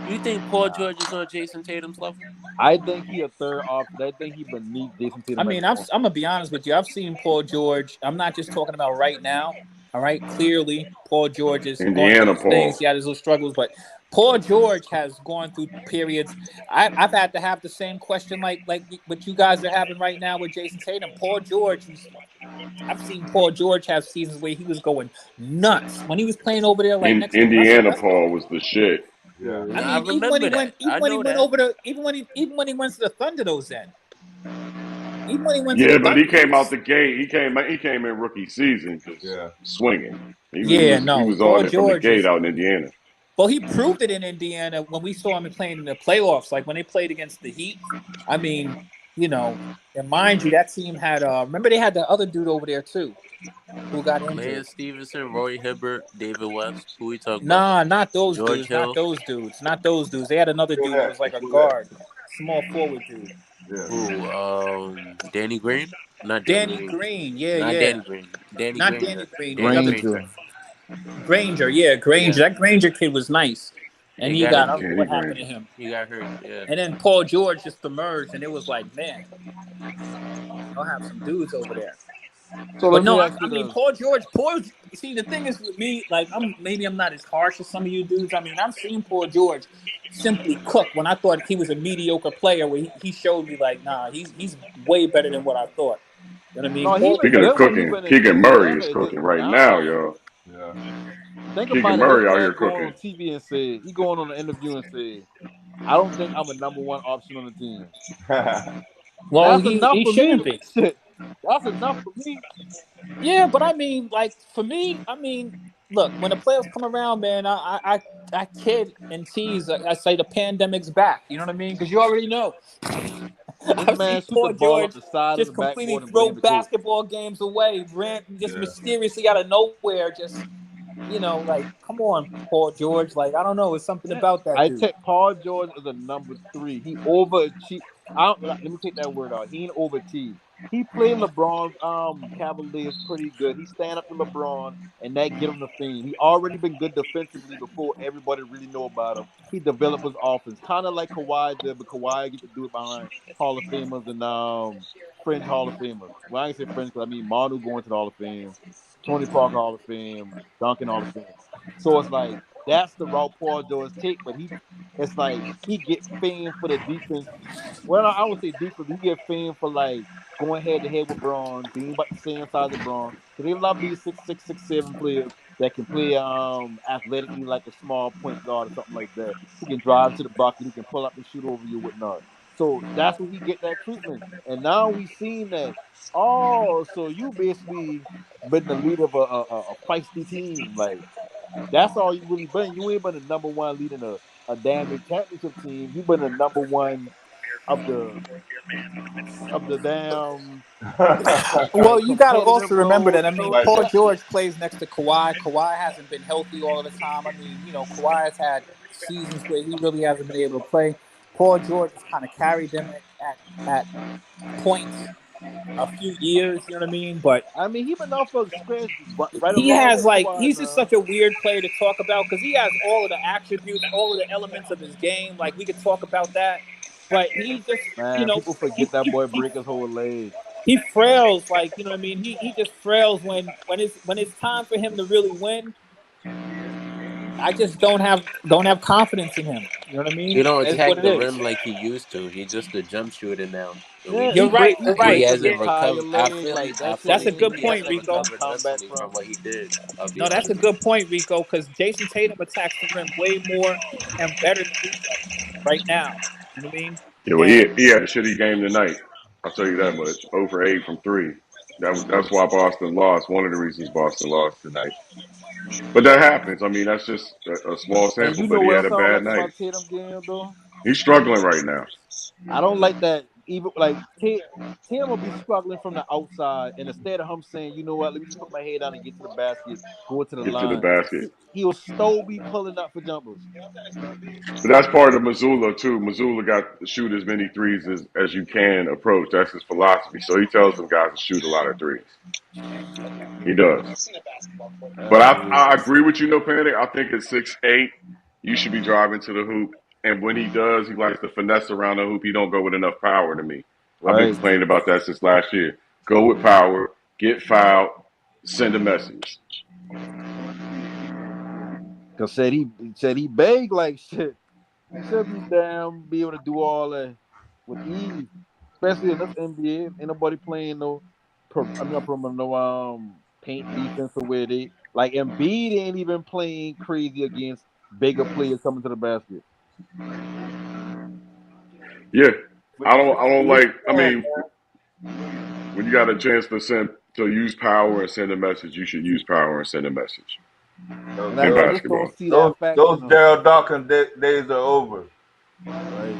You think Paul George is on Jason Tatum's level? I think he a third option. I think he beneath Jason I Tatum at mean, this I'm point. gonna be honest with you. I've seen Paul George. I'm not just talking about right now. All right, clearly Paul George is going through Indiana his things. Paul. He had his little struggles, but Paul George has gone through periods. I've had to have the same question like what you guys are having right now with Jason Tatum. Paul George, I've seen Paul George have seasons where he was going nuts when he was playing over there, like In next to Russell Indiana Westbrook. Paul was the shit. Yeah. I No, I mean, even when he remember that. went, I know that. even when he went to the Thunder, those then, even when he went to the Yeah, but he Thunder. came out the gate. He came in rookie season just Yeah. swinging. Yeah, He no, was Paul on it from the George gate is. out in Indiana. Well, he proved it in Indiana when we saw him playing in the playoffs, like when they played against the Heat. I mean, and mind you, that team had. Remember they had the other dude over there too, who got injured. Lance Stevenson, Roy Hibbert, David West. Who we talking about? Nah, not those George dudes. Not Hill. those dudes. Not those dudes. They had another Before dude who that. was like a Before that. guard, small forward dude. Yeah. Who? Danny Green? Not Danny Danny Green. Green. Yeah, Not yeah. Danny Green. Danny Not Danny Granger. Green. The Danny other Granger. Granger. Granger. Yeah, Granger. Yeah. That Granger kid was nice, and He he got got. I don't know injured. Danny what happened to Granger. him. He got hurt. Yeah. And then Paul George just emerged, and it was like, man, I'll have some dudes over there. So But let me no, ask I you mean, this. Paul George. See, the thing is with me, like, maybe I'm not as harsh as some of you dudes. I mean, I've seen Paul George simply cook when I thought he was a mediocre player. Where he showed me like, nah, he's way better than what I thought. You know what I mean? No, he been Speaking of good when he cooking, been in Keegan Murray Indiana. is It's just cooking right now, now. y'all. Yeah. Think Keegan about it. His Murray out here ass going on cooking. TV and said he going on an interview and said, "I don't think I'm a number one option on the team." Well, That's he enough he for me. shouldn't be. Shit, that's enough for me. Yeah, but I mean, like for me, I mean, look, when the playoffs come around, man, I kid and tease. I say the pandemic's back. You know what I mean? Because you already know. This I've seen man shoot the Paul ball George off the side of the just completely backboard and blame throw the coach. basketball games away, just Yeah. mysteriously out of nowhere. Just like come on, Paul George. Like I don't know, it's something Yeah, about that I dude. take Paul George as a number three. He overachieved. Let me take that word out. He ain't overachieved. He played LeBron's Cavaliers pretty good. He stand up to LeBron, and that get him the fame. He already been good defensively before everybody really know about him. He developed his offense, kind of like Kawhi did, but Kawhi get to do it behind Hall of Famers and fringe Hall of Famers. Well, I ain't say fringe because I mean Manu going to the Hall of Fame, Tony Parker Hall of Fame, Duncan Hall of Fame. So it's like that's the route Paul George take, but it's like he get fame for the defense. Well, I would say defense, but he get fame for like going head to head with Braun, being about the same size as Braun. So they love these 6'6", 6'7" players that can play athletically like a small point guard or something like that. He can drive to the bucket, he can pull up and shoot over you, whatnot. So that's where he get that treatment. And now we seen that. Oh, so you basically been the leader of a feisty team, like. That's all you really been. You ain't been the number one leading a damn near championship team. You've been the number one of the damn Well, you got to competitive also remember role. that. I mean, So Right. Paul that George plays next to Kawhi. Kawhi hasn't been healthy all of the time. I mean, Kawhi has had seasons where he really hasn't been able to play. Paul George has kind of carried them at points a few years. You know what I mean? But I mean, he been off a scratch right he along has with Kawhi he's just now. such a weird player to talk about because he has all of the attributes, all of the elements of his game. Like we could talk about that, but he just Man, people forget that boy break his whole leg. he frails, like you know what I mean. He just frails when it's time for him to really win. I just don't have confidence in him. You know what I He mean? don't That's attack what it the is. rim like he used to. He's just a jump shooter now. And Yeah, You're right. he You're he right. break his hasn't Yeah, entire recovered. leg. Like I that shit feel that's a like ain't good he point, nothing hasn't to come Rico. recovered come back mentally from from. what he did. I'll be No, that's a honest. good point, Rico. Because Jason Tatum attacks the rim way more and better than he does right now. You know what I mean? Yeah, well, And he had a shitty game tonight. I'll tell you that much. 0 for 8 from three. That's why Boston lost. One of the reasons Boston lost tonight. But that happens. I mean, that's just a small And sample. you But know he what had else a I don't bad like night. about Tatum game though? He's struggling right now. I don't like that even like Tatum will be struggling from the outside, and instead of him saying, you know what, let me just put my head down and get to the basket, go to the Get to the line, basket. he will still be pulling up for jumpers. But that's part of Missoula too. Missoula got to shoot as many threes as you can approach. That's his philosophy. So he tells them guys to shoot a lot of threes. He does. But I agree with you, no panic. I think at 6'8", you should be driving to the hoop. And when he does, he likes to finesse around the hoop. He don't go with enough power to me. I've been Right. complaining about that since last year. Go with power, get fouled, send a message. Cause said he begged like shit. He should be able to do all that with ease, especially in this NBA. Ain't nobody playing no paint defense the way they like. Embiid ain't even playing crazy against bigger players coming to the basket. Yeah, But I don't he's like. I man, mean, when you got a chance to use power and send a message, you should use power and send a message those And in I just don't basketball. see that factor in those them. Daryl Dawkins days are over. Right.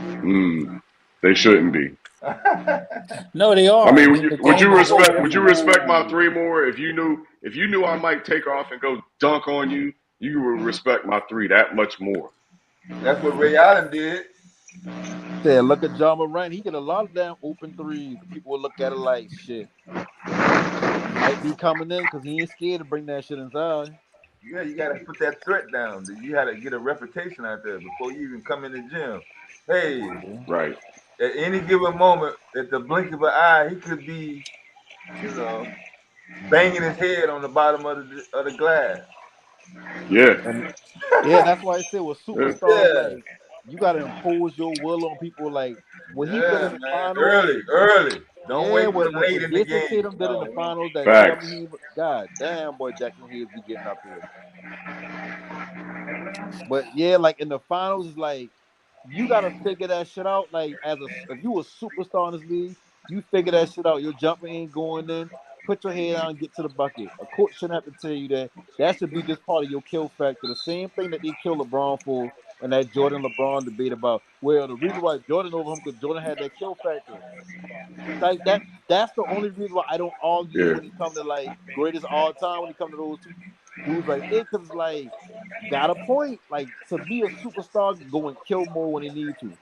They shouldn't be. No, they I are. I mean, mean, the game is so would you different. respect my three more if you knew I might take off and go dunk on you? You would respect my three that much more. That's what Ray Allen did. Said, look at John Morant. He get a lot of damn open threes. People will look at it like shit. He might be coming in because he ain't scared to bring that shit inside. Yeah, you got to put that threat down. You had to get a reputation out there before you even come in the gym. Hey, Right. at any given moment, at the blink of an eye, he could be, banging his head on the bottom of the glass. Yeah. And yeah, that's why I said with Yeah. superstars, like you gotta impose your will on people. Like what he did Yeah, in the man. finals, Early. Don't yeah, wait till late what in the Jason game. Tatum did in the No. finals that tell me Facts. he God damn boy Jackson Hayes be getting up there. But yeah, like in the finals, it's like you gotta figure that shit out. Like if you a superstar in this league, you figure that shit out. Your jumper ain't going in. Put your head down and get to the bucket. A coach shouldn't have to tell you that. That should be just part of your kill factor. The same thing that they kill LeBron for and that Jordan LeBron debate about. Well, the reason why Jordan over him because Jordan had that kill factor. Like that's the only reason why I don't argue Yeah. when it comes to like greatest all time when it comes to those two dudes right there because like got a point. Like to be a superstar, go and kill more when they need to.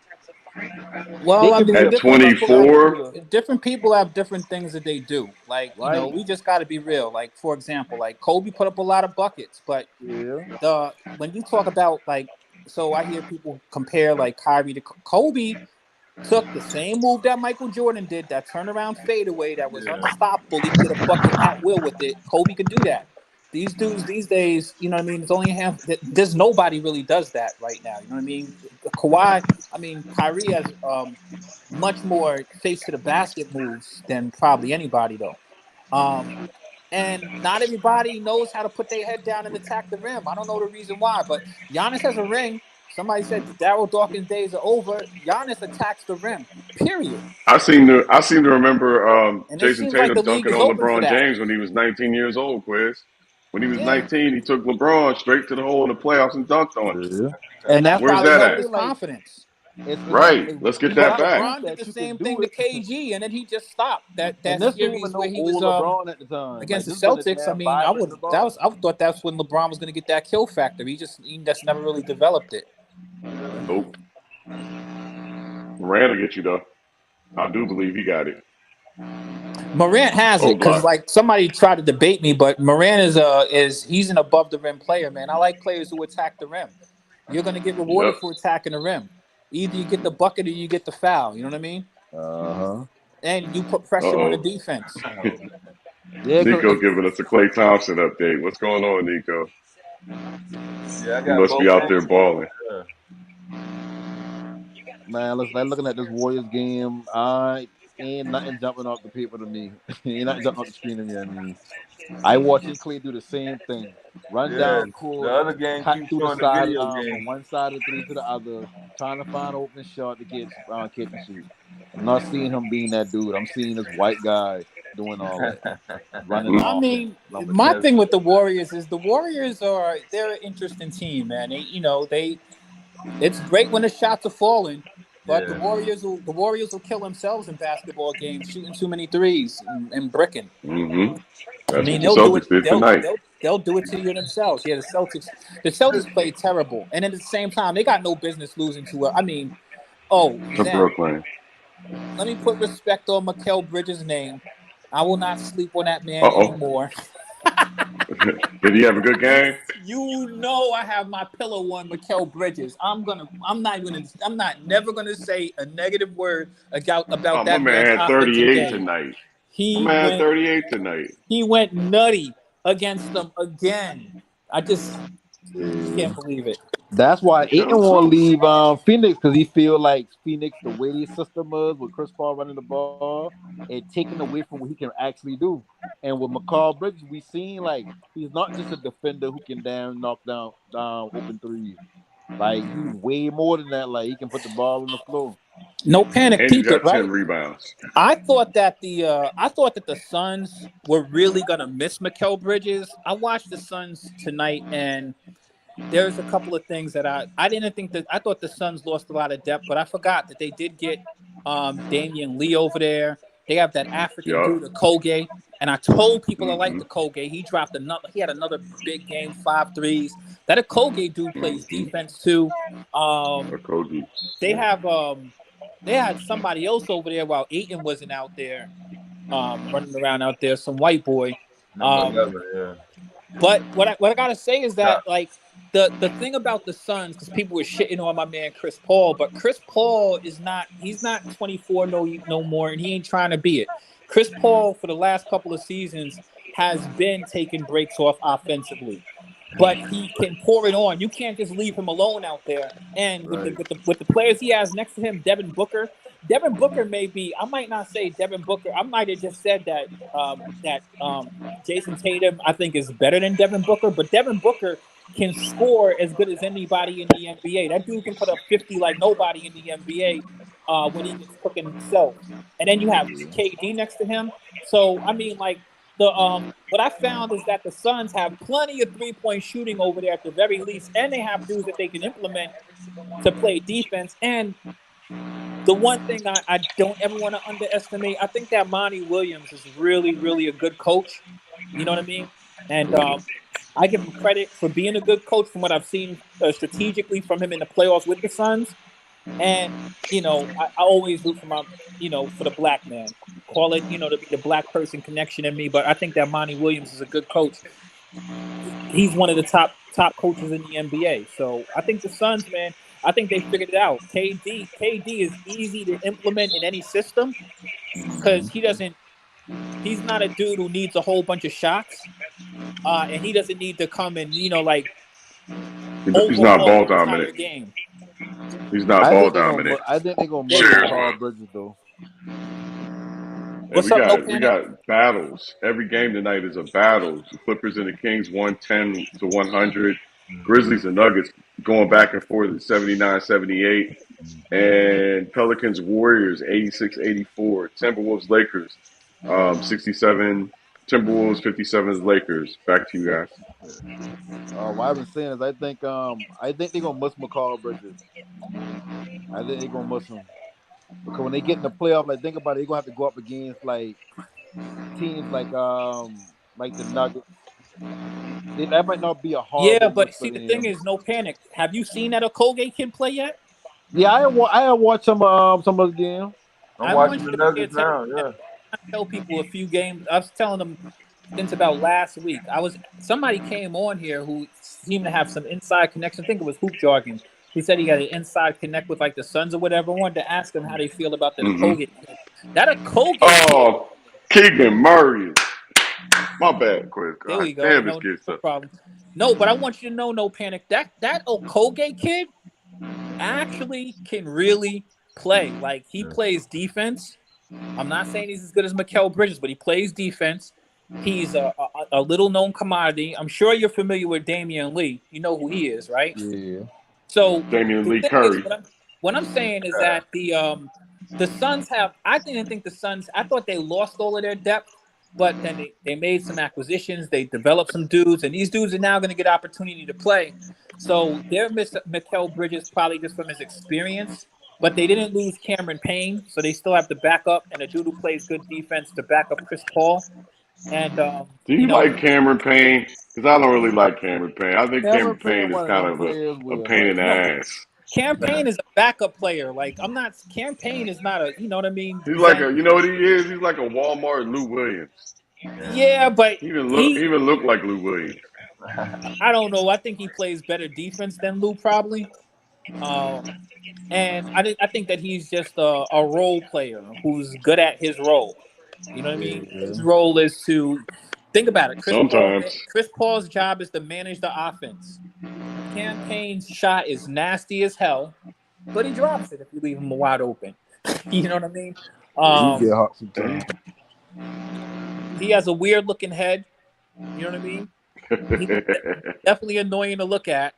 They Well, I can be mean, a At different fucking people have shot 24, shooter, different people have different things that they do. Like, right? we just got to be real. Like, for example, like Kobe put up a lot of buckets, but Yeah. when you talk about like, so I hear people compare like Kyrie to Kobe. Took the same move that Michael Jordan did, that turnaround fadeaway that was Yeah. unstoppable. He could get a bucket at will with it. Kobe could do that. These dudes these days, you know what I mean? It's only there's nobody really does that right now. You know what I mean? Kawhi, I mean, Kyrie has much more face to the basket moves than probably anybody though. And not everybody knows how to put their head down and attack the rim. I don't know the reason why, but Giannis has a ring. Somebody said the Daryl Dawkins days are over. Giannis attacks the rim. Period. I seem to remember And it Jason seems like Tatum the league dunking is on open for LeBron that. James when he was 19 years old. Quiz. When he was Yeah. 19, he took LeBron straight to the hole in the playoffs and dunked on him. Yeah. And that Where's probably that helped at? his Like confidence. Right. it's Let's get you that have But to back. prove LeBron did that the you can same do thing to it. KG, and then he just stopped And that this ain't even series where no he was old LeBron at the time. Like against the this been a Celtics. I damn mean, violent LeBron. I thought that's when LeBron was going to get that kill factor. He just never really developed it. Nope. Morant will get you though. I do believe he got it. Morant has it Oh because block. like somebody tried to debate me, but Morant is he's an above the rim player, man. I like players who attack the rim. You're gonna get rewarded Yep. for attacking the rim. Either you get the bucket or you get the foul. You know what I mean? Uh-huh. And you put Uh pressure on the oh. defense. Yeah, Nico giving us a Klay Thompson update. What's going on, Nico? Yeah, I He got must be both out there ends. balling. Yeah. man, looking at this Warriors game, I ain't nothing jumping off the paper to me. Ain't nothing jumping off the screen to me. I mean, I watching Clay do the same thing. Run Yes. down The court, other game cut keeps through the showing the video sideline game. from one side of the three to the other, trying to find open shot to catch and shoot. I'm not seeing him being that dude. I'm seeing this white guy doing all that, running the I offense. mean, my thing with the Warriors is they're an interesting team, man. It's great when the shots are falling, but the Warriors will kill themselves in basketball games, shooting too many threes and bricking. Mm-hmm. I That's mean, what the they'll do it. Celtics did tonight. They'll do it to you themselves. Yeah, the Celtics play terrible, and at the same time, they got no business losing to it. I mean, To then Brooklyn. let me put respect on Mikal Bridges' name. I will not sleep on that man Uh-oh. anymore. Did he have a good game? You know I have my pillow on Mikal Bridges. I'm never gonna say a negative word about My that man man's had offensive 38 game. tonight. My He man had went 38 tonight. nutty against them again. I just can't believe it. That's why Go Aiton won't Celtics. leave Phoenix, because he feel like Phoenix, the way their system is with Chris Paul running the ball, it taken away from what he can actually do. And with McCall Bridges, we seen like he's not just a defender who can knock down open threes. Like he's way more than that. Like he can put the ball on the floor. No panic, And he's peep it, got 10 right? rebounds. I thought that the Suns were really gonna miss Mikal Bridges. I watched the Suns tonight, and there's a couple of things that I didn't think that I thought the Suns lost a lot of depth, but I forgot that they did get Damian Lee over there. They have that African Yup. dude, Okogie, and I told people I like Mm-hmm. the Okogie. He had another big game, 5 threes. That Okogie dude plays defense too. Okogie. They have they had somebody else over there while Aiton wasn't out there, running around out there, some white boy. Number 11, yeah. But what I gotta say is that like the thing about the Suns, because people were shitting on my man Chris Paul, but Chris Paul he's not 24 no more, and he ain't trying to be it. Chris Paul for the last couple of seasons has been taking breaks off offensively, but he can pour it on. You can't just leave him alone out there. And with the players he has next to him, Devin Booker may be. I might not say Devin Booker. I might have just said that Jason Tatum I think is better than Devin Booker, but Devin Booker can score as good as anybody in the NBA. That dude can put up 50 like nobody in the NBA when he gets cooking himself. And then you have KD next to him. So I mean, like what I found is that the Suns have plenty of 3-point shooting over there at the very least, and they have dudes that they can implement to play defense. And the one thing I don't ever want to underestimate, I think that Monty Williams is really, really a good coach. You know what I mean? And I give him credit for being a good coach from what I've seen strategically from him in the playoffs with the Suns. And, I always root for for the black man. Call it, the black person connection in me. But I think that Monty Williams is a good coach. He's one of the top coaches in the NBA. So I think the Suns, man, I think they figured it out. KD is easy to implement in any system because he's not a dude who needs a whole bunch of shots. And he doesn't need to come and, He's not overhaul ball the entire dominant. game. He's not ball dominant. I think they're gonna murder Paul Bridges though. And we got battles. Every game tonight is a battle. The Clippers and the Kings 110-100. Grizzlies and Nuggets going back and forth at 79-78. And Pelicans Warriors 86-84. Timberwolves Lakers 67. Timberwolves 57 Lakers. Back to you guys. What I've been saying is I think they're gonna miss McCall Bridges. I think they're gonna miss him. Because when they get in the playoff, like think about it, they're gonna have to go up against like teams like the Nuggets. That might not be a horrible. Yeah, but see, the thing is, no panic. Have you seen that Okogie kid play yet? Yeah, I have watched some of the game. I'm watching the Nuggets now. Yeah, I tell people a few games. I was telling them since about last week. Somebody came on here who seemed to have some inside connection. I think it was Hoop Jargon. He said he had an inside connect with like the Suns or whatever. I wanted to ask him how they feel about the Okogie kid. That Okogie kid. Keegan Murray. My bad, Chris. There we go. Damn, No problem. No, but I want you to know, no panic. That Okogie kid actually can really play. Like he plays defense. I'm not saying he's as good as Mikal Bridges, but he plays defense. He's a little known commodity. I'm sure you're familiar with Damian Lee. You know who he is, right? Yeah. So Damian Lee Curry. What I'm saying is that the Suns have. I didn't think the Suns. I thought they lost all of their depth. But then they made some acquisitions. They developed some dudes, and these dudes are now going to get opportunity to play. So they're Mikal Bridges probably just from his experience, but they didn't lose Cameron Payne, so they still have the backup and a dude who plays good defense to back up Chris Paul. And do you like Cameron Payne? Because I don't really like Cameron Payne. I think Cameron Cameron Payne Payne is one of kind them of players a where pain in the like ass. Cameron Payne is a backup player. Like I'm not. Cameron Payne is not a. You know what I mean? He's like Zach, a, you know what he is? He's like a Walmart Lou Williams. yeah, but He even look like Lou Williams. I don't know. I think he plays better defense than Lou probably. And I think that he's just a role player who's good at his role. You know what I mean? His role is to think about it. Sometimes. Chris Paul's job is to manage the offense. Cam Payne's shot is nasty as hell, but he drops it if you leave him wide open. You know what I mean? he get hot sometimes. He has a weird looking head. You know what I mean? He's definitely annoying to look at,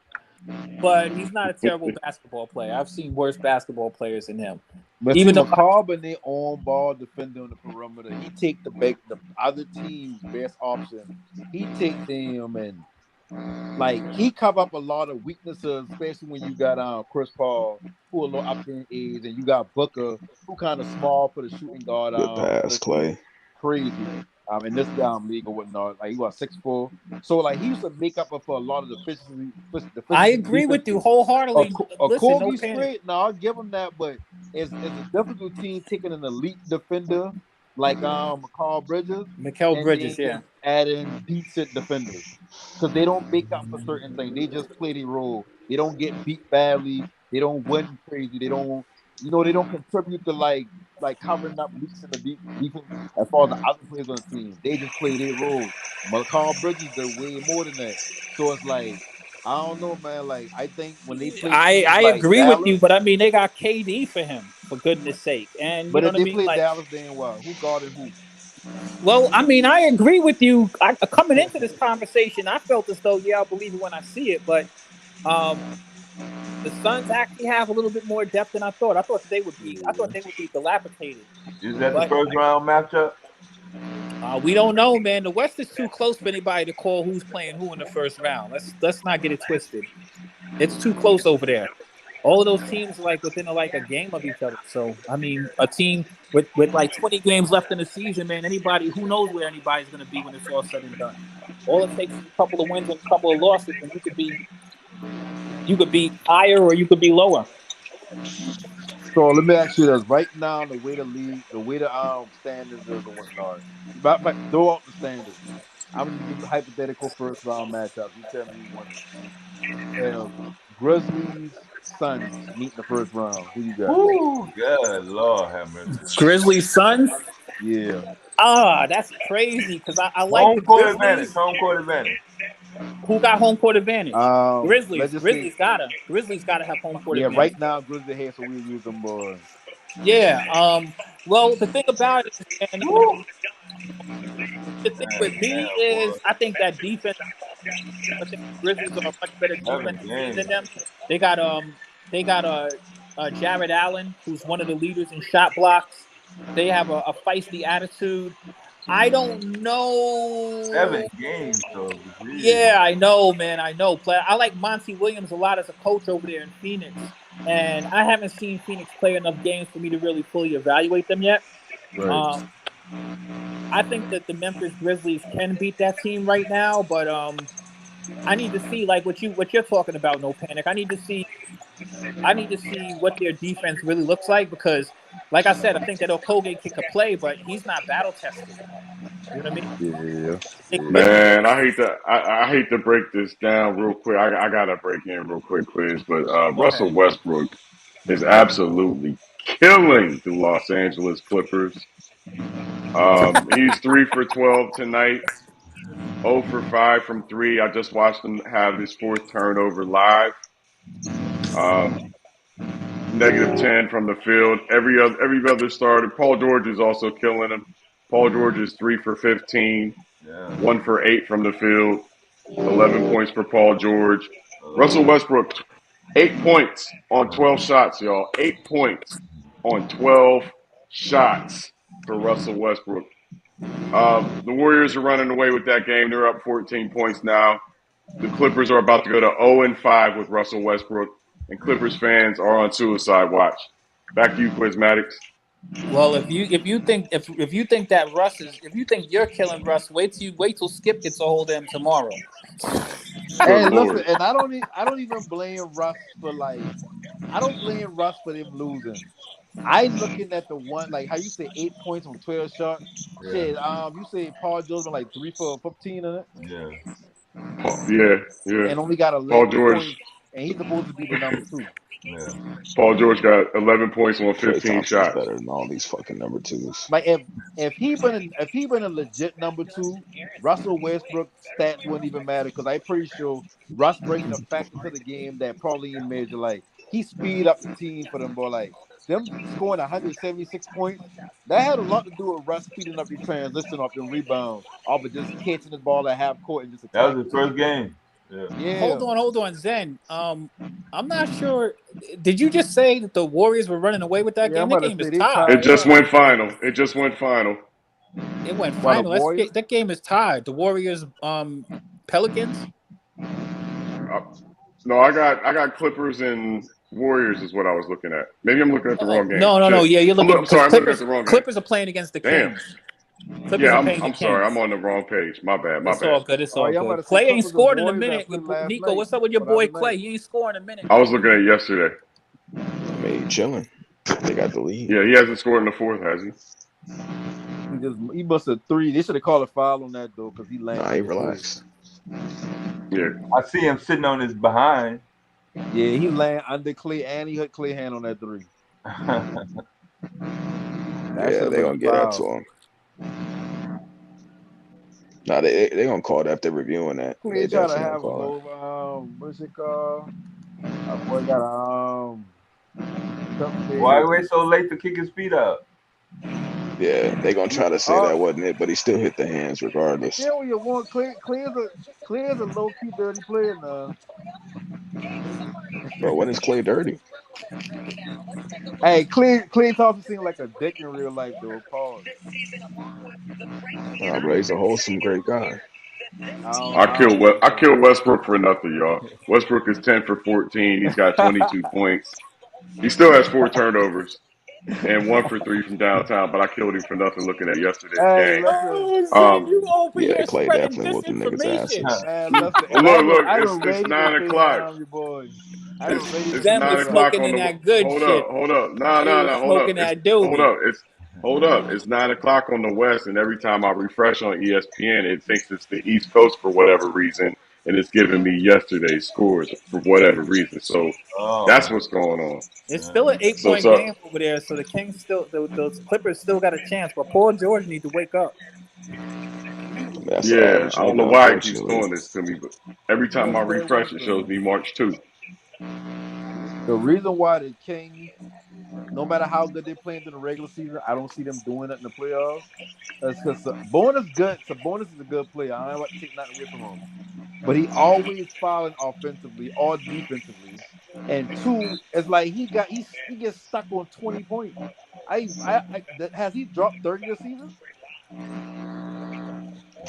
but he's not a terrible basketball player. I've seen worse basketball players than him. But even see, though McCobb and their on ball defender on the perimeter, he take the other team's best option. He take them and like he cover up a lot of weaknesses, especially when you got Chris Paul, who a little up there in age, and you got Booker, who kind of small for the shooting guard. Good pass, Clay. Crazy. In this league or whatnot, like he was 6'4", so like he used to make up for a lot of the deficiency. I agree with you wholeheartedly. Listen, no Kobe panic. straight. No, I'll give him that, but it's a difficult team taking an elite defender like Mikal Bridges, yeah, and adding decent defenders because they don't make up for certain things. They just play their role. They don't get beat badly. They don't win crazy. They don't, they don't contribute to like covering up leaks in the defense as far as the other players on the team. They just play their role. McCall Bridges did way more than that. So it's like, I don't know, man. Like I think when they play, I like agree Dallas, with you, but I mean they got KD for him, for goodness sake, and you but know if what I they mean. play Like, Dallas, then what? Who guarded who? well, I mean I agree with you. Coming into this conversation, I felt as though I'll believe it when I see it, but the Suns actually have a little bit more depth than I thought. I thought they would be dilapidated. Is that the first round matchup? We don't know, man. The West is too close for anybody to call who's playing who in the first round. Let's not get it twisted. It's too close over there. All of those teams are like within a game of each other. So I mean, a team with like 20 games left in the season, man. Who knows where anybody's going to be when it's all said and done. All it takes is a couple of wins and a couple of losses, and you could be higher or you could be lower. So let me ask you this: right now, the way the standards is and whatnot. But throw out the standards. I'm gonna give you hypothetical first round matchups. You tell me who wins. Grizzlies, Suns meet in the first round. Who you got? Oh, God, Lord have mercy. Grizzlies, Suns. Yeah. That's crazy because I like home the court Grizzlies. advantage. Home court advantage. Who got home court advantage? Grizzlies. Grizzlies gotta have home court advantage. Right now Grizzlies here, so we'll use them boys. Yeah. Well, the thing about it is, and the thing with me is, I think that defense. I think the Grizzlies are a much better defensive team than them. They got Jared Allen, who's one of the leaders in shot blocks. They have a feisty attitude. I don't know. 7 games, though. Yeah, I know, man. I know. I like Monty Williams a lot as a coach over there in Phoenix, and I haven't seen Phoenix play enough games for me to really fully evaluate them yet. Right. I think that the Memphis Grizzlies can beat that team right now, but I need to see like what you're talking about. No panic. I need to see what their defense really looks like because, like I said, I think that Okogie can play, but he's not battle tested. You know what I mean? Yeah. Man, I hate to break this down real quick. I gotta break in real quick, Quiz, but Russell Westbrook is absolutely killing the Los Angeles Clippers. He's 3 for 12 tonight, 0 for 5 from 3. I just watched him have his 4th turnover live. -10 from the field. Every other starter. Paul George is also killing him. Paul George is 3 for 15, 1 for 8 from the field, 11 points for Paul George. Russell Westbrook, 8 points on 12 shots, y'all. 8 points on 12 shots for Russell Westbrook. The Warriors are running away with that game. They're up 14 points now. The Clippers are about to go to 0-5 with Russell Westbrook, and Clippers fans are on suicide watch. Back to you, Quizmatics. Well, if you think that Russ is if you think you're killing Russ, wait till Skip gets a hold of him tomorrow. Good And listen, Lord. and I don't even blame Russ for I don't blame Russ for them losing. I looking at the one like how you say 8 points from 12 shots. Yeah. Shit, you say Paul George been like 3 for 15 in it. Yeah. Yeah. And only got Paul 11 George. points, and he's supposed to be the number 2. Yeah. Paul George got 11 points on Klay 15 Thompson's shots. better than all these fucking number twos. Like if he been a legit number 2, Russell Westbrook stats wouldn't even matter because I'm pretty sure Russ bringing a factor to the game that probably ain't major. Like he speed up the team for them, boy. Like them scoring 176 points. That had a lot to do with Russ speeding up the transition off them rebounds, off of just catching the ball at half court and just That was attacking. his first game. Yeah. Hold on, Zen. I'm not sure. Did you just say that the Warriors were running away with that Yeah, game? I'm That about to game is say they tied. It tied. just went final. It just went final. It went What, the final. Warriors? That game is tied. The Warriors, Pelicans. No, I got Clippers and Warriors is what I was looking at. Maybe I'm looking at the wrong game. No. Yeah, you're looking. I'm sorry, I'm looking at the wrong game. Clippers are playing against the Damn. Kings. Clippers are playing the I'm Kings. sorry. I'm on the wrong page. My bad. It's all good. It's all I'm about good. to say Clay ain't Clippers and scored in a Warriors minute. that played last Nico, night, what's up with your or the boy other Clay? night. He ain't scoring in a minute. I was looking at it yesterday. I mean, he chilling. They got the lead. Yeah, he hasn't scored in the fourth, has he? He busted 3. They should have called a foul on that though, because he landed. Nah, he relaxed. Yeah. I see him sitting on his behind. Yeah, he landed under Clay and he hit Clay hand on that 3. Yeah, they're gonna get up to him. Nah, they gonna call that if they're reviewing that. Clay try to have a little what's it called? Our boy got Why wait so late to kick his feet out? Yeah, they gonna try to say that wasn't it, but he still hit the hands regardless. Yeah, you want Clay is a low key dirty player now. Bro, when is Clay dirty? Hey, Clay Thompson seems like a dick in real life though. Pause. Nah, bro, he's a wholesome, great guy. I kill Westbrook for nothing, y'all. Westbrook is 10 for 14. He's got 22 points. He still has 4 turnovers and 1 for 3 from downtown, but I killed him for nothing looking at yesterday's game. Zen, you over here Clay spreading definitely whooping niggas' disinformation. asses. Look, I it's don't ready 9 to say o'clock. your boy. It's Zen 9 was o'clock smoking on in the. that good Hold shit. up. No, hold up. Smoking that doobie. Hold up. It's 9 o'clock on the West, and every time I refresh on ESPN, it thinks it's the East Coast for whatever reason, and it's giving me yesterday's scores for whatever reason. So that's what's going on. It's still an 8-point game over there, so the Kings still, those Clippers still got a chance, but Paul George need to wake up. That's I don't know why it keeps unfortunately. doing this to me, but every time I refresh, it shows me March 2. The reason why the Kings, no matter how good they playing in the regular season, I don't see them doing it in the playoffs. That's because Sabonis good. Sabonis is a good player. I don't want to take nothing away from him, but he always fouling offensively or defensively. And 2, it's like he gets stuck on 20 points. Has he dropped 30 this season?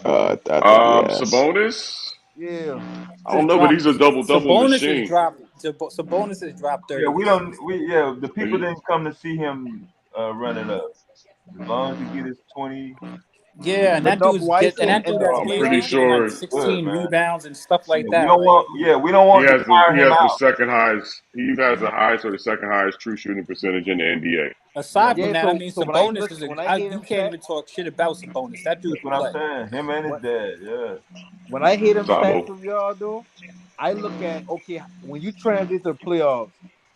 I think he has. Sabonis. Yeah. I don't know, but he's a double machine. Sabonis has dropped 30. Yeah, the people didn't come to see him run it up. As long as he get his 20. Yeah, and that dude's that's pretty sure like 16 rebounds and stuff like that. We don't want to tire He him has out. the second highest. He has the highest or the second highest true shooting percentage in the NBA. Aside from that, Sabonis is you can't even talk shit about Sabonis. That dude can play. That's what I'm saying. Him and his dad, yeah. When I hear them stats from y'all, though, I look at, when you transit to the playoffs,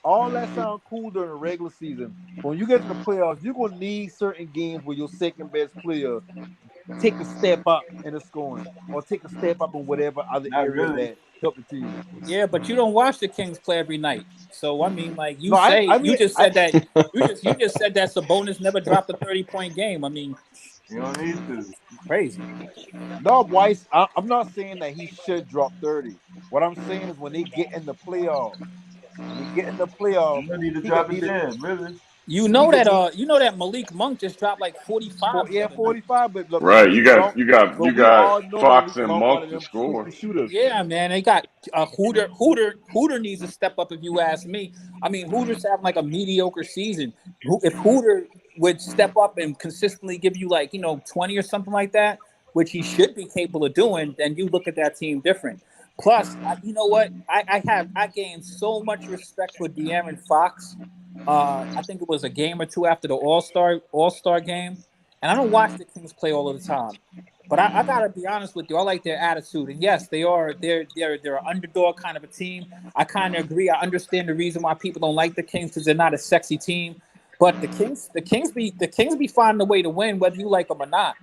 all that sound cool during the regular season. When you get to the playoffs, you're going to need certain games where your second best player take a step up in the scoring or take a step up in whatever other areas that help the team. Yeah, but you don't watch the Kings play every night. So I mean, like you you just said that Sabonis never dropped a 30-point game. I mean, you don't need to. Crazy. No, Bryce, I'm not saying that he should drop 30. What I'm saying is when they get in the playoffs, you don't need to drop it in, really. You know that Malik Monk just dropped like 45 the Yeah, other night. 45, but look, Right. You Malik got Monk, you got but you we got all know Fox Malik and Monk one of Monk to them score. freaking shooters. Yeah, man, they got Hooter needs to step up if you ask me. I mean, Hooter's having like a mediocre season. If Hooter would step up and consistently give you like 20 or something like that, which he should be capable of doing, then you look at that team different. Plus, you know what? I gained so much respect for De'Aaron Fox. I think it was a game or two after the All-Star game, and I don't watch the Kings play all of the time. But I gotta be honest with you. I like their attitude, and yes, they're an underdog kind of a team. I kind of agree. I understand the reason why people don't like the Kings because they're not a sexy team. But the Kings be finding a way to win whether you like them or not.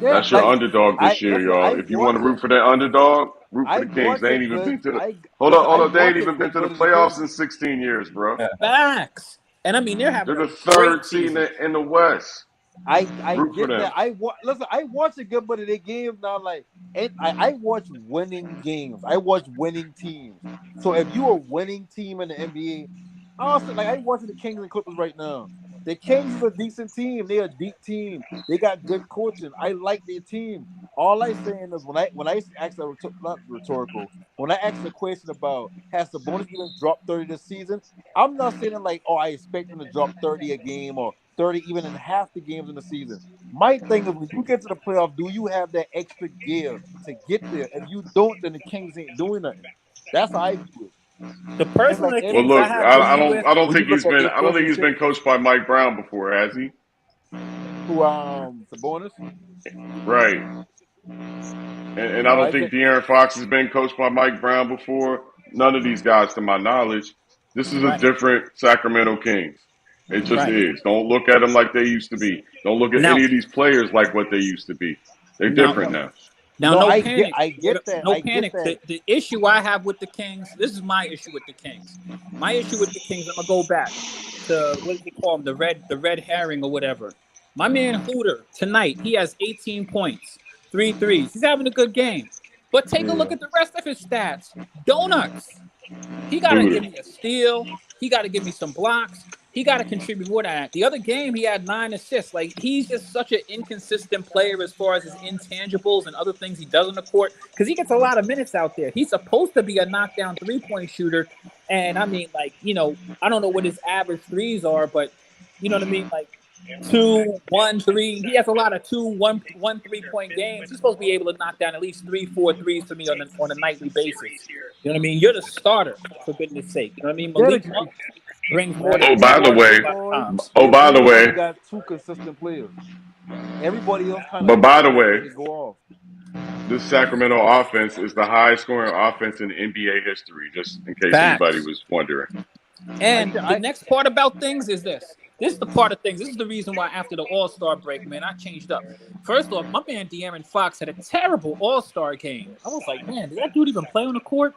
Yeah, That's your like underdog this year, listen, y'all. If you want to root for that underdog, root for I the Kings. watch They a ain't even good, been to the I hold listen, up, hold I up. They ain't watch a even been good to the version of the playoffs Kings. in 16 years, bro. Facts, and I mean they're having They're a the great third seed season. in the West. I Root for get them. that. Listen, I watch a good bit of their games now. Like, and I watch winning games. I watch winning teams. So if you a winning team in the NBA, honestly, like I watching the Kings and Clippers right now. The Kings is a decent team. They're a deep team. They got good coaching. I like their team. All I saying is when I ask that not rhetorical, when I ask the question about has the bonus even dropped 30 this season, I'm not saying like, oh, I expect them to drop 30 a game or 30 even in half the games in the season. My thing is when you get to the playoff, do you have that extra gear to get there? If you don't, then the Kings ain't doing nothing. That's how I view it. The And person like the Well, Kings I look, have I issue don't with. I don't when you think look he's at been their I don't coach think and he's shit, been coached by Mike Brown before, has he? who Sabonis? Right. And I No, don't I think think De'Aaron Fox has been coached by Mike Brown before. None of these guys, to my knowledge. This is a Right, different Sacramento Kings. It just right. is. Don't look at them like they used to be. Don't look at Now, any of these players like what they used to be. They're now, different now. Now, no, no I panic. get that. No I get panic. that. The issue I have with the Kings, this is my issue with the Kings. My issue with the Kings, I'm gonna go back to what did they call him? The red herring or whatever. My man Hooter tonight, he has 18 points, 3 threes. He's having a good game. But take a Yeah. look at the rest of his stats. Donuts. He got to give Hooter. me a steal. He got to give me some blocks. He got to contribute more than that. The other game, he had 9 assists. Like, he's just such an inconsistent player as far as his intangibles and other things he does on the court because he gets a lot of minutes out there. He's supposed to be a knockdown three-point shooter. And, I mean, like, I don't know what his average threes are, but you know what I mean? Like, 2, 1, 3. He has a lot of 2, 1, 3-point games. He's supposed to be able to knock down at least 3, 4 threes for me on a nightly basis. You know what I mean? You're the starter, for goodness sake. You know what I mean? Yeah, Malik Monk brings more man, to the the Oh, thing by the table about a way, them lot of boys, times. oh, the by the Kings only way, got two consistent players. Everybody else kind of but by the fluctuate way, and they go off. this Sacramento offense is the highest scoring offense in NBA history, just in case anybody Facts. was wondering. And the I next part about things is this. This is the part of things. This is the reason why after the All-Star break, man, I changed up. First off, my man De'Aaron Fox had a terrible All-Star game. I was like, man, did that dude even play on the court?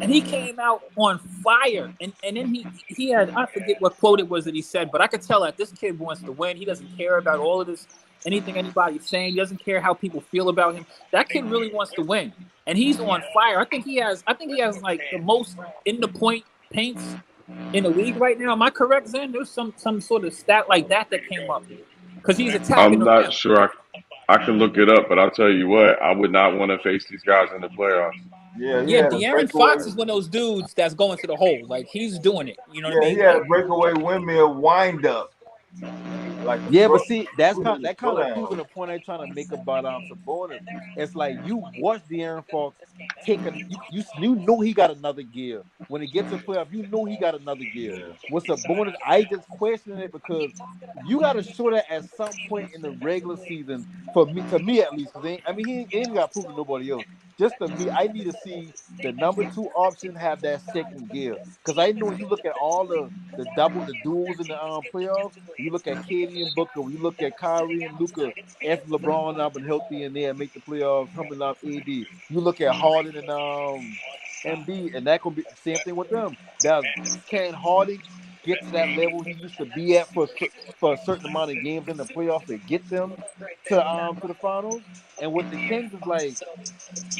And he came out on fire. And then he had, I forget what quote it was that he said, but I could tell that this kid wants to win. He doesn't care about all of this, anything anybody's saying. He doesn't care how people feel about him. That kid really wants to win. And he's on fire. I think he has like the most in the point paints in the league right now. Am I correct, Zen? There's some sort of stat like that came up. Because he's attacking I'm the not rim. sure. I can look it up, but I'll tell you what, I would not want to face these guys in the playoffs. Yeah, he Yeah, had a De'Aaron Fox breakaway. is one of those dudes that's going to the hole. Like, he's doing it. You know what I Yeah, he mean? had a Like, breakaway windmill wind up, like a Yeah, but slow, see, that slow kind of down. proving the point I'm trying to make about Sabonis. It's like you watch De'Aaron Fox take you know he got another gear. When it gets to playoff, you know he got another gear. Yeah. With Sabonis, I just question it because you got to show that at some point in the regular season for me, to me at least. Because I mean, he ain't got to prove to nobody else. Just to me, I need to see the number two option have that second gear. Because I know when you look at all the duels in the playoffs. You look at Katie and Booker. You look at Kyrie and Luca. If LeBron not been healthy in there and make the playoffs, coming off AD. You look at Harden and Embiid, and that gonna be the same thing with them. Now, can Harden get to that level he used to be at for a certain amount of games in the playoffs to get them to the finals? And with the Kings, is like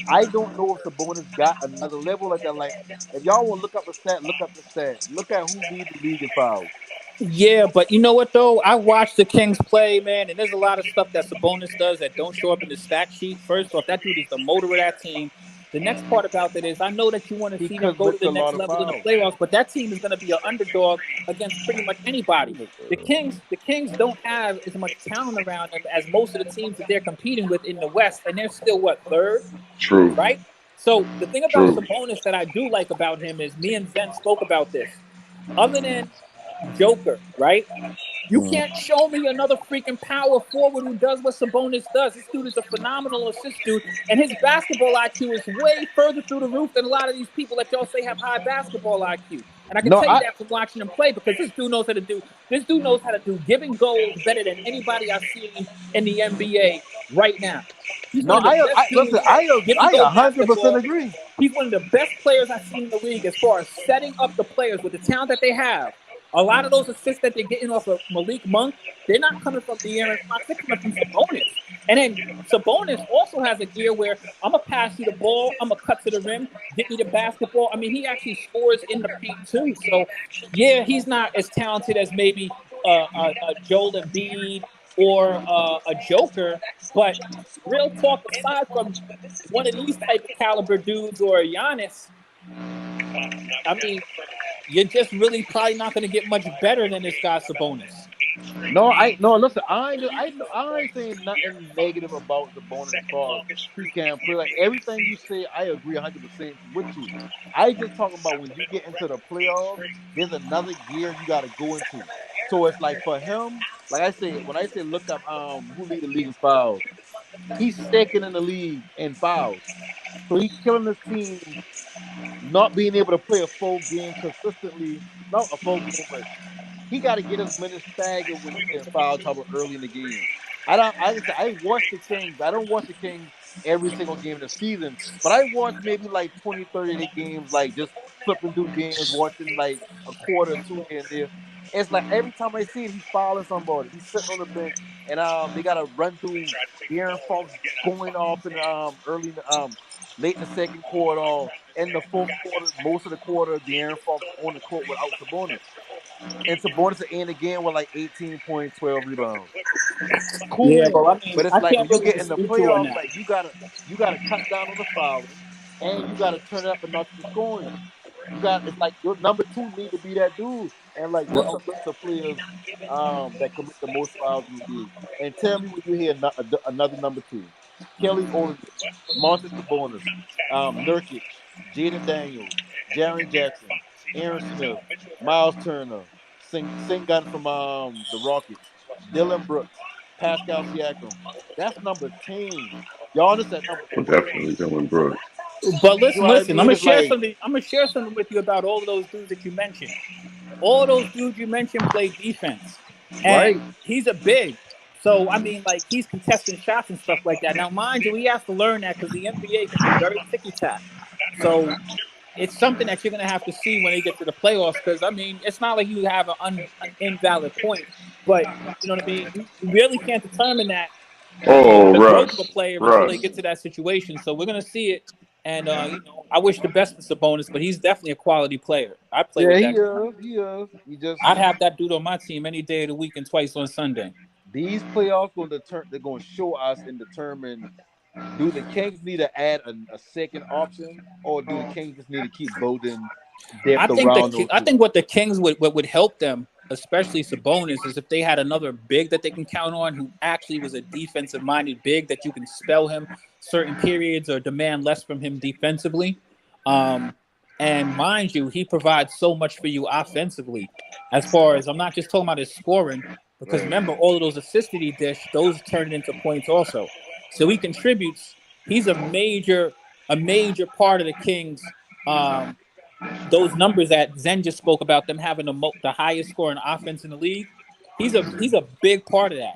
I don't know if Sabonis got another level like that. Like if y'all want to look up the stat, look up the stat. Look at who lead the league in fouls. Yeah, but you know what though? I watched the Kings play, man, and there's a lot of stuff that Sabonis does that don't show up in the stat sheet. First off, that dude is the motor of that team. The next part about that is I know that you want to He see them go to commits the a next lot of level in the fouls. playoffs, but that team is going to be an underdog against pretty much anybody. The Kings don't have as much talent around them as most of the teams that they're competing with in the West, and they're still what, third, True. right? So the thing about True. Sabonis that I do like about him is me and Zen spoke about this. Other than Joker, right? You can't show me another freaking power forward who does what Sabonis does. This dude is a phenomenal assist dude, and his basketball IQ is way further through the roof than a lot of these people that y'all say have high basketball IQ. And I can No, tell you that from watching him play because this dude knows how to do. This dude knows how to do giving goals better than anybody I've seen in the NBA right now. He's one no, of the best I listen. dudes at giving I go 100% basketball. agree. He's one of the best players I've seen in the league as far as setting up the players with the talent that they have. A lot of those assists that they're getting off of Malik Monk, they're not coming from De'Aaron Fox. They're coming from Sabonis. And then Sabonis also has an ear where I'm going to pass you the ball. I'm going to cut to the rim. Get me the basketball. I mean, he actually scores in the paint too. So, yeah, he's not as talented as maybe Joel Embiid or a Joker. But real talk, aside from one of these type of caliber dudes or a Giannis, I mean, you're just really probably not going to get much better than this guy Sabonis. No. Listen, I ain't saying nothing negative about the bonus as far as he can play. Like everything you say, I agree 100% with you. I just talking about when you get into the playoffs, there's another gear you got to go into. So it's like for him, like I said, when I say look up who lead the league in fouls, he's second in the league in fouls. So he's killing his team, not being able to play a full game consistently, not a full game, but he got to get his minutes staggered when he's getting foul trouble early in the game. I watch the Kings. I don't watch the Kings every single game of the season, but I watch maybe like 20, 30 of their games, like just flipping through games, watching like a quarter or two here and there. It's like every time I see it, he's fouling somebody. He's sitting on the bench, and they got to run through De'Aaron Fox going off in early, late in the second quarter, or in the fourth quarter, most of the quarter, De'Aaron Fox on the court without Sabonis. And Sabonis at end again with like 18 points, 12 rebounds. Yeah, Cool. but I mean, But it's I like can't when you really get in the dispute you on playoffs, that. like you gotta cut down on the fouling and you gotta turn it up a notch with the scoring. It's like your number two need to be that dude. And like this is Well, a list of players that commit the most fouls in the league. And tell me when you hear another number two. Kelly Olynyk, Montes Sabonis, Nurkic, Jaden Daniels, Jaren Jackson, Aaron Smith, Miles Turner, Singun from the Rockets, Dylan Brooks, Pascal Siakam. That's number 10. Giannis at number Well, 12. definitely Dylan Brooks. but You listen, know what I listen. I'm mean? gonna It's share like, something. I'm gonna share something with you about all of those dudes that you mentioned. All those dudes you mentioned play defense, and right. he's a big. So I mean, like he's contesting shots and stuff like that. Now, mind you, he has to learn that because the NBA can be very ticky tack. So it's something that you're going to have to see when they get to the playoffs. Because I mean, it's not like you have an invalid point, but you know what I mean. You really can't determine that Oh, the growth of a Russ. player until they Russ. get to that situation. So we're going to see it. And I wish the best for Sabonis, but he's definitely a quality player. I play Yeah, with he that. is. He is. He just I'd have that dude on my team any day of the week and twice on Sunday. these playoffs they're going to show us and determine, do the Kings need to add a second option, or do the Kings just need to keep building I depth think around those I two? think what the Kings would help them, especially Sabonis, is if they had another big that they can count on who actually was a defensive minded big that you can spell him certain periods or demand less from him defensively. And mind you, he provides so much for you offensively. As far as I'm not just talking about his scoring, because Man. remember all of those assists that he dish, those turn into points also. So he contributes. He's a major part of the Kings. Those numbers that Zen just spoke about, them having the highest scoring offense in the league, he's a big part of that.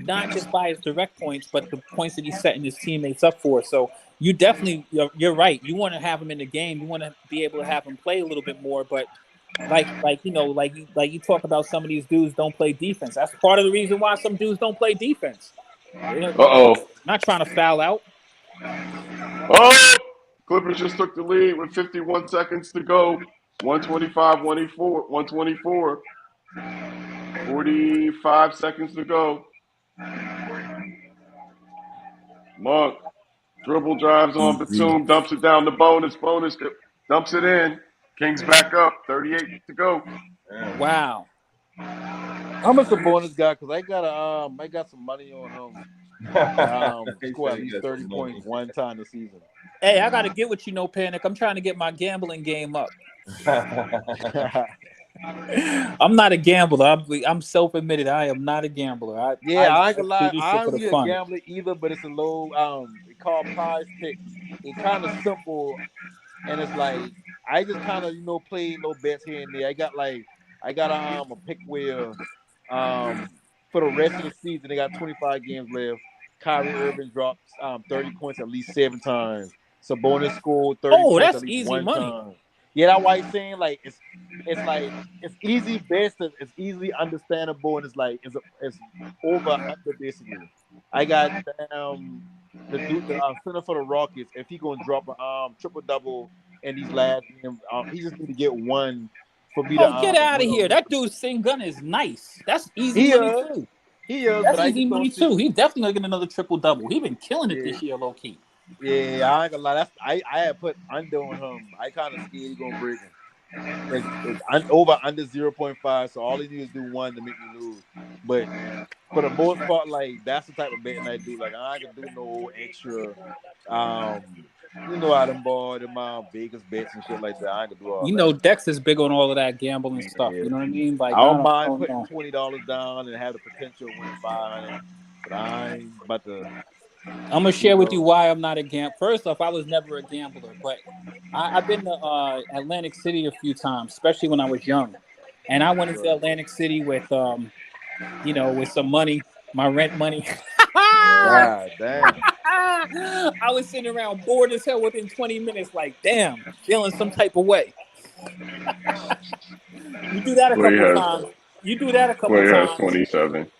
Not just by his direct points, but the points that he's setting his teammates up for. So you're right. You want to have him in the game. You want to be able to have him play a little bit more. But like you talk about some of these dudes don't play defense. That's part of the reason why some dudes don't play defense. Uh-oh. Not trying to foul out. Oh! Clippers just took the lead with 51 seconds to go. 125, 124, 124. 45 seconds to go. Monk dribble drives on Batum, dumps it down to bonus, dumps it in. Kings back up, 38 to go. Wow. I'm a Sabonis guy because I got some money on him. Score at least 30 points one time this season. Hey, I gotta get with you, no panic. I'm trying to get my gambling game up. I'm not a gambler. I'm self-admitted. I am not a gambler. I ain't gonna lie. do this shit I for ain't the really a fun. gambler either, but it's a low. It called Prize Pick. It kind of simple, and it's like I just kind of play little bets here and there. I got a pick where for the rest of the season they got 25 games left. Kyrie Irving drops 30 points at least 7 times. Sabonis scored 30 points that's at least easy one money. time. Yeah, that's why I'm saying like it's easy best, it's easily understandable, and it's over under basically. I got the center for the Rockets. If he gonna drop a triple double in these last games, he just need to get one for me to get out of win. here! That dude's sing gun is nice. That's easy money too. He is, that's but easy money too. He's definitely gonna get another triple double. He's been killing it this year, low key. Yeah, I ain't gonna lie. I had put under on him. I kind of scared he gonna break him. It's over under 0.5, so all he needs to do one to make me lose. But for the most part, like that's the type of betting I do. Like I can do no extra. I done bought them Vegas bets and shit like that. I ain't gonna do all that. Dex is big on all of that gambling stuff. You know what I mean? Like I don't mind putting $20 down and have the potential of winning 500, but I ain't about to. I'm gonna share with you why I'm not a gambler. First off, I was never a gambler, but I've been to Atlantic City a few times, especially when I was young, and I went into Atlantic City with with some money, my rent money. God damn. I was sitting around bored as hell within 20 minutes, like, damn, feeling some type of way. You do that a couple times. Clay has 27.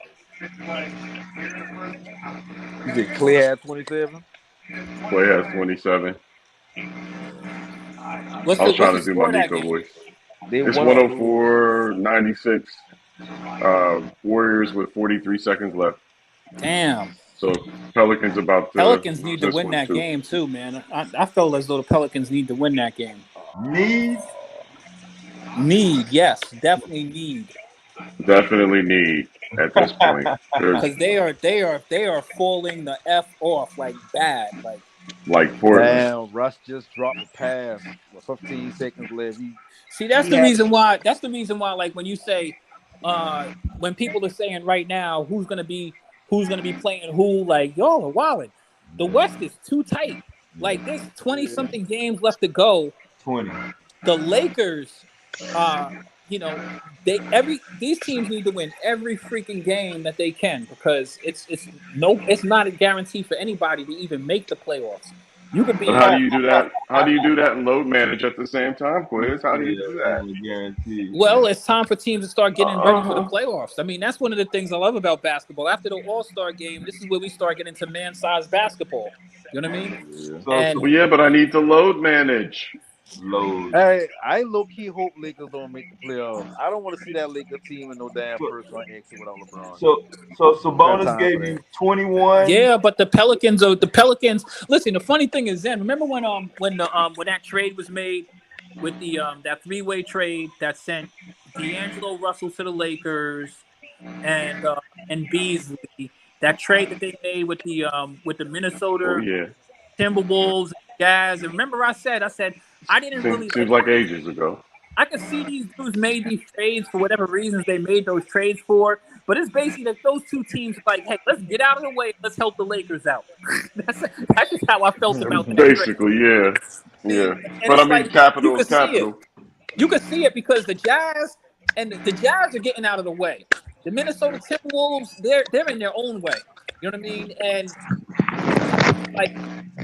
You said Clay had 27? Clay has 27. I was trying to do my Nico voice. It's 104-96. Warriors with 43 seconds left. Damn. So Pelicans need to win that game too, man. I felt as though the Pelicans need to win that game. Need, yes, definitely need. Definitely need at this point because they are falling the F off like bad, like Portland. Damn, Russ just dropped a pass with 15 seconds left. That's the reason why. That's the reason why. Like when you say, when people are saying right now who's gonna be playing who, like y'all are wilding. The West is too tight. Like there's 20-something games left to go. 20. The Lakers, these teams need to win every freaking game that they can because it's not a guarantee for anybody to even make the playoffs. You could be. But how do you do that? How do you do that and load manage at the same time, Quiz? How do you do that? Well, it's time for teams to start getting ready for the playoffs. I mean, that's one of the things I love about basketball. After the All-Star game, this is where we start getting into man-sized basketball. You know what I mean? Yeah, but I need to load manage. Hey, I low-key hope Lakers don't make the playoffs. I don't want to see that Lakers team in no damn first-round exit without LeBron. So bonus gave you 21. Yeah, but the Pelicans. Listen, the funny thing is, then remember when that trade was made with the that three-way trade that sent D'Angelo Russell to the Lakers and Beasley. That trade that they made with the Minnesota Timberwolves, Jazz. And remember, I said I didn't really. Seems like ages ago. I could see these dudes made these trades for whatever reasons they made those trades for, but it's basically that those two teams are like, hey, let's get out of the way, let's help the Lakers out. That's just how I felt about that. Basically, trade. Yeah. But I mean, capital is capital. You could see it because the Jazz are getting out of the way. The Minnesota Timberwolves, they're in their own way. You know what I mean? And like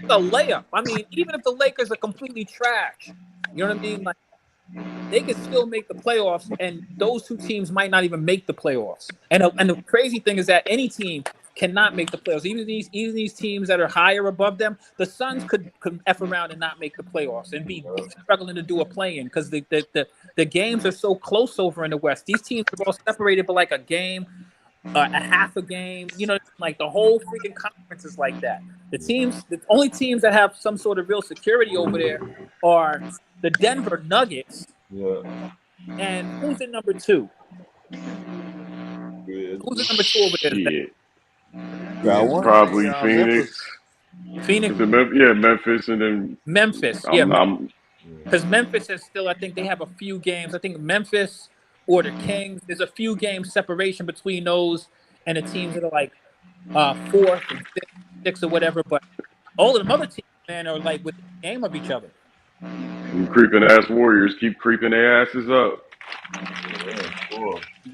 a layup. I mean, even if the Lakers are completely trash, you know what I mean? Like they could still make the playoffs, and those two teams might not even make the playoffs. And the crazy thing is that any team cannot make the playoffs. Even these teams that are higher above them, the Suns could F around and not make the playoffs and be struggling to do a play-in because the games are so close over in the West. These teams are all separated by like a game, a half a game. You know, like the whole freaking conference is like that. The only teams that have some sort of real security over there are the Denver Nuggets. Yeah. And who's at number 2? Who's at number 2 over there? Shit. Got one. Probably Phoenix. Phoenix. Memphis, and then Memphis. Because Memphis is still, I think they have a few games. I think Memphis or the Kings, there's a few games separation between those and the teams that are like 4th and 6th or whatever. But all of them other teams, man, are like within a game of each other. Creeping ass Warriors keep creeping their asses up.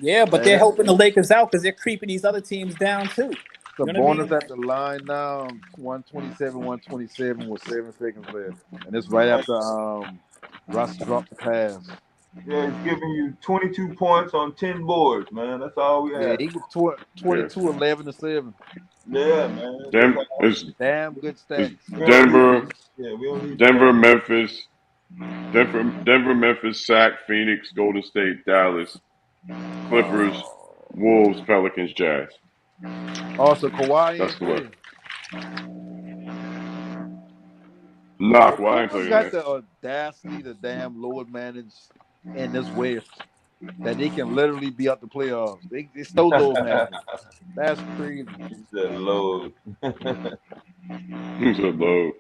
Yeah, but they're helping the Lakers out because they're creeping these other teams down too. The You know what I bonus mean? at the line now, 127 with 7 seconds left, and it's right after Russ dropped the pass. Yeah, it's giving you 22 points on 10 boards, man. That's all we have. Yeah, he get 22, 11 to 7. Yeah, man. Damn good stats. Denver, Memphis, Sac, Phoenix, Golden State, Dallas, Clippers, Wolves, Pelicans, Jazz. Also, Kawhi That's ain't the playing. Nah, Kawhi ain't Who's playing. got the audacity to damn load manage in this West that they can literally be out the playoffs? They stole load management. That's crazy. He said load. He said load.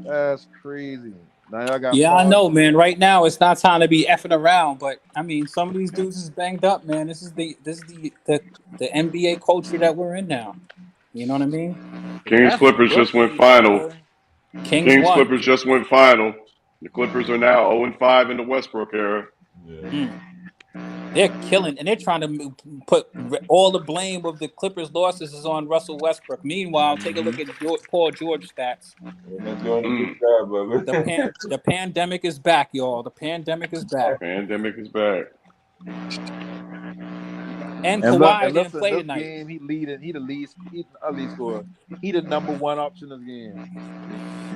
That's crazy. Now y'all got I know, man. Right now, it's not time to be effing around. But I mean, some of these dudes is banged up, man. This is the NBA culture that we're in now. You know what I mean? Kings Clippers just went final. Kings won. Clippers just went final. The Clippers are now 0-5 in the Westbrook era. They're killing, and they're trying to put all the blame of the Clippers' losses is on Russell Westbrook. Meanwhile, take a look at Paul George stats. The pandemic is back, y'all. The pandemic is back. And Kawhi didn't play tonight. Game, he the lead scorer. He the number 1 option of the game.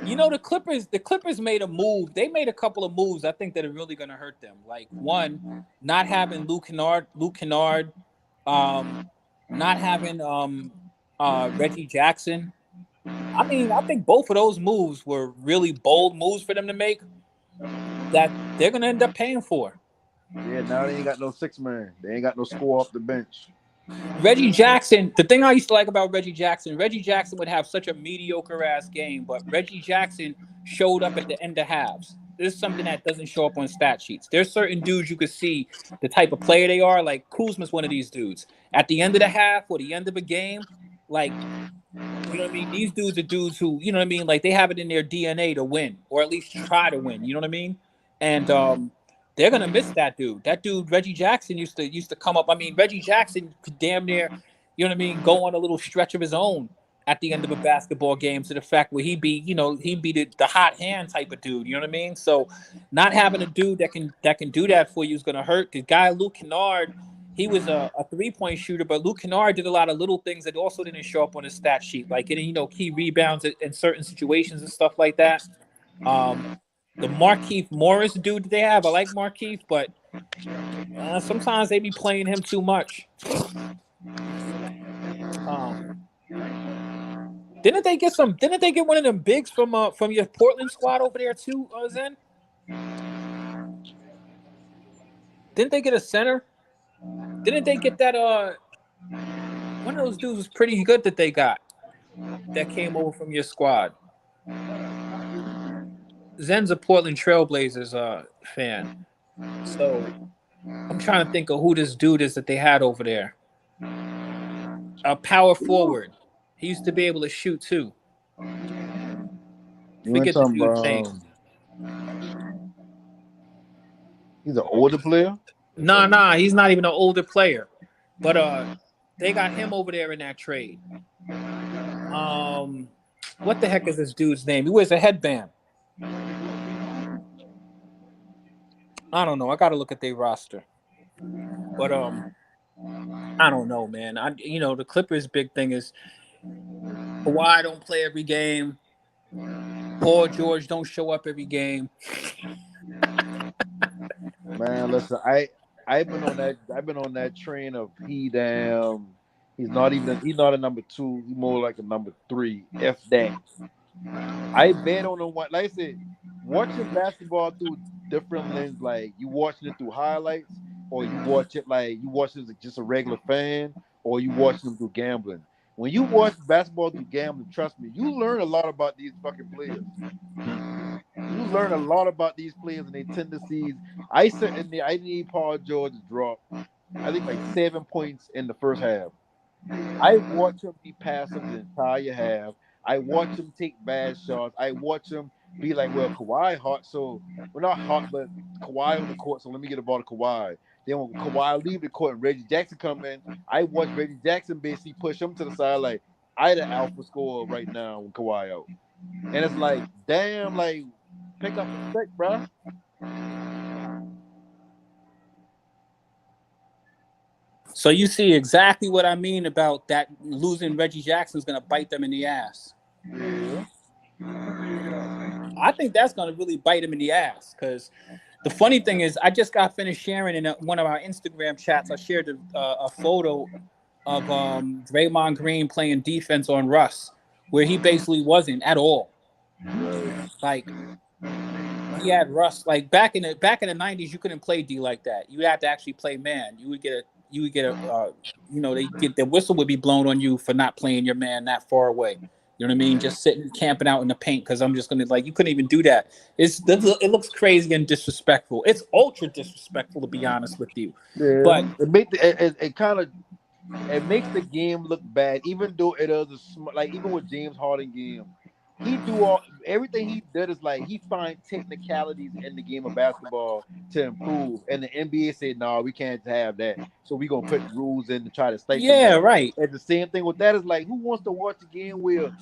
You know, the Clippers made a move. They made a couple of moves I think that are really going to hurt them. Like, one, not having Luke Kennard, not having Reggie Jackson. I mean, I think both of those moves were really bold moves for them to make that they're going to end up paying for. Yeah, now they ain't got no 6-man. They ain't got no score off the bench. Reggie Jackson, the thing I used to like about Reggie Jackson would have such a mediocre-ass game, but Reggie Jackson showed up at the end of halves. This is something that doesn't show up on stat sheets. There's certain dudes you could see the type of player they are. Like, Kuzma's one of these dudes. At the end of the half or the end of a game, like, you know what I mean? These dudes are dudes who, you know what I mean? Like, they have it in their DNA to win, or at least try to win. You know what I mean? And they're gonna miss that dude. That dude, Reggie Jackson, used to come up. I mean, Reggie Jackson could damn near, you know what I mean, go on a little stretch of his own at the end of a basketball game, to the fact where he'd be the hot hand type of dude. You know what I mean? So, not having a dude that can do that for you is gonna hurt. The guy Luke Kennard, he was a 3-point shooter, but Luke Kennard did a lot of little things that also didn't show up on his stat sheet, like getting key rebounds in certain situations and stuff like that. The Markieff Morris dude that they have, I like Markieff, but sometimes they be playing him too much. Didn't they get one of them bigs from your Portland squad over there too, Zen? Didn't they get a center? Didn't they get that one of those dudes was pretty good that they got that came over from your squad? Zen's a Portland Trailblazers fan. So I'm trying to think of who this dude is that they had over there. A power forward. He used to be able to shoot too. Forget the dude's name. He's an older player? Nah, he's not even an older player. But they got him over there in that trade. What the heck is this dude's name? He wears a headband. I don't know. I got to look at their roster. But I don't know, man. The Clippers' big thing is Kawhi don't play every game. Paul George don't show up every game. Man, listen, I've been on that train of he's not a number 2, he's more like a number 3. F that. I bet on him. Like I said, watching basketball through different lens, like you watching it through highlights, or you watch it like you watch it as just a regular fan, or you watching them through gambling. When you watch basketball through gambling, trust me, you learn a lot about these fucking players. You learn a lot about these players and their tendencies. I said in there, I need Paul George to drop, I think like 7 points in the first half. I watch him be passive the entire half. I watch him take bad shots. I watch him be like, well, Kawhi hot, so we're not hot, but Kawhi on the court, so let me get the ball to Kawhi. Then when Kawhi leave the court and Reggie Jackson come in, I watch Reggie Jackson basically push him to the side like, I the alpha scorer right now when Kawhi out. And it's like, damn, like, pick up the stick, bro. So you see exactly what I mean about that losing Reggie Jackson's going to bite them in the ass. Yeah. I think that's going to really bite him in the ass because the funny thing is I just got finished sharing in one of our Instagram chats. I shared a photo of Draymond Green playing defense on Russ where he basically wasn't at all. Right. Like he had Russ like back in the 90s you couldn't play D like that. You had to actually play man. You would get the whistle would be blown on you for not playing your man that far away. You know what I mean? Just sitting camping out in the paint because I'm just gonna you couldn't even do that. It looks crazy and disrespectful. It's ultra disrespectful to be honest with you. Yeah, but it makes the game look bad, even though it is even with James Harden game. He do everything he did is like he find technicalities in the game of basketball to improve, and the NBA said, "No, we can't have that." So we gonna put rules in to try to stifle that. Right. And the same thing with that is like, who wants to watch a game where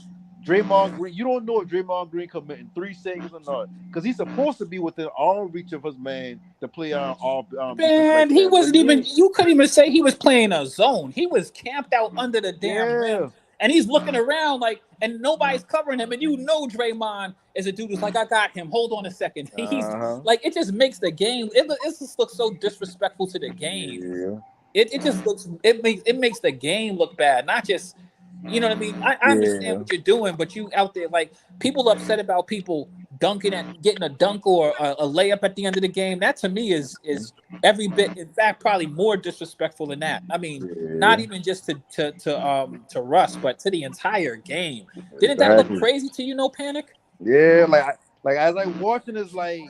Draymond Green? You don't know if Draymond Green commit in 3 seconds or not, because he's supposed to be within arm reach of his man to play off. Man, he wasn't even. You couldn't even say he was playing a zone. He was camped out under the damn rim. And he's looking around and nobody's covering him. And Draymond is a dude who's like, I got him. Hold on a second. He's like, it just makes the game. It just looks so disrespectful to the game. Yeah. It just looks. It makes the game look bad. Not just, you know what I mean. I understand what you're doing, but you out there like people upset about people getting a dunk or a layup at the end of the game. That to me is every bit, in fact, probably more disrespectful than that. I mean, not even just to Russ, but to the entire game. Didn't that look crazy to you? No Panic? Yeah, like as I watching, it's like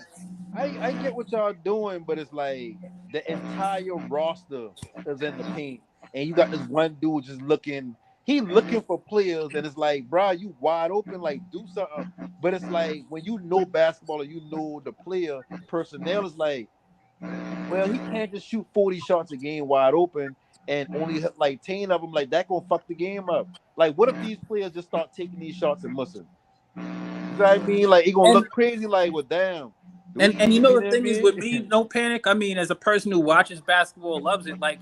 I get what y'all doing, but it's like the entire roster is in the paint, and you got this one dude just looking. He looking for players, and it's like, bro, you wide open, like do something. But it's like when you know basketball or you know the player personnel is like, well, he can't just shoot 40 shots a game wide open and only hit like 10 of them. Like that gonna fuck the game up. Like, what if these players just start taking these shots and missing? You know what I mean? Like, it gonna look crazy. Like, well, damn. And you know the thing is with me, No Panic. I mean, as a person who watches basketball, loves it. Like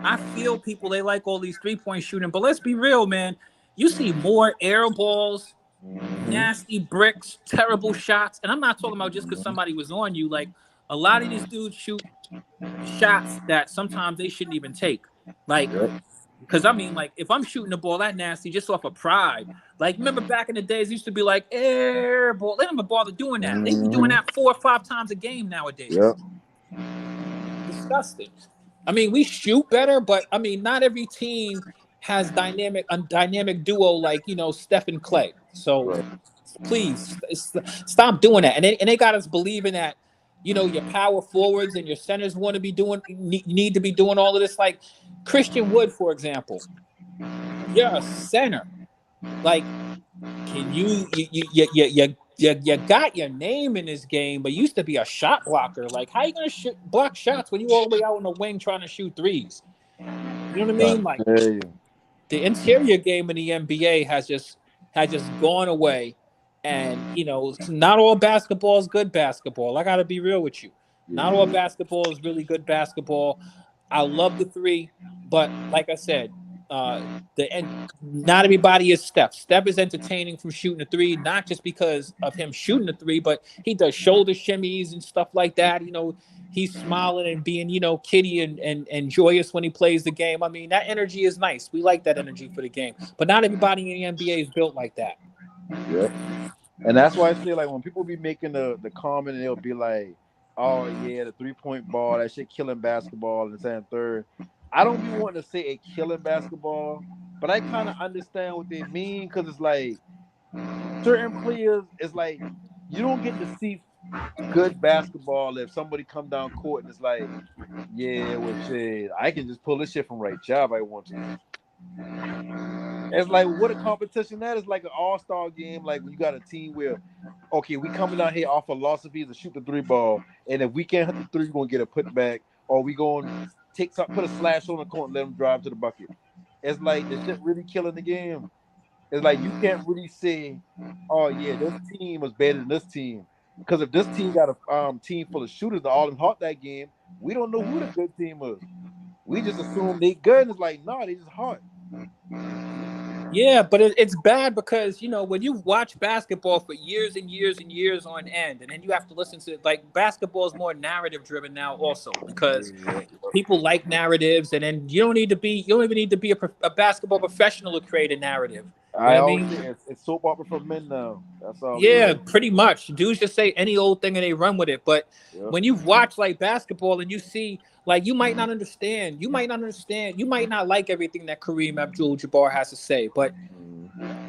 I feel people, they like all these 3-point shooting, but let's be real, man. You see more air balls, nasty bricks, terrible shots. And I'm not talking about just because somebody was on you. Like, a lot of these dudes shoot shots that sometimes they shouldn't even take. Like, because, I mean, like, if I'm shooting the ball that nasty just off of pride, like, remember back in the days, it used to be like, air ball. They don't even bother doing that. They be doing that 4 or 5 times a game nowadays. Disgusting. I mean, we shoot better, but I mean, not every team has a dynamic duo like, Steph and Clay. So please stop doing that. And they got us believing that, your power forwards and your centers want to be need to be doing all of this. Like Christian Wood, for example, you're a center. Like, can you got your name in this game, but you used to be a shot blocker. Like, how you gonna block shots when you all the way out on the wing trying to shoot threes? You know what I mean? Like, the interior game in the NBA has just gone away, and not all basketball is good basketball. I got to be real with you. Not all basketball is really good basketball. I love the three, but like I said, not everybody is Steph. Steph is entertaining from shooting the three, not just because of him shooting the three, but he does shoulder shimmies and stuff like that. He's smiling and being, kitty and joyous when he plays the game. I mean, that energy is nice. We like that energy for the game. But not everybody in the NBA is built like that. Yep. And that's why I say, like, when people be making the comment, and they'll be like, "Oh yeah, the 3-point ball, that shit killing basketball," and saying third. I don't be wanting to say it killing basketball, but I kind of understand what they mean, because it's like certain players, it's like you don't get to see good basketball if somebody come down court and it's like, yeah, well, shit, I can just pull this shit from right job I want to. It's like, what a competition that is. Like an all-star game, like when you got a team where, okay, we coming down here off philosophy to shoot the 3 ball, and if we can't hit the 3, we're gonna get a putback, or we gonna put a slash on the court and let them drive to the bucket. It's like the shit really killing the game. It's like you can't really say, oh yeah, this team is better than this team, because if this team got a team full of shooters that all them hot that game, we don't know who the good team is. We just assume they good, and it's like, nah, they just hot. Yeah, but it's bad because, when you watch basketball for years and years and years on end, and then you have to listen to, like, basketball is more narrative driven now also, because people like narratives, and then you don't even need to be a basketball professional to create a narrative. You know I what I always mean? say it's soap opera for men now. That's all it Yeah, is. pretty much. Dudes just say any old thing and they run with it. But Yep. when you watch like basketball and you see, like, you might not understand. You might not like everything that Kareem Abdul-Jabbar has to say. But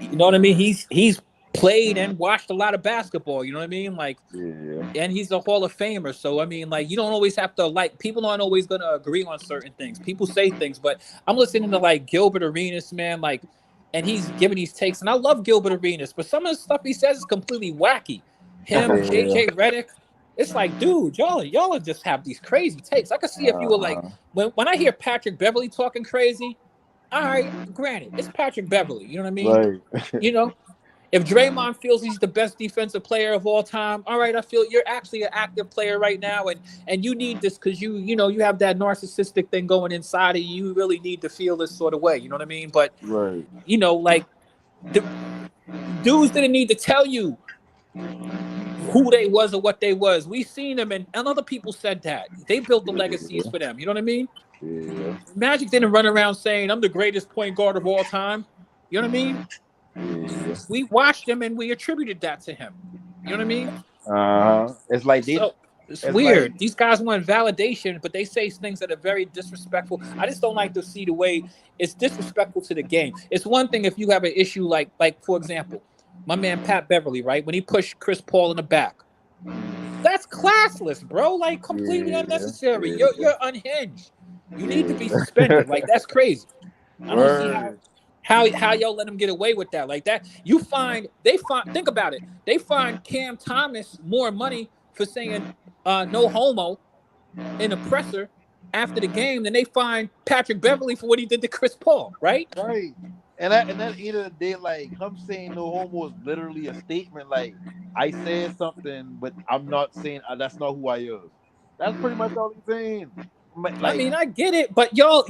you know what I mean? He's played and watched a lot of basketball. You know what I mean? Like, Yeah. and he's a Hall of Famer. So I mean, like, you don't always have to like. People aren't always gonna agree on certain things. People say things, but I'm listening to like Gilbert Arenas, man, like. And he's giving these takes, and I love Gilbert Arenas, but some of the stuff he says is completely wacky. Him, JJ Redick, it's like, dude, y'all just have these crazy takes. I could see if you were like, when I hear Patrick Beverly talking crazy, all right, granted, it's Patrick Beverly, you know what I mean? Right. If Draymond feels he's the best defensive player of all time, all right, I feel you're actually an active player right now, and you need this because you have that narcissistic thing going inside of you. You really need to feel this sort of way, you know what I mean? But right. like the dudes didn't need to tell you who they was or what they was. We seen them, and other people said that they built the legacies for them. You know what I mean? Yeah. Magic didn't run around saying I'm the greatest point guard of all time. You know what I mean? Yeah. We watched him and we attributed that to him. You know what I mean? It's like it's weird. These guys want validation, but they say things that are very disrespectful. I just don't like to see the way it's disrespectful to the game. It's one thing if you have an issue like for example, my man Pat Beverly, right? When he pushed Chris Paul in the back. That's classless, bro. Like, completely unnecessary. You're unhinged. You need to be suspended. Like, that's crazy. I don't see how y'all let him get away with that. Like that. Think about it. They find Cam Thomas more money for saying no homo in the presser after the game than they find Patrick Beverly for what he did to Chris Paul, right? Right. And at the end of the day, like, him saying no homo is literally a statement. Like, I said something, but I'm not saying that's not who I is. That's pretty much all he's saying. Like, I mean, I get it, but y'all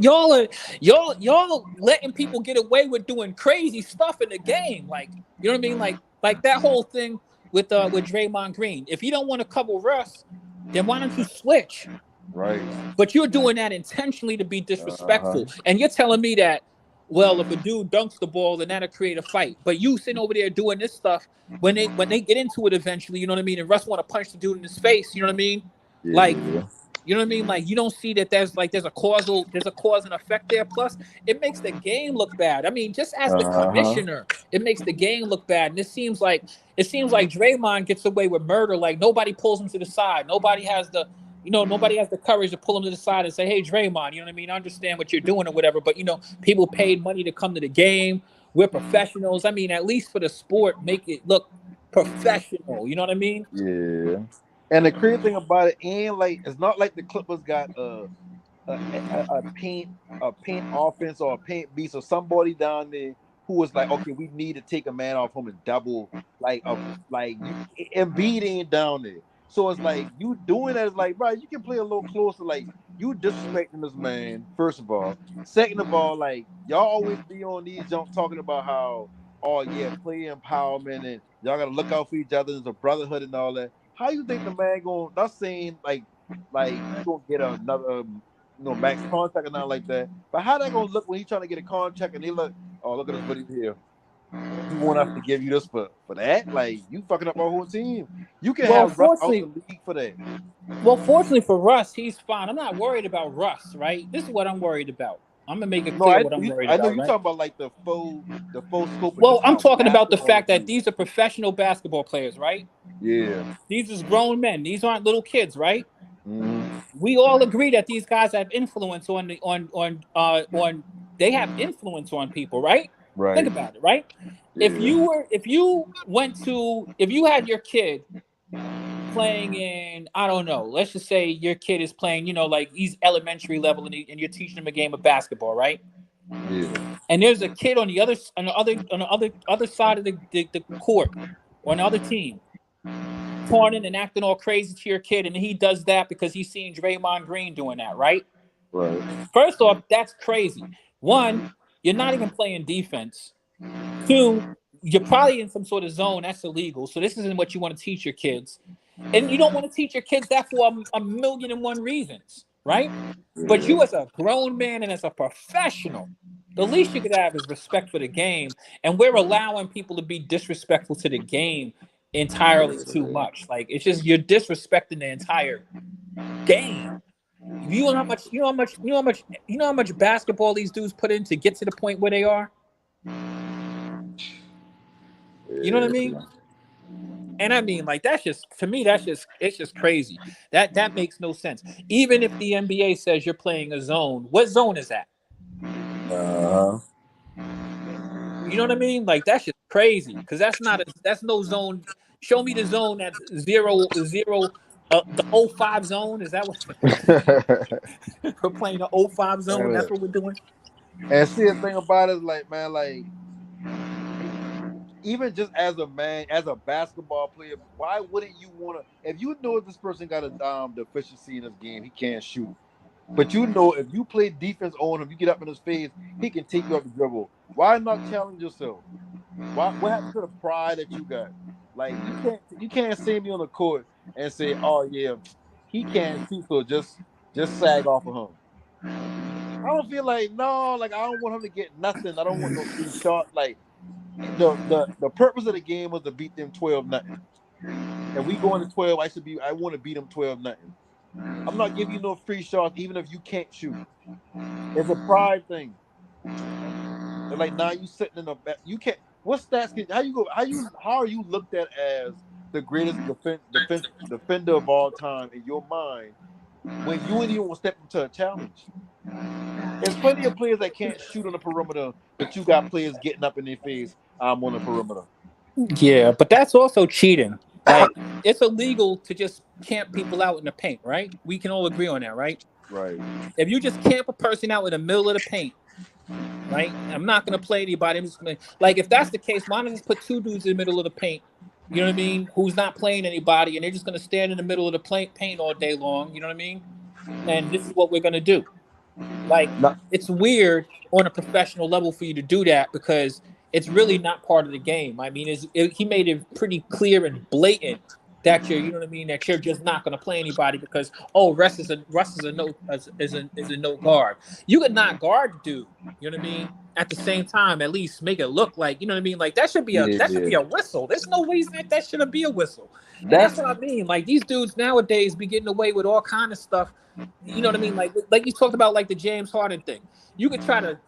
letting people get away with doing crazy stuff in the game. Like, you know what I mean? Like that whole thing with Draymond Green. If you don't want to cover Russ, then why don't you switch? Right. But you're doing that intentionally to be disrespectful. And you're telling me that, well, if a dude dunks the ball, then that'll create a fight. But you sitting over there doing this stuff, when they get into it eventually, you know what I mean? And Russ want to punch the dude in his face, you know what I mean? Yeah. Like, you know what I mean? Like, you don't see that there's a cause and effect there. Plus, it makes the game look bad. I mean, just as the commissioner, it makes the game look bad. And it seems like Draymond gets away with murder. Like, nobody pulls him to the side. Nobody has the courage to pull him to the side and say, hey, Draymond, you know what I mean? I understand what you're doing or whatever, but, people paid money to come to the game. We're professionals. I mean, at least for the sport, make it look professional. You know what I mean? Yeah. And the crazy thing about it, and like, it's not like the Clippers got a paint offense or a paint beast or somebody down there who was like, okay, we need to take a man off him and double Embiid ain't down there. So it's like, you doing that is like, bro, you can play a little closer. Like, you disrespecting this man, first of all. Second of all, like y'all always be on these jump talking about how, oh yeah, play empowerment and y'all gotta look out for each other. There's a brotherhood and all that. How you think the man gonna? Not saying like he gonna get another max contract or nothing like that. But how that gonna look when he trying to get a contract and they look? Oh, look at this video here. You want us to give you this for that? Like you fucking up our whole team. You can Well, have Russ out fortunately, the league for that. Well, fortunately for Russ, he's fine. I'm not worried about Russ, right? This is what I'm worried about. I'm gonna make it No, clear what I'm worried I know about, you right? talking about like the full scope of Well, just I'm how talking about the basketball fact is that used. these are professional basketball players, right? Yeah. These is grown men. These aren't little kids, right? Mm-hmm. We all agree that these guys have influence on they have influence on people, right? Think Right. about it, right? If Yeah. if you had your kid playing in, I don't know, let's just say your kid is playing, like he's elementary level and you're teaching him a game of basketball, right? Yeah. And there's a kid on the other side of the court or on the other team taunting and acting all crazy to your kid, and he does that because he's seen Draymond Green doing that, right? Right. First off, that's crazy. One, you're not even playing defense. Two, you're probably in some sort of zone that's illegal. So this isn't what you want to teach your kids. And you don't want to teach your kids that for a million and one reasons, right? But you as a grown man and as a professional, the least you could have is respect for the game. And we're allowing people to be disrespectful to the game entirely too much. Like it's just you're disrespecting the entire game. You know how much how much basketball these dudes put in to get to the point where they are? You know what I mean? And I mean, like that's just to me, it's just crazy. That makes no sense. Even if the NBA says you're playing a zone, what zone is that? You know what I mean? Like that's just crazy because that's no zone. Show me the zone that's zero. The 05 zone, is that what we're playing the 05 zone? That's what we're doing. And see the thing about it is like, man, like even just as a man, as a basketball player, why wouldn't you want to? If you know this person got a deficiency in his game, he can't shoot. But you know, if you play defense on him, you get up in his face, he can take you off the dribble. Why not challenge yourself? What happened to the pride that you got? Like you can't see me on the court and say, oh yeah, he can't shoot, so just sag off of him. I don't feel like no, like I don't want him to get nothing. I don't want no free shot. Like the purpose of the game was to beat them 12-0. And we going to 12, I want to beat them 12-0. I'm not giving you no free shots, even if you can't shoot. It's a pride thing. And like now you sitting in the back, you can't. What stats can how are you looked at as the greatest defender of all time in your mind when you ain't even step into a challenge? There's plenty of players that can't shoot on the perimeter, but you got players getting up in their face. I'm on the perimeter. Yeah, but that's also cheating. Like it's illegal to just camp people out in the paint, right? We can all agree on that, right? Right. If you just camp a person out in the middle of the paint, right? I'm not gonna play anybody. I'm just gonna like if that's the case, why not just put two dudes in the middle of the paint? You know what I mean? Who's not playing anybody, and they're just gonna stand in the middle of the paint all day long. You know what I mean? And this is what we're gonna do. Like it's weird on a professional level for you to do that because it's really not part of the game. I mean, he made it pretty clear and blatant that you know what I mean, that you're just not going to play anybody because Russ is a no guard. You could not guard the dude. You know what I mean? At the same time, at least make it look like you know what I mean. Like that should be a whistle. There's no reason that shouldn't be a whistle. And that's what I mean. Like these dudes nowadays be getting away with all kind of stuff. You know what I mean? Like you talked about like the James Harden thing. You could try to.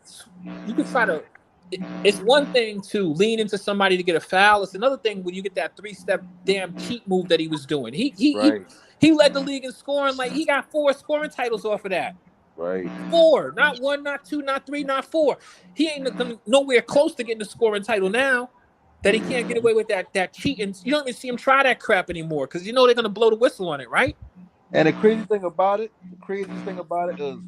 It's one thing to lean into somebody to get a foul. It's another thing when you get that 3-step damn cheat move that he was doing. He led the league in scoring. Like he got 4 scoring titles off of that. Right. 4, not 1, not 2, not 3, not 4. He ain't nowhere close to getting the scoring title now. That he can't get away with that cheating. You don't even see him try that crap anymore because you know they're gonna blow the whistle on it, right? And the craziest thing about it is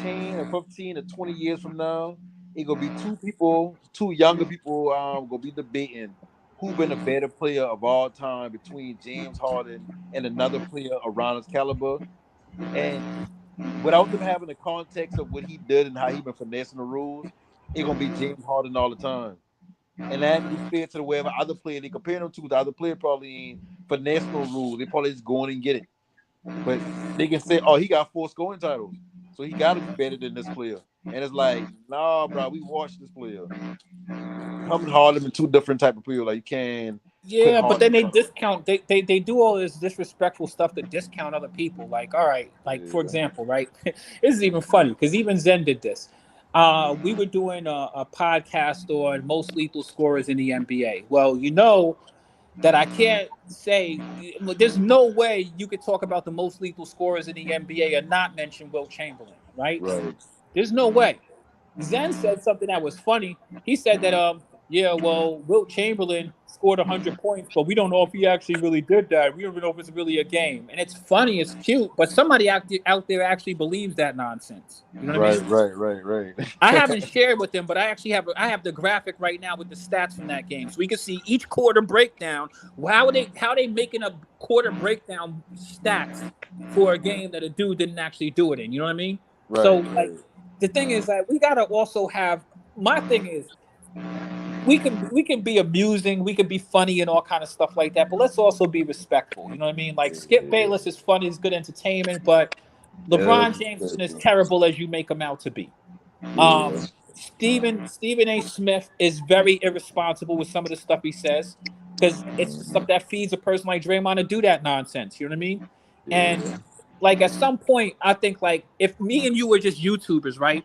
10 or 15 or 20 years from now, it gonna be two younger people gonna be debating who been a better player of all time between James Harden and another player around his caliber. And without them having the context of what he did and how he been finessing the rules, it's gonna be James Harden all the time. And that ain't gonna be fair to the wherever other player they compare them to. The other player probably ain't finesse no rules. They probably just go in and get it. But they can say, "Oh, he got 4 scoring titles, so he got to be better than this player." And it's like, nah, bro, we watched this player. Him and Harden are 2 different type of players. Like you can put Yeah, but then Harden. they discount. They do all this disrespectful stuff to discount other people. Like, all right, like for example, right? This is even funny because even Zen did this. We were doing a podcast on most lethal scorers in the NBA. Well, you know that I can't say. There's no way you could talk about the most lethal scorers in the NBA and not mention Wilt Chamberlain, right? Right. There's no way. Zen said something that was funny. He said that yeah, well, Wilt Chamberlain scored 100 points, but we don't know if he actually really did that. We don't even know if it's really a game. And it's funny, it's cute, but somebody out there actually believes that nonsense. You know what I mean? Right. I haven't shared with them, but I actually have the graphic right now with the stats from that game, so we can see each quarter breakdown. How they making a quarter breakdown stats for a game that a dude didn't actually do it in. You know what I mean? Right. So like the thing is that we gotta also have. My thing is we can be amusing, we can be funny and all kind of stuff like that, but let's also be respectful. You know what I mean? Like Skip Bayless is funny, is good entertainment, but LeBron James isn't as terrible as you make him out to be. Stephen A. Smith is very irresponsible with some of the stuff he says because it's the stuff that feeds a person like Draymond to do that nonsense. You know what I mean? And like at some point, I think like if me and you were just YouTubers, right?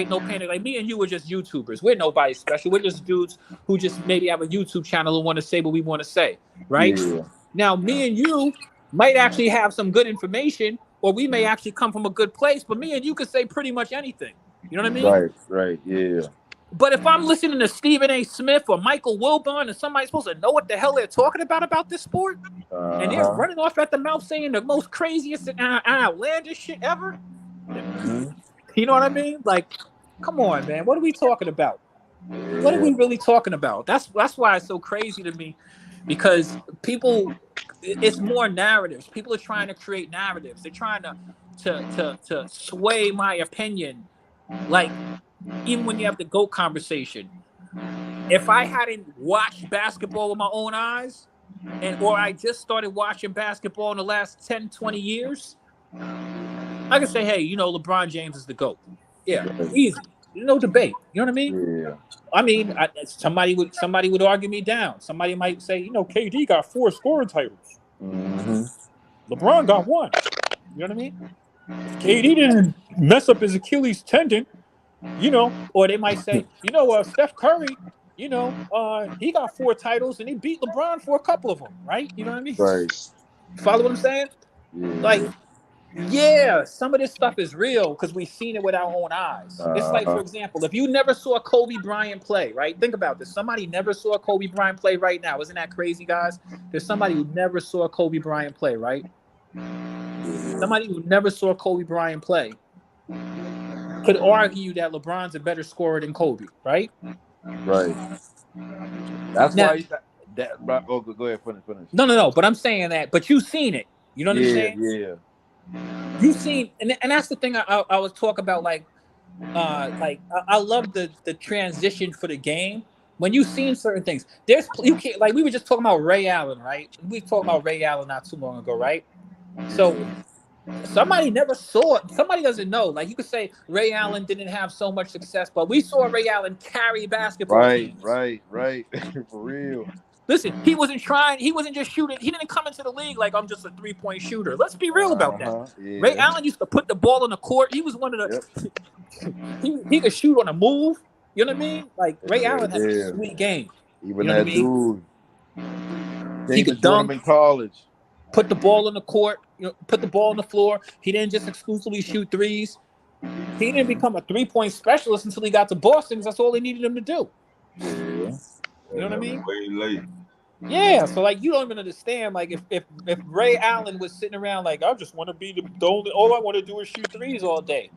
No panic. Like me and you were just YouTubers. We're nobody special. We're just dudes who just maybe have a YouTube channel and want to say what we want to say, right? Yeah. Now, me and you might actually have some good information, or we may actually come from a good place. But me and you could say pretty much anything. You know what I mean? Right. Yeah. But if I'm listening to Stephen A. Smith or Michael Wilbon and somebody's supposed to know what the hell they're talking about this sport, and they're running off at the mouth saying the most craziest and outlandish shit ever, you know what I mean? Like, come on, man. What are we talking about? What are we really talking about? That's why it's so crazy to me, because people, it's more narratives. People are trying to create narratives. They're trying to sway my opinion. Like, even when you have the GOAT conversation, if I hadn't watched basketball with my own eyes, or I just started watching basketball in the last 10, 20 years, I could say, hey, you know, LeBron James is the GOAT. Yeah, easy. No debate. You know what I mean? Yeah. I mean, somebody would argue me down. Somebody might say, you know, KD got 4 scoring titles. LeBron got 1. You know what I mean? If KD didn't mess up his Achilles tendon, you know, or they might say, you know, Steph Curry, you know, he got 4 titles and he beat LeBron for a couple of them, right? You know what I mean? Right. Follow what I'm saying? Like, yeah, some of this stuff is real because we've seen it with our own eyes. It's like, for example, if you never saw Kobe Bryant play, right? Think about this. Somebody never saw Kobe Bryant play right now. Isn't that crazy, guys? There's somebody who never saw Kobe Bryant play, right? Somebody who never saw Kobe Bryant play could argue that LeBron's a better scorer than Kobe, right? Right. That's now, why go ahead, finish. No. But I'm saying that, but you've seen it. You know what I'm saying? Yeah. You've seen, and that's the thing I was talking about. Like I love the transition for the game. When you've seen certain things, you can't, like we were just talking about Ray Allen, right? We talked about Ray Allen not too long ago, right? So somebody never saw it. Somebody doesn't know. Like you could say Ray Allen didn't have so much success, but we saw Ray Allen carry basketball teams. Right. For real. Listen, he wasn't trying. He wasn't just shooting. He didn't come into the league like I'm just a 3-point shooter. Let's be real about that. Yeah. Ray Allen used to put the ball on the court. He was one of the. he could shoot on a move. You know what I mean? Like Ray Allen has a sweet game. Even you know that dude. He could dunk in college. Put the ball on the court. Put the ball on the floor. He didn't just exclusively shoot threes. He didn't become a 3-point specialist until he got to Boston. That's all they needed him to do. Yeah. You know what I mean? Way late. Yeah, so like you don't even understand. Like if Ray Allen was sitting around like I just want to be the only, all I want to do is shoot threes all day,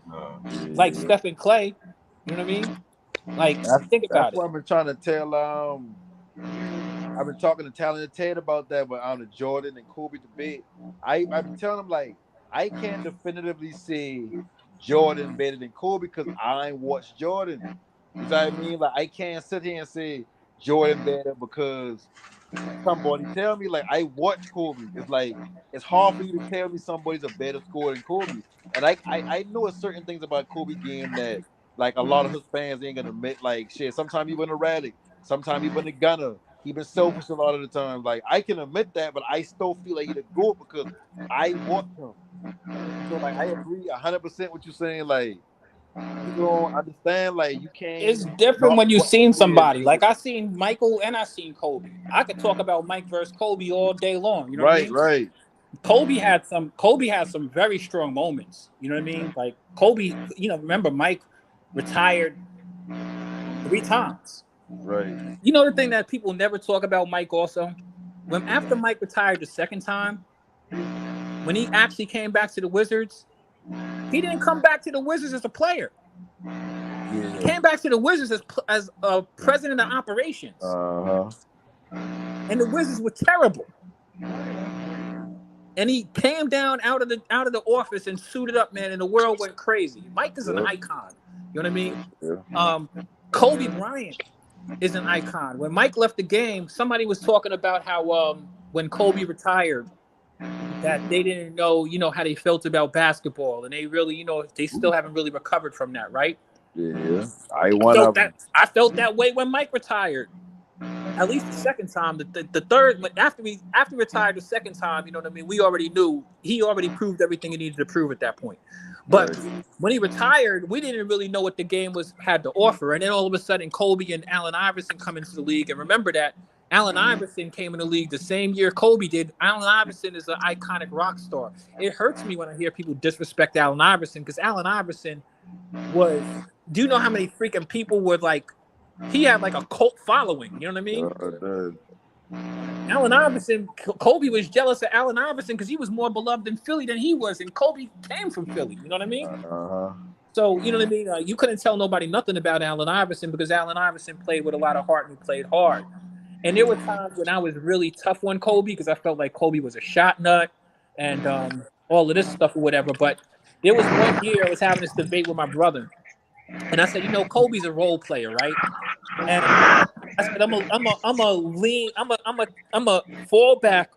like Steph and Clay. You know what I mean? Like think about that's what I've been trying to tell. I've been talking to Talented Ted about that, but on the Jordan and Kobe debate. I've been telling him like I can't definitively say Jordan better than Kobe because I ain't watched Jordan. You know what I mean? Like I can't sit here and say Jordan better because somebody tell me. Like I watch Kobe. It's like it's hard for you to tell me somebody's a better scorer than Kobe. And I know certain things about Kobe game that like a lot of his fans ain't gonna admit. Like shit, sometimes he been erratic, sometimes he been a gunner. He been selfish a lot of the time. Like I can admit that, but I still feel like he the GOAT because I watch him. So like I agree 100% what you're saying. Like people don't understand. Like you It's can't different not when you watch seen players. somebody. Like I seen Michael and I seen Kobe. I could talk about Mike versus Kobe all day long. You know what I mean? Right. Kobe had some very strong moments. You know what I mean? Like Kobe, remember Mike retired 3 times. Right. You know the thing that people never talk about Mike also? When after Mike retired the second time, when he actually came back to the Wizards, he didn't come back to the Wizards as a player. Yeah. He came back to the Wizards as a president of operations. And the Wizards were terrible. And he came down out of the office and suited up, man, and the world went crazy. Mike is an icon. You know what I mean? Yeah. Kobe Bryant is an icon. When Mike left the game, somebody was talking about how when Kobe retired, that they didn't know, how they felt about basketball, and they really, they still haven't really recovered from that, right? Yeah. I felt that way when Mike retired. At least the second time. The third, after he retired the second time, you know what I mean? We already knew he already proved everything he needed to prove at that point. But when he retired, we didn't really know what the game had to offer. And then all of a sudden, Kobe and Allen Iverson come into the league. And remember that Allen Iverson came in the league the same year Kobe did. Allen Iverson is an iconic rock star. It hurts me when I hear people disrespect Allen Iverson because Allen Iverson was. Do you know how many freaking people were like? He had like a cult following. You know what I mean? Allen Iverson, Kobe was jealous of Allen Iverson because he was more beloved in Philly than he was, and Kobe came from Philly. You know what I mean? So you know what I mean. You couldn't tell nobody nothing about Allen Iverson because Allen Iverson played with a lot of heart and he played hard. And there were times when I was really tough on Kobe because I felt like Kobe was a shot nut and all of this stuff or whatever. But there was one year I was having this debate with my brother, and I said, Kobe's a role player, right? And I said, I'm a fall back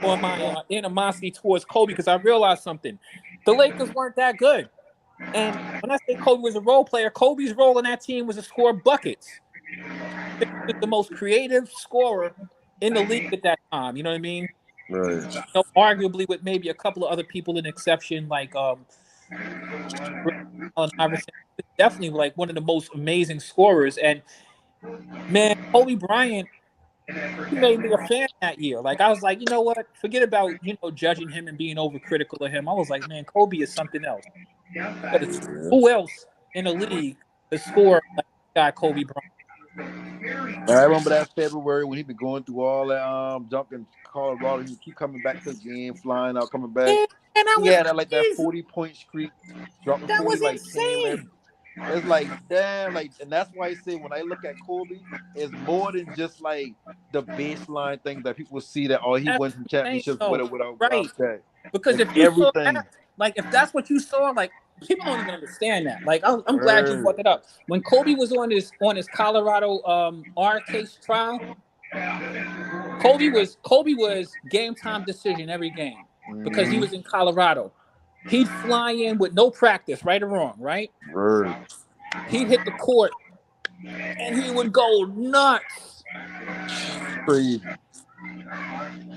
on my animosity towards Kobe because I realized something. The Lakers weren't that good. And when I say Kobe was a role player, Kobe's role in that team was to score buckets. He was the most creative scorer in the league at that time. You know what I mean? Right. Arguably with maybe a couple of other people, an exception like Allen Iverson. Definitely like one of the most amazing scorers. And man, Kobe Bryant, he made me a fan that year. Like I was like, you know what? Forget about judging him and being overcritical of him. I was like, man, Kobe is something else. Who else in the league to score like guy Kobe Bryant? I remember that February when he been going through all that junk in Colorado. He keep coming back to the game, flying out, coming back. And he had that 40-point streak, dropping that 40 was like insane. It's like damn, like, and that's why I say when I look at Kobe, it's more than just like the baseline thing that people see that he won some championships without that. Because it's if you everything. saw that, like if that's what you saw, like people don't even understand that. Like I'm glad you brought that up. When Kobe was on his Colorado R case trial, Kobe was game time decision every game because he was in Colorado. He'd fly in with no practice, right or wrong, right? He'd hit the court and he would go nuts. Crazy.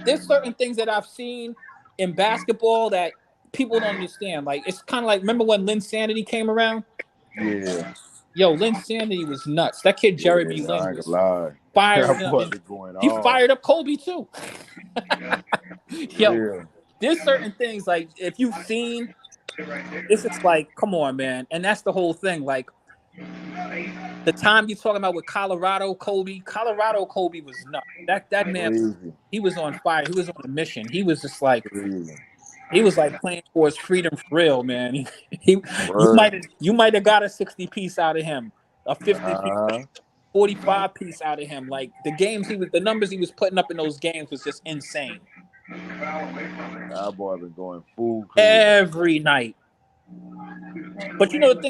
There's certain things that I've seen in basketball that people don't understand. Like it's kind of like, remember when Lynn Sanity came around? Yeah. Yo, Lynn Sanity was nuts. That kid Jerry B. Lynn was fired up. He fired up Kobe too. Yo, there's certain things like if you've seen, it's just like, come on, man. And that's the whole thing. Like the time you're talking about with Colorado Kobe was nuts. That man, he was on fire. He was on a mission. He was just like, he was like playing for his freedom for real, man. You might have got a 60 piece out of him, a 50 piece, 45 piece out of him. Like the numbers he was putting up in those games was just insane. That boy been going full crazy every night. But you know the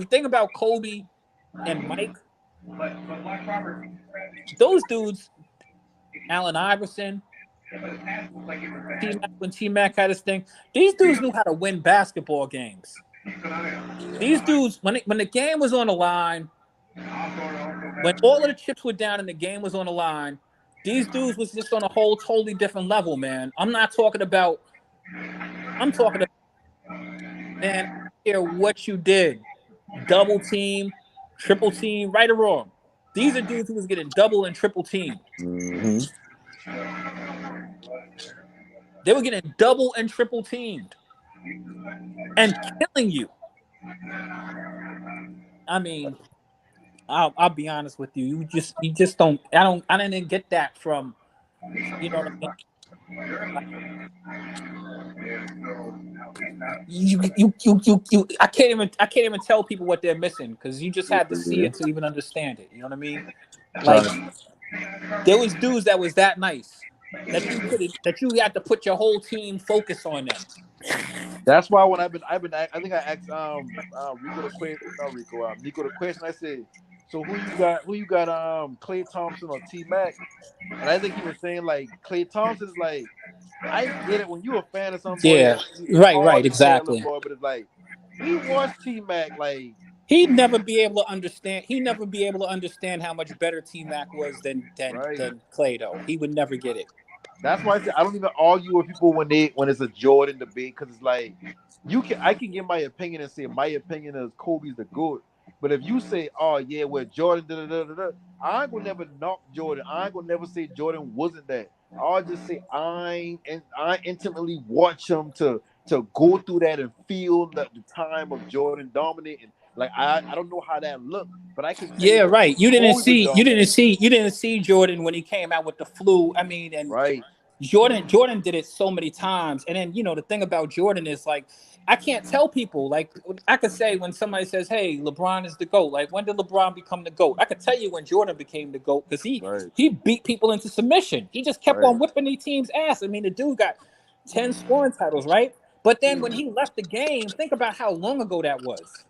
thing about Kobe and Mike, those dudes, Allen Iverson, T-Mac, when T-Mac had his thing, these dudes knew how to win basketball games. These dudes, when the game was on the line, when all of the chips were down and the game was on the line, these dudes was just on a whole totally different level, man. I'm talking about, man, I don't care what you did. Double team, triple team, right or wrong. These are dudes who was getting double and triple teamed. Mm-hmm. They were getting double and triple teamed and killing you. I mean, I'll be honest with you. You just don't. I didn't get that from. You know what I mean? You I can't even tell people what they're missing because you just had to see it to even understand it. You know what I mean? Like there was dudes that was that nice that you had to put your whole team focus on them. That's why when I think I asked Rico the question, not Rico, Nico the question. I said, so who you got Klay Thompson or T-Mac? And I think he was saying like Klay Thompson is like, I get it when you're a fan of somebody. Yeah, It's hard to exactly. tell, but it's like we watched T-Mac like he'd never be able to understand. He'd never be able to understand how much better T-Mac was than Klay though. He would never get it. That's why I said I don't even argue with people when it's a Jordan debate because it's like I can give my opinion and say my opinion is Kobe's the GOAT. But if you say, oh yeah, well Jordan, I ain't gonna never knock Jordan. I ain't gonna never say Jordan wasn't that. I'll just say I intimately watch him to go through that and feel the time of Jordan dominating. Like I don't know how that looked, but I can tell you right. You didn't see Jordan when he came out with the flu. I mean, and Jordan did it so many times. And then the thing about Jordan is like I can't tell people. Like I could say when somebody says, "Hey, LeBron is the GOAT." Like when did LeBron become the GOAT? I could tell you when Jordan became the GOAT because he beat people into submission. He just kept on whipping the team's ass. I mean, the dude got 10 scoring titles, right? But then when he left the game, think about how long ago that was.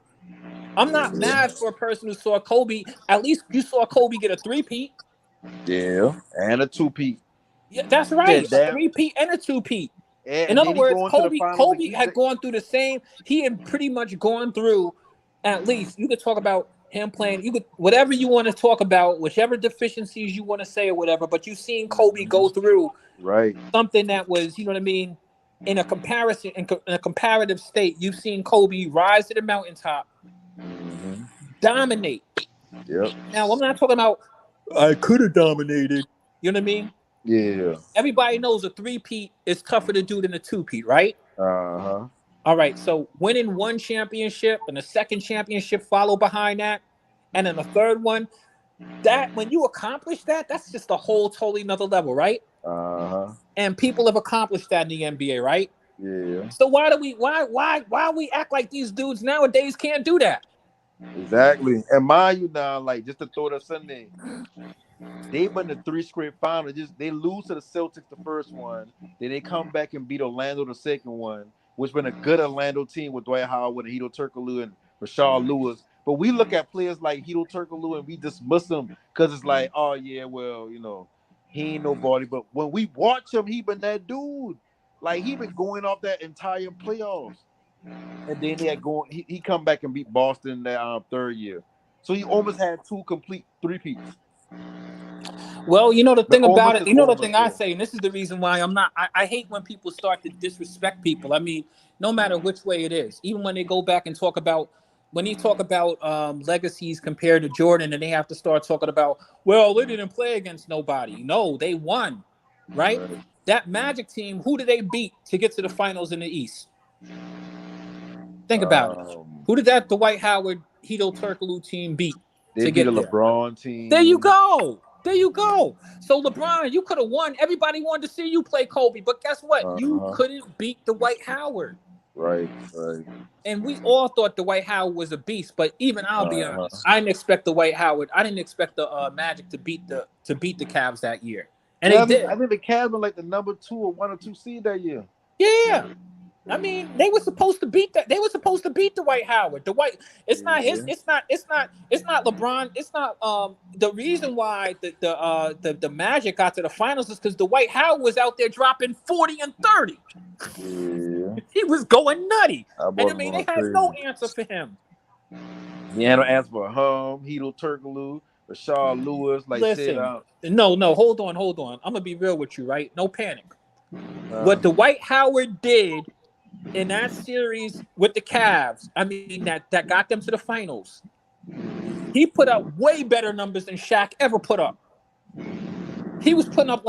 I'm not mad for a person who saw Kobe. At least you saw Kobe get a 3-peat. Yeah, and a 2-peat. Yeah, that's right. A 3-peat and a 2-peat. In other words, Kobe had gone through the same. He had pretty much gone through. At least you could talk about him playing. You could whatever you want to talk about, whichever deficiencies you want to say or whatever. But you've seen Kobe go through something that was, you know what I mean, in a comparison, in a comparative state. You've seen Kobe rise to the mountaintop. Dominate. Yep. Now I'm not talking about I could have dominated. You know what I mean? Yeah. Everybody knows a 3-peat is tougher to do than a 2-peat, right? Uh-huh. All right. So winning one championship and a second championship follow behind that, and then a third one, that when you accomplish that, that's just a whole totally another level, right? Uh-huh. And people have accomplished that in the NBA, right? Yeah. So why we act like these dudes nowadays can't do that? Exactly. And mind you now, like just to throw that Sunday, they won the 3 straight finals. They lose to the Celtics the first one, then they come back and beat Orlando the second one, which been a good Orlando team with Dwight Howard and Hedo Turkoglu and Rashard Lewis. But we look at players like Hedo Turkoglu and we dismiss them because it's like, oh yeah, well, he ain't nobody. But when we watch him, he been that dude. Like he been going off that entire playoffs. And then he come back and beat Boston that third year. So he almost had 2 complete 3-peats. Well, the thing about it, the thing I say, and this is the reason why I'm not, I hate when people start to disrespect people. I mean, no matter which way it is, even when they go back and talk about, legacies compared to Jordan, and they have to start talking about, well, they didn't play against nobody. No, they won, right? That Magic team, who did they beat to get to the finals in the East? Think about it. Who did that Dwight Howard, Hedo Turkoglu team beat? They beat a LeBron team. There you go. So LeBron, you could have won. Everybody wanted to see you play Kobe, but guess what? You couldn't beat Dwight Howard. Right. And we all thought Dwight Howard was a beast, but even I'll be honest, I didn't expect Dwight Howard. I didn't expect the Magic to beat the Cavs that year. And they did. I think the Cavs were like the number 2 or 1 or 2 seed that year. Yeah. I mean, they were supposed to beat that. They were supposed to beat Dwight Howard. It's not his. It's not LeBron. It's not the reason why the Magic got to the finals is because Dwight Howard was out there dropping 40 and 30. Yeah, he was going nutty, and I mean they had crazy. no answer for him. He had no answer for Hedo Turkoglu, Rashard Lewis. Like, Listen, no, hold on. I'm gonna be real with you, right? No panic. What Dwight Howard did in that series with the Cavs, I mean that got them to the finals. He put up way better numbers than Shaq ever put up. He was putting up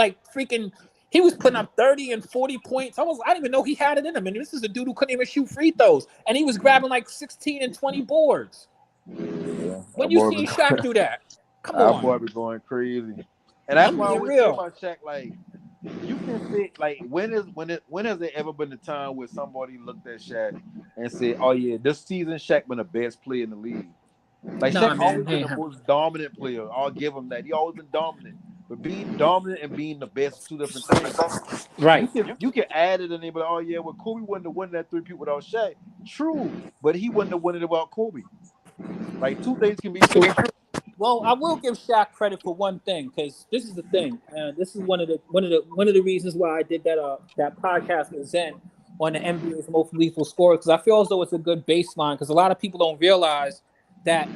he was putting up 30 and 40 points. I didn't even know he had it in him. And this is a dude who couldn't even shoot free throws. And he was grabbing like 16 and 20 boards. Yeah. When you see Shaq do that, come on. Our boy be going crazy. And that's why I always say about Shaq, like, you can say, like, when has there ever been a time where somebody looked at Shaq and said, oh yeah, this season Shaq been the best player in the league? Like, Shaq always been the most dominant player. I'll give him that. He always been dominant. But being dominant and being the best are 2 different things. Right. You can add it in there, but oh yeah, well, Kobe wouldn't have won that 3 people without Shaq. True, but he wouldn't have won it without Kobe. Like, 2 things can be true. Well, I will give Shaq credit for one thing, because this is the thing. This is one of the reasons why I did that podcast with Zen on the NBA's most lethal scorer, because I feel as though it's a good baseline, because a lot of people don't realize that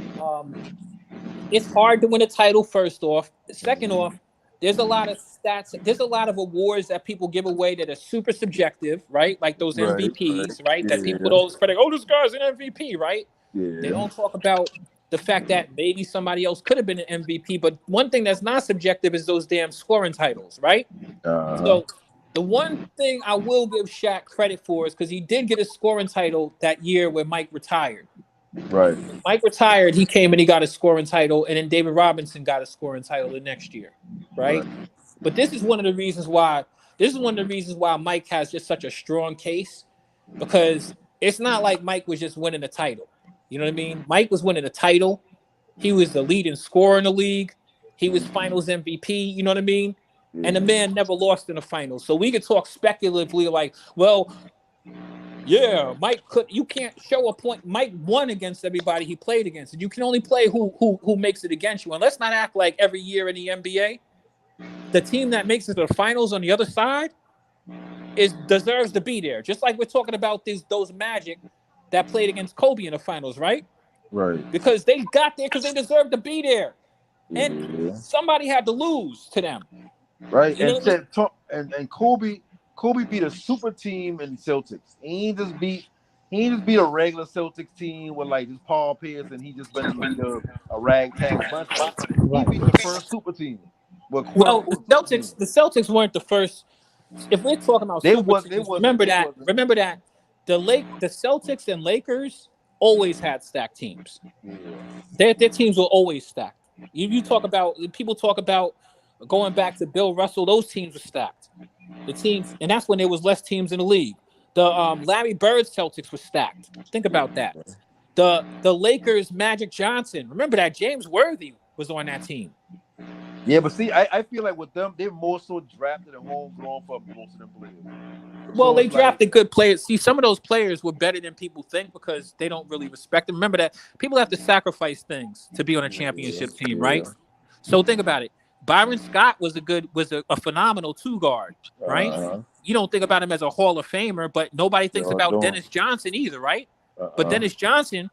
it's hard to win a title, first off. Second off, there's a lot of stats, there's a lot of awards that people give away that are super subjective, right? Like those MVPs, right? That people put all this credit, oh, this guy's an MVP, right? Yeah. They don't talk about the fact that maybe somebody else could have been an MVP, but one thing that's not subjective is those damn scoring titles, right? So the one thing I will give Shaq credit for is because he did get a scoring title that year when Mike retired. Right. When Mike retired, he came and he got a scoring title, and then David Robinson got a scoring title the next year, right? But this is one of the reasons why Mike has just such a strong case, because it's not like Mike was just winning a title. You know what I mean? Mike was winning a title. He was the leading scorer in the league. He was finals MVP. You know what I mean? And the man never lost in the finals. So we could talk speculatively like, well, yeah, you can't show a point. Mike won against everybody he played against. And you can only play who makes it against you. And let's not act like every year in the NBA, the team that makes it to the finals on the other side deserves to be there. Just like we're talking about those Magic that played against Kobe in the finals, right? Right. Because they got there because they deserved to be there. And somebody had to lose to them. Right. You know And Kobe beat a super team in Celtics. He ain't just beat a regular Celtics team with like just Paul Pierce and he just been the leader of a ragtag bunch. He beat the first super team. Well, the Celtics weren't the first. If we're talking about super teams, remember that the Celtics and Lakers always had stacked teams. Their teams were always stacked. People talk about going back to Bill Russell, those teams were stacked. The teams, and that's when there was less teams in the league. The Larry Bird Celtics were stacked. Think about that. The Lakers Magic Johnson. Remember that James Worthy was on that team. Yeah, but see, I feel like with them, they're more so drafted and homegrown for most of them players. Well, they drafted good players. See, some of those players were better than people think because they don't really respect them. Remember that people have to sacrifice things to be on a championship team, right? So think about it. Byron Scott was a phenomenal 2-guard, right? You don't think about him as a Hall of Famer, but nobody thinks about Dennis Johnson either, right? But Dennis Johnson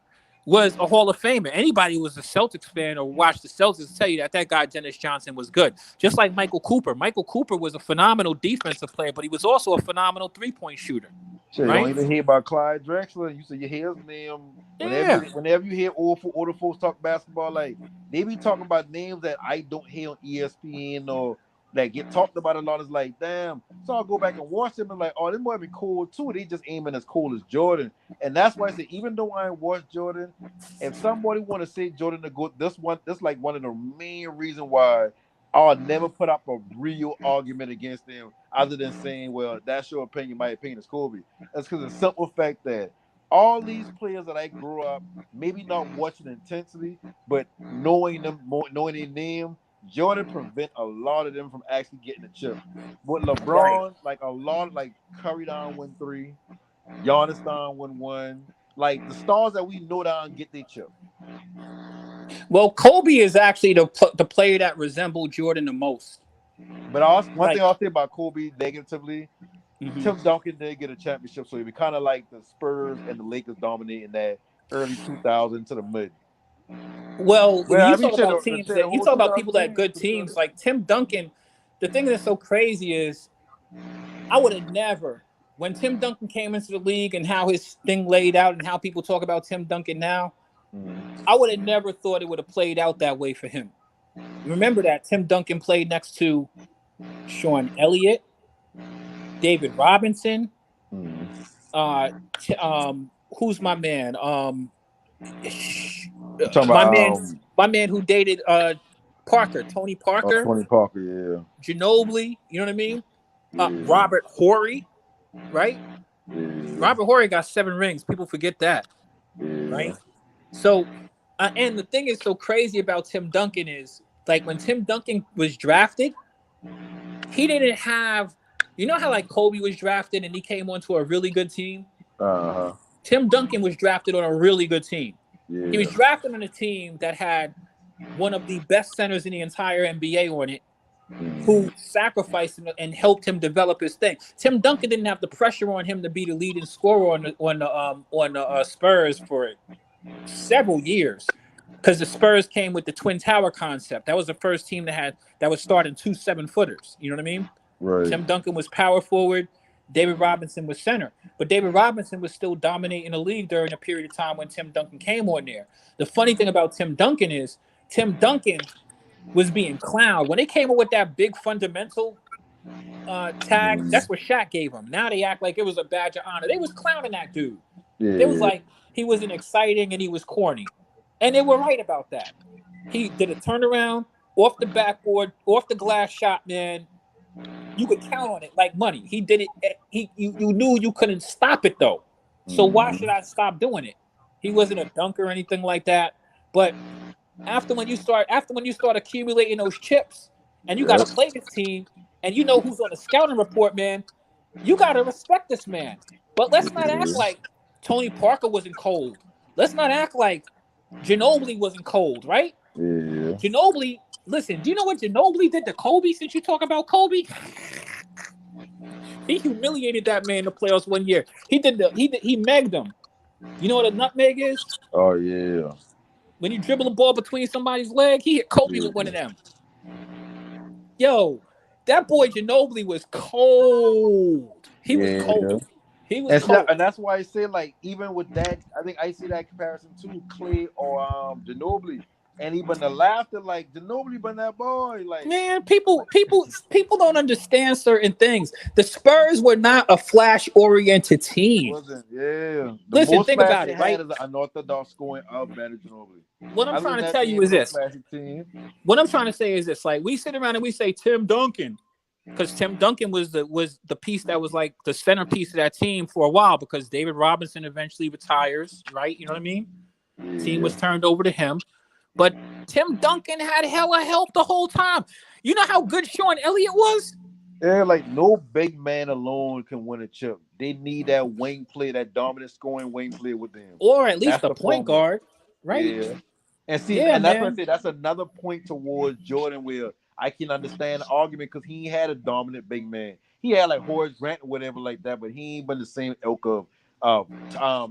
was a Hall of Famer. Anybody who was a Celtics fan or watched the Celtics will tell you that guy Dennis Johnson was good. Just like Michael Cooper. Michael Cooper was a phenomenal defensive player, but he was also a phenomenal 3-point shooter. Shit, right? You don't even hear about Clyde Drexler. You say you hear his name. Whenever you hear older folks talk basketball, like they be talking about names that I don't hear on ESPN or that get talked about a lot. Is like, damn. So I'll go back and watch them and like, oh, they might be cool too. They just aiming as cool as Jordan. And that's why I say, even though I ain't watched Jordan, if somebody want to say Jordan to go, this like one of the main reasons why I'll never put up a real argument against them other than saying, well, that's your opinion. My opinion is Kobe. That's because of the simple fact that all these players that I grew up, maybe not watching intensely, but knowing them, knowing their name, Jordan prevent a lot of them from actually getting the chip. With LeBron, like a lot, like Curry down 1-3, Giannis down 1-1. Like the stars that we know down get their chip. Well, Kobe is actually the player that resembled Jordan the most. But one thing I'll say about Kobe negatively, Tim Duncan did get a championship, so it'd be kind of like the Spurs and the Lakers dominating that early 2000 to the mid. Well, when you talk about teams that you talk about people that good teams like Tim Duncan, the thing that's so crazy is I would have never, when Tim Duncan came into the league and how his thing laid out and how people talk about Tim Duncan now, I would have never thought it would have played out that way for him. Remember that Tim Duncan played next to Sean Elliott, David Robinson, who's my man? My man who dated Parker, Tony Parker. Tony Parker, yeah. Ginobili, you know what I mean? Yeah. Robert Horry, right? Yeah. Robert Horry got 7 rings. People forget that, right? So, and the thing is so crazy about Tim Duncan is, like, when Tim Duncan was drafted, he didn't have, you know how like Kobe was drafted and he came onto a really good team? Tim Duncan was drafted on a really good team. Yeah. He was drafted on a team that had one of the best centers in the entire NBA on it, who sacrificed him and helped him develop his thing. Tim Duncan didn't have the pressure on him to be the leading scorer on the Spurs for several years, because the Spurs came with the Twin Tower concept. That was the first team that was starting 2 7-footers. You know what I mean? Right. Tim Duncan was power forward. David Robinson was center. But David Robinson was still dominating the league during a period of time when Tim Duncan came on there. The funny thing about Tim Duncan is Tim Duncan was being clowned. When they came up with that big fundamental tag, that's what Shaq gave him. Now they act like it was a badge of honor. They was clowning that dude. Yeah. It was like he wasn't exciting and he was corny. And they were right about that. He did a turnaround off the backboard, off the glass shot, man. You could count on it like money. He did it. You knew you couldn't stop it though. So why should I stop doing it? He wasn't a dunker or anything like that. But after when you start accumulating those chips and you got to play this team and you know who's on the scouting report, man, you got to respect this man. But let's not act like Tony Parker wasn't cold. Let's not act like Ginobili wasn't cold, right? Yeah. Ginobili. Listen, do you know what Ginobili did to Kobe? Since you talk about Kobe, he humiliated that man in the playoffs one year. He megged him. You know what a nutmeg is? Oh yeah. When you dribble the ball between somebody's leg, he hit Kobe with one of them. Yo, that boy Ginobili was cold. He was cold. He was cold. And that's why I say, like, even with that, I think I see that comparison to Clay or Ginobili. And even the laughter, like Ginobili, been that boy, like, man, people don't understand certain things. The Spurs were not a flash-oriented team. Wasn't, yeah. Listen, think about it, right? Is an unorthodox scoring of Manu Ginobili. What I'm trying to tell you is this. What I'm trying to say is this: like, we sit around and we say Tim Duncan, because Tim Duncan was the piece that was like the centerpiece of that team for a while, because David Robinson eventually retires, right? You know what I mean? Yeah. Team was turned over to him. But Tim Duncan had hella help the whole time. You know how good Sean Elliott was? Yeah, like no big man alone can win a chip. They need that wing play, that dominant scoring wing play with them. Or at least a point guard, right? Yeah. And see, and that's what I say, that's another point towards Jordan where I can understand the argument, because he had a dominant big man. He had like Horace Grant or whatever like that, but he ain't been the same ilk of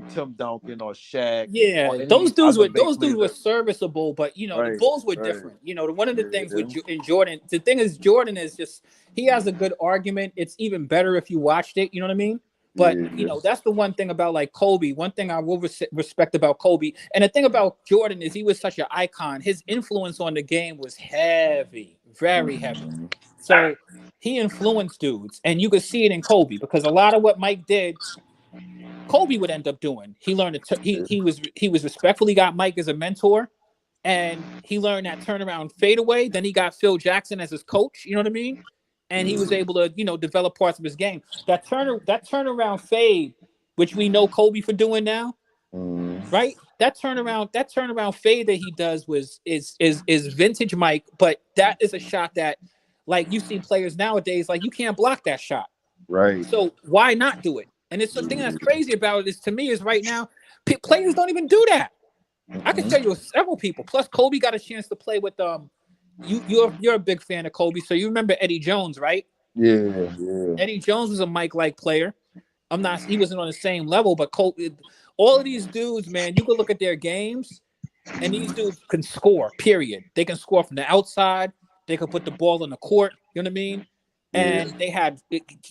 Tim Duncan or Shaq. Yeah, those dudes were serviceable, but you know, the Bulls were different. You know, one of the things with Jordan, the thing is, Jordan is just, he has a good argument. It's even better if you watched it. You know what I mean? But you know, that's the one thing about like Kobe. One thing I will respect about Kobe, and the thing about Jordan is he was such an icon. His influence on the game was heavy, very heavy. So he influenced dudes, and you could see it in Kobe, because a lot of what Mike did, Kobe would end up doing. He learned he was respectfully got Mike as a mentor, and he learned that turnaround fadeaway. Then he got Phil Jackson as his coach. You know what I mean? And he was able to, you know, develop parts of his game. That turnaround fade, which we know Kobe for doing now, right? turnaround fade that he does is vintage Mike, but that is a shot that, like, you see players nowadays, like, you can't block that shot. Right. So why not do it? And it's the thing that's crazy about it is, to me, is right now players don't even do that. I can tell you several people. Plus, Kobe got a chance to play with You're a big fan of Kobe, so you remember Eddie Jones, right? Yeah. Eddie Jones was a Mike-like player. He wasn't on the same level, but Kobe, all of these dudes, man, you could look at their games, and these dudes can score, period. They can score from the outside. They could put the ball on the court, you know what I mean? And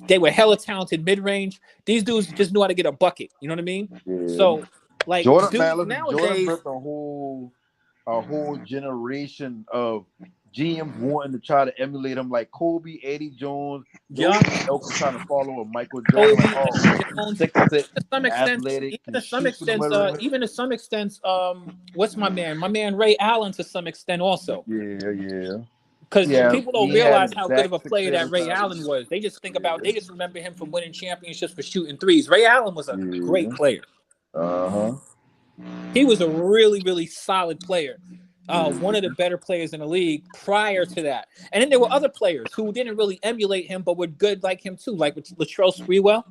they were hella talented mid-range. These dudes just knew how to get a bucket, you know what I mean? Yeah. So, like, Jordan, dudes Jordan nowadays, built a whole generation of GMs wanting to try to emulate him, like Kobe, Eddie Jones. Those elk were trying to follow a Michael Jordan, Kobe, like, oh, Eddie Jones, 6'6", to some extent, athletic, can shoot from the middle. even to some extent, what's my man? My man Ray Allen, to some extent, also. Yeah. Because people don't he had realize how good of a exact player that Ray Allen was. They just they just remember him from winning championships for shooting threes. Ray Allen was a great player. He was a really, really solid player. One of the better players in the league prior to that. And then there were other players who didn't really emulate him, but were good like him too, like Latrell Sprewell.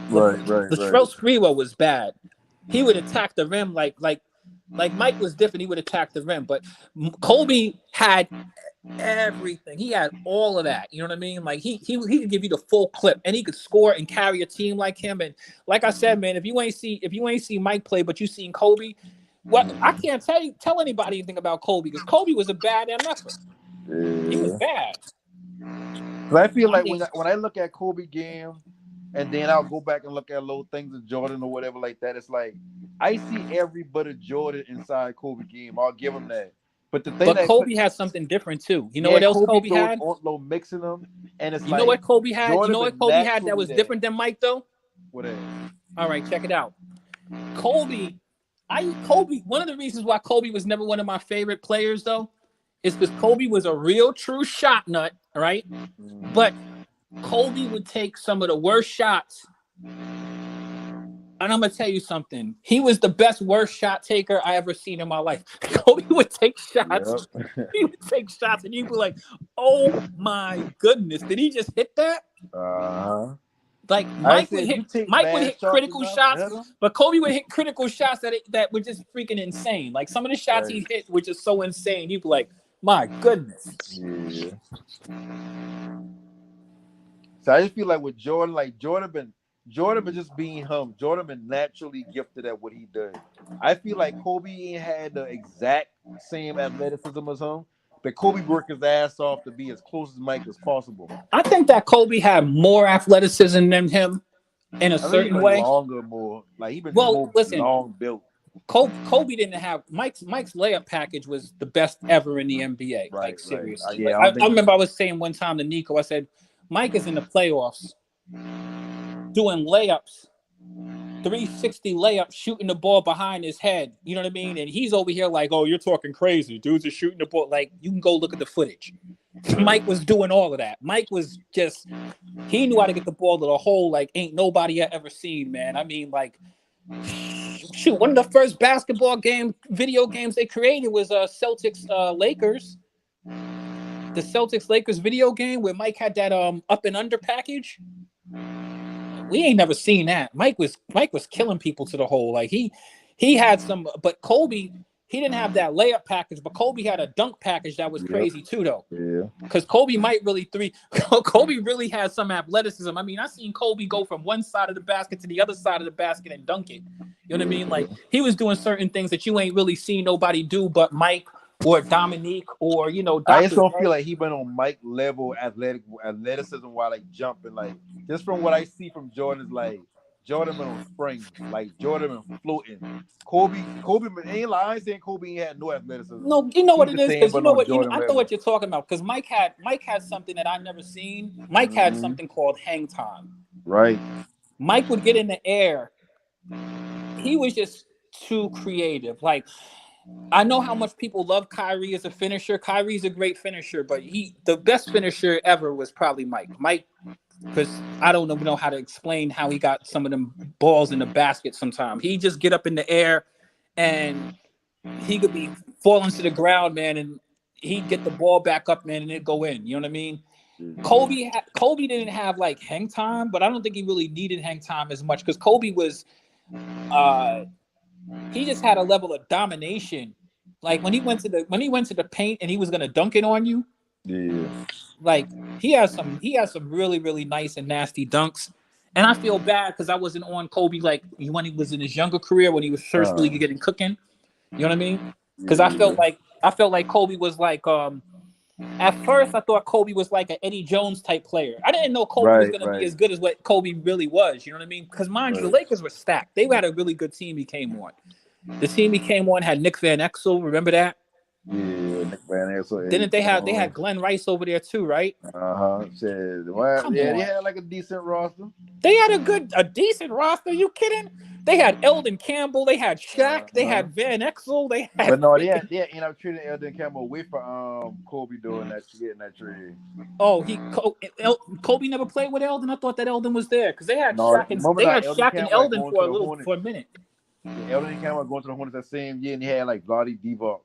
Latrell Sprewell was bad. He would attack the rim like Mike was different. He would attack the rim, but Kobe had everything. He had all of that. You know what I mean? Like he could give you the full clip, and he could score and carry a team like him. And like I said, man, if you ain't see Mike play, but you seen Kobe, I can't tell anybody anything about Kobe, because Kobe was a bad MFer. He was bad. But I feel like when I look at Kobe game, and then I'll go back and look at little things of Jordan or whatever like that, it's like I see every bit of Jordan inside Kobe game. I'll give him that. But Kobe had something different too. You know what else Kobe had? Mixing them, and it's you know what Kobe had? Jordan, you know what Kobe had that was different than Mike though? What is? All right, check it out. Kobe. One of the reasons why Kobe was never one of my favorite players though, is because Kobe was a real true shot nut, right? But Kobe would take some of the worst shots. And I'm going to tell you something. He was the best worst shot taker I ever seen in my life. Kobe would take shots. Yep. He would take shots, and you'd be like, oh, my goodness. Did he just hit that? Like, Mike would hit critical shots, but Kobe would hit critical shots that were just freaking insane. Like, some of the shots he hit were just so insane. You'd be like, my goodness. Yeah. So I just feel like with Jordan, like Jordan been just being him. Jordan been naturally gifted at what he does. I feel like Kobe ain't had the exact same athleticism as him, but Kobe worked his ass off to be as close as Mike as possible. I think that Kobe had more athleticism than him in a certain way. Longer, more like he been long built. Kobe didn't have Mike's layup package was the best ever in the NBA. Like seriously, Yeah, I remember I was saying one time to Nico, I said, Mike is in the playoffs doing layups, 360 layups, shooting the ball behind his head. You know what I mean? And he's over here like, oh, you're talking crazy. Dudes are shooting the ball. Like, you can go look at the footage. Mike was doing all of that. Mike was just, he knew how to get the ball to the hole like ain't nobody ever seen, man. I mean, like, shoot, one of the first video games they created was Celtics Lakers. The Celtics Lakers video game where Mike had that up and under package. We ain't never seen that. Mike was killing people to the hole. Like he had some, but Kobe, he didn't have that layup package, but Kobe had a dunk package that was crazy too, though. Yeah. Because Kobe really had some athleticism. I mean, I seen Kobe go from one side of the basket to the other side of the basket and dunk it. You know what I mean? Like he was doing certain things that you ain't really seen nobody do but Mike or Dominique or, you know, Dr. I just don't feel like he been on Mike level athleticism while like jumping. Like just from what I see from Jordan is like Jordan been on springs, like Jordan been floating. Kobe ain't like I ain't saying Kobe ain't had no athleticism. No, you know what it is, because I know what you're talking about. Because Mike had something that I never seen. Mike had something called hang time. Right. Mike would get in the air. He was just too creative. Like, I know how much people love Kyrie as a finisher. Kyrie's a great finisher, but the best finisher ever was probably Mike. Because I don't know how to explain how he got some of them balls in the basket sometimes. He just get up in the air and he could be falling to the ground, man, and he'd get the ball back up, man, and it'd go in. You know what I mean? Kobe didn't have like hang time, but I don't think he really needed hang time as much because Kobe was, he just had a level of domination. Like when he went to the paint and he was gonna dunk it on you. Yeah. Like he has some really really nice and nasty dunks. And I feel bad because I wasn't on Kobe like when he was in his younger career when he was first really getting cooking. You know what I mean? Because I felt like Kobe was like at first I thought Kobe was like an Eddie Jones type player. I didn't know Kobe was gonna be as good as what Kobe really was. You know what I mean? Because mind you, the Lakers were stacked. They had a really good team he came on. The team he came on had Nick Van Exel. Remember that? Yeah, Nick Van Exel. Didn't they had Glenn Rice over there too, right? Well, they had like a decent roster. They had a decent roster. Are you kidding? They had Eldon Campbell. They had Shaq. They had Van Exel. They had. But no, they ended up trading Eldon Campbell away for Kobe getting that trade. Oh, Kobe never played with Eldon. I thought that Eldon was there because they had Shaq and Eldon for a minute. Yeah, Eldon Campbell going to the Hornets that same year, and he had like Vlade Divac.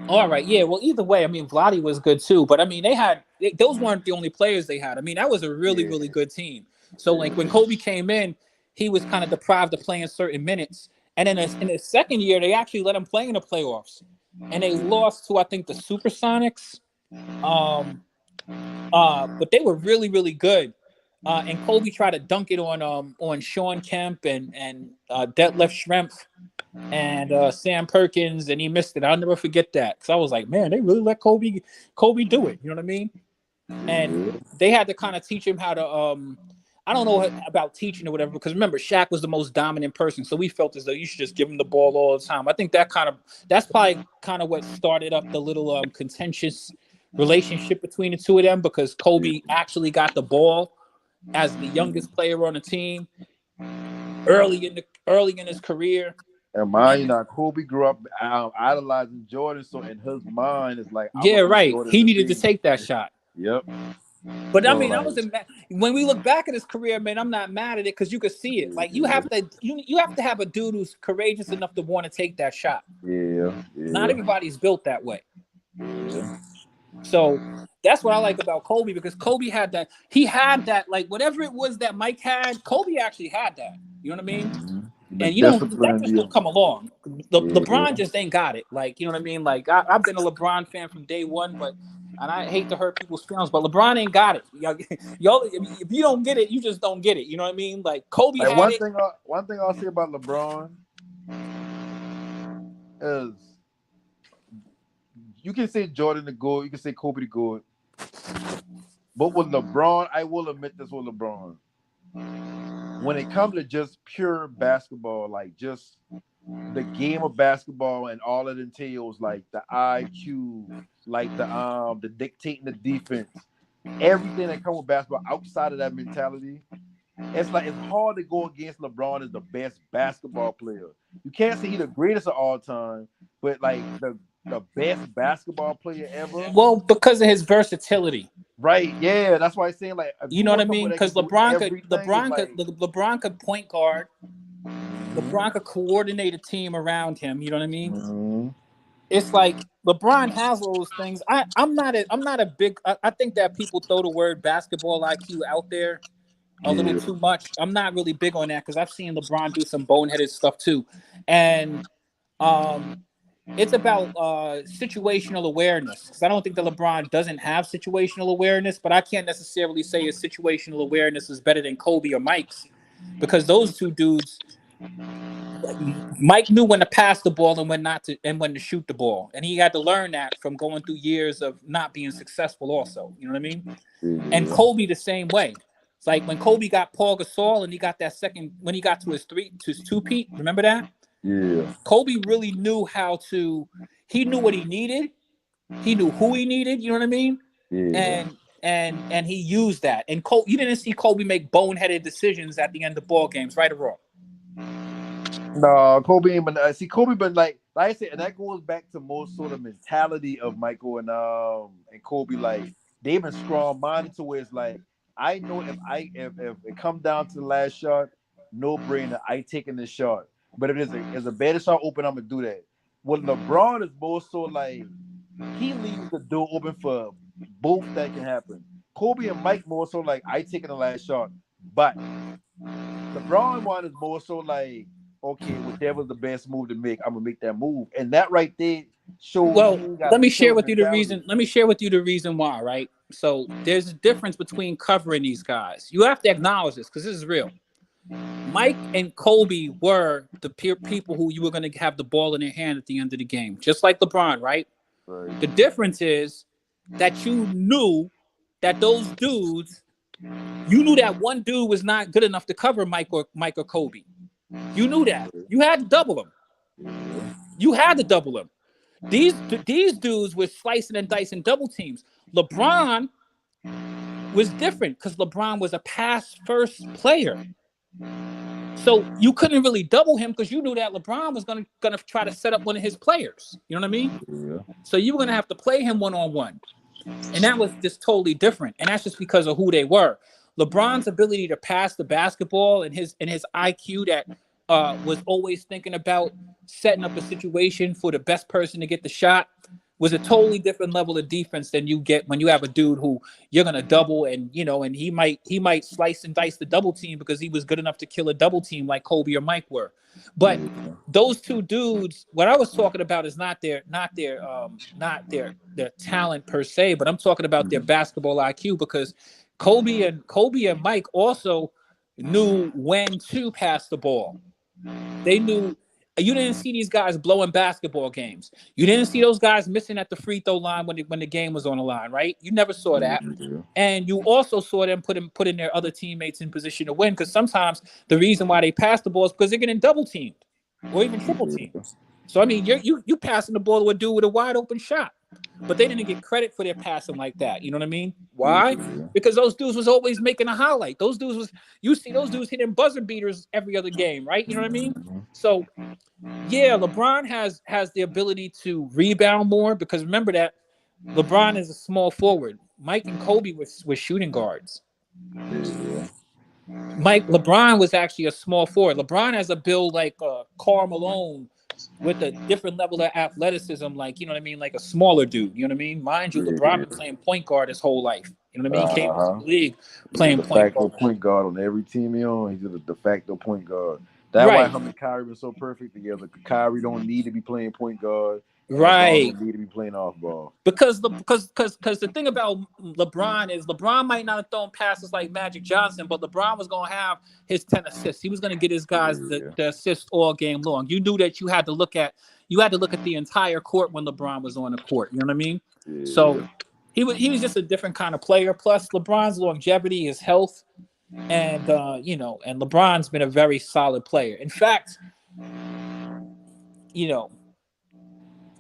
All right, yeah. Well, either way, I mean, Vlade was good too, but I mean, those weren't the only players they had. I mean, that was a really, really good team. So, like when Kobe came in, he was kind of deprived of playing certain minutes, and then in his second year, they actually let him play in the playoffs, and they lost to I think the Supersonics, but they were really, really good. And Kobe tried to dunk it on Sean Kemp and Detlef Schrempf and Sam Perkins, and he missed it. I'll never forget that because I was like, man, they really let Kobe do it. You know what I mean? And they had to kind of teach him how to. I don't know about teaching or whatever because remember, Shaq was the most dominant person, so we felt as though you should just give him the ball all the time. I think that's probably kind of what started up the little contentious relationship between the two of them because Kobe actually got the ball as the youngest player on the team early in his career. And mind you, Kobe grew up idolizing Jordan, so in his mind, it's like, he needed to take that shot. Yep. But I mean, I wasn't mad. When we look back at his career, man, I'm not mad at it because you could see it. Like you have to have a dude who's courageous enough to want to take that shot. Yeah. Not everybody's built that way. Yeah. So that's what I like about Kobe because Kobe had that. He had that, like whatever it was that Mike had, Kobe actually had that. You know what I mean? Mm-hmm. And that just don't come along. LeBron just ain't got it. Like, you know what I mean? Like I've been a LeBron fan from day one, and I hate to hurt people's feelings, but LeBron ain't got it. Y'all, if you don't get it, you just don't get it. You know what I mean? Like Kobe had one it. Thing I'll say about LeBron is you can say Jordan the GOAT, you can say Kobe the GOAT, but with LeBron, I will admit this with LeBron. When it comes to just pure basketball, like just the game of basketball and all it entails, like the IQ, like the dictating the defense, everything that comes with basketball outside of that mentality, it's hard to go against LeBron as the best basketball player. You can't say he's the greatest of all time, but like the best basketball player ever. Well, because of his versatility. Right, yeah, that's why I'm saying like you know what I mean? Because LeBron could point guard, LeBron could coordinate a team around him. You know what I mean? Mm-hmm. It's like LeBron has those things. I'm not a big. I think that people throw the word basketball IQ out there a little too much. I'm not really big on that because I've seen LeBron do some boneheaded stuff too, and it's about situational awareness. Because I don't think that LeBron doesn't have situational awareness, but I can't necessarily say his situational awareness is better than Kobe or Mike's, because those two dudes, Mike knew when to pass the ball and when to shoot the ball, and he had to learn that from going through years of not being successful. Also, you know what I mean? And Kobe the same way. It's like when Kobe got Paul Gasol and he got that second when he got to his two-peat. Remember that? Yeah. Kobe really knew he knew what he needed. He knew who he needed, you know what I mean? Yeah. And he used that. And you didn't see Kobe make boneheaded decisions at the end of ball games, right or wrong? No, Kobe ain't been Kobe been like I said, and that goes back to most sort of mentality of Michael and Kobe. Like they've been strong-minded to where it's like, I know if it come down to the last shot, no brainer, I taking this shot. But if there's a better shot open, I'm gonna do that. With LeBron is more so like he leaves the door open for both that can happen. Kobe and Mike more so like I taking the last shot, but LeBron one is more so like, okay, whichever's the best move to make, I'm gonna make that move, and that right there shows. Well, he ain't got let a me share killer with you the mentality. reason. Let me share with you the reason why. Right. So there's a difference between covering these guys. You have to acknowledge this because this is real. Mike and Kobe were the people who you were going to have the ball in their hand at the end of the game, just like LeBron, right? Right. The difference is that you knew that those dudes, you knew that one dude was not good enough to cover Mike or Kobe. You knew that. You had to double them. You had to double them. These dudes were slicing and dicing double teams. LeBron was different because LeBron was a pass first player. So you couldn't really double him because you knew that LeBron was gonna try to set up one of his players. You know what I mean? Yeah. So you were gonna have to play him one-on-one. And that was just totally different. And that's just because of who they were. LeBron's ability to pass the basketball and his IQ that was always thinking about setting up a situation for the best person to get the shot was a totally different level of defense than you get when you have a dude who you're gonna double and and he might slice and dice the double team because he was good enough to kill a double team like Kobe or Mike were. But those two dudes, what I was talking about is not their talent per se, but I'm talking about their basketball IQ because Kobe and Mike also knew when to pass the ball. They knew. You didn't see these guys blowing basketball games. You didn't see those guys missing at the free throw line when the game was on the line, right? You never saw that. And you also saw them putting their other teammates in position to win because sometimes the reason why they pass the ball is because they're getting double teamed or even triple teamed. So I mean, you passing the ball to a dude with a wide open shot, but they didn't get credit for their passing like that. You know what I mean? Why? Because those dudes was always making a highlight. Those dudes you see those dudes hitting buzzer beaters every other game, right? You know what I mean? So yeah, LeBron has the ability to rebound more because remember that LeBron is a small forward. Mike and Kobe were shooting guards. LeBron was actually a small forward. LeBron has a build like Karl Malone with a different level of athleticism, like, you know what I mean? Like a smaller dude, you know what I mean? Mind you, LeBron been playing point guard his whole life. You know what I mean? He came into the league playing He's a point facto guard. point guard on every team he on. He's a de facto point guard. That's why him and Kyrie were so perfect together. Kyrie don't need to be playing point guard. Right. LeBron don't need to be playing off ball. Because the thing about LeBron is LeBron might not have thrown passes like Magic Johnson, but LeBron was going to have his 10 assists. He was going to get his guys the assist all game long. You knew that you had to look at the entire court when LeBron was on the court. You know what I mean? Yeah. So he was just a different kind of player. Plus LeBron's longevity, his health, and and LeBron's been a very solid player. In fact,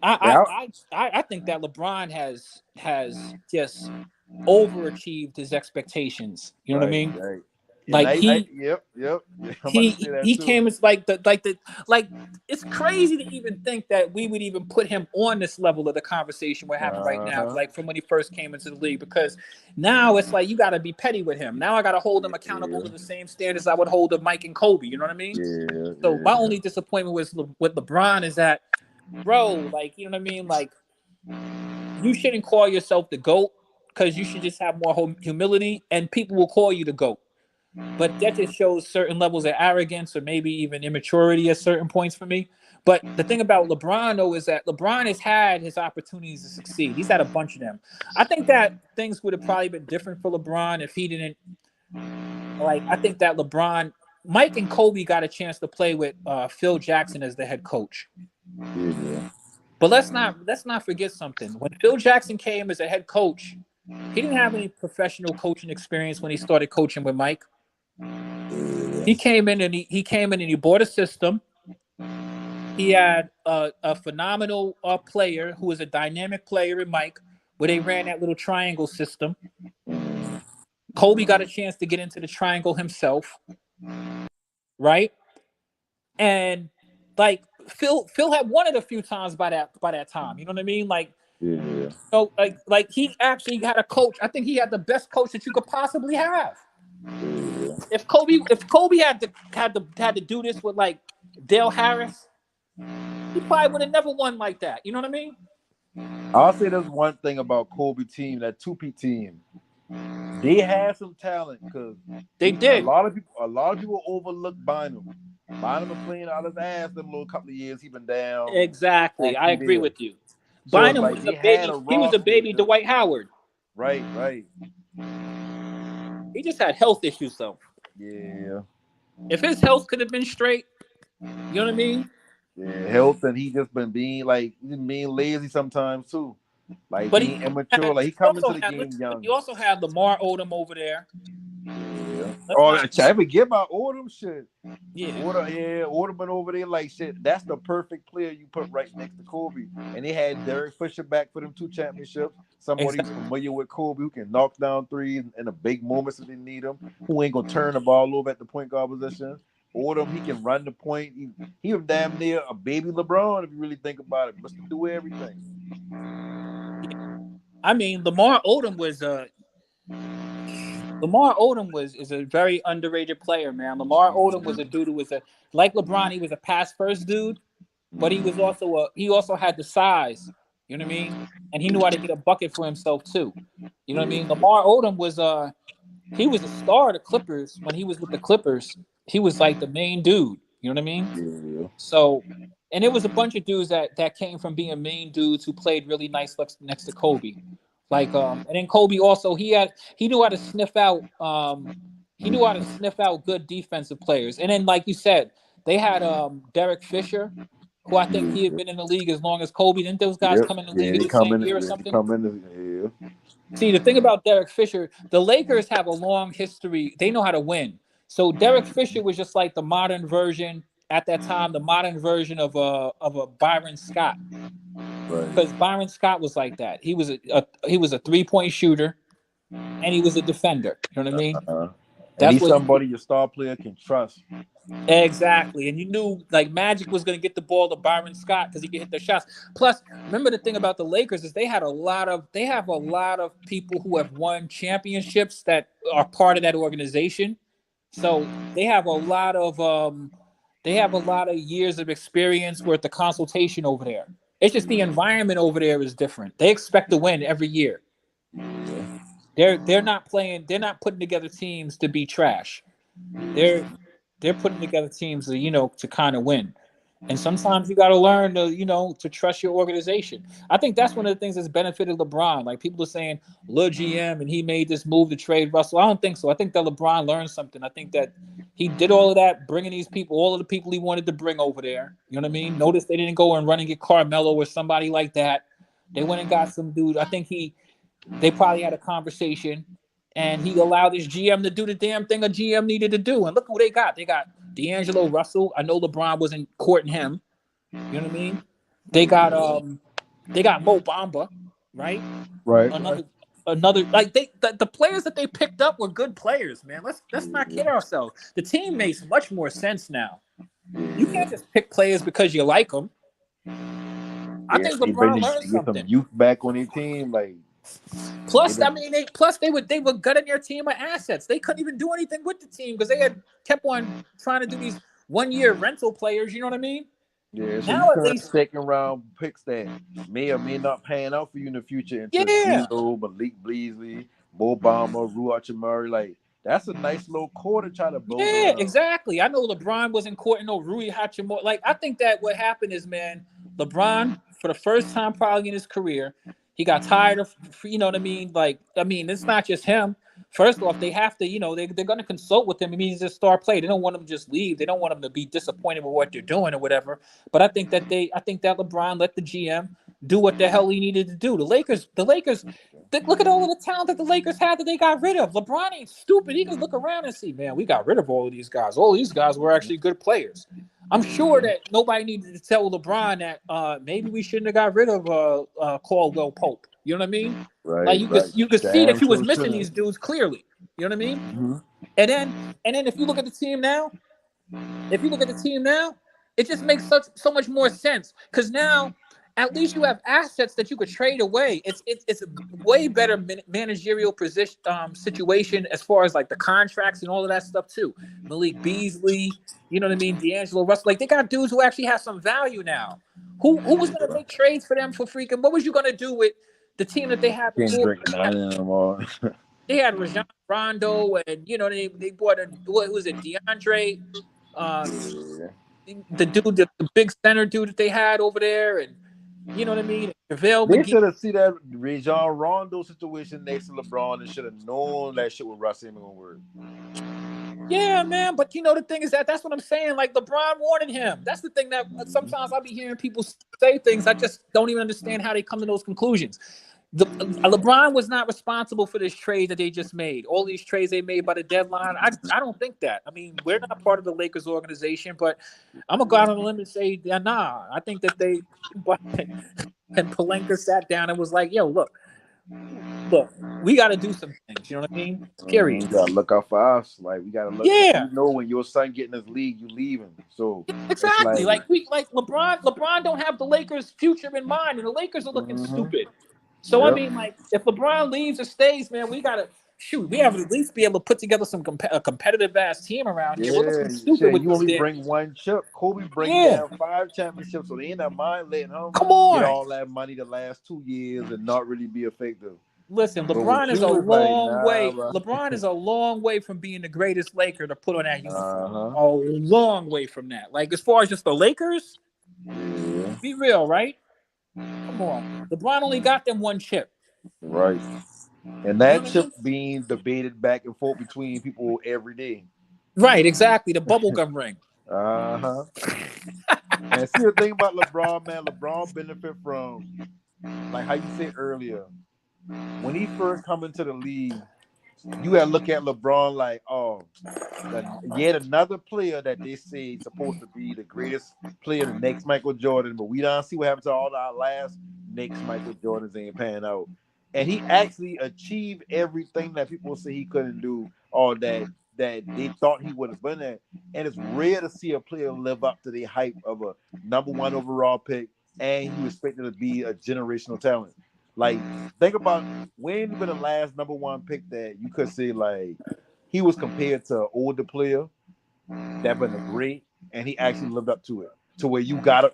I think that LeBron has just overachieved his expectations. You know what I mean? Right. Like Yep. he came as like it's crazy to even think that we would even put him on this level of the conversation we're having right now, like from when he first came into the league, because now it's like you got to be petty with him. Now I got to hold him accountable to the same standards I would hold of Mike and Kobe. You know what I mean? So my only disappointment with LeBron is that, bro, like, you know what I mean? Like, you shouldn't call yourself the GOAT because you should just have more humility and people will call you the GOAT. But that just shows certain levels of arrogance or maybe even immaturity at certain points for me. But the thing about LeBron, though, is that LeBron has had his opportunities to succeed. He's had a bunch of them. I think that things would have probably been different for LeBron if he didn't. Like, I think that Mike and Kobe got a chance to play with Phil Jackson as the head coach. But let's not forget something. When Phil Jackson came as a head coach, he didn't have any professional coaching experience when he started coaching with Mike. He came in and he bought a system. He had a phenomenal player who was a dynamic player in Mike, where they ran that little triangle system. Kobe got a chance to get into the triangle himself, right? And like Phil had won it a few times by that time. You know what I mean? Like, so like he actually had a coach. I think he had the best coach that you could possibly have. If Kobe had to do this with like Dale Harris, he probably would have never won like that. You know what I mean? I'll say there's one thing about Kobe team, that 2P team. They had some talent because they did. A lot of people overlook Bynum. Bynum been playing out his ass them little couple of years. He been down. Exactly, I agree with you. So Bynum like was a baby. He was a baby Dwight Howard. Right. He just had health issues though. Yeah. If his health could have been straight, you know what I mean? Yeah, health, and he just been being lazy sometimes too, like but being immature. Like he come into the game young. You also had Lamar Odom over there. Yeah. I forget about Odom shit. Yeah. Odom been over there like shit. That's the perfect player you put right next to Kobe. And they had Derek Fisher back for them 2 championships. Somebody who's familiar with Kobe, who can knock down threes in the big moments if they need them. Who ain't gonna turn the ball over at the point guard position. Odom, he can run the point. He was damn near a baby LeBron if you really think about it. Must do everything. I mean, Lamar Odom is a very underrated player, man. Lamar Odom was a dude who was like LeBron. He was a pass first dude, but he was also had the size. You know what I mean? And he knew how to get a bucket for himself too. You know what I mean? Lamar Odom was he was a star of the Clippers when he was with the Clippers. He was like the main dude. You know what I mean? Yeah. So, and it was a bunch of dudes that came from being main dudes who played really nice next to Kobe. Like and then Kobe also he knew how to sniff out good defensive players. And then like you said, they had Derek Fisher, who I think he had been in the league as long as Kobe. Didn't those guys come in the league in the same year or something? See, the thing about Derek Fisher, the Lakers have a long history. They know how to win. So Derek Fisher was just like the modern version at that time, the modern version of a Byron Scott. Because Byron Scott was like that. He was a 3-point shooter, and he was a defender. You know what I mean? That's he's somebody your star player can trust. Exactly, and you knew like Magic was going to get the ball to Byron Scott because he could hit the shots. Plus, remember the thing about the Lakers is they have a lot of people who have won championships that are part of that organization. So they have a lot of years of experience with the consultation over there. It's just the environment over there is different. They expect to win every year. They're not putting together teams to be trash. They're putting together teams to kind of win. And sometimes you got to learn to trust your organization. I think that's one of the things that's benefited LeBron. Like people are saying, Lil GM and he made this move to trade Russell. I don't think so. I think that LeBron learned something. I think that he did all of that, bringing these people, all of the people he wanted to bring over there. You know what I mean? Notice they didn't go and run and get Carmelo or somebody like that. They went and got some dude. I think they probably had a conversation and he allowed his GM to do the damn thing a GM needed to do. And look who they got. They got D'Angelo Russell. I know LeBron wasn't courting him. You know what I mean? They got Mo Bamba, right? Right. Another like the players that they picked up were good players, man. Let's not kid ourselves. The team makes much more sense now. You can't just pick players because you like them. I think LeBron learned something. Some youth back on their team, like. Plus, they were gutting their team of assets. They couldn't even do anything with the team because they had kept on trying to do these 1-year rental players. You know what I mean? Yeah. So now at least second round picks that may or may not pan out for you in the future. D'Lo, Malik Beasley, Mo Bamba, Ruach Amari, like that's a nice little core to try to build. Yeah, exactly. I know LeBron wasn't courting no Rui Hachimura. Like I think that what happened is, man, LeBron for the first time probably in his career. He got tired of, you know what I mean? Like, I mean, it's not just him. First off, they have to, they're going to consult with him. It means he's a star player. They don't want him to just leave. They don't want him to be disappointed with what they're doing or whatever. But I think that LeBron let the GM do what the hell he needed to do. The Lakers, look at all of the talent that the Lakers had that they got rid of. LeBron ain't stupid. He can look around and see, man, we got rid of all of these guys. All these guys were actually good players. I'm sure that nobody needed to tell LeBron that maybe we shouldn't have got rid of Caldwell Pope. You know what I mean? Right. Like you could see that he was missing these dudes clearly. You know what I mean? Mm-hmm. And then if you look at the team now, it just makes so much more sense because now at least you have assets that you could trade away. It's a way better managerial position situation as far as like the contracts and all of that stuff too. Malik Beasley, you know what I mean? D'Angelo Russell, like they got dudes who actually have some value now. Who was going to make trades for them for freaking? What was you going to do with the team that they had Can't before? drink none anymore. They had Rajon Rondo, and you know they bought what was it, DeAndre, the dude, the big center dude that they had over there, and you know what I mean. JaVale They McGee. should have seen that Rajon Rondo situation next to LeBron and should have known that shit with Russ ain't gonna work. Yeah, man, but you know the thing is that's what I'm saying. Like LeBron wanted him. That's the thing that sometimes I'll be hearing people say things. I just don't even understand how they come to those conclusions. LeBron was not responsible for this trade that they just made. All these trades they made by the deadline. I don't think that. I mean, we're not part of the Lakers organization, but I'm gonna go out on a limb and say, yeah, nah. I think that they and Pelinka sat down and was like, yo, look, we got to do some things. You know what I mean? Period. You gotta look out for us. Like we gotta look. Yeah. You know when your son get in this league, you leaving. So exactly. Like LeBron don't have the Lakers' future in mind, and the Lakers are looking stupid. So I mean, like, if LeBron leaves or stays, man, we gotta shoot. We have to at least be able to put together some a competitive ass team around here. We're looking stupid with you only bring one chip. Kobe bring down 5 championships, so they ain't not mind letting him get all that money the last 2 years and not really be effective. Listen, LeBron is a long way. LeBron is a long way from being the greatest Laker to put on that uniform. A long way from that. Like as far as just the Lakers, be real, right? Come on, LeBron only got them one chip. Right. And that chip being debated back and forth between people every day. Right, exactly. The bubblegum ring. And see the thing about LeBron, man, LeBron benefit from, like how you said earlier, when he first come into the league, you gotta look at LeBron like, oh, yet another player that they say is supposed to be the greatest player, the next Michael Jordan, but we don't see what happened to all our last next Michael Jordans ain't panning out. And he actually achieved everything that people say he couldn't do, or that they thought he would have been at. And it's rare to see a player live up to the hype of a #1 overall pick, and he was expected to be a generational talent. Like, think about when he been the last #1 pick that you could say like he was compared to an older player that been a great, and he actually lived up to it, to where you got him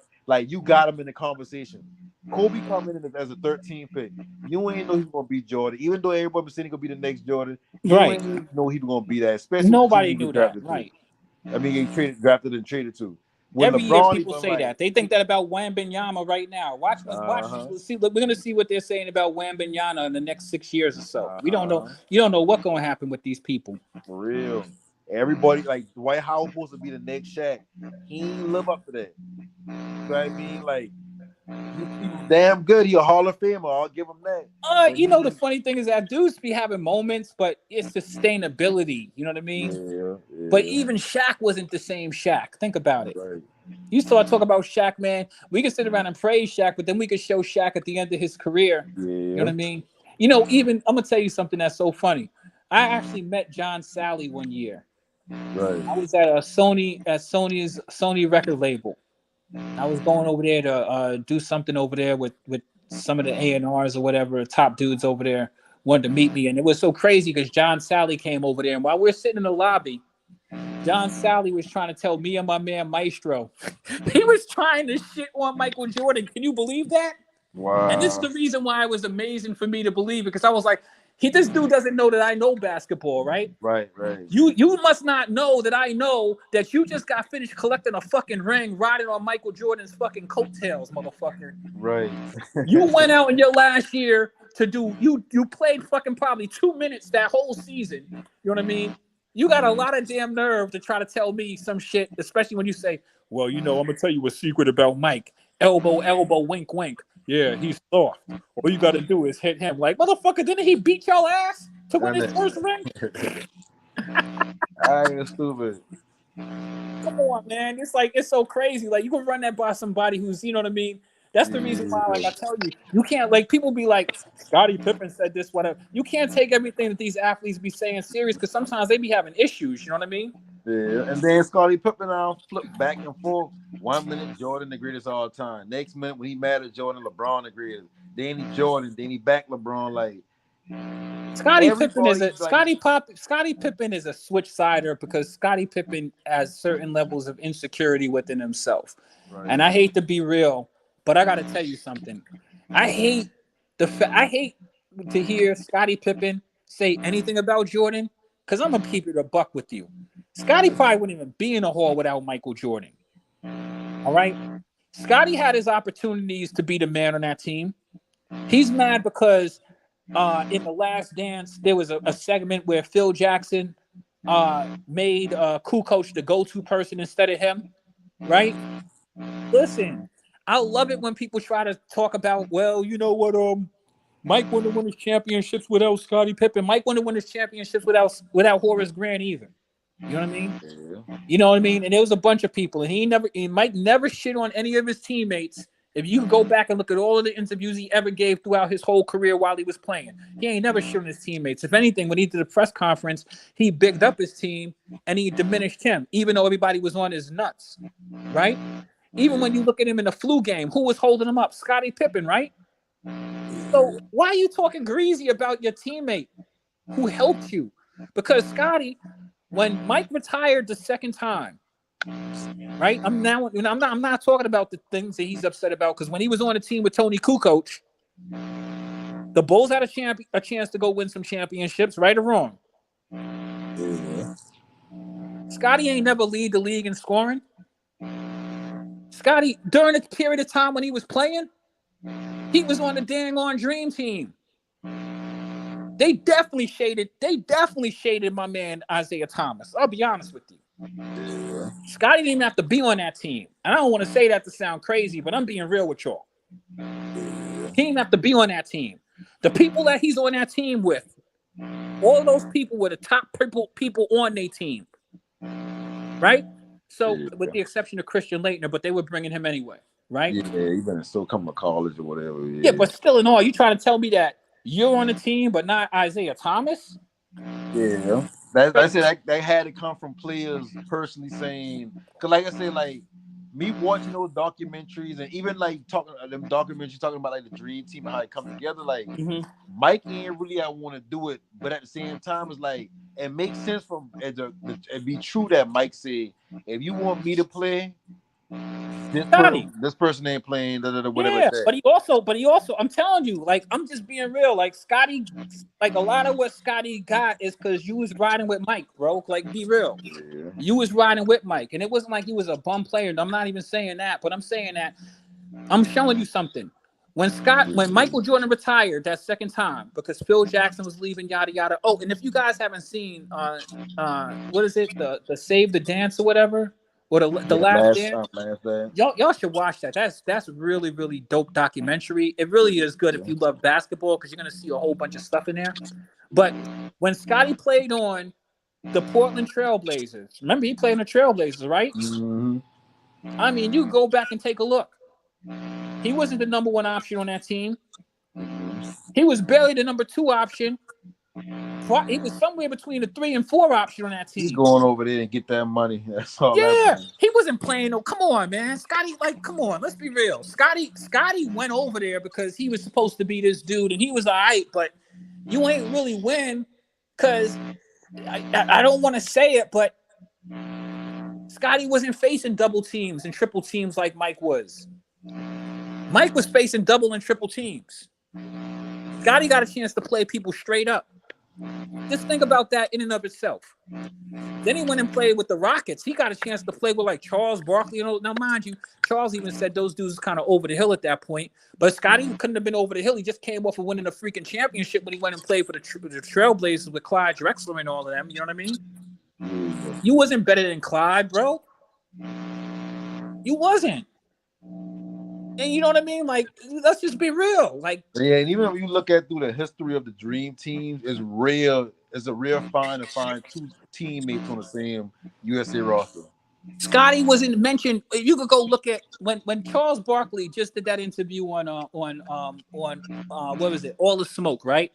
in the conversation. Kobe coming in as a 13th pick. You ain't know he was gonna be Jordan, even though everybody was saying he gonna be the next Jordan. You ain't know he was gonna be that. Especially nobody knew that, right? I mean, he drafted and traded to. When every LeBron, year people say that. They think that about Wembanyama right now. Watch. See, we're gonna see what they're saying about Wembanyama in the next 6 years or so. We don't know. You don't know what's gonna happen with these people. For real. Everybody like Dwight Howard supposed to be the next Shaq. He ain't live up to that. You know what I mean? Like, he's damn good. He a Hall of Famer. I'll give him that. You know, the funny thing is that dudes be having moments, but it's sustainability. You know what I mean? Yeah. But even Shaq wasn't the same Shaq. Think about it. Right. You start talking about Shaq, man. We can sit around and praise Shaq, but then we could show Shaq at the end of his career. Yeah. You know what I mean? You know, even I'm gonna tell you something that's so funny. I actually met John Sally one year. Right. I was at Sony record label. I was going over there to do something over there with some of the A&Rs or whatever, top dudes over there wanted to meet me. And it was so crazy because John Sally came over there. And while we were sitting in the lobby, John Sally was trying to tell me and my man Maestro. He was trying to shit on Michael Jordan. Can you believe that? Wow. And this is the reason why it was amazing for me to believe it, because I was like, this dude doesn't know that I know basketball, right? Right. You must not know that I know that you just got finished collecting a fucking ring riding on Michael Jordan's fucking coattails, motherfucker. Right. You went out in your last year to do, you played fucking probably 2 minutes that whole season. You know what I mean? You got a lot of damn nerve to try to tell me some shit, especially when you say, well, you know, I'm going to tell you a secret about Mike. Elbow, wink, wink. Yeah, he's soft. All you got to do is hit him. Like, motherfucker, didn't he beat y'all ass to win his first ring? I ain't stupid. Come on, man. It's so crazy. Like, you can run that by somebody who's, you know what I mean? That's the reason why, like I tell you, you can't, like, people be like, Scottie Pippen said this, whatever. You can't take everything that these athletes be saying serious, because sometimes they be having issues, you know what I mean? Yeah, and then Scottie Pippen flipped back and forth. 1 minute Jordan the greatest of all time. Next minute when he mad at Jordan, LeBron the greatest. Then he Jordan, then he back LeBron. Like Scottie Pippen is a switch sider because Scottie Pippen has certain levels of insecurity within himself. Right. And I hate to be real, but I got to tell you something. I hate to hear Scottie Pippen say anything about Jordan because I'm gonna keep it a buck with you. Scottie probably wouldn't even be in a hall without Michael Jordan. All right, Scottie had his opportunities to be the man on that team. He's mad because in The Last Dance, there was a segment where Phil Jackson made Kukoc the go-to person instead of him, right? Listen, I love it when people try to talk about, well, you know what, Mike wanted to win his championships without Scottie Pippen. Mike wanted to win his championships without Horace Grant either. You know what I mean? Yeah. You know what I mean? And there was a bunch of people, and Mike never shit on any of his teammates. If you go back and look at all of the interviews he ever gave throughout his whole career while he was playing, he ain't never shit on his teammates. If anything, when he did a press conference, he bigged up his team and he diminished him, even though everybody was on his nuts, right? Even when you look at him in the flu game, who was holding him up? Scottie Pippen, right? So why are you talking greasy about your teammate who helped you? Because Scottie, when Mike retired the second time, right? I'm not talking about the things that he's upset about because when he was on a team with Tony Kukoc, the Bulls had a chance to go win some championships, right or wrong. Yeah. Scottie ain't never lead the league in scoring. Scottie, during the period of time when he was playing, he was on the dang on Dream Team. They definitely shaded my man Isaiah Thomas. I'll be honest with you. Yeah. Scottie didn't even have to be on that team. And I don't want to say that to sound crazy, but I'm being real with y'all. Yeah. He didn't have to be on that team. The people that he's on that team with, all those people were the top people on their team. Right? So, with the exception of Christian Laettner, but they were bringing him anyway. Right? Yeah, he better still come to college or whatever. Yeah, but still in all, you trying to tell me that you're on the team, but not Isaiah Thomas? Yeah, that's it. That had to come from players personally saying, because like I said, like me watching those documentaries and even like talking them documentaries talking about like the Dream Team and how it come together. Like Mike ain't really I want to do it, but at the same time, it's like it makes sense from it be true that Mike said, if you want me to play. This person ain't playing. Whatever. Yeah, but he also. I'm telling you, like I'm just being real. Like Scottie, like a lot of what Scottie got is because you was riding with Mike, bro. Like be real. Yeah. You was riding with Mike, and it wasn't like he was a bum player. I'm not even saying that, but I'm saying that I'm showing you something. When Michael Jordan retired that second time because Phil Jackson was leaving, yada yada. Oh, and if you guys haven't seen, what is it, the Save the Dance or whatever. Or the last dance, y'all should watch that. That's really, really dope documentary. It really is good if you love basketball because you're gonna see a whole bunch of stuff in there. But when Scottie played on the Portland Trailblazers, remember he played on the Trailblazers, right? Mm-hmm. I mean, you go back and take a look. He wasn't the number one option on that team. He was barely the number two option. He was somewhere between the 3 and 4 option on that team. He's going over there and get that money. That's all. Yeah, he wasn't playing. No, come on, man, Scottie. Like, come on, let's be real. Scottie went over there because he was supposed to be this dude, and he was all right. But you ain't really win because I don't want to say it, but Scottie wasn't facing double teams and triple teams like Mike was. Mike was facing double and triple teams. Scottie got a chance to play people straight up. Just think about that in and of itself. Then he went and played with the Rockets. He got a chance to play with like Charles Barkley. You know, now mind you, Charles even said those dudes was kind of over the hill at that point. But Scottie couldn't have been over the hill. He just came off of winning a freaking championship when he went and played for the Trailblazers with Clyde Drexler and all of them. You know what I mean? You wasn't better than Clyde, bro. You wasn't. And you know what I mean? Like, let's just be real. Like, yeah, and even when you look at through the history of the Dream Team, it's rare. It's a rare find to find two teammates on the same USA roster. Scottie wasn't mentioned. You could go look at when Charles Barkley just did that interview on what was it? All the Smoke, right?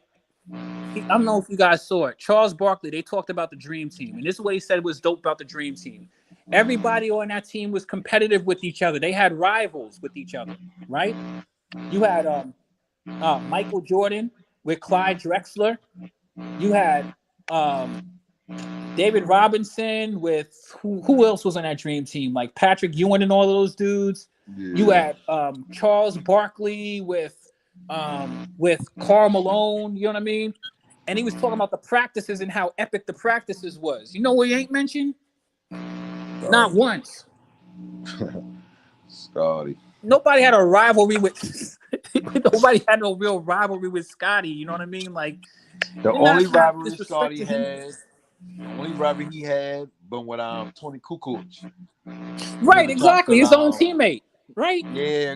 I don't know if you guys saw it. Charles Barkley, they talked about the Dream Team, and this is what he said was dope about the Dream Team. Everybody on that team was competitive with each other. They had rivals with each other, right? You had Michael Jordan with Clyde Drexler. You had David Robinson with who else was on that Dream Team? Like Patrick Ewing and all of those dudes. Yeah. You had Charles Barkley with Karl Malone. You know what I mean? And he was talking about the practices and how epic the practices was. You know what he ain't mentioned? Not once. Scotty. Nobody had a rivalry with. Nobody had no real rivalry with Scotty. You know what I mean? Like the only rivalry Scotty had. The only rivalry he had, but with Tony Kukoc. Right, exactly. His own teammate. Right? Yeah,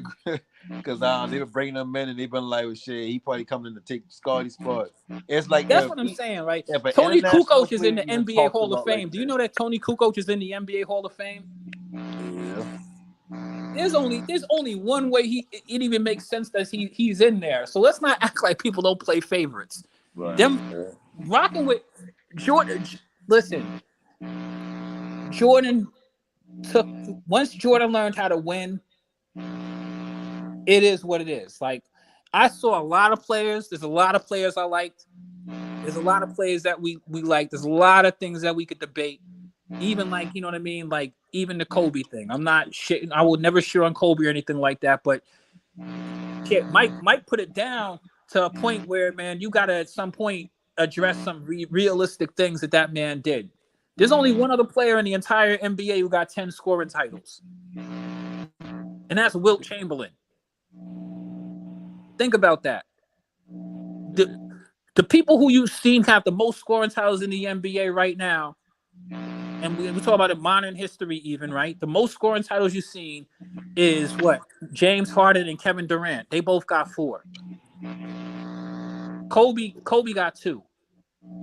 because they were bringing him in and they've been like, well, shit, he probably coming in to take Scotty's spot. It's like that's what I'm saying, right? Tony Kukoc is in the NBA Hall of Fame. Do you know that Tony Kukoc is in the NBA Hall of Fame? Yeah. There's only one way it even makes sense that he's in there. So let's not act like people don't play favorites. Right. Them rocking with Jordan. Listen, Jordan once Jordan learned how to win. It is what it is. Like I saw a lot of players. There's a lot of players I liked. There's a lot of players that we like. There's a lot of things that we could debate. Even like, you know what I mean? Like even the Kobe thing. I'm not shitting. I would never shit on Kobe or anything like that. But shit, Mike put it down to a point where, man, you got to at some point address some realistic things that man did. There's only one other player in the entire NBA who got 10 scoring titles. And that's Wilt Chamberlain. Think about that. The people who you've seen have the most scoring titles in the NBA right now, and we talk about it modern history even, right? The most scoring titles you've seen is what? James Harden and Kevin Durant. They both got 4. Kobe got 2.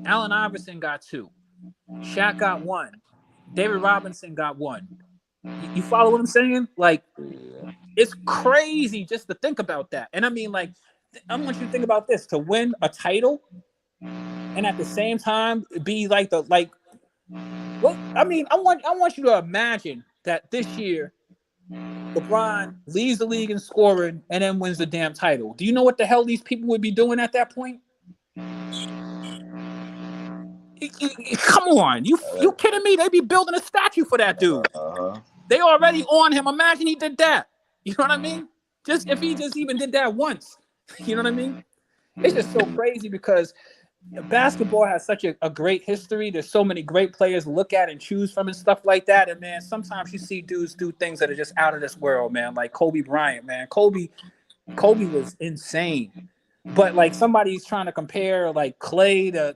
Allen Iverson got 2. Shaq got 1. David Robinson got 1. You follow what I'm saying? Like, it's crazy just to think about that. And I mean, like, I want you to think about this: to win a title, and at the same time be like what? I mean, I want you to imagine that this year, LeBron leads the league in scoring and then wins the damn title. Do you know what the hell these people would be doing at that point? Come on, you kidding me? They'd be building a statue for that dude. They already on him. Imagine he did that. You know what I mean? Just if he just even did that once. You know what I mean? It's just so crazy because basketball has such a great history. There's so many great players to look at and choose from and stuff like that. And, man, sometimes you see dudes do things that are just out of this world, man, like Kobe Bryant, man. Kobe was insane. But, like, somebody's trying to compare, like, Clay to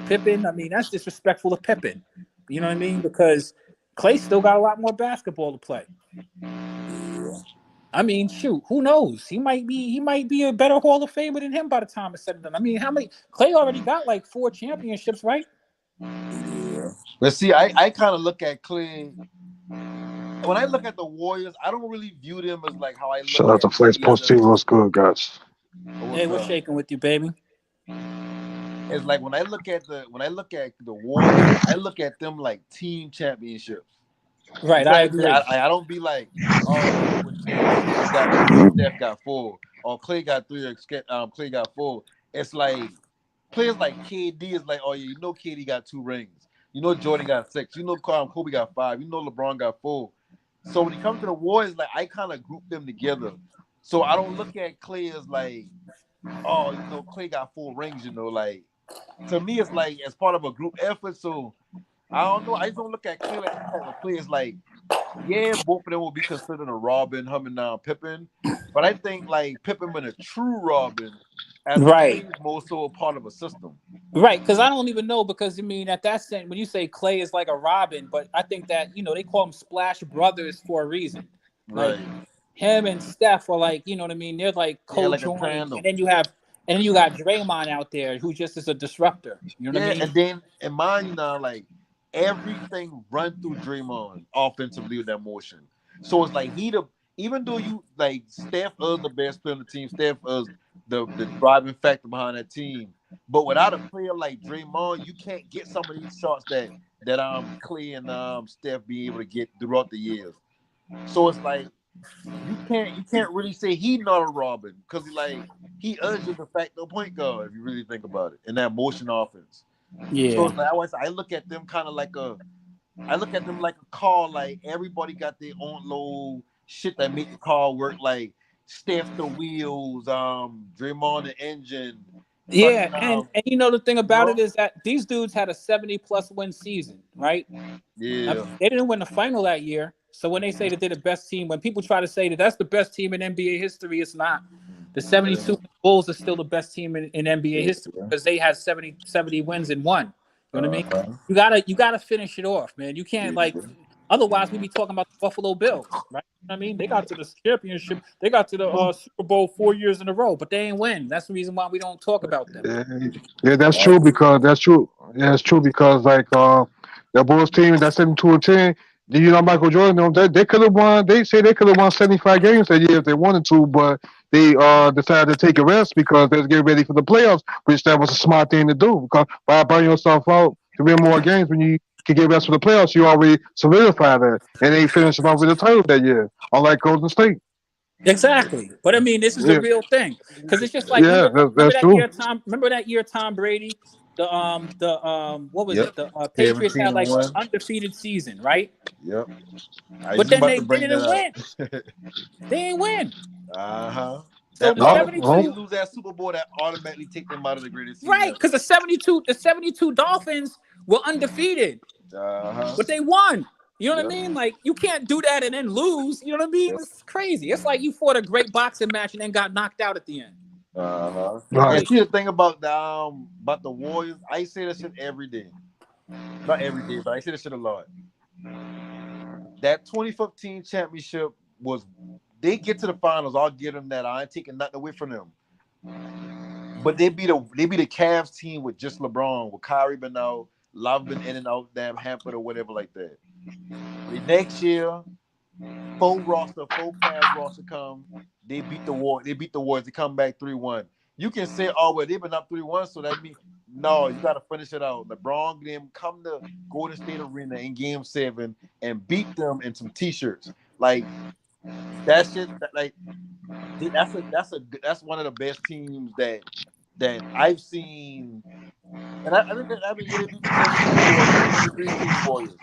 Pippen. I mean, that's disrespectful to Pippen. You know what I mean? Because Clay still got a lot more basketball to play. I mean, shoot, who knows? He might be a better Hall of Famer than him by the time it's said and done. I mean, how many? Clay already got like 4 championships, right? Yeah. But see, I kind of look at Clay. When I look at the Warriors, I don't really view them as like how I look. Shout out to Flight Sports TV. What's good, guys? Hey, what's shaking with you, baby? It's like when I look at the Warriors, I look at them like team championships. Right, I agree. I don't be like, oh, Steph got 4, or Clay got 3, or Clay got 4. It's like players like KD is like, oh yeah, you know KD got 2 rings. You know Jordan got 6. You know Kobe got 5. You know LeBron got 4. So when it comes to the Warriors, like I kind of group them together. So I don't look at Clay as like, oh, you know, Clay got 4 rings. You know, like to me, it's like as part of a group effort. So I don't know. I just don't look at Clay like that type of players. Like, yeah, both of them will be considered a Robin, Pippen. But I think like Pippen been a true Robin, as right, more so a part of a system. Right, because I don't even know, because I mean at that sense, when you say Clay is like a Robin, but I think that, you know, they call them Splash Brothers for a reason. Right. Like him and Steph are like, you know what I mean? They're like co-joined, and then you got Draymond out there who just is a disruptor. You know what I mean? And then in mind now, like everything run through Draymond offensively with that motion. So it's like even though you like Steph is the best player on the team, Steph is the driving factor behind that team. But without a player like Draymond, you can't get some of these shots that Clay and Steph be able to get throughout the years. So it's like you can't really say he's not a Robin because he is just a facto point guard if you really think about it in that motion offense. Yeah. So it's like I look at them kind of like a car. Like everybody got their own little shit that make the car work. Like Steph the wheels, Draymond the engine. Yeah, fucking, and you know the thing about it is that these dudes had a 70+ win season, right? Yeah. They didn't win the final that year. So when they say that they're the best team, when people try to say that that's the best team in NBA history, it's not. The 72 Bulls are still the best team in NBA history because they had 70 wins and won. You know what I mean? You gotta finish it off, man. You can't otherwise we'd be talking about the Buffalo Bills, right? You know what I mean? They got to the championship, they got to the Super Bowl 4 years in a row, but they ain't win. That's the reason why we don't talk about them. Yeah, that's true because that's true. Yeah, it's true because the Bulls team that 72-10. You know, Michael Jordan, they could have won. They say they could have won 75 games that year if they wanted to, but they decided to take a rest because they was getting ready for the playoffs, which that was a smart thing to do. Because by burning yourself out to win more games when you can get rest for the playoffs, you already solidify that, and they finished off with a title that year, unlike Golden State. Exactly, but I mean, this is the real thing because it's just like remember that year Tom Brady, what was it? The Patriots had like an undefeated season, right? Yep. But then they didn't win. They ain't win. So the 72 lose that Super Bowl, that automatically take them out of the greatest season. Right, because the 72 Dolphins were undefeated, but they won. You know what I mean? Like you can't do that and then lose. You know what I mean? It's crazy. It's like you fought a great boxing match and then got knocked out at the end. And see the thing about the Warriors, I say that shit every day. Not every day, but I say that shit a lot. That 2015 championship they get to the finals. I'll give them that. I ain't taking nothing away from them. But they be the Cavs team with just LeBron, with Kyrie been out, Love been in and out, damn hampered or whatever like that. The next year, full Cavs roster come. They beat the Warriors. They come back 3-1. You can say, oh well, they've been up 3-1, so that means no, you got to finish it out. LeBron them come to Golden State Arena in Game 7 and beat them in some t-shirts. Like that shit. That's one of the best teams that I've seen. And I think that they beat the Warriors.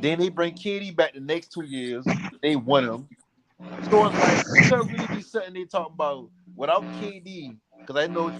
Then they bring KD back the next 2 years. They won them. So it's like this could really be something they talking about without KD. Because I know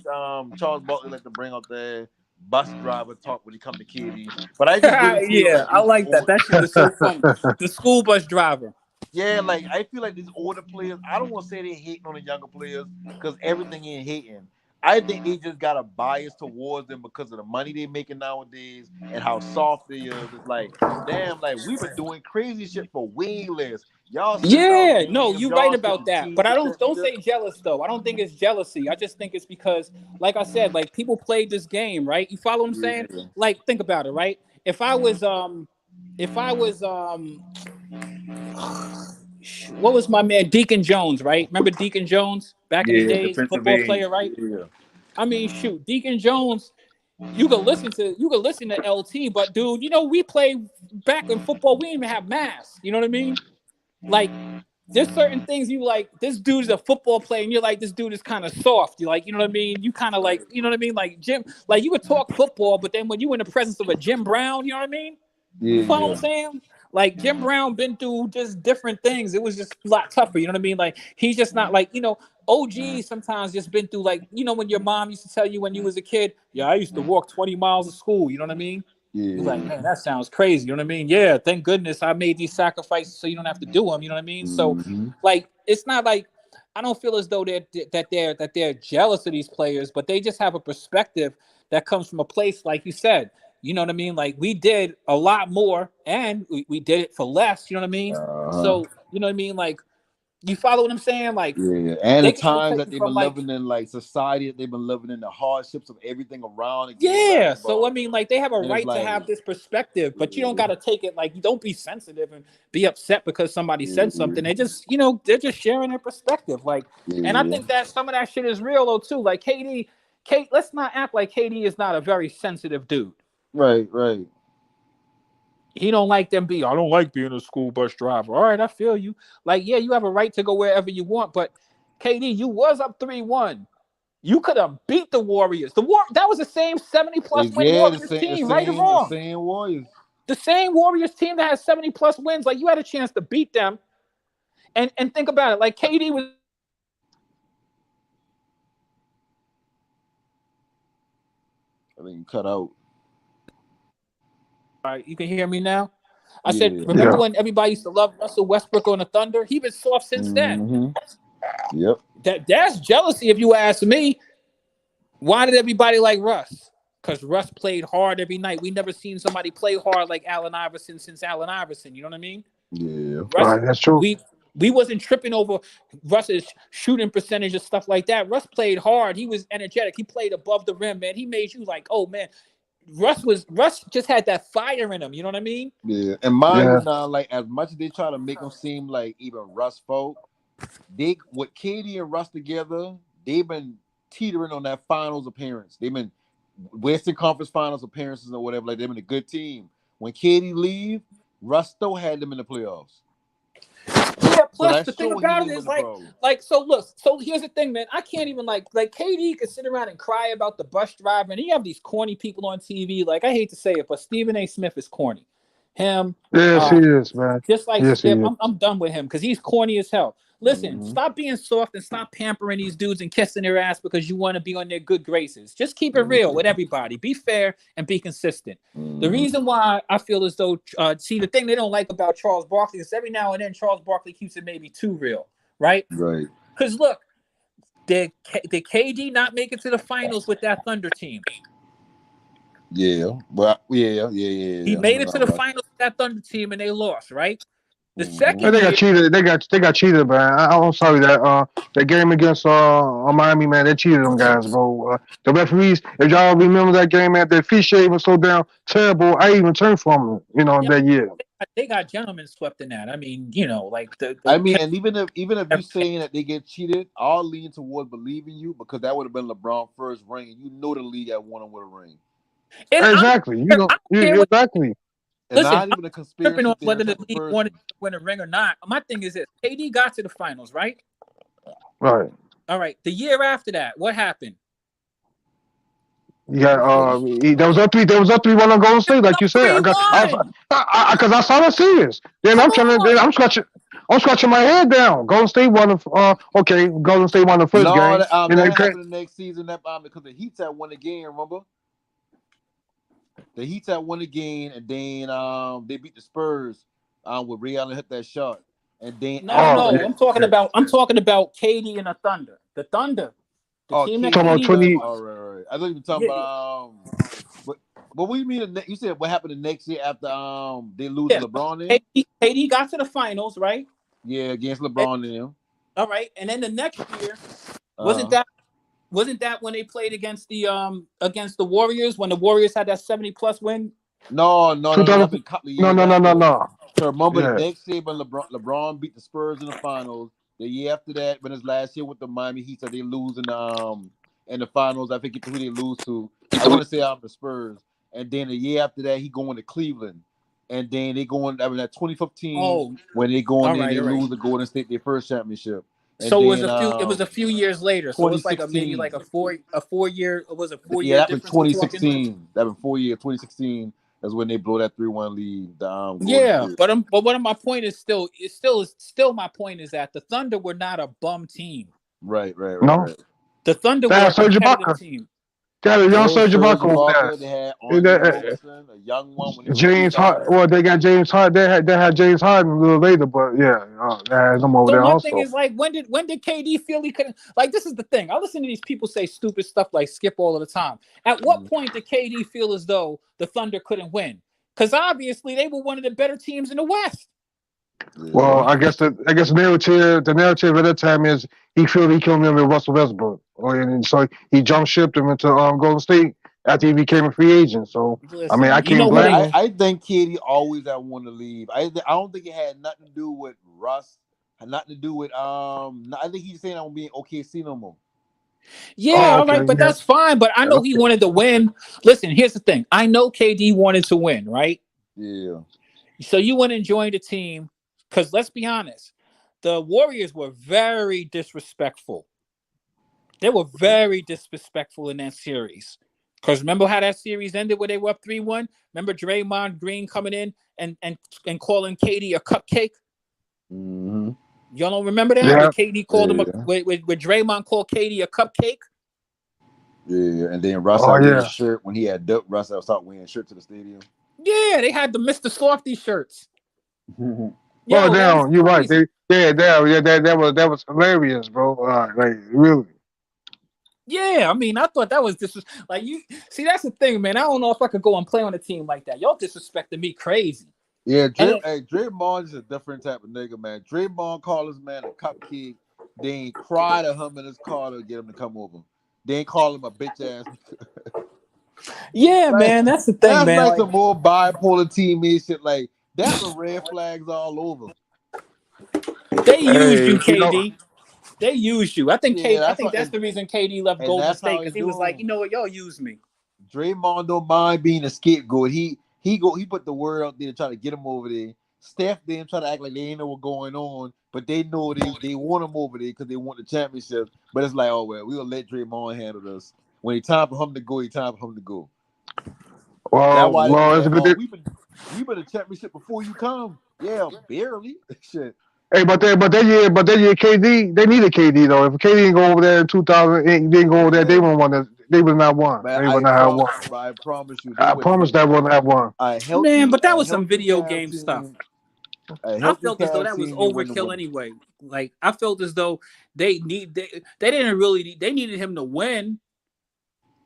Charles Barkley like to bring up the bus driver talk when he come to KD. But I just really feel I like that. That shit was so funny. The school bus driver. Yeah, like I feel like these older players. I don't want to say they hating on the younger players because everything ain't hating. I think they just got a bias towards them because of the money they making nowadays and how soft they is. It's like, damn, like we been doing crazy shit for way less. Y'all, you're right about that. But I don't say jealous though. I don't think it's jealousy. I just think it's because, like I said, like people played this game, right? You follow what I'm saying? Like, think about it, right? If I was what was my man Deacon Jones, right? Remember Deacon Jones back in the days, football player, right? Yeah. I mean, shoot, Deacon Jones. You could listen to LT, but dude, you know we played back in football. We didn't even have masks. You know what I mean? Like, there's certain things you like. This dude's a football player, and you're like, this dude is kind of soft. You like, you know what I mean? You kind of like, you know what I mean? Like Jim, like you would talk football, but then when you in the presence of a Jim Brown, you know what I mean? You follow what I'm saying? Like Jim Brown been through just different things. It was just a lot tougher. You know what I mean? Like he's just not like, you know, OG sometimes just been through like, you know, when your mom used to tell you when you was a kid, yeah, I used to walk 20 miles to school. You know what I mean? You're like, man, that sounds crazy. You know what I mean? Yeah, thank goodness I made these sacrifices so you don't have to do them. You know what I mean? So like, it's not like, I don't feel as though they're jealous of these players, but they just have a perspective that comes from a place, like you said. You know what I mean? Like we did a lot more and we did it for less. You know what I mean? So, you know what I mean? Like You follow what I'm saying? Like, yeah, and the they can't times take that it they've from been like, living in, like society, that they've been living in, the hardships of everything around the game of yeah. So I basketball, mean, like, they have a and it's right to like, have this perspective, but you don't got to take it like, you don't be sensitive and be upset because somebody said something. They just, they're just sharing their perspective. Like, and I think that some of that shit is real though too. Like let's not act like KD is not a very sensitive dude. right. He don't like them I don't like being a school bus driver. All right, I feel you. Like, yeah, you have a right to go wherever you want, but KD, you was up 3-1. You could have beat the Warriors. That was the same 70+ win Yeah, Warriors team, right or the wrong. same Warriors. The same Warriors team that has 70+ wins. Like, you had a chance to beat them. And think about it. Like, KD was. I think you cut out. All right, you can hear me now? I said, remember when everybody used to love Russell Westbrook on the Thunder? He been soft since then. Yep. That's jealousy, if you ask me. Why did everybody like Russ? Because Russ played hard every night. We never seen somebody play hard like Allen Iverson since Allen Iverson. You know what I mean? Yeah. Russ, that's true. We wasn't tripping over Russ's shooting percentage and stuff like that. Russ played hard. He was energetic. He played above the rim, man. He made you like, oh man. Russ just had that fire in him. You know what I mean? Yeah. And mind you now, like, as much as they try to make him seem like even Russ folk, with KD and Russ together, they've been teetering on that finals appearance. They've been Western Conference Finals appearances or whatever. Like, they've been a good team. When KD leave, Russ still had them in the playoffs. Yeah, plus the thing about it is so here's the thing, man. I can't even like KD could sit around and cry about the bus driver, and you have these corny people on TV. Like, I hate to say it, but Stephen A. Smith is corny. Him, yes, he is, man. Just like yes, Skip, I'm done with him because he's corny as hell. Listen, Mm-hmm. stop being soft and stop pampering these dudes and kissing their ass because you want to be on their good graces. Just keep it real with everybody. Be fair and be consistent. Mm-hmm. The reason why I feel as though, the thing they don't like about Charles Barkley is every now and then Charles Barkley keeps it maybe too real, right? Right. Because look, did KD not make it to the finals with that Thunder team? Yeah. Well, yeah. He made it to the finals with that Thunder team and they lost, right? The And second they got cheated. They got cheated, man. I'm sorry that game against Miami, man. They cheated them guys, bro. The referees, if y'all remember that game, man, their officiating was so damn terrible. I even turned from them, that year. They got gentlemen swept in that. I mean, like and even if you're saying that they get cheated, I'll lean towards believing you because that would have been LeBron's first ring, and you know the league had won him with a ring. Exactly. Exactly. And listen, not even a conspiracy on whether the league wanted to win a ring or not. My thing is this: KD got to the finals, right? Right. All right. The year after that, what happened? Yeah, that was up 3-1 on Golden State, like you said. Because I saw the series. Then I'm scratching my head down. Golden State won Golden State won the first game. That happened the next season. Because the Heat had won the game. Remember, the Heat had won the game, and then they beat the Spurs with Ray Allen hit that shot, and then no, I'm talking about KD and the Thunder. The Thunder. The team that KD 20. All right. I thought you were talking about but what do you mean? You said what happened the next year after they lose to LeBron? Then KD got to the finals, right? Yeah, against LeBron and them. All right, and then the next year wasn't that when they played against the Warriors when the Warriors had that 70+ win? No. No. So remember the next year when LeBron beat the Spurs in the finals. The year after that, when his last year with the Miami Heat, so they lose in the finals. I forget who they lose to. I want to say the Spurs. And then the year after that, he going to Cleveland. And then they going. I mean, that 2015 when they go in there, they lose to Golden State their first championship. And so then, it was a few years later. So it's like maybe like a 4 year. It was a 4 year. Yeah, that was 2016. That was 4 years. 2016. That's when they blow that 3-1 lead. But my point is still my point is that the Thunder were not a bum team. Right. The Thunder were a competitive team. They had a young Serge Ibaka. They had Robertson, a young one. James Harden. Well, they got James Harden. They had James Harden a little later, but they had them over there also. So my thing is like, when did KD feel he couldn't? Like, this is the thing. I listen to these people say stupid stuff like Skip all of the time. At what point did KD feel as though the Thunder couldn't win? Because obviously they were one of the better teams in the West. Well, I guess the narrative at that time is he felt he killed him with Russell Westbrook, and so he jump shipped him into Golden State after he became a free agent. So I mean, I can't blame him. I think KD always had wanted to leave. I don't think it had nothing to do with Russ. Had nothing to do with I think he's saying I'm being OKC no more. Yeah, all right, but that's fine. But I know he wanted to win. Listen, here's the thing. I know KD wanted to win, right? Yeah. So you went and joined a team because let's be honest, the Warriors were very disrespectful. They were very disrespectful in that series. Because remember how that series ended where they were up 3-1? Remember Draymond Green coming in and calling KD a cupcake? Mm-hmm. Y'all don't remember that? Yeah. Where KD called him where Draymond called KD a cupcake? Yeah, and then Russ had wearing a shirt when he had Duck. Russ had started wearing a shirt to the stadium. Yeah, they had the Mr. Softy shirts. Yo, damn, you're right. That was hilarious, bro. Like really. Yeah, I mean, I thought that was like you see. That's the thing, man. I don't know if I could go and play on a team like that. Y'all disrespecting me crazy. Yeah, Draymond is a different type of nigga, man. Draymond called his man a cupcake. They ain't cry to him in his car to get him to come over. They ain't call him a bitch ass. Yeah, man, that's the thing, that's man. Like some more bipolar teammate shit. Like that's the red flags all over. They used you, KD. They used you. I think that's the reason KD left Golden State because he was like, you know what, y'all use me. Draymond don't mind being a scapegoat. He put the word out there to try to get him over there. Steph them try to act like they ain't know what's going on, but they know they want him over there because they want the championship. But it's like, oh well, we'll let Draymond handle this. When it's time for him to go, it's time for him to go. Well, it's a good we been a championship before you come. Yeah, barely. Shit. Hey, but that year, KD, they needed KD though. If KD didn't go over there in 2008, didn't go over there, they wouldn't won. They would not won. They would not have won. I promise you. I promise that wouldn't have won. Man, but that was some video game stuff. I felt as though that was overkill anyway. Like I felt as though they needed him to win.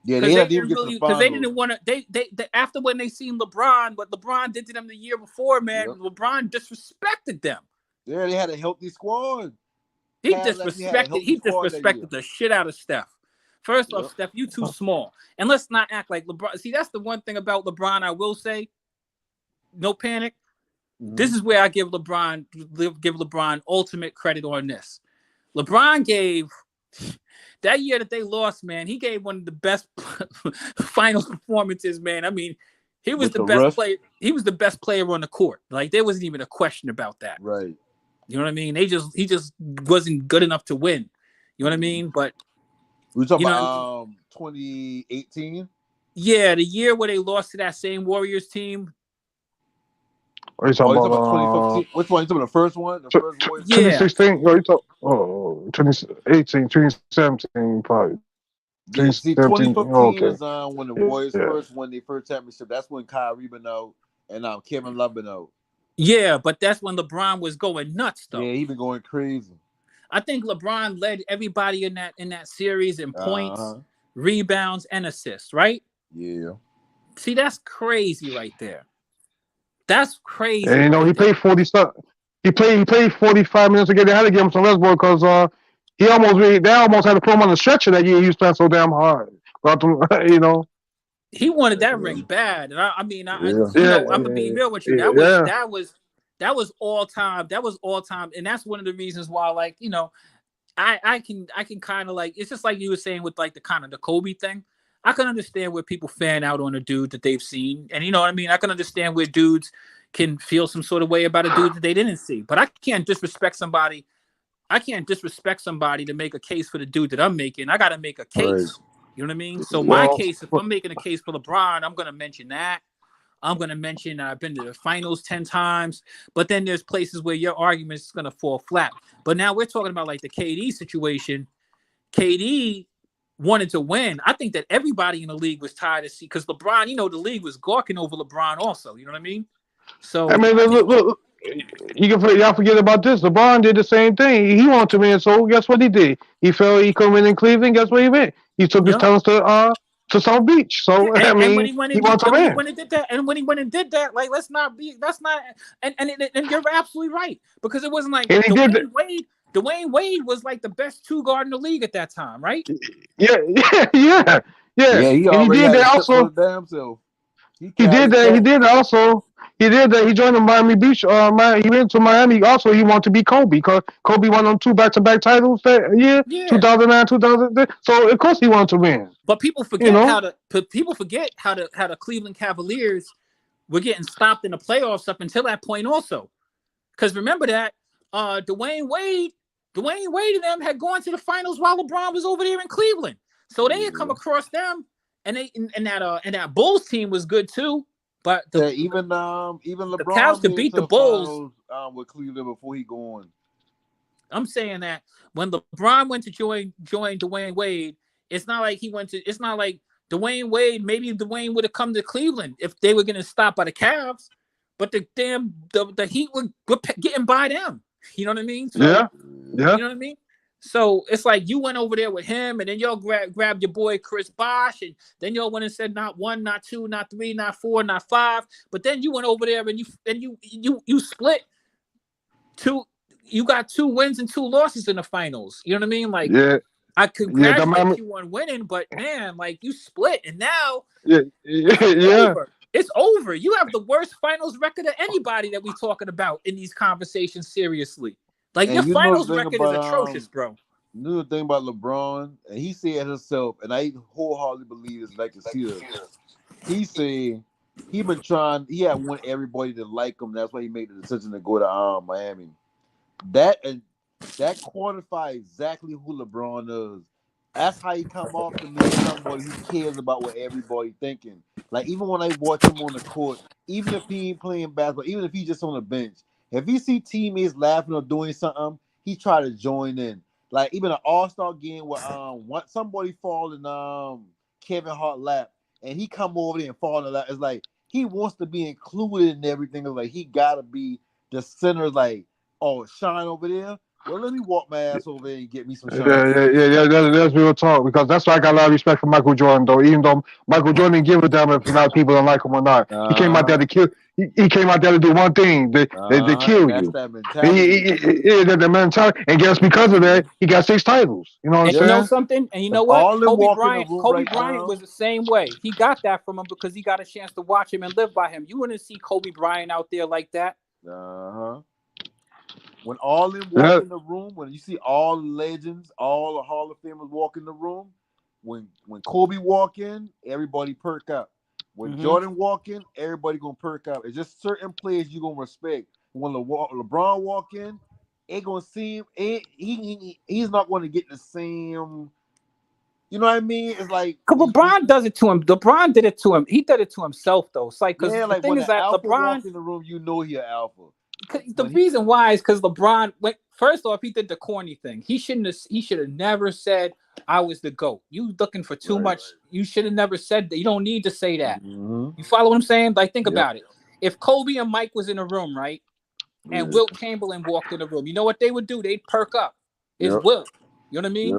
Yeah, because they didn't want to. They after when they seen LeBron, what LeBron did to them the year before, man. Yep. LeBron disrespected them. Yeah, they had a healthy squad. He disrespected the shit out of Steph. First off, Steph, you too small. And let's not act like LeBron. See, that's the one thing about LeBron I will say. No panic. Mm-hmm. This is where I give LeBron ultimate credit on this. LeBron gave that year that they lost, man, he gave one of the best final performances, man. I mean, he was the best player. He was the best player on the court. Like there wasn't even a question about that. Right. You know what I mean? He just wasn't good enough to win. You know what I mean? But we talking about 2018. Yeah, the year where they lost to that same Warriors team. What are you talking about? 2015? Which one? You talking about the first one? The first Warriors? 2016? No, you talk. 2018, 2017, probably. Yeah, see, 2015 is when the Warriors first won their first championship. That's when Kyrie been out and Kevin Love been out. Yeah, but that's when LeBron was going nuts, though. Yeah, he been going crazy. I think LeBron led everybody in that series in points, rebounds, and assists, right? Yeah. See, that's crazy right there. That's crazy. And he played 40 something. He played 45 minutes to get there. They had to give him some rest ball because they almost had to put him on the stretcher that year. He was playing so damn hard. He wanted that ring bad, and I'm gonna be real with you. That was all time. That was all time, and that's one of the reasons why, like, I can kind of like, it's just like you were saying with like the kind of the Kobe thing. I can understand where people fan out on a dude that they've seen, and you know what I mean. I can understand where dudes can feel some sort of way about a dude that they didn't see, but I can't disrespect somebody. I can't disrespect somebody to make a case for the dude that I'm making. I got to make a case. Right. You know what I mean? So my case, if I'm making a case for LeBron, I'm going to mention that. I'm going to mention I've been to the finals 10 times, but then there's places where your argument is going to fall flat. But now we're talking about like the KD situation. KD wanted to win. I think that everybody in the league was tired to see, because LeBron, the league was gawking over LeBron also. You know what I mean? So I mean, look, y'all forget about this. LeBron did the same thing. He wanted to win, so guess what he did? He felt he couldn't win in Cleveland. Guess what he went? He took his talents to to South Beach. So and, I and when mean, he went he and wants to when he win. went and did that, like that's not and you're absolutely right, because it wasn't like And he did Dwayne Wade was like the best two guard in the league at that time, right? Yeah. Yeah, he And he already did had that a chip for also. the damn self. He He carried did the that. He cat. did also. He did that. He joined the Miami Beach. He went to Miami. Also, he wanted to be Kobe because Kobe won on 2 back-to-back titles that year, Yeah. 2009, 2010. So of course he wanted to win. But people forget how the Cleveland Cavaliers were getting stopped in the playoffs up until that point also. Because remember that Dwayne Wade and them had gone to the finals while LeBron was over there in Cleveland. So they had come across them, and that Bulls team was good too. But even the LeBron Cavs could made beat to the Bulls. finals with Cleveland before he going. I'm saying that when LeBron went to join Dwayne Wade, it's not like it's not like Dwayne Wade, maybe Dwayne would have come to Cleveland if they were getting stopped by the Cavs, but the Heat were getting by them. You know what I mean? So, Yeah. You know what I mean? So it's like you went over there with him, and then y'all grabbed your boy Chris Bosh, and then y'all went and said not 1, not 2, not 3, not 4, not 5. But then you went over there and you split two. You got 2 wins and 2 losses in the finals. You know what I mean? Like, I congratulate you on winning, but man, like you split, and now it's over. It's over. You have the worst finals record of anybody that we talking about in these conversations. Seriously, like And your you know finals the thing record about, is atrocious, bro. You know the thing about LeBron, and he said himself, and I wholeheartedly believe this, like to see this. He said he been trying. He had want everybody to like him. That's why he made the decision to go to Miami. That quantifies exactly who LeBron is. That's how he come off to me as somebody who cares about what everybody thinking. Like even when I watch him on the court, even if he ain't playing basketball, even if he's just on the bench, if he see teammates laughing or doing something, he try to join in. Like even an All-Star game where somebody fall in Kevin Hart lap and he come over there and fall in the lap. It's like he wants to be included in everything. It's like he gotta be the center. Like, oh, shine over there. Well, let me walk my ass over there and get me some shine. That's real talk, because that's why I got a lot of respect for Michael Jordan, though. Even though Michael Jordan didn't give a damn if a lot of people don't like him or not. He came out there to kill. He came out there to do one thing: they kill you. That mentality. The mentality, and guess because of that, he got 6 titles. You know what I'm saying? You know something, and you know what? Kobe Bryant was the same way. He got that from him because he got a chance to watch him and live by him. You wouldn't see Kobe Bryant out there like that. When all them walk in the room, when you see all the legends, all the Hall of Famers walk in the room, when Kobe walk in, everybody perk up. When Jordan walk in, everybody gonna perk up. It's just certain players you gonna respect. When LeBron walk in, it gonna seem he's not gonna get the same. You know what I mean? It's like LeBron does it to him. LeBron did it to him. He did it to himself though. It's like because the thing when is that alpha LeBron walk in the room, you know he an alpha. The reason why is because LeBron went first off. He did the corny thing. He should have never said I was the GOAT. You looking for too much. You should have never said that. You don't need to say that. You follow what I'm saying? Like think about it. If Kobe and Mike was in a room, right, and Wilt Chamberlain walked in the room, you know what they would do? They'd perk up. It's Wilt. You know what I mean?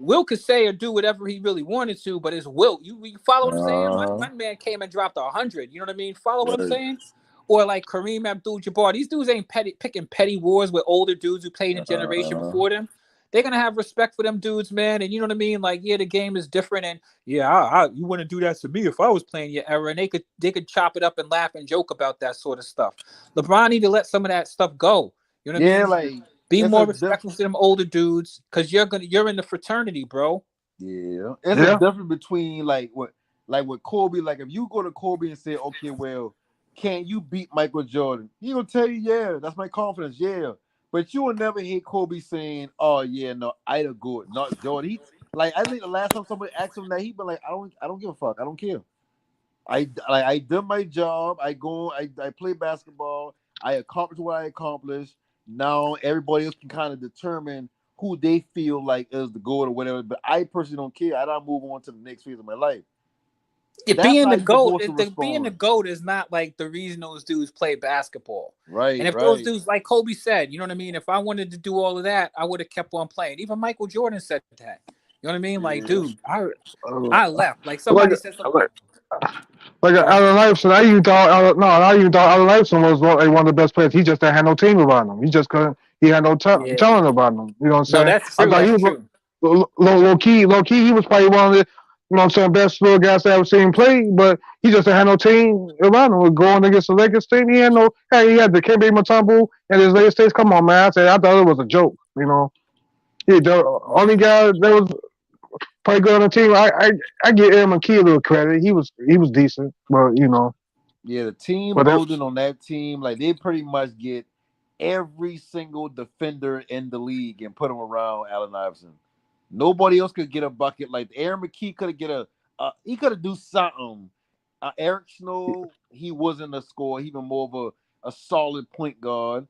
Wilt could say or do whatever he really wanted to, but it's Wilt. You follow what I'm saying? My man came and dropped 100. You know what I mean? Follow what I'm saying? Or like Kareem Abdul-Jabbar. These dudes ain't picking petty wars with older dudes who played in a generation before them. They're gonna have respect for them dudes, man. And you know what I mean? Like, yeah, the game is different, and yeah, you wouldn't do that to me if I was playing your era. And they could chop it up and laugh and joke about that sort of stuff. LeBron need to let some of that stuff go. You know what I mean? Like be more respectful to them older dudes, because you're in the fraternity, bro. Yeah, it's a difference between like with Kobe. Like if you go to Kobe and say, okay, well, can you beat Michael Jordan? He gonna tell you, yeah, that's my confidence, yeah. But you will never hear Kobe saying, oh yeah, no, I the good, not Jordan. I think the last time somebody asked him that, he been like, I don't give a fuck, I don't care. I did my job. I play basketball. I accomplished what I accomplished. Now everybody else can kind of determine who they feel like is the goat or whatever. But I personally don't care. I don't move on to the next phase of my life. Being the GOAT is not like the reason those dudes play basketball. Right. And if those dudes, like Kobe said, you know what I mean? If I wanted to do all of that, I would have kept on playing. Even Michael Jordan said that. You know what I mean? Like, Yeah. dude, I left. Like somebody said something. Like Allen Iverson, I even thought Allen Iverson was one of the best players. He just didn't have no team around him. He just couldn't. He had no Yeah. talent around him. You know what I'm No, saying? that's I true. thought he That's was true. low key. He was probably one of the best little guys I ever seen play. But he just didn't have no team around him. We're going against the Lakers team. He had no. Hey, he had the Kemba Mutombo and his Lakers team. Come on, man. I thought it was a joke. You know, the only guy that was probably good on the team. I give Aaron McKee a little credit. He was decent, but you know. Yeah, the team But building on that team, like they pretty much get every single defender in the league and put them around Allen Iverson. Nobody else could get a bucket. Like Aaron McKee could have he could have do something. Eric Snow, he wasn't a scorer. He was more of a solid point guard.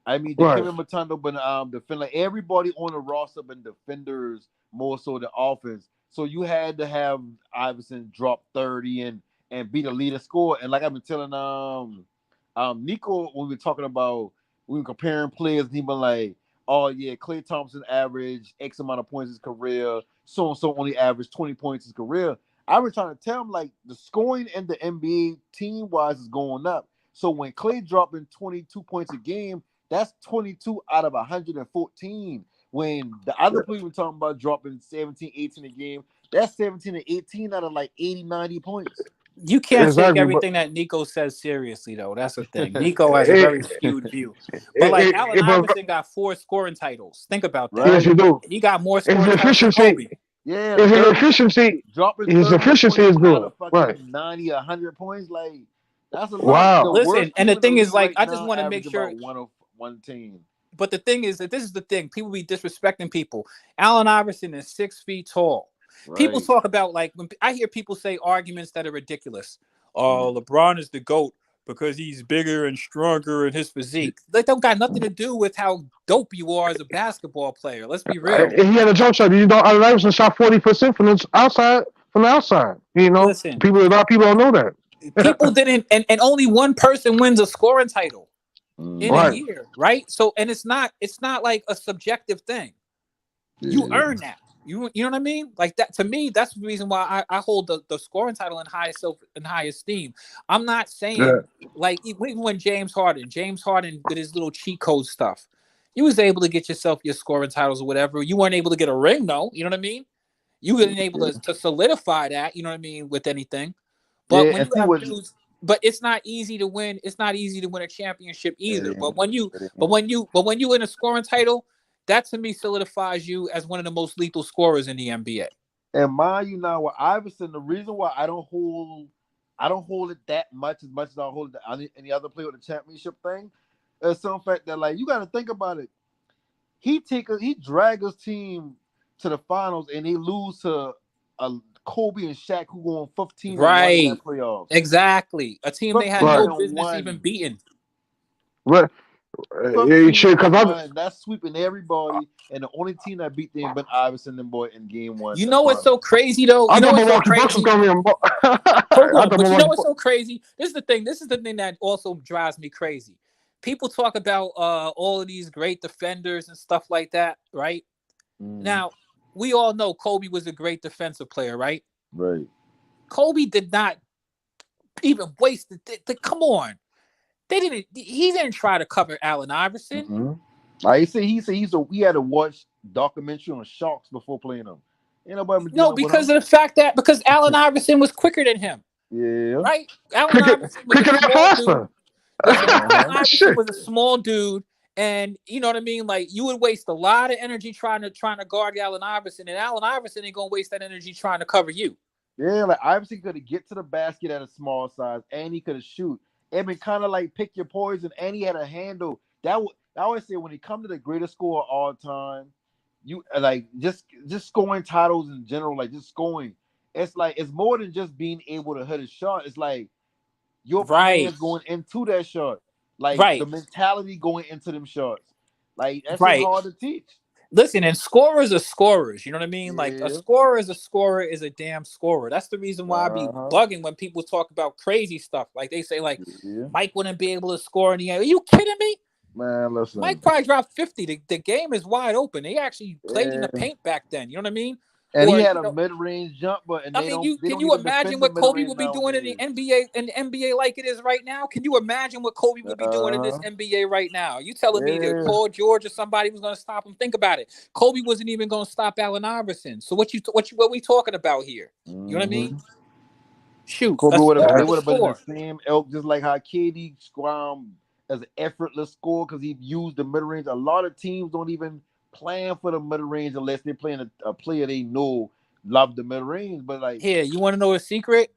I mean, the right. Kevin Matondo, but defend like everybody on the roster been defenders more so than offense. So you had to have Iverson drop 30 and be the leader scorer. And like I've been telling Nico when we were talking about we were comparing players, and he been like, oh yeah, Klay Thompson averaged X amount of points his career, so and so only averaged 20 points his career. I was trying to tell him like the scoring in the NBA team wise is going up. So when Klay dropping 22 points a game, that's 22 out of 114. When the other players were talking about dropping 17, 18 a game, that's 17 and 18 out of like 80, 90 points. You can't take everything that Nico says seriously, though. That's the thing. Nico has a very skewed view. But like Allen Iverson got 4 scoring titles. Think about that. Yes, you do. He got more scoring His titles than efficiency. Kobe. Yeah, His efficiency. Dropping His efficiency is good. Right. 90, 100 points, like that's a lot. Wow. Listen, and the thing is, like, I just want to make sure. One team. But the thing is that this is the thing. People be disrespecting people. Allen Iverson is 6 feet tall. Right. People talk about, like, when I hear people say arguments that are ridiculous. Oh, LeBron is the GOAT because he's bigger and stronger in his physique. They don't got nothing to do with how dope you are as a basketball player. Let's be real. He had a jump shot. You know, Allen Iverson shot 40% from the outside. You know, listen, a lot of people don't know that. People didn't, and only one person wins a scoring title in a year, right? So, and it's not like a subjective thing. You earn that. You know what I mean? Like that, to me, that's the reason why I hold the scoring title in high esteem. I'm not saying like even when James Harden with his little cheat code stuff, you was able to get yourself your scoring titles or whatever. You weren't able to get a ring, though. You know what I mean? You weren't able to solidify that. You know what I mean, with anything. But when you have dudes, but it's not easy to win. It's not easy to win a championship either. But when you win a scoring title, that to me solidifies you as one of the most lethal scorers in the NBA. And mind you, now with Iverson, the reason why I don't hold it that much as I hold any other player with the championship thing is some fact that, like, you got to think about it. He drag his team to the finals and they lose to a Kobe and Shaq who go on 15 right in that playoffs. Exactly, a team they had no business even beating. Right. That's sweeping everybody, and the only team that beat them but Iverson and boy in game 1. You know what's so crazy though? You know what's so crazy? Hold on, but you know what's so crazy? This is the thing that also drives me crazy. People talk about all of these great defenders and stuff like that, right? Now, we all know Kobe was a great defensive player, right? Right. Kobe did not even waste the come on. He didn't try to cover Allen Iverson. He said he had to watch documentary on sharks before playing them. Because of the fact that because Allen Iverson was quicker than him. Yeah. Right? Allen Iverson was a small dude. Listen, Allen Iverson was a small dude, and you know what I mean? Like, you would waste a lot of energy trying to guard Allen Iverson, and Allen Iverson ain't gonna waste that energy trying to cover you. Yeah, like Iverson could have get to the basket at a small size, and he could have shoot. It been kind of like pick your poison, and he had a handle. I always say when he come to the greatest scorer of all time, you like just scoring titles in general, like just scoring. It's like it's more than just being able to hit a shot. It's like your players going into that shot, like the mentality going into them shots. Like that's hard to teach. Listen, and scorers are scorers. You know what I mean? Like a scorer is a damn scorer. That's the reason why I be bugging when people talk about crazy stuff. Like they say, like Mike wouldn't be able to score in the end. Are you kidding me? Man, listen. Mike probably dropped 50. The game is wide open. They actually played in the paint back then. You know what I mean? And he or had a mid-range jumper, and I they mean, don't can you even imagine defend the what Kobe mid-range would be doing in the nowadays. NBA like it is right now? Can you imagine what Kobe would be doing in this NBA right now? You telling me that Yeah. Paul George or somebody was going to stop him? Think about it. Kobe wasn't even going to stop Allen Iverson. So what we talking about here? You know what I mean? Shoot, Kobe they would have been in the score. same ilk, just like how KD as an effortless score because he used the mid range. A lot of teams don't even plan for the mid range unless they're playing a player they know love the mid range. But like, Here, you want to know a secret?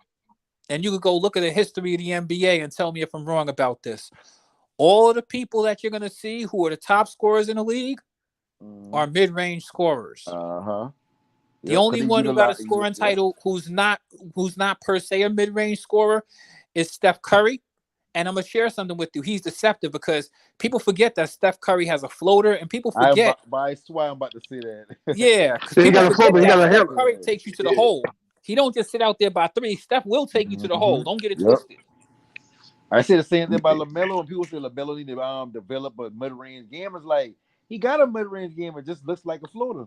And you could go look at the history of the NBA and tell me if I'm wrong about this. All of the people that you're going to see who are the top scorers in the league are mid-range scorers. The only one who got a scoring title who's not per se a mid-range scorer is Steph Curry. And I'm gonna share something with you. He's deceptive because people forget that Steph Curry has a floater, and people forget. I swear I'm about to say that. Yeah, because people forget that Steph Curry takes you to the hole. He don't just sit out there by three. Steph will take you to the hole. Don't get it twisted. I say the same thing about LaMelo, and people say LaMelo need to develop a mid-range game. It's like he got a mid-range game. It just looks like a floater.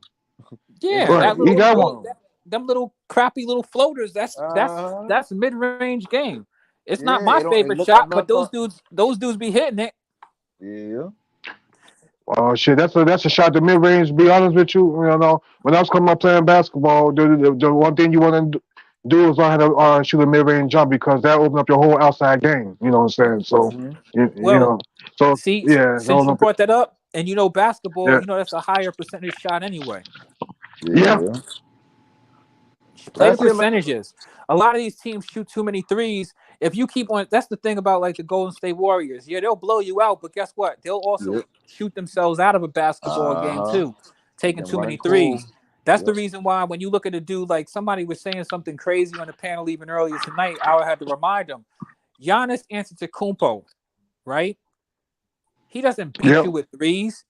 Yeah, that little them little crappy little floaters. That's mid-range game. It's not my favorite shot, but those dudes be hitting it. Yeah. Oh shit, that's a shot to mid range. To be honest with you, you know, when I was coming up playing basketball, the one thing you want to do is learn how to shoot a mid range jump because that opens up your whole outside game. You know what I'm saying? So you know, so see, yeah. Since you brought that up, and you know basketball, Yeah. you know that's a higher percentage shot anyway. Yeah. Play the percentages. A lot of these teams shoot too many threes. If you keep on, that's the thing about like the Golden State Warriors. Yeah, they'll blow you out, but guess what? They'll also shoot themselves out of a basketball game too, taking too many threes. That's the reason why when you look at a dude like somebody was saying something crazy on the panel even earlier tonight, I had to remind them. Giannis Antetokounmpo, right? He doesn't beat you with threes.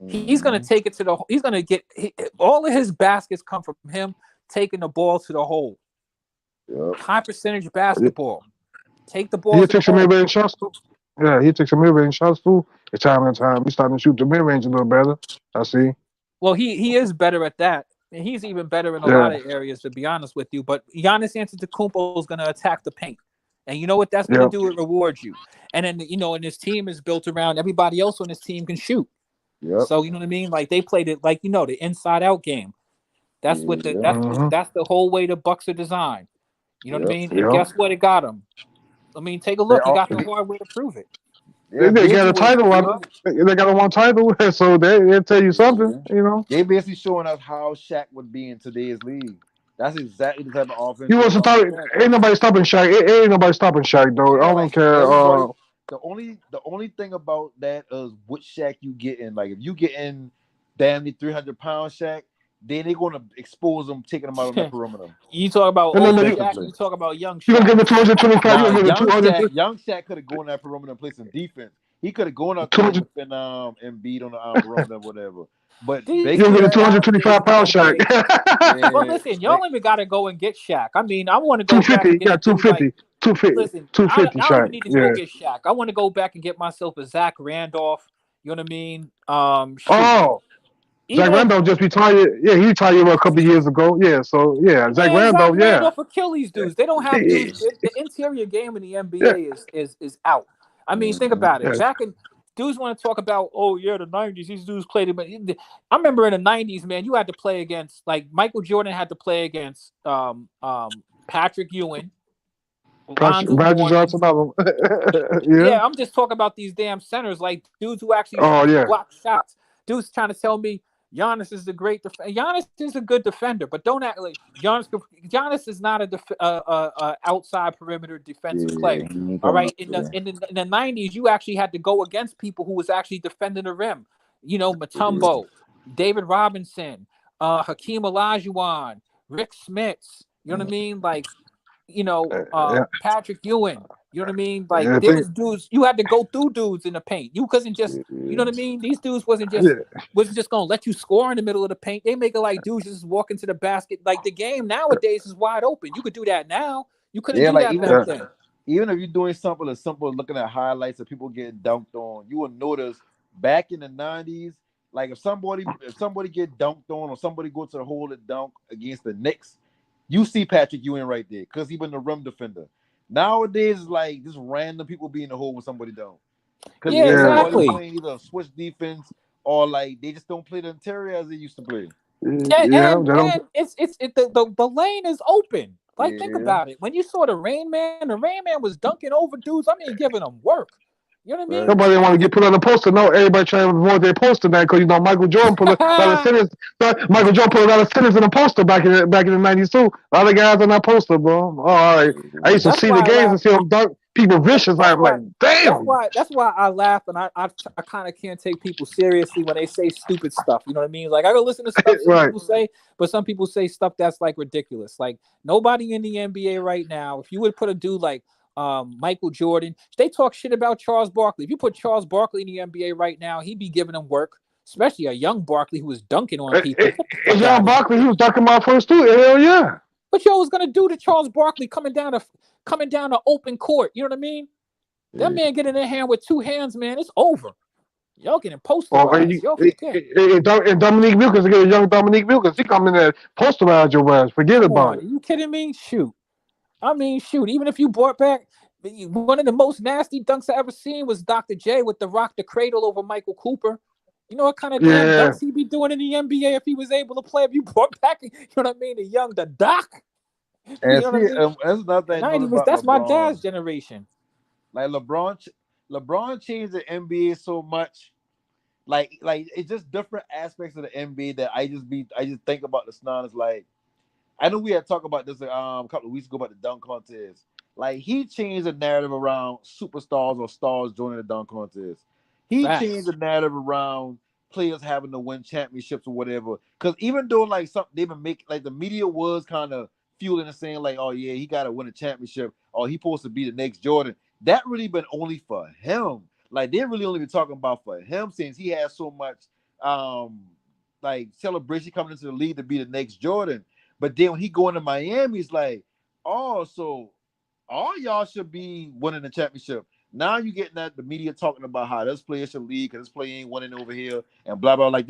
He's gonna take it to the. He's gonna get all of his baskets come from him taking the ball to the hole. High percentage basketball. Take the ball. He takes some mid-range shots too. Yeah, he takes some mid-range shots too. At time and time, he's starting to shoot the mid-range a little better. I see. Well, he is better at that. And he's even better in a lot of areas, to be honest with you. But Giannis Antetokounmpo is going to attack the paint. And you know what that's going to do? It rewards you. And then, you know, and his team is built around everybody else on his team can shoot. So, you know what I mean? Like, they played it like, you know, the inside-out game. That's what that's the whole way the Bucks are designed. You know what I mean? And guess what? It got him. I mean, take a look. He got the hard way to prove it. They got a title. They got a one title, so they tell you something. You know, they basically showing us how Shaq would be in today's league. That's exactly the type of offense. You want to stop? Ain't nobody stopping Shaq. Ain't nobody stopping Shaq though. I don't care. The only thing about that is what Shaq you getting. Like if you getting damn near 300-pound Shaq, then they're gonna expose them, taking them out on the perimeter. You talk about old Shaq, you talk about young Shaq. You gonna give him 225? Young Shaq could have gone that perimeter and played some defense. He could have gone out there and beat on the perimeter or whatever. But you're gonna get 225-pound Shaq. Well, listen, y'all even gotta go and get Shaq. I mean, I want to go back and get 250. 250. Listen, 250 I don't even need to go get Shaq. I want to go back and get myself a Zach Randolph. You know what I mean? Zach Randolph just retired. Yeah, he retired a couple of years ago. Yeah, so yeah, Zach Randolph. Randolph Achilles dudes. They don't have dudes. The interior game in the NBA is out. I mean, think about it. Back in dudes want to talk about, oh yeah, the 90s. These dudes played it, but I remember in the 90s, man, you had to play against like Michael Jordan had to play against Patrick Ewing. Magic Johnson. Yeah, I'm just talking about these damn centers, like dudes who actually block shots. Dudes trying to tell me Giannis is a great defender. Giannis is a good defender, but don't act like Giannis is not a outside perimeter defensive player. All right, in the 90s, you actually had to go against people who was actually defending the rim. You know, Mutombo, David Robinson, Hakeem Olajuwon, Rick Smits. You know what I mean? Like, you know, Patrick Ewing. You know what I mean? Like there was dudes you had to go through dudes in the paint. You couldn't just, you know what I mean? These dudes wasn't just gonna let you score in the middle of the paint. They make it like dudes just walk into the basket. Like the game nowadays is wide open. You could do that now. You couldn't do that back then. Even if you're doing something as simple as looking at highlights of people getting dunked on, you will notice back in the 90s, Like if somebody get dunked on or somebody go to the hole and dunk against the Knicks, you see Patrick Ewing right there because he been the rim defender. Nowadays, it's like just random people be in the hole when somebody don't. Because Yeah, exactly. playing either a switch defense or like they just don't play the interior as they used to play. And the lane is open. Like think about it. When you saw the Rain Man was dunking over dudes. I mean, giving them work. You know what I mean? Nobody want to get put on the poster. No, everybody trying to avoid their poster now because Michael Jordan put a lot of centers. Michael Jordan put a lot of centers in the poster back in the '90s too. A lot of guys on that poster, bro. Oh, all right. I used to see the games and see them dunk people vicious. I'm like, damn. That's why I laugh and I kind of can't take people seriously when they say stupid stuff. You know what I mean? Like I go listen to stuff some people say, but some people say stuff that's like ridiculous. Like nobody in the NBA right now, if you would put a dude like Michael Jordan, they talk shit about Charles Barkley. If you put Charles Barkley in the NBA right now, he'd be giving them work, especially a young Barkley who was dunking on people. Young Barkley, he was dunking my first two. Hell yeah. What y'all was gonna do to Charles Barkley coming down to open court? You know what I mean? That man getting in hand with two hands, man, it's over. Y'all getting posterized. And Dominique Wilkins, again, young Dominique Wilkins, he come in there posterize your ass. Forget about it. Are you kidding me? Shoot. I mean, shoot. Even if you brought back one of the most nasty dunks I ever seen was Dr. J with the rock the cradle over Michael Cooper. You know what kind of damn dunks he'd be doing in the NBA if he was able to play? If you brought back, you know what I mean, the Doc. And you know see, that's another thing. That's my dad's generation. Like LeBron changed the NBA so much. Like it's just different aspects of the NBA that I just think about the Snons. Like I know we had talked about this a couple of weeks ago about the dunk contest. Like he changed the narrative around superstars or stars joining the dunk contest. He changed the narrative around players having to win championships or whatever. Because even though like something they've been making, like the media was kind of fueling and saying like, oh yeah, he got to win a championship or he supposed to be the next Jordan. That really been only for him. Like they really only been talking about for him since he has so much like celebration coming into the league to be the next Jordan. But then when he going to Miami, it's like, oh, so all y'all should be winning the championship. Now you getting that the media talking about how this player should lead because this player ain't winning over here and blah blah. Like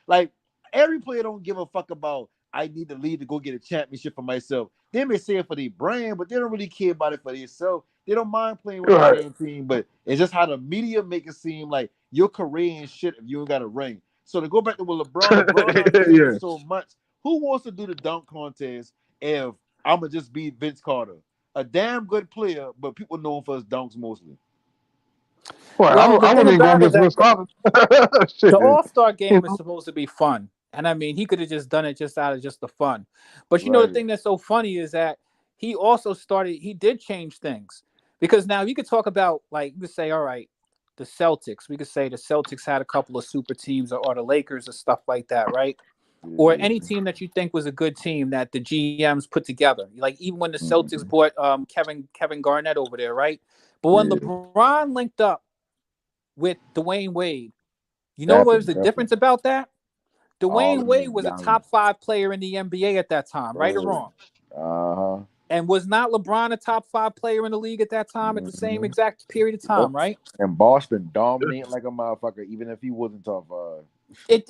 like every player don't give a fuck about I need to lead to go get a championship for myself. They may say it for their brand, but they don't really care about it for themselves. They don't mind playing with the same team, but it's just how the media make it seem like your career ain't shit if you ain't got a ring. So to go back to what LeBron so much, who wants to do the dunk contest if I'ma just be Vince Carter? A damn good player, but people know him for his dunks mostly. Well, I wouldn't even go against Vince Carter. The All-Star game is supposed to be fun. And I mean, he could have just done it just out of just the fun. But you know, the thing that's so funny is that he also he did change things. Because now you could talk about, like, you could say, all right, the Celtics. We could say the Celtics had a couple of super teams or the Lakers or stuff like that, right? Or any team that you think was a good team that the GMs put together. Like, even when the Celtics brought Kevin Garnett over there, right? But when LeBron linked up with Dwayne Wade, you know what was the difference about that? Dwayne Wade was a top 5 player in the NBA at that time, right or wrong? Uh-huh. And was not LeBron a top 5 player in the league at that time at the same exact period of time, right? And Boston dominated like a motherfucker, even if he wasn't top 5.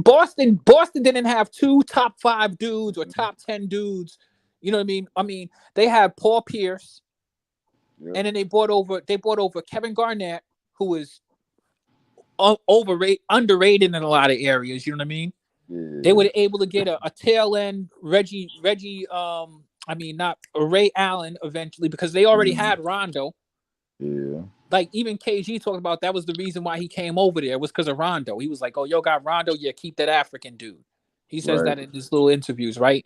Boston didn't have 2 top 5 dudes or top 10 dudes. You know what I mean? I mean, they had Paul Pierce, and then they brought over Kevin Garnett, who was underrated in a lot of areas. You know what I mean? They were able to get a tail end Ray Allen eventually because they already had Rondo. Yeah. Like even KG talked about that was the reason why he came over there was because of Rondo. He was like, "Oh, yo, got Rondo, yeah, keep that African dude." He says that in his little interviews, right?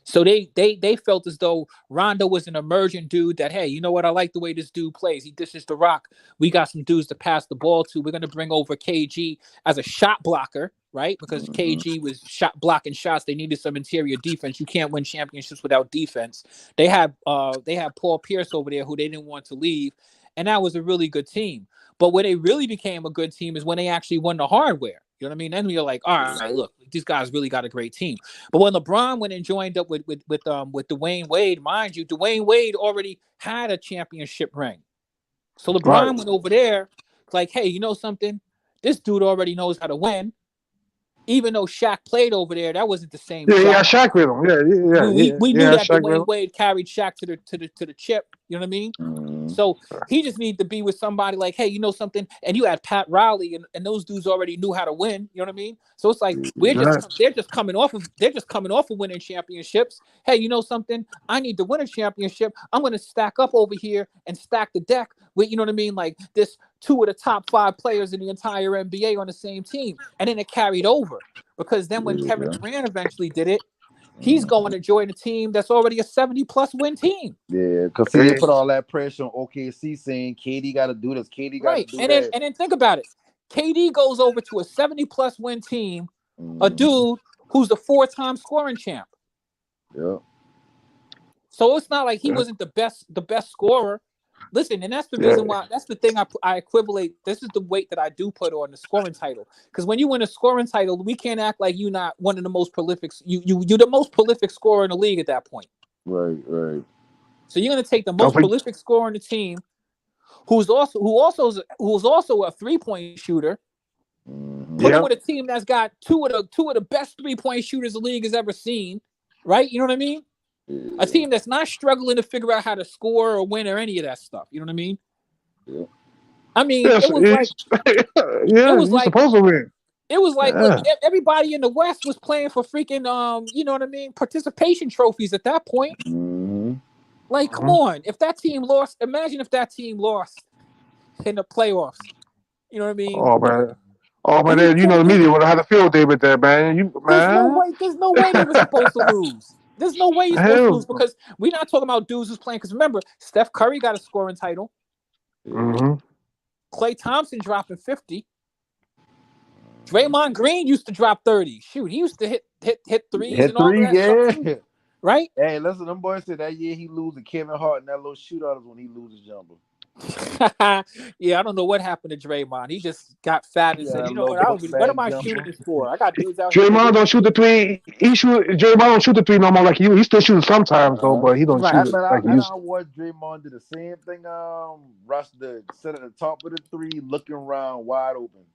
So they felt as though Rondo was an emerging dude that, hey, you know what? I like the way this dude plays. He dishes the rock. We got some dudes to pass the ball to. We're going to bring over KG as a shot blocker, right? Because KG was blocking shots. They needed some interior defense. You can't win championships without defense. They had Paul Pierce over there who they didn't want to leave. And that was a really good team. But where they really became a good team is when they actually won the hardware. You know what I mean? Then you're like, all right, look, these guys really got a great team. But when LeBron went and joined up with Dwayne Wade, mind you, Dwayne Wade already had a championship ring. So LeBron went over there, like, hey, you know something? This dude already knows how to win. even though Shaq played over there, that wasn't the same Yeah, Shaq. Shaq with him. We knew that Shaq with Dwayne him. Wade carried Shaq to the chip. You know what I mean? Mm-hmm. So he just needed to be with somebody like, hey, you know something? And you had Pat Riley, and those dudes already knew how to win. You know what I mean? So it's like they're just coming off of winning championships. Hey, you know something? I need to win a championship. I'm going to stack up over here and stack the deck with, you know what I mean? Like this, 2 of the top 5 players in the entire NBA on the same team, and then it carried over because then when Kevin Durant eventually did it, he's going to join a team that's already a 70+ win team. Yeah, because see, they put all that pressure on OKC saying KD got to do this, KD got to do that. And then think about it. KD goes over to a 70+ win team, a dude who's the 4-time scoring champ. Yeah. So it's not like he wasn't the best scorer. Listen, and that's the reason why. That's the thing I equivalate. This is the weight that I do put on the scoring title. Because when you win a scoring title, we can't act like you're not one of the most prolific. You're the most prolific scorer in the league at that point. Right. So you're going to take the most prolific scorer in the team, who's also a 3-point shooter. Put him with a team that's got two of the best 3-point shooters the league has ever seen. Right? You know what I mean? A team that's not struggling to figure out how to score or win or any of that stuff. You know what I mean? Yeah. I mean, it was like supposed to win. It was like, look, everybody in the West was playing for freaking, you know what I mean, participation trophies at that point. Mm-hmm. Like, come on, if that team lost, imagine if that team lost in the playoffs. You know what I mean? Oh man, you know the media would have had a field day with that, man. There's no way they were supposed to lose. There's no way you're supposed to lose because we're not talking about dudes who's playing. Because remember, Steph Curry got a scoring title. Mm-hmm. Klay Thompson dropping 50. Draymond Green used to drop 30. Shoot, he used to hit threes and all that stuff too. Right? Hey, listen, them boys said that year he losing Kevin Hart and that little shootout is when he loses jumper. Yeah, I don't know what happened to Draymond. He just got fat and said, "You know what am I shooting this for? I got dudes out here." Draymond don't shoot the 3. Draymond don't shoot the 3 no more like you. He still shooting sometimes though, but he don't shoot it like he used to. I watched Draymond do the same thing. Rush sit at the top of the 3, looking around wide open.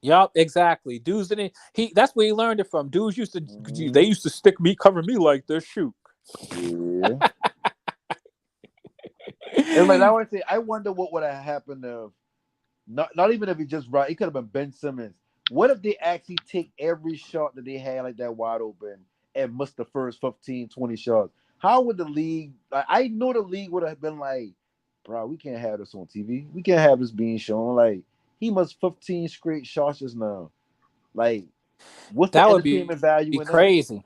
Yup, exactly. Dudes didn't. That's where he learned it from. Dudes used to. They used to cover me like this. Shoot. Yeah. And like I wonder what would have happened if not even if he just right. It could have been Ben Simmons. What if they actually take every shot that they had like that wide open and miss the first 15, 20 shots? How would the league? Like, I know the league would have been like, bro, we can't have this on TV. We can't have this being shown. Like, he missed 15 straight shots just now. Like, what's the entertainment value? Be crazy.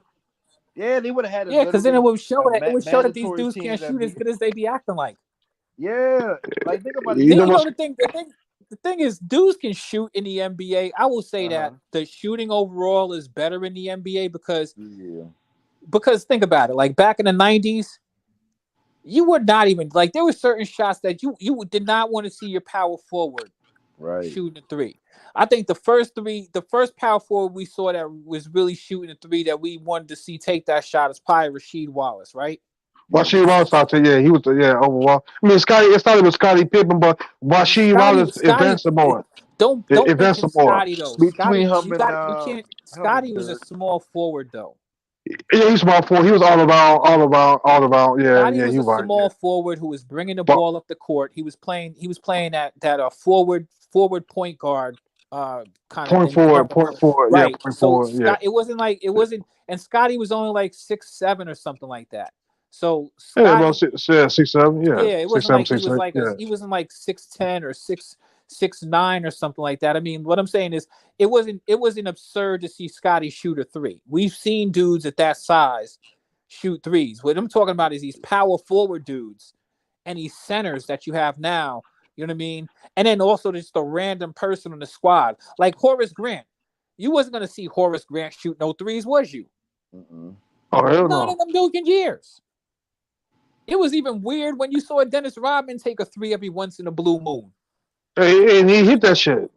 Yeah, they would have had. Yeah, because then it would show that these dudes can't shoot as good as they be acting like. Yeah, like think about it. The thing is, dudes can shoot in the NBA. I will say that the shooting overall is better in the NBA because think about it. Like back in the 90s, you would not even like there were certain shots that you did not want to see your power forward shooting a 3. I think the first power forward we saw that was really shooting a 3 that we wanted to see take that shot is probably Rasheed Wallace, right? Rasheed Wallace out there, he was overall. I mean, it started with Scottie Pippen, but Rasheed Wallace advanced some more. Don't mention Scottie though. Between him and Scottie was a small forward though. Yeah, he's small forward. He was all around. Yeah, Scottie was a small forward who was bringing the ball up the court. He was playing that forward point guard kind of point forward. Right. Yeah, point so forward. Yeah. It wasn't, and Scottie was only like 6'7" or something like that. So Scottie, about 6'7". Yeah, it wasn't 6'7", like he wasn't like 6'10" or 6'9" or something like that. I mean, what I'm saying is it wasn't absurd to see Scottie shoot a 3. We've seen dudes at that size shoot 3s. What I'm talking about is these power forward dudes and these centers that you have now. You know what I mean? And then also just a random person on the squad like Horace Grant. You wasn't gonna see Horace Grant shoot no 3s, was you? Oh, hell Not no. in a million years. It was even weird when you saw Dennis Rodman take a 3 every once in a blue moon. Hey, and he hit that shit.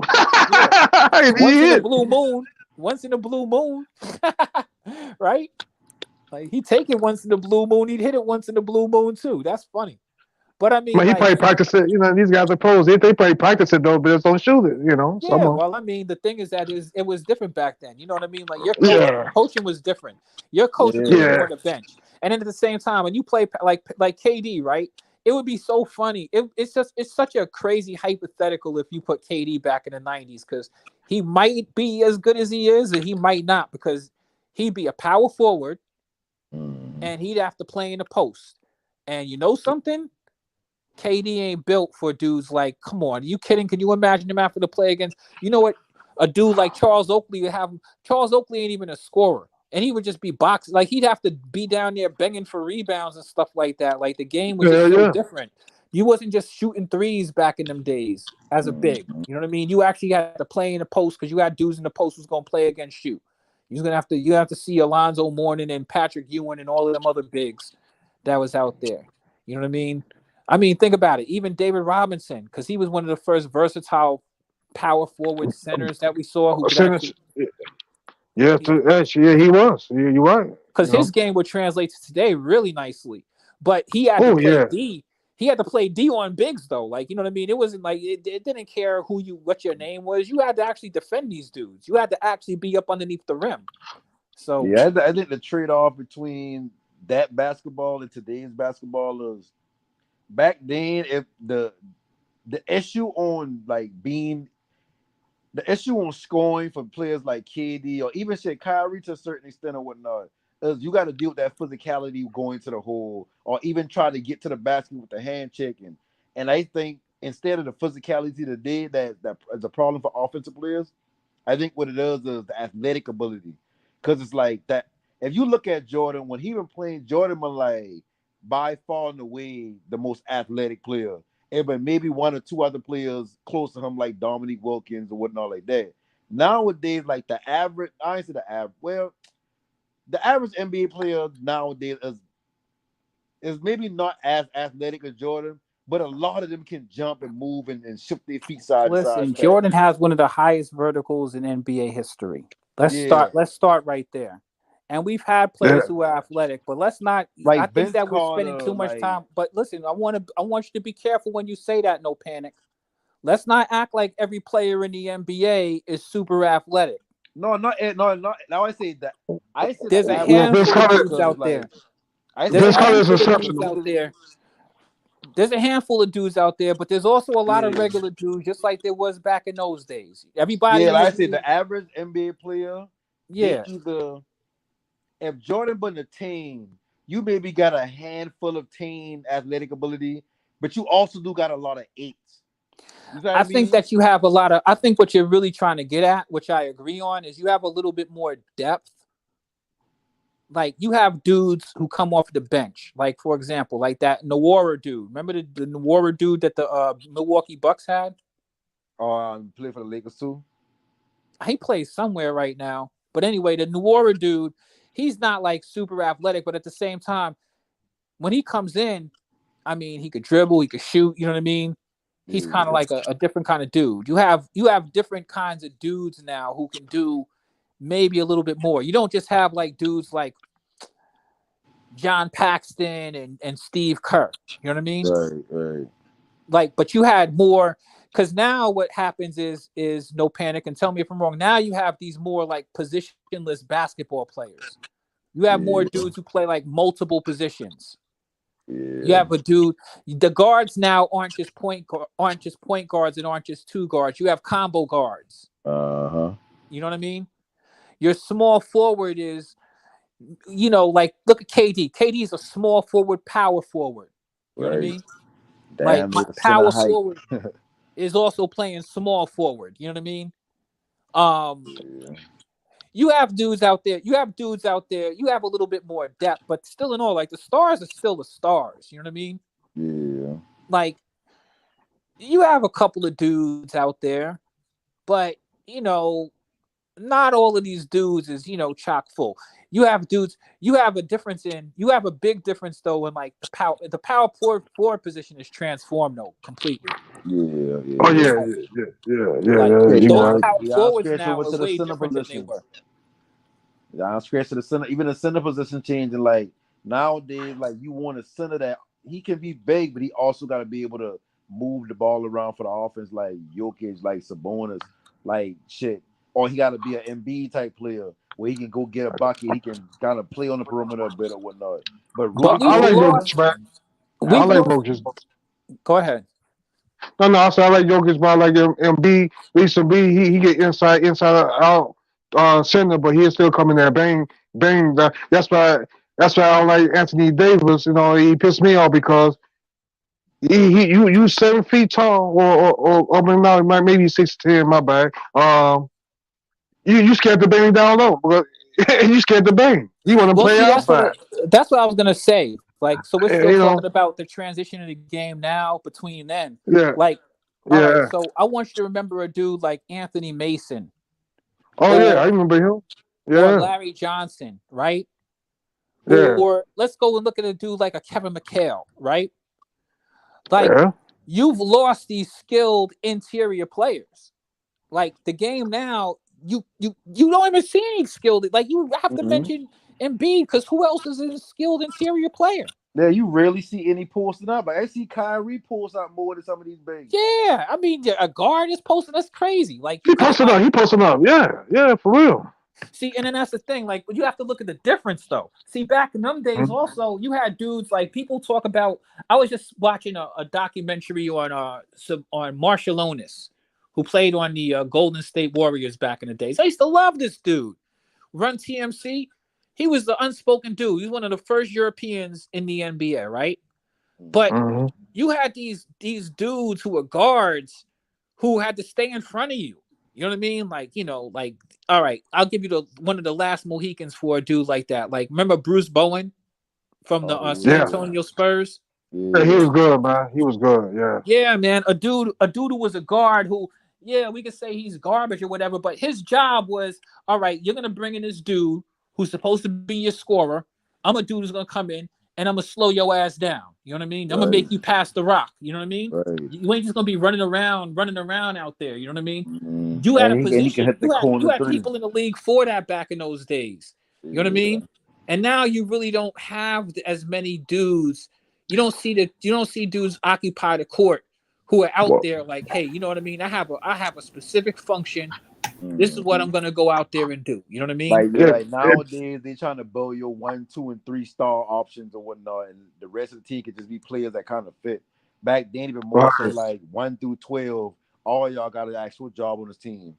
Once in a blue moon, right? Like he'd take it once in the blue moon, he'd hit it once in the blue moon too. That's funny. But I mean, he like, probably practiced it. You know, these guys are pros. They probably practice it though, but just don't shoot it. You know, some yeah. of Well, I mean, the thing is that it was different back then. You know what I mean? Like your them. Yeah, coaching was different. Your coach would put you yeah. on the bench, and then at the same time, when you play like KD, right? It would be so funny. It's such a crazy hypothetical if you put KD back in the '90s because he might be as good as he is, and he might not because he'd be a power forward and he'd have to play in the post. And you know something? KD ain't built for dudes like, come on, are you kidding? Can you imagine him after the play against, you know what? A dude like Charles Oakley would have him. Charles Oakley ain't even a scorer. And he would just be boxing. Like he'd have to be down there begging for rebounds and stuff like that. Like the game was just so different. You wasn't just shooting threes back in them days as a big. You know what I mean? You actually had to play in the post because you had dudes in the post who's gonna play against you. You have to see Alonzo Mourning and Patrick Ewing and all of them other bigs that was out there. You know what I mean? I mean, think about it. Even David Robinson, because he was one of the first versatile power forward centers that we saw who could actually. Yeah, yeah, he was. Yeah, you're right. Because his game would translate to today really nicely, but he had to play D. He had to play D on bigs though. Like you know what I mean? It wasn't like it didn't care what your name was. You had to actually defend these dudes. You had to actually be up underneath the rim. So yeah, I think the trade off between that basketball and today's basketball is back then. If the issue on like being the issue on scoring for players like KD or even shit Kyrie to a certain extent or whatnot is you got to deal with that physicality going to the hole or even try to get to the basket with the hand checking. And I think instead of the physicality today that is a problem for offensive players, I think what it is the athletic ability. Because it's like that. If you look at Jordan, when he was playing, Jordan was like by far and away the most athletic player. But maybe one or two other players close to him, like Dominique Wilkins or whatnot like that. Nowadays, like the average, I ain't say the average. Well, the average NBA player nowadays is maybe not as athletic as Jordan, but a lot of them can jump and move and shift their feet side to side. listen, Jordan has one of the highest verticals in NBA history. Let's start right there. And we've had players who are athletic, but let's not. Like I think Vince that we're Carter, spending too much time. But listen, I want you to be careful when you say that. No panic. Let's not act like every player in the NBA is super athletic. No. Now I say that. I say there's that a handful of dudes out there. There's a handful of dudes out there. There's a handful of dudes out there, but there's also a lot of regular dudes, just like there was back in those days. Everybody. Yeah, like I say the average NBA player. Yeah. Either if Jordan wasn't a team, you maybe got a handful of team athletic ability, but you also do got a lot of eights. You know I think that you have a lot of. I think what you're really trying to get at, which I agree on, is you have a little bit more depth. Like you have dudes who come off the bench, like for example, like that Nwora dude. Remember the Nwora dude that the Milwaukee Bucks had? Play for the Lakers too. He plays somewhere right now, but anyway, the Nwora dude, he's not like super athletic, but at the same time, when he comes in, I mean, he could dribble, he could shoot. You know what I mean? He's kind of like a different kind of dude. You have different kinds of dudes now who can do maybe a little bit more. You don't just have like dudes like John Paxton and Steve Kerr. You know what I mean? Right. Like, but you had more because now what happens is no panic. And tell me if I'm wrong. Now you have these more like positionless basketball players. You have more dudes who play like multiple positions. You have a dude. The guards now aren't just point guards and aren't just two guards. You have combo guards. You know what I mean? Your small forward is, like look at KD. KD is a small forward, power forward. You know what I mean? Damn, like my power forward is also playing small forward. You know what I mean? You have dudes out there. You have a little bit more depth, but still in all, like the stars are still the stars. You know what I mean? Yeah. Like you have a couple of dudes out there, but not all of these dudes is chock full. You have dudes. You have a big difference though in like the power forward position is transformed though completely. Yeah. Oh yeah. Those power forwards now are way different than they were. I'm scratching the center. Even the center position changing. Like nowadays, like you want a center that he can be big, but he also got to be able to move the ball around for the offense, like Jokic, like Sabonis, like shit. Or he got to be an Embiid type player where he can go get a bucket. He can kind of play on the perimeter a bit or whatnot. But But Rudy we've I like Gobert, Jokic, lost. man. I We've like lost. Jokic. Go ahead. No, I said I like Jokic, but I like MB. Lisa B. He get inside out center, but he'll still come in there, bang, bang. That's why I don't like Anthony Davis. You know, he pissed me off because you 7 feet tall, or maybe 6'10". My bad. You scared to bang down low, but you scared to bang. You want to Well, play see, outside. that's what I was gonna say. Like, so we're still You talking know, about the transition of the game now between then. yeah, Like, all right, yeah. so I want you to remember a dude like Anthony Mason Oh yeah, I or remember him. or Yeah, Larry Johnson, right? yeah, Or let's go and look at a dude like a Kevin McHale, right? Like, yeah. you've lost these skilled interior players. Like the game now, you don't even see any skilled. Like you have to mm-hmm. mention Embiid because who else is a skilled interior player? Yeah, you rarely see any posting up. But I see Kyrie post out more than some of these bigs. Yeah, I mean a guard is posting. That's crazy. Like you He got posted up. like He posted up. Yeah, for real. see, and then that's the thing. Like you have to look at the difference though. See, back in them days, Mhm. also you had dudes like people talk about. I was just watching a documentary on Marshallonis, who played on the Golden State Warriors back in the days. I used to love this dude. Run TMC. He was the unspoken dude. He was one of the first Europeans in the NBA, right? But Mhm. you had these dudes who were guards who had to stay in front of you. You know what I mean? Like, like, all right, I'll give you one of the last Mohicans for a dude like that. Like, remember Bruce Bowen from the San Yeah, Antonio Spurs? yeah. He Yeah, was good, man. He was good. Yeah. Yeah, man. A dude who was a guard who, yeah, we could say he's garbage or whatever, but his job was, all right, you're gonna bring in this dude who's supposed to be your scorer. I'm a dude who's gonna come in and I'm gonna slow your ass down. You know what I mean? I'm gonna right, make you pass the rock. You know what I mean? right. You ain't just gonna be running around out there. You know what I mean? Mm-hmm. You had a And he can position. hit the You corner had three. people in the league for that back in those days. You know what I Yeah, mean? And now you really don't have as many dudes. You don't see dudes occupy the court who are out Well, there like, hey, you know what I mean? I have a specific function. This is what mm-hmm. I'm gonna go out there and do. You know what I mean? Like yeah, like nowadays they trying to build your 1, 2, and 3 star options or whatnot, and the rest of the team could just be players that kind of fit. Back then, even more so, right. like 1 through 12, all y'all got an actual job on this team.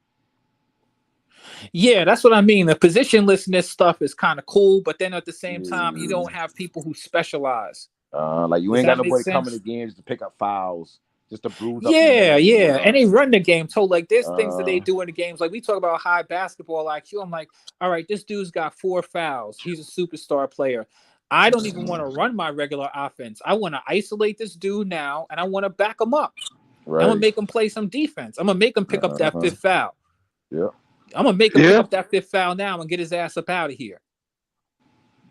Yeah, that's what I mean. The positionlessness stuff is kind of cool, but then at the same time, you Yeah. don't have people who specialize. Like you Does ain't got that make nobody coming to sense? games to pick up fouls, just to bruise up your Yeah, nose or yeah, and whatnot. they run the game. So like, there's things that they Uh, do in the games. Like we talk about high basketball IQ. I'm like, all right, this dude's got 4 fouls. He's a superstar player. I don't even want to run my regular offense. I want to isolate this dude now, and I want to back him up. I'm gonna right. make him play some defense. I'm gonna make him pick up that Uh-huh. 5th foul. Yeah. I'm gonna make him pick Yeah, up that 5th foul now and get his ass up out of here.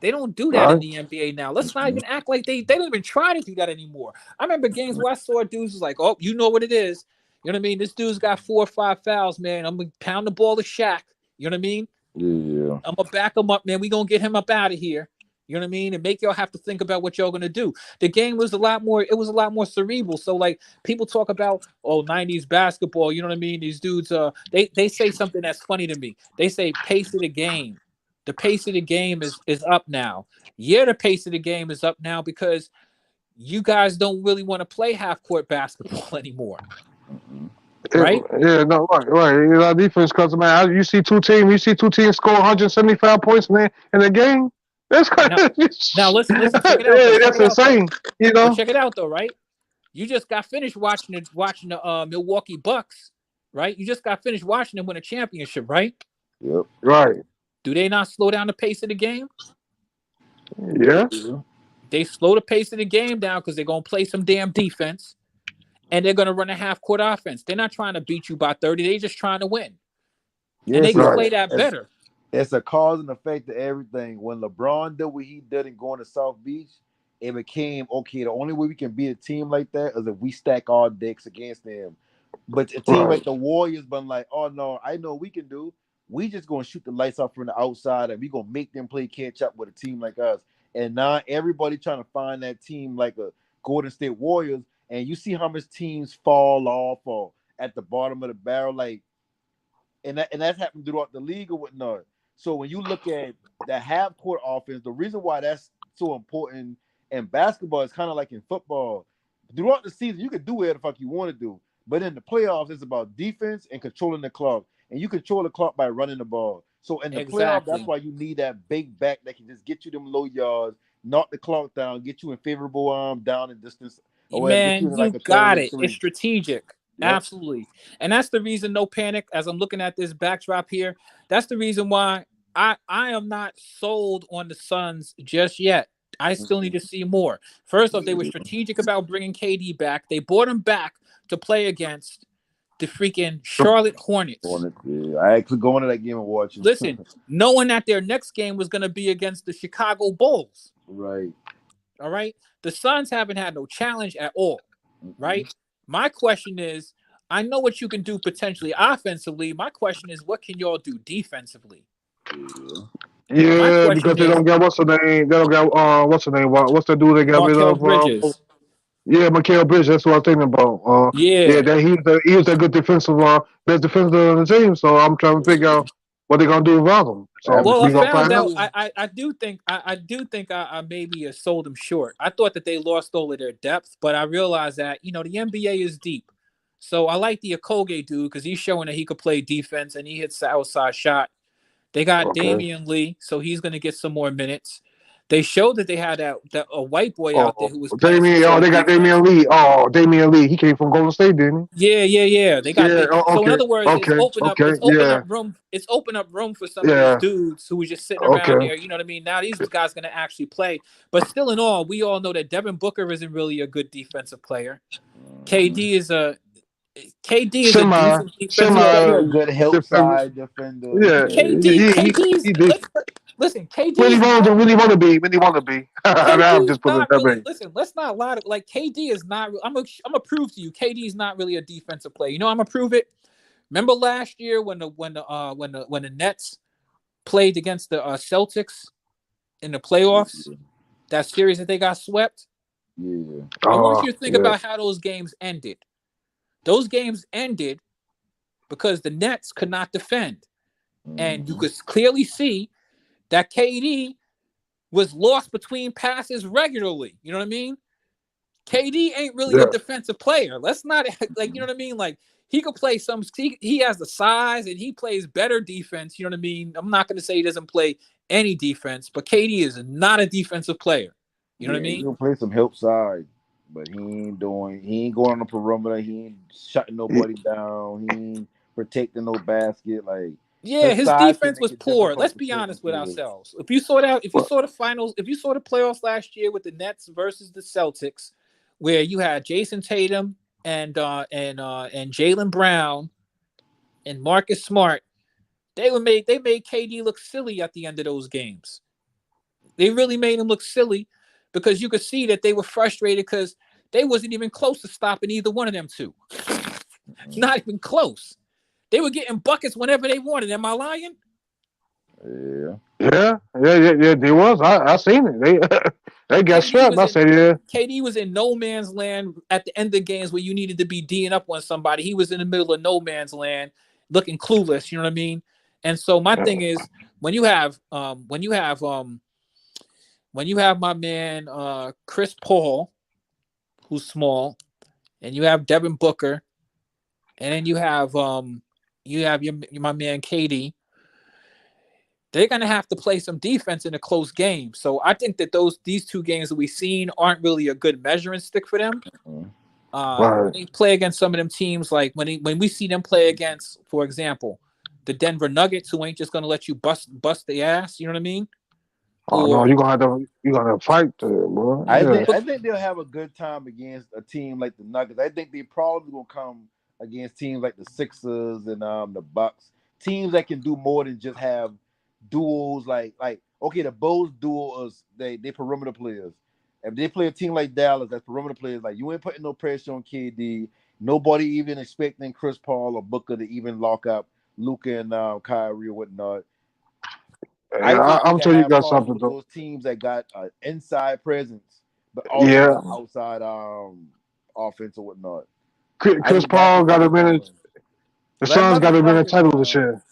They don't do that in right. the NBA now. Let's not Mm-hmm. even act like they don't even try to do that anymore. I remember games where I saw dudes was like, oh, you know what it is. You know what I mean? This dude's got 4 or 5 fouls, man. I'm gonna pound the ball to Shaq. You know what I mean? Yeah. I'm gonna back him up, man. We gonna get him up out of here. You know what I mean? And make y'all have to think about what y'all gonna do. The game was a lot more. It was a lot more cerebral. So like people talk about 90s basketball. You know what I mean? These dudes, they say something that's funny to me. They say pace of the game. The pace of the game is up now. Yeah, the pace of the game is up now because you guys don't really want to play half court basketball anymore, Mm-hmm. right? Yeah, no, right. You know, defense comes, man. You see two teams score 175 points in a game. That's kind Now, of, listen, check it out though. yeah, Check that's it out though. insane. You But know, check it out though, right? You just got finished watching the Milwaukee Bucks, right? You just got finished watching them win a championship, right? Yep. right? Do they not slow down the pace of the game? Yeah, Yeah. They slow the pace of the game down because they're gonna play some damn defense and they're gonna run a half court offense. They're not trying to beat you by 30. They're just trying to win. And they Yes, can right. play that better. it's a cause and effect to everything. When LeBron did what he did and going to South Beach, it became okay. The only way we can beat a team like that is if we stack our decks against them. But a team Right. like the Warriors, been like, oh no, I know what we can do. We just gonna shoot the lights off from the outside, and we gonna make them play catch up with a team like us. And now everybody trying to find that team like Golden State Warriors, and you see how much teams fall off or at the bottom of the barrel, like, and that's happened throughout the league or whatnot. So when you look at the half court offense, the reason why that's so important in basketball is kind of like in football. Throughout the season, you can do whatever the fuck you want to do, but in the playoffs, it's about defense and controlling the clock, and you control the clock by running the ball. So in the playoffs, that's why you need that big back that can just get you them low yards, knock the clock down, get you in favorable down and distance, or whatever, get you in Man, like you a got third and it. It's 3. strategic. Yep. Absolutely. And that's the reason, no panic, as I'm looking at this backdrop here, that's the reason why I am not sold on the Suns just yet. I still need to see more. First off, they were strategic about bringing KD back. They brought him back to play against the freaking Charlotte Hornets. Yeah. I actually go into that game and watch it. Listen, knowing that their next game was going to be against the Chicago Bulls. Right. All right. The Suns haven't had no challenge at all. Right. My question is, I know what you can do potentially offensively. My question is, what can y'all do defensively? Yeah, because they don't got what's the name? They don't got what's the name? What's the dude they got rid of? Bridges. Yeah, Mikal Bridges. That's what I'm thinking about. Yeah, that he was a good defensive best defender on the team. So I'm trying to figure out what they're gonna do without him. So well, we I gonna found find out. out. I do think I maybe sold them short. I thought that they lost all of their depth, but I realized that the NBA is deep. So I like the Okogie dude because he's showing that he could play defense and he hits the outside shot. They got Damian Lee, so he's going to get some more minutes. They showed that they had a white boy out there who was playing Damian. some They got defense. Damian Lee. Damian Lee. He came from Golden State, didn't he? Yeah. They got. So in other words, it's open up room. It's open up room for some of these dudes who were just sitting around there. You know what I mean? Now these guys going to actually play. But still, in all, we all know that Devin Booker isn't really a good defensive player. KD is a decent defensive player. A good help side defender. Yeah, Listen, KD really want to be. Really want to be. I'm just putting it that way. Listen, let's not lie. KD is not. I'm gonna prove to you, KD is not really a defensive player. You know, I'm gonna prove it. Remember last year when the Nets played against the Celtics in the playoffs, that series that they got swept. Yeah. I want you to think about how those games ended. Those games ended because the Nets could not defend. And you could clearly see that KD was lost between passes regularly. You know what I mean? KD ain't really a defensive player. Let's not you know what I mean? Like he could play he has the size and he plays better defense. You know what I mean? I'm not going to say he doesn't play any defense, but KD is not a defensive player. You know what I mean? He'll play some help side. But he ain't going on the perimeter. He ain't shutting nobody down. He ain't protecting no basket. His defense was poor. Let's be honest with ourselves. If you saw the finals, if you saw the playoffs last year with the Nets versus the Celtics, where you had Jason Tatum and Jaylen Brown and Marcus Smart, they made KD look silly at the end of those games. They really made him look silly. Because you could see that they were frustrated because they wasn't even close to stopping either one of them two. Not even close. They were getting buckets whenever they wanted. Am I lying? Yeah. They was. I seen it. They got strapped. I said, yeah. KD was in no man's land at the end of games where you needed to be D'ing up on somebody. He was in the middle of no man's land, looking clueless. You know what I mean? And so my thing is, when you have my man Chris Paul, who's small, and you have Devin Booker, and then you have my man KD, they're gonna have to play some defense in a close game. So I think that these two games that we've seen aren't really a good measuring stick for them. When they play against some of them teams, like when we see them play against, for example, the Denver Nuggets, who ain't just gonna let you bust the ass. You know what I mean? No, you're gonna fight there, bro. I think they'll have a good time against a team like the Nuggets. I think they probably will come against teams like the Sixers and the Bucks. Teams that can do more than just have duels like the Bulls duel is they perimeter players. If they play a team like Dallas that's perimeter players, like you ain't putting no pressure on KD. Nobody even expecting Chris Paul or Booker to even lock up Luka and Kyrie or whatnot. I'm telling you got something though. Those teams that got an inside presence Yeah. the outside offense or whatnot. Chris Paul got to win it. The Suns got to win a title this year.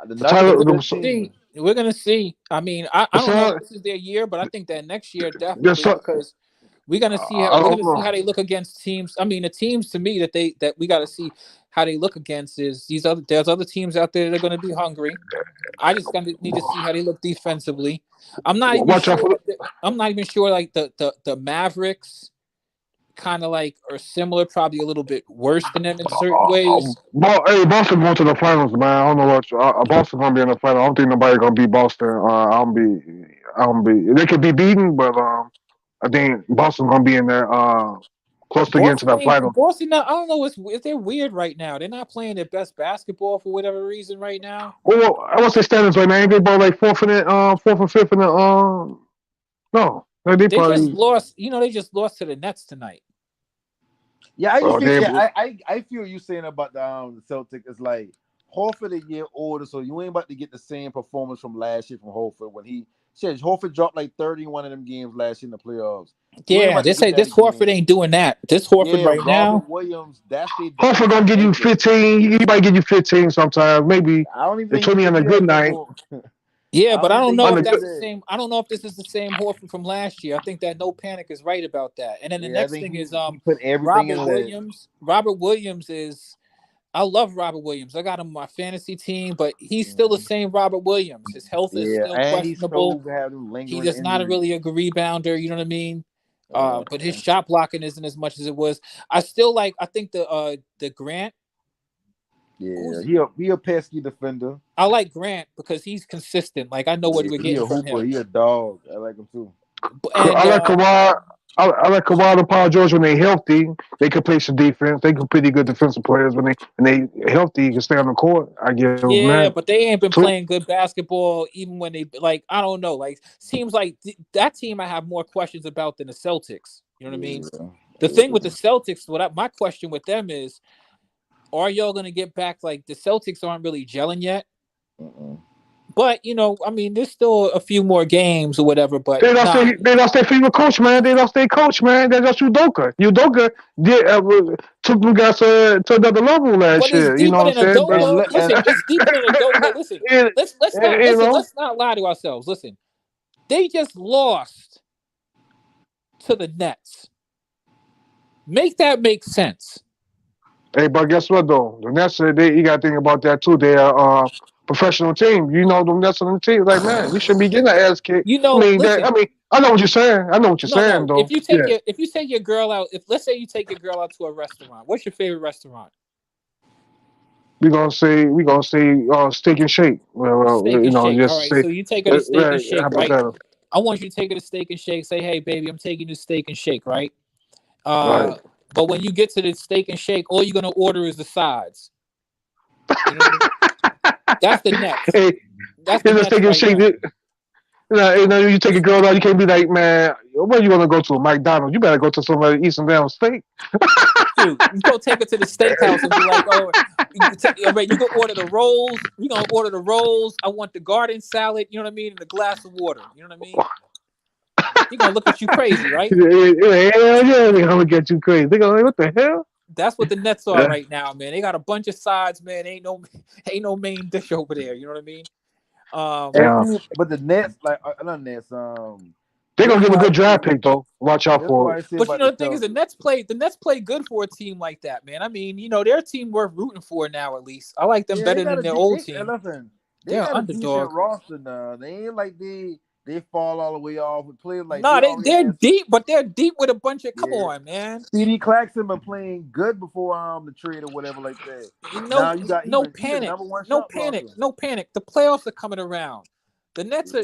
The The Nuggets title. are a The, good team. We're gonna see. I mean, I the don't know if Suns. this is their year, but I think that next year The definitely, Suns. because we're gonna see how I don't know. they look against teams. I mean, the teams to me that we got to see how they look against is there's other teams out there that are going to be hungry. I just gonna need to see how they look defensively. I'm not even Watch out sure. for I'm not even sure. Like the Mavericks, kind of like are similar, probably a little bit worse than them in certain ways. Hey, Boston going to the finals, man. I don't know what Boston gonna be in the final. I don't think nobody gonna beat Boston. I don't be. They could be beaten, but I think Boston gonna be in there close to getting to the final. Boston. I don't know. If they're weird right now. They're not playing their best basketball for whatever reason right now. Well, what's their standings right now? Ain't they about like fourth and fifth in the no. They probably just lost. They just lost to the Nets tonight. Yeah, I feel you saying about the Celtics. It's like Horford a year older, so you ain't about to get the same performance from last year from Horford when he said Horford dropped like 31 of them games last year in the playoffs. Yeah, they say this Horford ain't doing that. This Horford right now. Robert Williams, that's the Horford gonna give you 15. He might give you 15 sometimes, maybe I don't even think 20 on a good night. Yeah, but I don't know if that's the same. I don't know if this is the same Horford from last year. I think that No Panic is right about that. And then the next thing is put everything in Williams. Robert Williams is. I love Robert Williams. I got him on my fantasy team, but he's still the same Robert Williams. His health is still questionable. He is not really a good rebounder. You know what I mean? But his shot blocking isn't as much as it was. I think the Grant. Yeah, he a pesky defender. I like Grant because he's consistent. Like I know what we're getting from him. He a dog. I like him too. And, I like Kawhi. I like Kawhi and Paul George when they healthy. They can play some defense. They can pretty good defensive players when they healthy. You can stay on the court. I give them that. But they ain't been playing good basketball even when they I don't know. Like seems like that team I have more questions about than the Celtics. You know what I mean? The thing with the Celtics, my question with them is, are y'all gonna get back? Like the Celtics aren't really gelling yet. But I mean, there's still a few more games or whatever. But they lost their favorite coach, man. They lost their coach, man. They lost Udoka. Udoka took them guys to another level last year. You know what I'm saying? Listen, it's deeper than Udoka. Listen, let's not lie to ourselves. Listen, they just lost to the Nets. Make that make sense. Hey, but guess what though? The Nets, you got to think about that too. They are professional team. You know them Nets on the team. Like, man, you shouldn't be getting an ass kick. I know what you're saying. I know what you're saying though. If you take your girl out, let's say you take your girl out to a restaurant, what's your favorite restaurant? We're gonna say Steak and Shake. Well, Steak and Shake. just all right, say, so you take her to Steak and Shake, right? That? I want you to take her to Steak and Shake. Say, hey, baby, I'm taking you to Steak and Shake, right? Right. But when you get to the Steak and Shake, all you're gonna order is the sides. You know what I mean? That's the Nets. Hey, that's the Nets Steak and Shake. You take a girl out, you can't be like, man, where you gonna go to? McDonald's. You better go to somebody eat some damn steak. Dude, you go take her to the steakhouse and be like, oh, you can order the rolls. You're gonna order the rolls. I want the garden salad, you know what I mean, and a glass of water. You know what I mean? You're gonna look at you crazy, right? Hell yeah, they're gonna look at you crazy. They're gonna like, what the hell? That's what the Nets are right now, man. They got a bunch of sides, man. Ain't no main dish over there. You know what I mean? But the Nets, not Nets, they're gonna give a good draft pick though. Watch out for it. But the thing is, the Nets play good for a team like that, man. I mean, they're a team worth rooting for now. At least I like them better than their old team. They're got underdog. A decent roster now. They ain't like they fall all the way off with players like. They're deep, but they're deep with a bunch of. Come on, man. CD Claxton been playing good before the trade or whatever like that. Now you got no panic. No panic. The playoffs are coming around. The Nets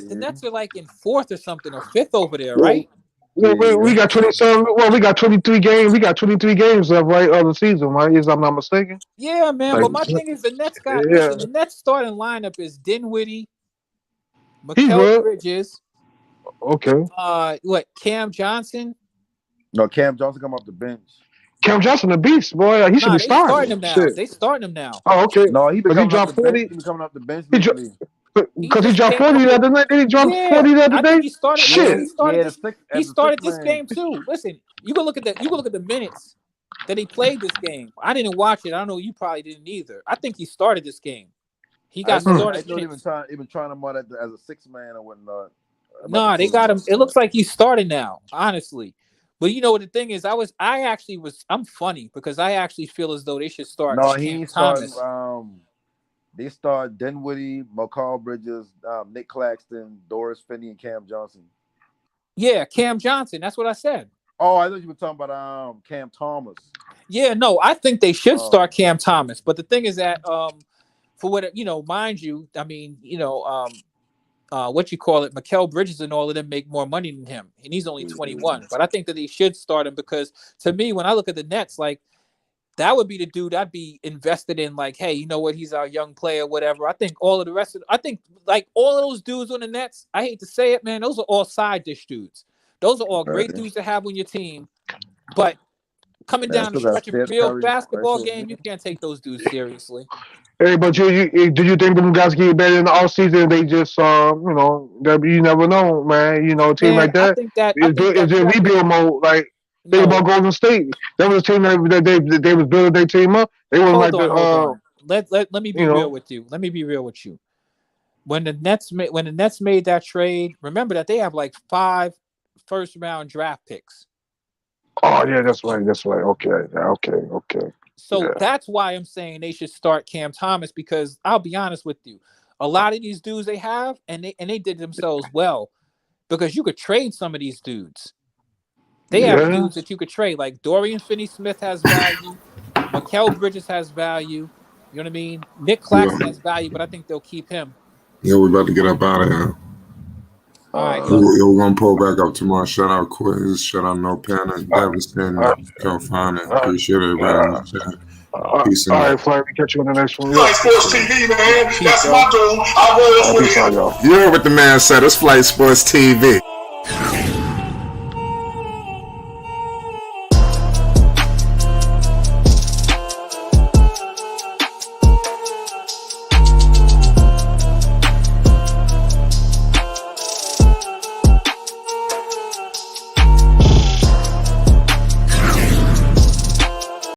are like in fourth or something or fifth over there, right? We got 27. Well, we got 23 games. We got 23 games left, right, of the season, right? If I'm not mistaken. Yeah, man. But my thing is, the Nets got. Listen, the Nets starting lineup is Dinwiddie, Mikal Bridges. Okay. Cam Johnson? No, Cam Johnson come off the bench. Cam Johnson, a beast, boy. He should be starting. They starting him now. Oh, okay. No, he been coming off the 40. Bench. He been coming off the bench. Because he dropped 40 the other night. Did he drop 40 the other I day? think he started. Shit. He started this game too. Listen, you can look at the minutes that he played this game. I didn't watch it. I don't know. You probably didn't either. I think he started this game. He got started. I know even trying him out as a 6-man or whatnot. No, they got him. It looks like he's starting now, honestly. But you know what the thing is? I'm funny because I actually feel as though they should start. No, Cam he ain't Thomas. starting. They start Dinwiddie, McCall Bridges, Nick Claxton, Doris Finney, and Cam Johnson. Yeah, Cam Johnson. That's what I said. Oh, I thought you were talking about Cam Thomas. Yeah, no, I think they should start Cam Thomas. But the thing is that for what mind you, I mean, what you call it, Mikal Bridges and all of them make more money than him, and he's only 21. But I think that they should start him because to me, when I look at the Nets, like that would be the dude I'd be invested in. Like, hey, you know what? He's our young player, whatever. I think all of the rest of, like all of those dudes on the Nets. I hate to say it, man, those are all side dish dudes. Those are all great dudes to have on your team, but coming down the stretch of a real basketball game, you can't take those dudes seriously. Hey, but do you think them guys get better in the offseason? They just, you never know, man. A team like that. Is in rebuild mode. Like, think about Golden State. That was a team that they was building their team up. They wasn't Hold on. Let me be real with you. Let me be real with you. When the Nets made that trade, remember that they have like 5 first-round draft picks. Oh yeah, that's right. Okay. So that's why I'm saying they should start Cam Thomas because I'll be honest with you, a lot of these dudes they have and they did themselves well because you could trade some of these dudes. They have dudes that you could trade like Dorian Finney-Smith has value, Mikal Bridges has value. You know what I mean? Nick Claxton has value, but I think they'll keep him. Yeah, we're about to get up out of here. All right, we're gonna pull back up to my shout out quiz. Shout out No Panic, Devastating, California. Appreciate everybody in the chat. Peace and all right, Fly. We catch you on the next one. Flight Sports TV, man. That's my dude. I roll with it. You heard what the man said. It's Flight Sports TV.